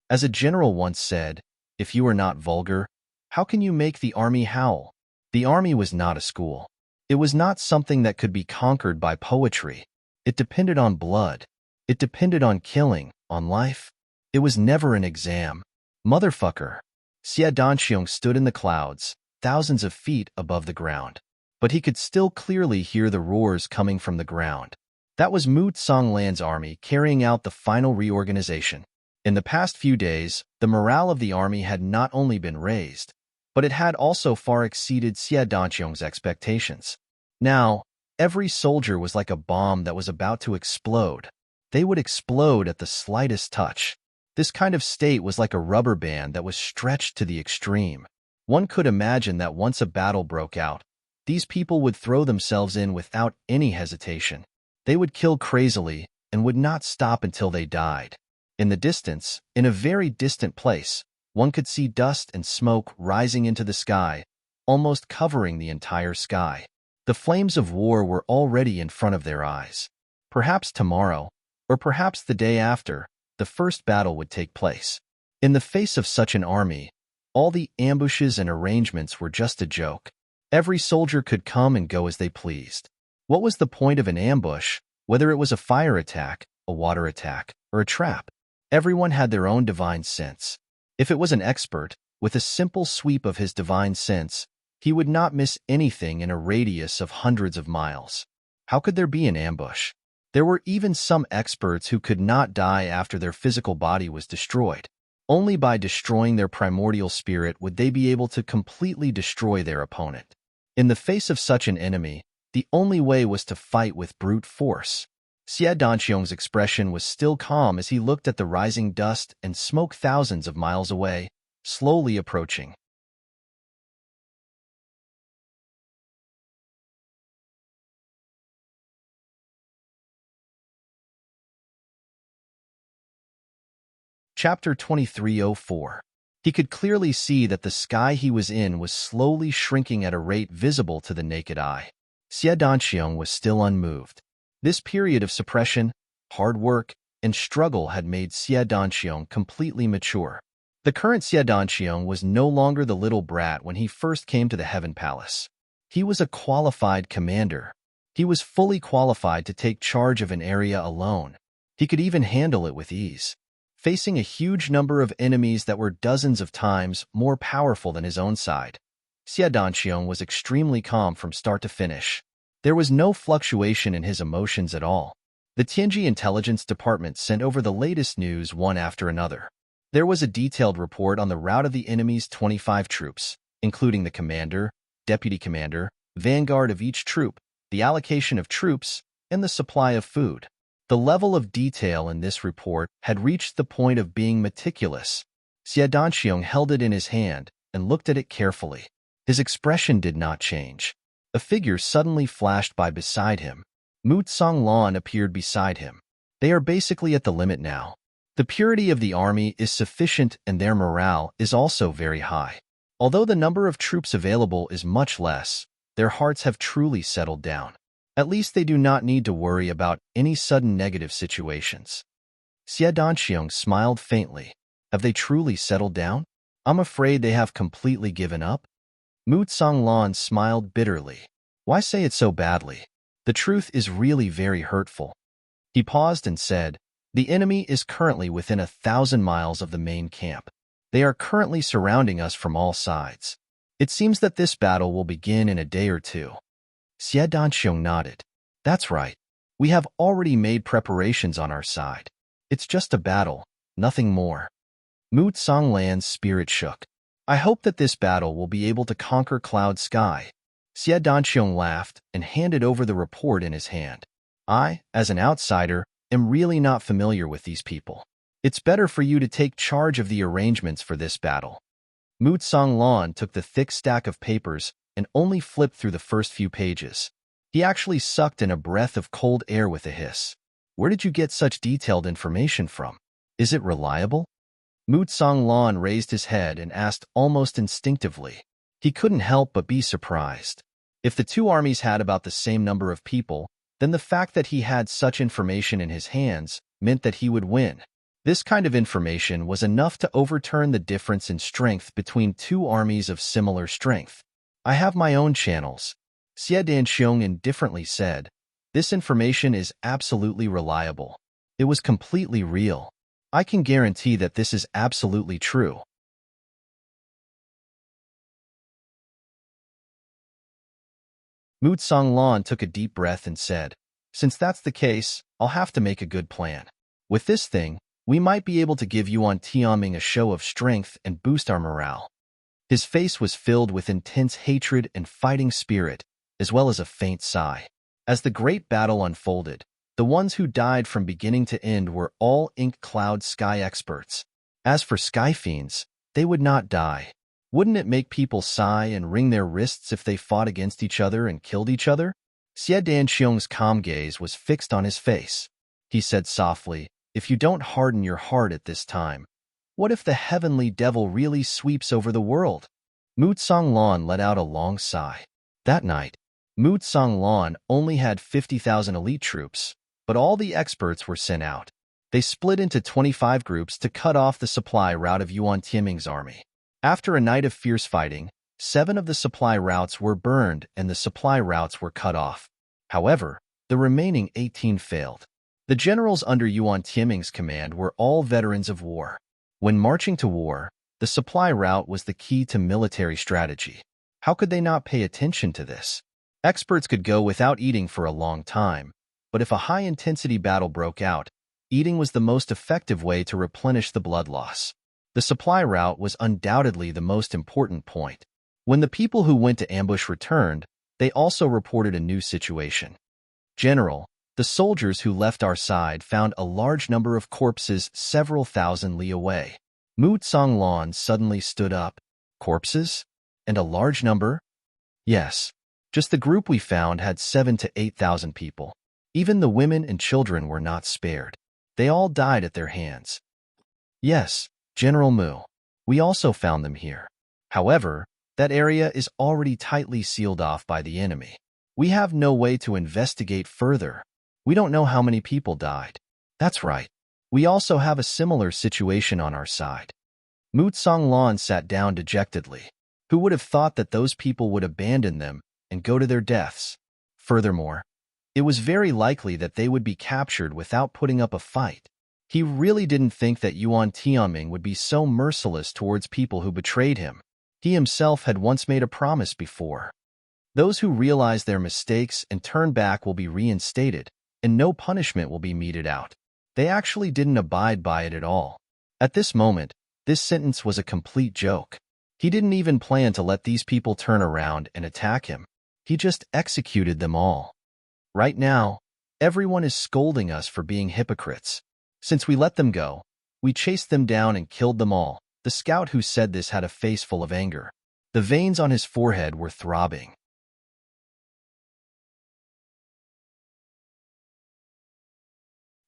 As a general once said, if you are not vulgar, how can you make the army howl? The army was not a school. It was not something that could be conquered by poetry. It depended on blood. It depended on killing, on life. It was never an exam. Motherfucker. Xie Danxiong stood in the clouds, thousands of feet above the ground. But he could still clearly hear the roars coming from the ground. That was Mu Songlan's army carrying out the final reorganization. In the past few days, the morale of the army had not only been raised, but it had also far exceeded Xie Danxiong's expectations. Now, every soldier was like a bomb that was about to explode. They would explode at the slightest touch. This kind of state was like a rubber band that was stretched to the extreme. One could imagine that once a battle broke out, these people would throw themselves in without any hesitation. They would kill crazily and would not stop until they died. In the distance, in a very distant place, one could see dust and smoke rising into the sky, almost covering the entire sky. The flames of war were already in front of their eyes. Perhaps tomorrow, or perhaps the day after, the first battle would take place. In the face of such an army, All the ambushes and arrangements were just a joke. Every soldier could come and go as they pleased. What was the point of an ambush, whether it was a fire attack, a water attack, or a trap? Everyone had their own divine sense. If it was an expert, with a simple sweep of his divine sense, he would not miss anything in a radius of hundreds of miles. How could there be an ambush? There were even some experts who could not die after their physical body was destroyed. Only by destroying their primordial spirit would they be able to completely destroy their opponent. In the face of such an enemy, the only way was to fight with brute force. Xie Danqiong's expression was still calm as he looked at the rising dust and smoke thousands of miles away, slowly approaching. Chapter 2304. He could clearly see that the sky he was in was slowly shrinking at a rate visible to the naked eye. Xie Danqiong was still unmoved. This period of suppression, hard work, and struggle had made Xie Danqiong completely mature. The current Xie Danqiong was no longer the little brat when he first came to the Heaven Palace. He was a qualified commander. He was fully qualified to take charge of an area alone. He could even handle it with ease. Facing a huge number of enemies that were dozens of times more powerful than his own side, Xie Danqiong was extremely calm from start to finish. There was no fluctuation in his emotions at all. The Tianji Intelligence Department sent over the latest news one after another. There was a detailed report on the route of the enemy's 25 troops, including the commander, deputy commander, vanguard of each troop, the allocation of troops, and the supply of food. The level of detail in this report had reached the point of being meticulous. Xie Danqiong held it in his hand and looked at it carefully. His expression did not change. A figure suddenly flashed by beside him. Mu Tsonglan appeared beside him. They are basically at the limit now. The purity of the army is sufficient and their morale is also very high. Although the number of troops available is much less, their hearts have truly settled down. At least they do not need to worry about any sudden negative situations. Xie Danqiong smiled faintly. Have they truly settled down? I'm afraid they have completely given up. Mu Tsonglan smiled bitterly. Why say it so badly? The truth is really very hurtful. He paused and said, the enemy is currently within 1,000 miles of the main camp. They are currently surrounding us from all sides. It seems that this battle will begin in a day or two. Xie Danqiong nodded. That's right. We have already made preparations on our side. It's just a battle, nothing more. Mu Tsonglan's spirit shook. I hope that this battle will be able to conquer Cloud Sky. Xie Danqiong laughed and handed over the report in his hand. I, as an outsider, am really not familiar with these people. It's better for you to take charge of the arrangements for this battle. Mu Tsonglan took the thick stack of papers and only flipped through the first few pages. He actually sucked in a breath of cold air with a hiss. Where did you get such detailed information from? Is it reliable? Mu Tsonglan raised his head and asked almost instinctively. He couldn't help but be surprised. If the two armies had about the same number of people, then the fact that he had such information in his hands meant that he would win. This kind of information was enough to overturn the difference in strength between two armies of similar strength. I have my own channels, Xie Danqiong indifferently said. This information is absolutely reliable. It was completely real. I can guarantee that this is absolutely true. Mu Tsonglan took a deep breath and said, since that's the case, I'll have to make a good plan. With this thing, we might be able to give Yuan Tianming a show of strength and boost our morale. His face was filled with intense hatred and fighting spirit, as well as a faint sigh. As the great battle unfolded, the ones who died from beginning to end were all Ink Cloud Sky experts. As for Sky Fiends, they would not die. Wouldn't it make people sigh and wring their wrists if they fought against each other and killed each other? Xie Danqiong's calm gaze was fixed on his face. He said softly, if you don't harden your heart at this time, what if the heavenly devil really sweeps over the world? Mu Tsonglan let out a long sigh. That night, Mu Tsonglan only had 50,000 elite troops, but all the experts were sent out. They split into 25 groups to cut off the supply route of Yuan Tianming's army. After a night of fierce fighting, 7 of the supply routes were burned and the supply routes were cut off. However, the remaining 18 failed. The generals under Yuan Tianming's command were all veterans of war. When marching to war, the supply route was the key to military strategy. How could they not pay attention to this? Experts could go without eating for a long time, but if a high-intensity battle broke out, eating was the most effective way to replenish the blood loss. The supply route was undoubtedly the most important point. When the people who went to ambush returned, they also reported a new situation. General, the soldiers who left our side found a large number of corpses several thousand li away. Mu Tsonglan suddenly stood up. Corpses? And a large number? Yes. Just the group we found had 7,000 to 8,000 people. Even the women and children were not spared. They all died at their hands. Yes, General Mu. We also found them here. However, that area is already tightly sealed off by the enemy. We have no way to investigate further. We don't know how many people died. That's right. We also have a similar situation on our side. Mu Tsonglan sat down dejectedly. Who would have thought that those people would abandon them and go to their deaths? Furthermore, it was very likely that they would be captured without putting up a fight. He really didn't think that Yuan Tianming would be so merciless towards people who betrayed him. He himself had once made a promise before. Those who realize their mistakes and turn back will be reinstated, and no punishment will be meted out. They actually didn't abide by it at all. At this moment, this sentence was a complete joke. He didn't even plan to let these people turn around and attack him. He just executed them all. Right now, everyone is scolding us for being hypocrites. Since we let them go, we chased them down and killed them all. The scout who said this had a face full of anger. The veins on his forehead were throbbing.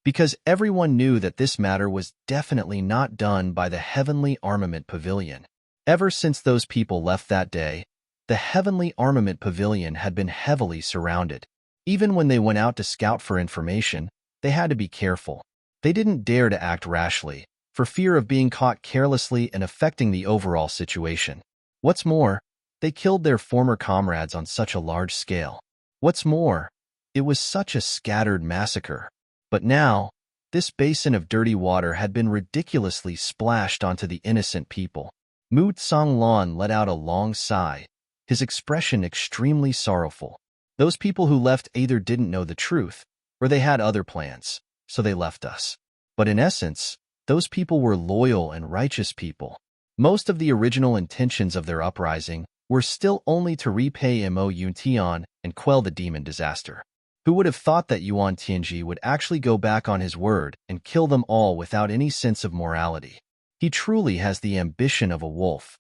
Because everyone knew that this matter was definitely not done by the Heavenly Armament Pavilion. Ever since those people left that day, the Heavenly Armament Pavilion had been heavily surrounded. Even when they went out to scout for information, they had to be careful. They didn't dare to act rashly, for fear of being caught carelessly and affecting the overall situation. What's more, they killed their former comrades on such a large scale. What's more, it was such a scattered massacre. But now, this basin of dirty water had been ridiculously splashed onto the innocent people. Mu Tsonglan let out a long sigh, his expression extremely sorrowful. Those people who left either didn't know the truth, or they had other plans, so they left us. But in essence, those people were loyal and righteous people. Most of the original intentions of their uprising were still only to repay Mo Yuntian and quell the demon disaster. Who would have thought that Yuan Tianji would actually go back on his word and kill them all without any sense of morality? He truly has the ambition of a wolf.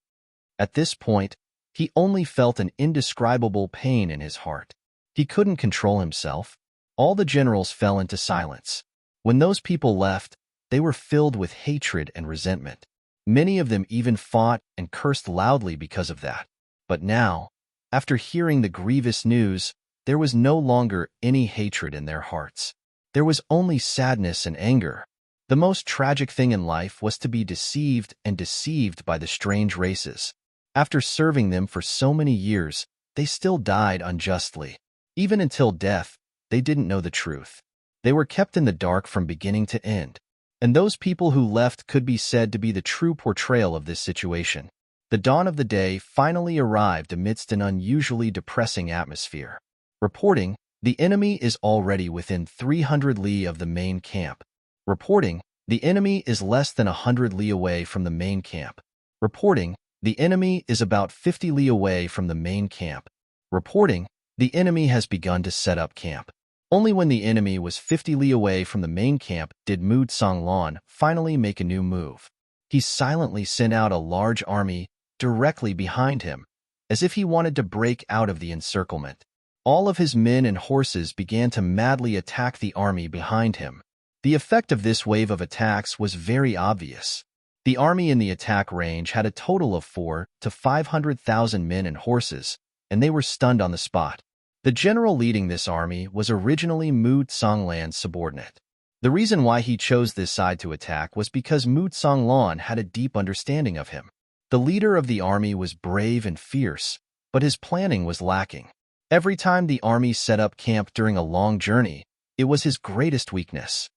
At this point, he only felt an indescribable pain in his heart. He couldn't control himself. All the generals fell into silence. When those people left, they were filled with hatred and resentment. Many of them even fought and cursed loudly because of that. But now, after hearing the grievous news, there was no longer any hatred in their hearts. There was only sadness and anger. The most tragic thing in life was to be deceived and deceived by the strange races. After serving them for so many years, they still died unjustly. Even until death, they didn't know the truth. They were kept in the dark from beginning to end. And those people who left could be said to be the true portrayal of this situation. The dawn of the day finally arrived amidst an unusually depressing atmosphere. Reporting, the enemy is already within 300 li of the main camp. Reporting, the enemy is less than 100 li away from the main camp. Reporting, the enemy is about 50 li away from the main camp. Reporting, the enemy has begun to set up camp. Only when the enemy was 50 li away from the main camp did Mu Tsonglan finally make a new move. He silently sent out a large army directly behind him, as if he wanted to break out of the encirclement. All of his men and horses began to madly attack the army behind him. The effect of this wave of attacks was very obvious. The army in the attack range had a total of 400,000 to 500,000 men and horses, and they were stunned on the spot. The general leading this army was originally Mu Tsonglan's subordinate. The reason why he chose this side to attack was because Mu Tsonglan had a deep understanding of him. The leader of the army was brave and fierce, but his planning was lacking. Every time the army set up camp during a long journey, it was his greatest weakness.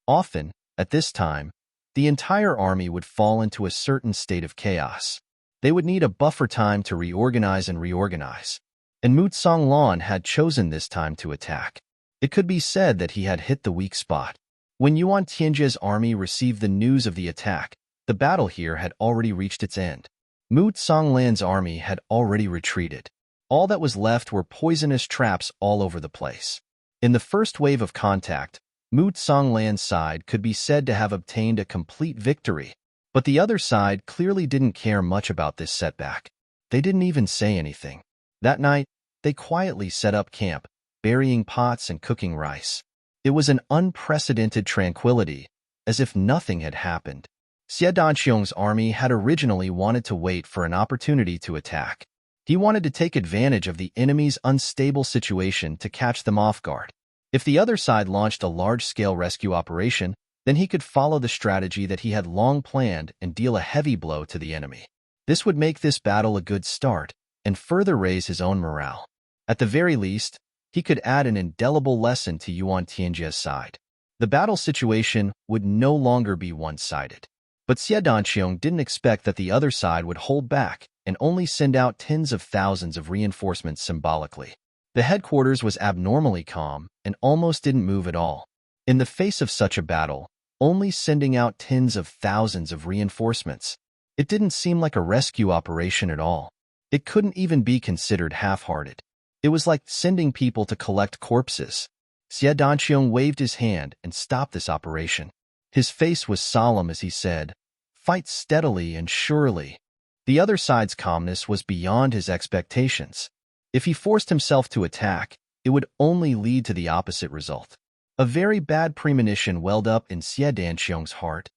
Often, at this time, the entire army would fall into a certain state of chaos. They would need a buffer time to reorganize and reorganize. And Lan had chosen this time to attack. It could be said that he had hit the weak spot. When Yuan Tianjie's army received the news of the attack, the battle here had already reached its end. Lan's army had already retreated. All that was left were poisonous traps all over the place. In the first wave of contact, Lan's side could be said to have obtained a complete victory, but the other side clearly didn't care much about this setback. They didn't even say anything. That night, they quietly set up camp, burying pots and cooking rice. It was an unprecedented tranquility, as if nothing had happened. Xie Danqiong's army had originally wanted to wait for an opportunity to attack. He wanted to take advantage of the enemy's unstable situation to catch them off guard. If the other side launched a large-scale rescue operation, then he could follow the strategy that he had long planned and deal a heavy blow to the enemy. This would make this battle a good start and further raise his own morale. At the very least, he could add an indelible lesson to Yuan Tianjie's side. The battle situation would no longer be one-sided. But Xie Danqiong didn't expect that the other side would hold back and only send out tens of thousands of reinforcements symbolically. The headquarters was abnormally calm and almost didn't move at all. In the face of such a battle, only sending out tens of thousands of reinforcements, it didn't seem like a rescue operation at all. It couldn't even be considered half-hearted. It was like sending people to collect corpses. Xie Danqiong waved his hand and stopped this operation. His face was solemn as he said, "Fight steadily and surely." The other side's calmness was beyond his expectations. If he forced himself to attack, it would only lead to the opposite result. A very bad premonition welled up in Xie Danqiong's heart.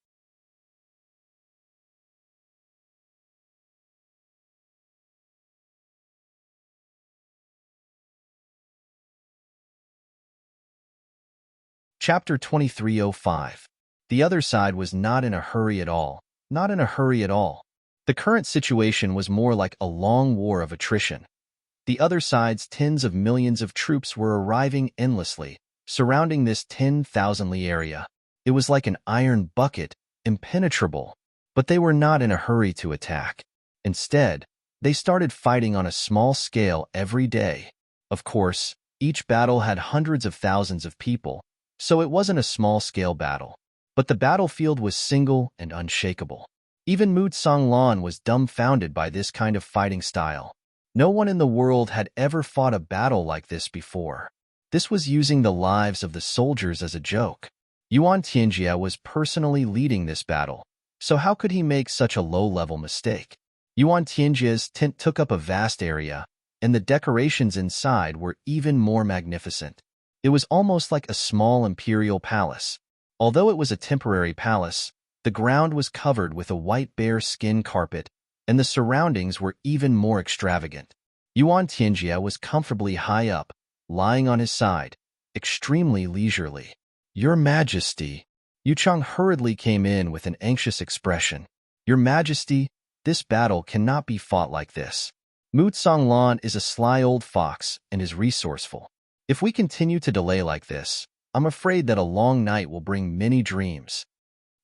Chapter 2305. The other side was not in a hurry at all. Not in a hurry at all. The current situation was more like a long war of attrition. The other side's tens of millions of troops were arriving endlessly, surrounding this 10,000-li area. It was like an iron bucket, impenetrable. But they were not in a hurry to attack. Instead, they started fighting on a small scale every day. Of course, each battle had hundreds of thousands of people, so it wasn't a small-scale battle. But the battlefield was single and unshakable. Even Lan was dumbfounded by this kind of fighting style. No one in the world had ever fought a battle like this before. This was using the lives of the soldiers as a joke. Yuan Tianjie was personally leading this battle, so how could he make such a low-level mistake? Yuan Tianjie's tent took up a vast area, and the decorations inside were even more magnificent. It was almost like a small imperial palace. Although it was a temporary palace, the ground was covered with a white bear skin carpet, and the surroundings were even more extravagant. Yuan Tianjie was comfortably high up, lying on his side, extremely leisurely. "Your Majesty." Yu Cheng hurriedly came in with an anxious expression. "Your Majesty, this battle cannot be fought like this. Lan is a sly old fox and is resourceful. If we continue to delay like this, I'm afraid that a long night will bring many dreams."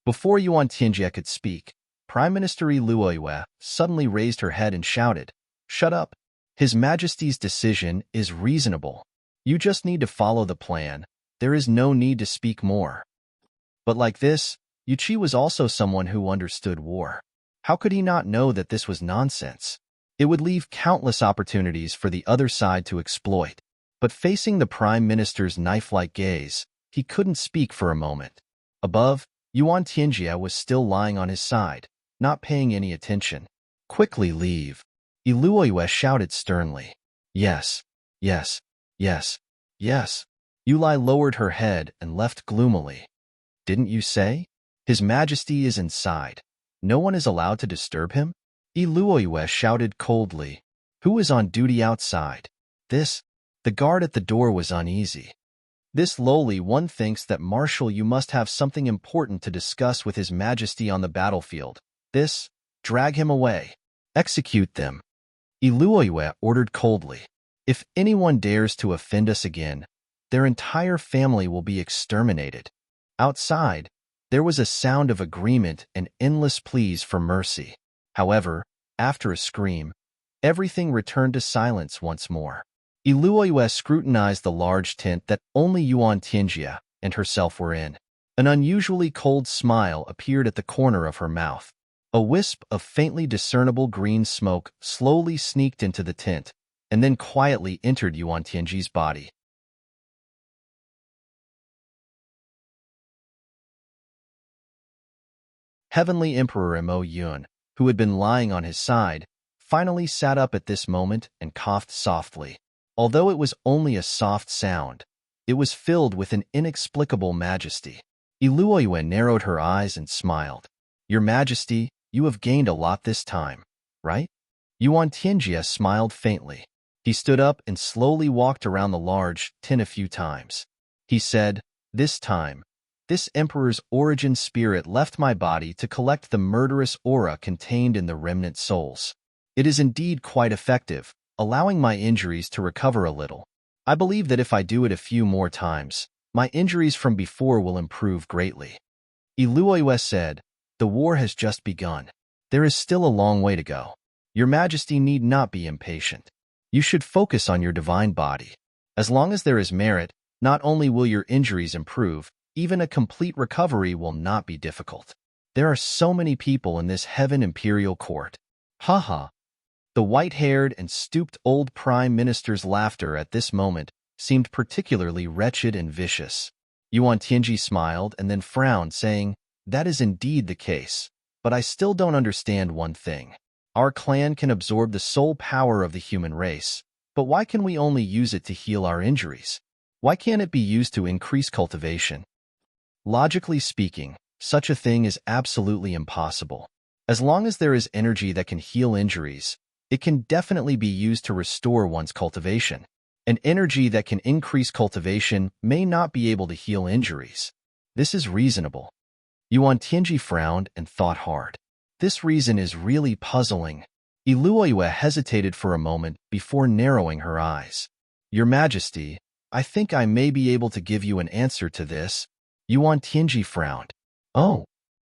Before Yuan Tianjie could speak, Prime Minister Luoyue suddenly raised her head and shouted, "Shut up! His Majesty's decision is reasonable. You just need to follow the plan. There is no need to speak more." But like this, Yuqi was also someone who understood war. How could he not know that this was nonsense? It would leave countless opportunities for the other side to exploit. But facing the Prime Minister's knife-like gaze, he couldn't speak for a moment. Above, Yuan Tianjie was still lying on his side, not paying any attention. "Quickly leave," Luoyue shouted sternly. "Yes, yes, yes, yes." Yulai lowered her head and left gloomily. "Didn't you say? His Majesty is inside. No one is allowed to disturb him?" Luoyue shouted coldly. "Who is on duty outside?" The guard at the door was uneasy. This lowly one thinks that Marshal, you must have something important to discuss with His Majesty on the battlefield. This, drag him away. Execute them. Iluoyue ordered coldly. If anyone dares to offend us again, their entire family will be exterminated. Outside, there was a sound of agreement and endless pleas for mercy. However, after a scream, everything returned to silence once more. Iluoyue scrutinized the large tent that only Yuan Tianjia and herself were in. An unusually cold smile appeared at the corner of her mouth. A wisp of faintly discernible green smoke slowly sneaked into the tent and then quietly entered Yuan Tianji's body. Heavenly Emperor Mo Yun, who had been lying on his side, finally sat up at this moment and coughed softly. Although it was only a soft sound, it was filled with an inexplicable majesty. Iluoyue narrowed her eyes and smiled. Your Majesty, you have gained a lot this time, right? Yuan Tianjia smiled faintly. He stood up and slowly walked around the large tent a few times. He said, this time, this Emperor's origin spirit left my body to collect the murderous aura contained in the remnant souls. It is indeed quite effective, allowing my injuries to recover a little. I believe that if I do it a few more times, my injuries from before will improve greatly. Iluoyue said, the war has just begun. There is still a long way to go. Your Majesty need not be impatient. You should focus on your divine body. As long as there is merit, not only will your injuries improve, even a complete recovery will not be difficult. There are so many people in this heaven imperial court. Haha. The white-haired and stooped old prime minister's laughter at this moment seemed particularly wretched and vicious. Yuan Tianji smiled and then frowned, saying, that is indeed the case, but I still don't understand one thing. Our clan can absorb the soul power of the human race, but why can we only use it to heal our injuries? Why can't it be used to increase cultivation? Logically speaking, such a thing is absolutely impossible. As long as there is energy that can heal injuries, it can definitely be used to restore one's cultivation. An energy that can increase cultivation may not be able to heal injuries. This is reasonable. Yuan Tianji frowned and thought hard. This reason is really puzzling. Iluoyue hesitated for a moment before narrowing her eyes. Your Majesty, I think I may be able to give you an answer to this. Yuan Tianji frowned. Oh.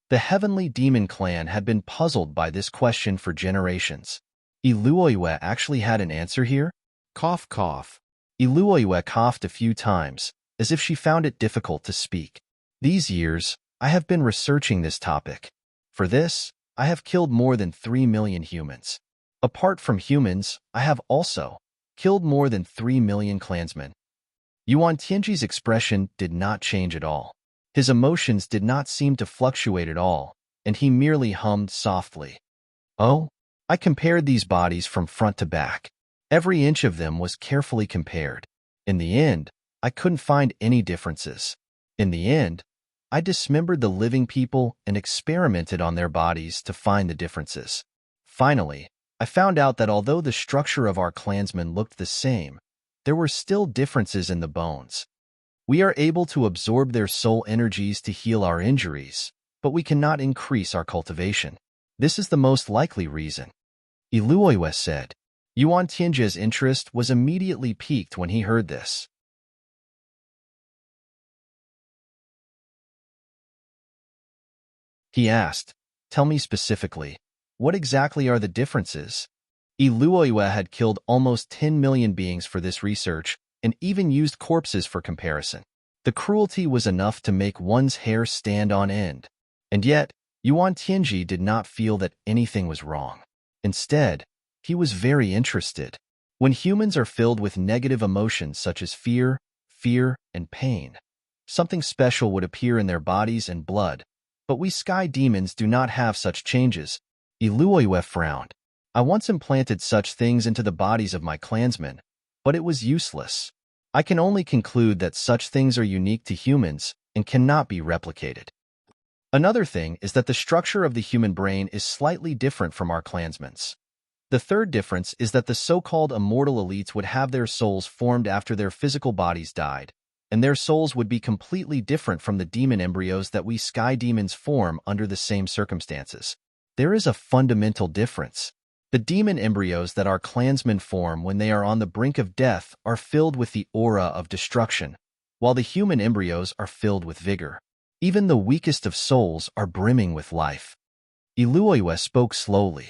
The Heavenly Demon Clan had been puzzled by this question for generations. Iluoyue actually had an answer here? Cough, cough. Iluoyue coughed a few times, as if she found it difficult to speak. These years, I have been researching this topic. For this, I have killed more than 3 million humans. Apart from humans, I have also killed more than 3 million clansmen. Yuan Tianji's expression did not change at all. His emotions did not seem to fluctuate at all, and he merely hummed softly. Oh? I compared these bodies from front to back. Every inch of them was carefully compared. In the end, I couldn't find any differences. In the end, I dismembered the living people and experimented on their bodies to find the differences. Finally, I found out that although the structure of our clansmen looked the same, there were still differences in the bones. We are able to absorb their soul energies to heal our injuries, but we cannot increase our cultivation. This is the most likely reason. Iluoyue said. Yuan Tianji's interest was immediately piqued when he heard this. He asked, tell me specifically, what exactly are the differences? Iluoyue had killed almost 10 million beings for this research and even used corpses for comparison. The cruelty was enough to make one's hair stand on end. And yet, Yuan Tianji did not feel that anything was wrong. Instead, he was very interested. When humans are filled with negative emotions such as fear, and pain, something special would appear in their bodies and blood. But we sky demons do not have such changes. Iluoyue frowned. I once implanted such things into the bodies of my clansmen, but it was useless. I can only conclude that such things are unique to humans and cannot be replicated. Another thing is that the structure of the human brain is slightly different from our clansmen's. The third difference is that the so-called immortal elites would have their souls formed after their physical bodies died, and their souls would be completely different from the demon embryos that we sky demons form under the same circumstances. There is a fundamental difference. The demon embryos that our clansmen form when they are on the brink of death are filled with the aura of destruction, while the human embryos are filled with vigor. Even the weakest of souls are brimming with life. Iluoiwe spoke slowly.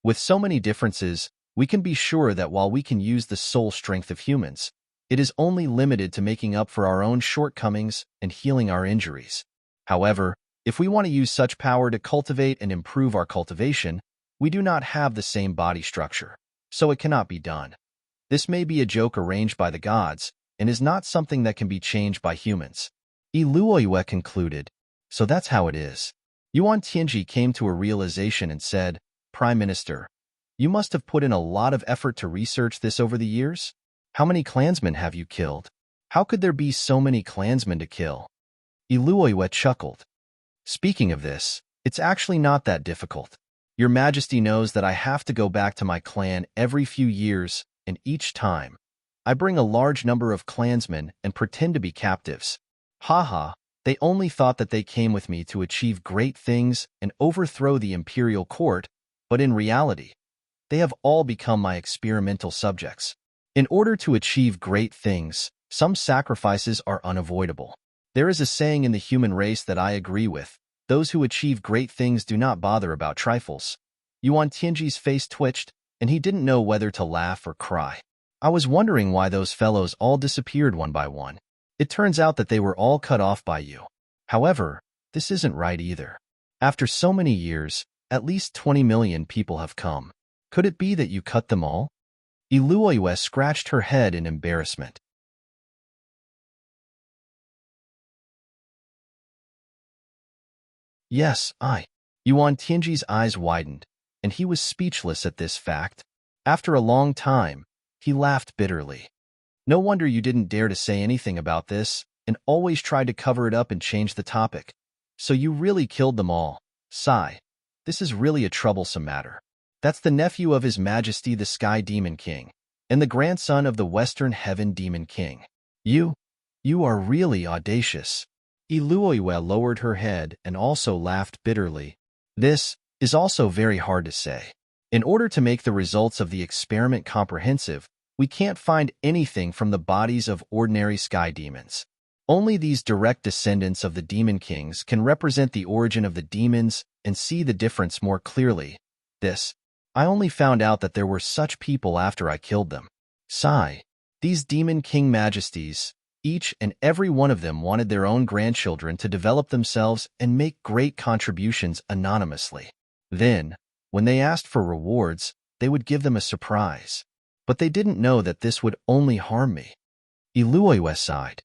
With so many differences, we can be sure that while we can use the soul strength of humans, it is only limited to making up for our own shortcomings and healing our injuries. However, if we want to use such power to cultivate and improve our cultivation, we do not have the same body structure, so it cannot be done. This may be a joke arranged by the gods, and is not something that can be changed by humans. Iluoiwe concluded, so that's how it is. Yuan Tianji came to a realization and said, Prime Minister, you must have put in a lot of effort to research this over the years? How many clansmen have you killed? How could there be so many clansmen to kill? Iluoiwe chuckled. Speaking of this, it's actually not that difficult. Your Majesty knows that I have to go back to my clan every few years, and each time, I bring a large number of clansmen and pretend to be captives. Haha, they only thought that they came with me to achieve great things and overthrow the imperial court, but in reality, they have all become my experimental subjects. In order to achieve great things, some sacrifices are unavoidable. There is a saying in the human race that I agree with. Those who achieve great things do not bother about trifles. Yuan Tianji's face twitched, and he didn't know whether to laugh or cry. I was wondering why those fellows all disappeared one by one. It turns out that they were all cut off by you. However, this isn't right either. After so many years, at least 20 million people have come. Could it be that you cut them all? Iluoiwe scratched her head in embarrassment. Yes, I. Yuan Tianji's eyes widened, and he was speechless at this fact. After a long time, he laughed bitterly. No wonder you didn't dare to say anything about this, and always tried to cover it up and change the topic. So you really killed them all. Sigh. This is really a troublesome matter. That's the nephew of His Majesty the Sky Demon King, and the grandson of the Western Heaven Demon King. You are really audacious. Iluoiwe lowered her head and also laughed bitterly. This is also very hard to say. In order to make the results of the experiment comprehensive, we can't find anything from the bodies of ordinary sky demons. Only these direct descendants of the demon kings can represent the origin of the demons and see the difference more clearly. I only found out that there were such people after I killed them. Sigh. These demon king majesties, each and every one of them wanted their own grandchildren to develop themselves and make great contributions anonymously. Then, when they asked for rewards, they would give them a surprise. But they didn't know that this would only harm me. Iluoiwe sighed.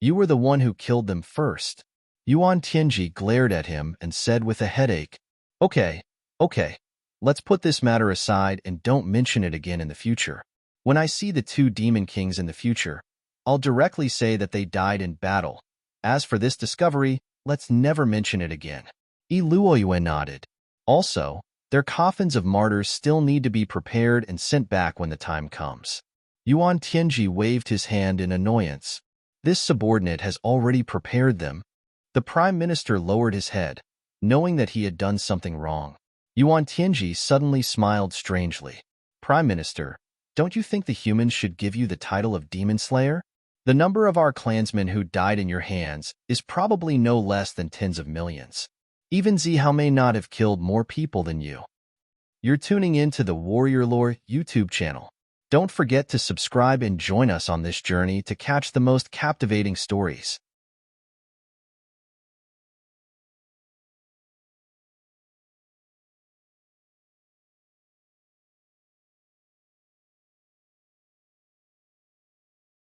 You were the one who killed them first. Yuan Tianji glared at him and said with a headache, Okay. Let's put this matter aside and don't mention it again in the future. When I see the two demon kings in the future, I'll directly say that they died in battle. As for this discovery, let's never mention it again. Iluoiwe nodded. Also, their coffins of martyrs still need to be prepared and sent back when the time comes. Yuan Tianji waved his hand in annoyance. This subordinate has already prepared them. The Prime Minister lowered his head, knowing that he had done something wrong. Yuan Tianji suddenly smiled strangely. Prime Minister, don't you think the humans should give you the title of Demon Slayer? The number of our clansmen who died in your hands is probably no less than tens of millions. Even Zihao may not have killed more people than you. You're tuning in to the Warrior Lore YouTube channel. Don't forget to subscribe and join us on this journey to catch the most captivating stories.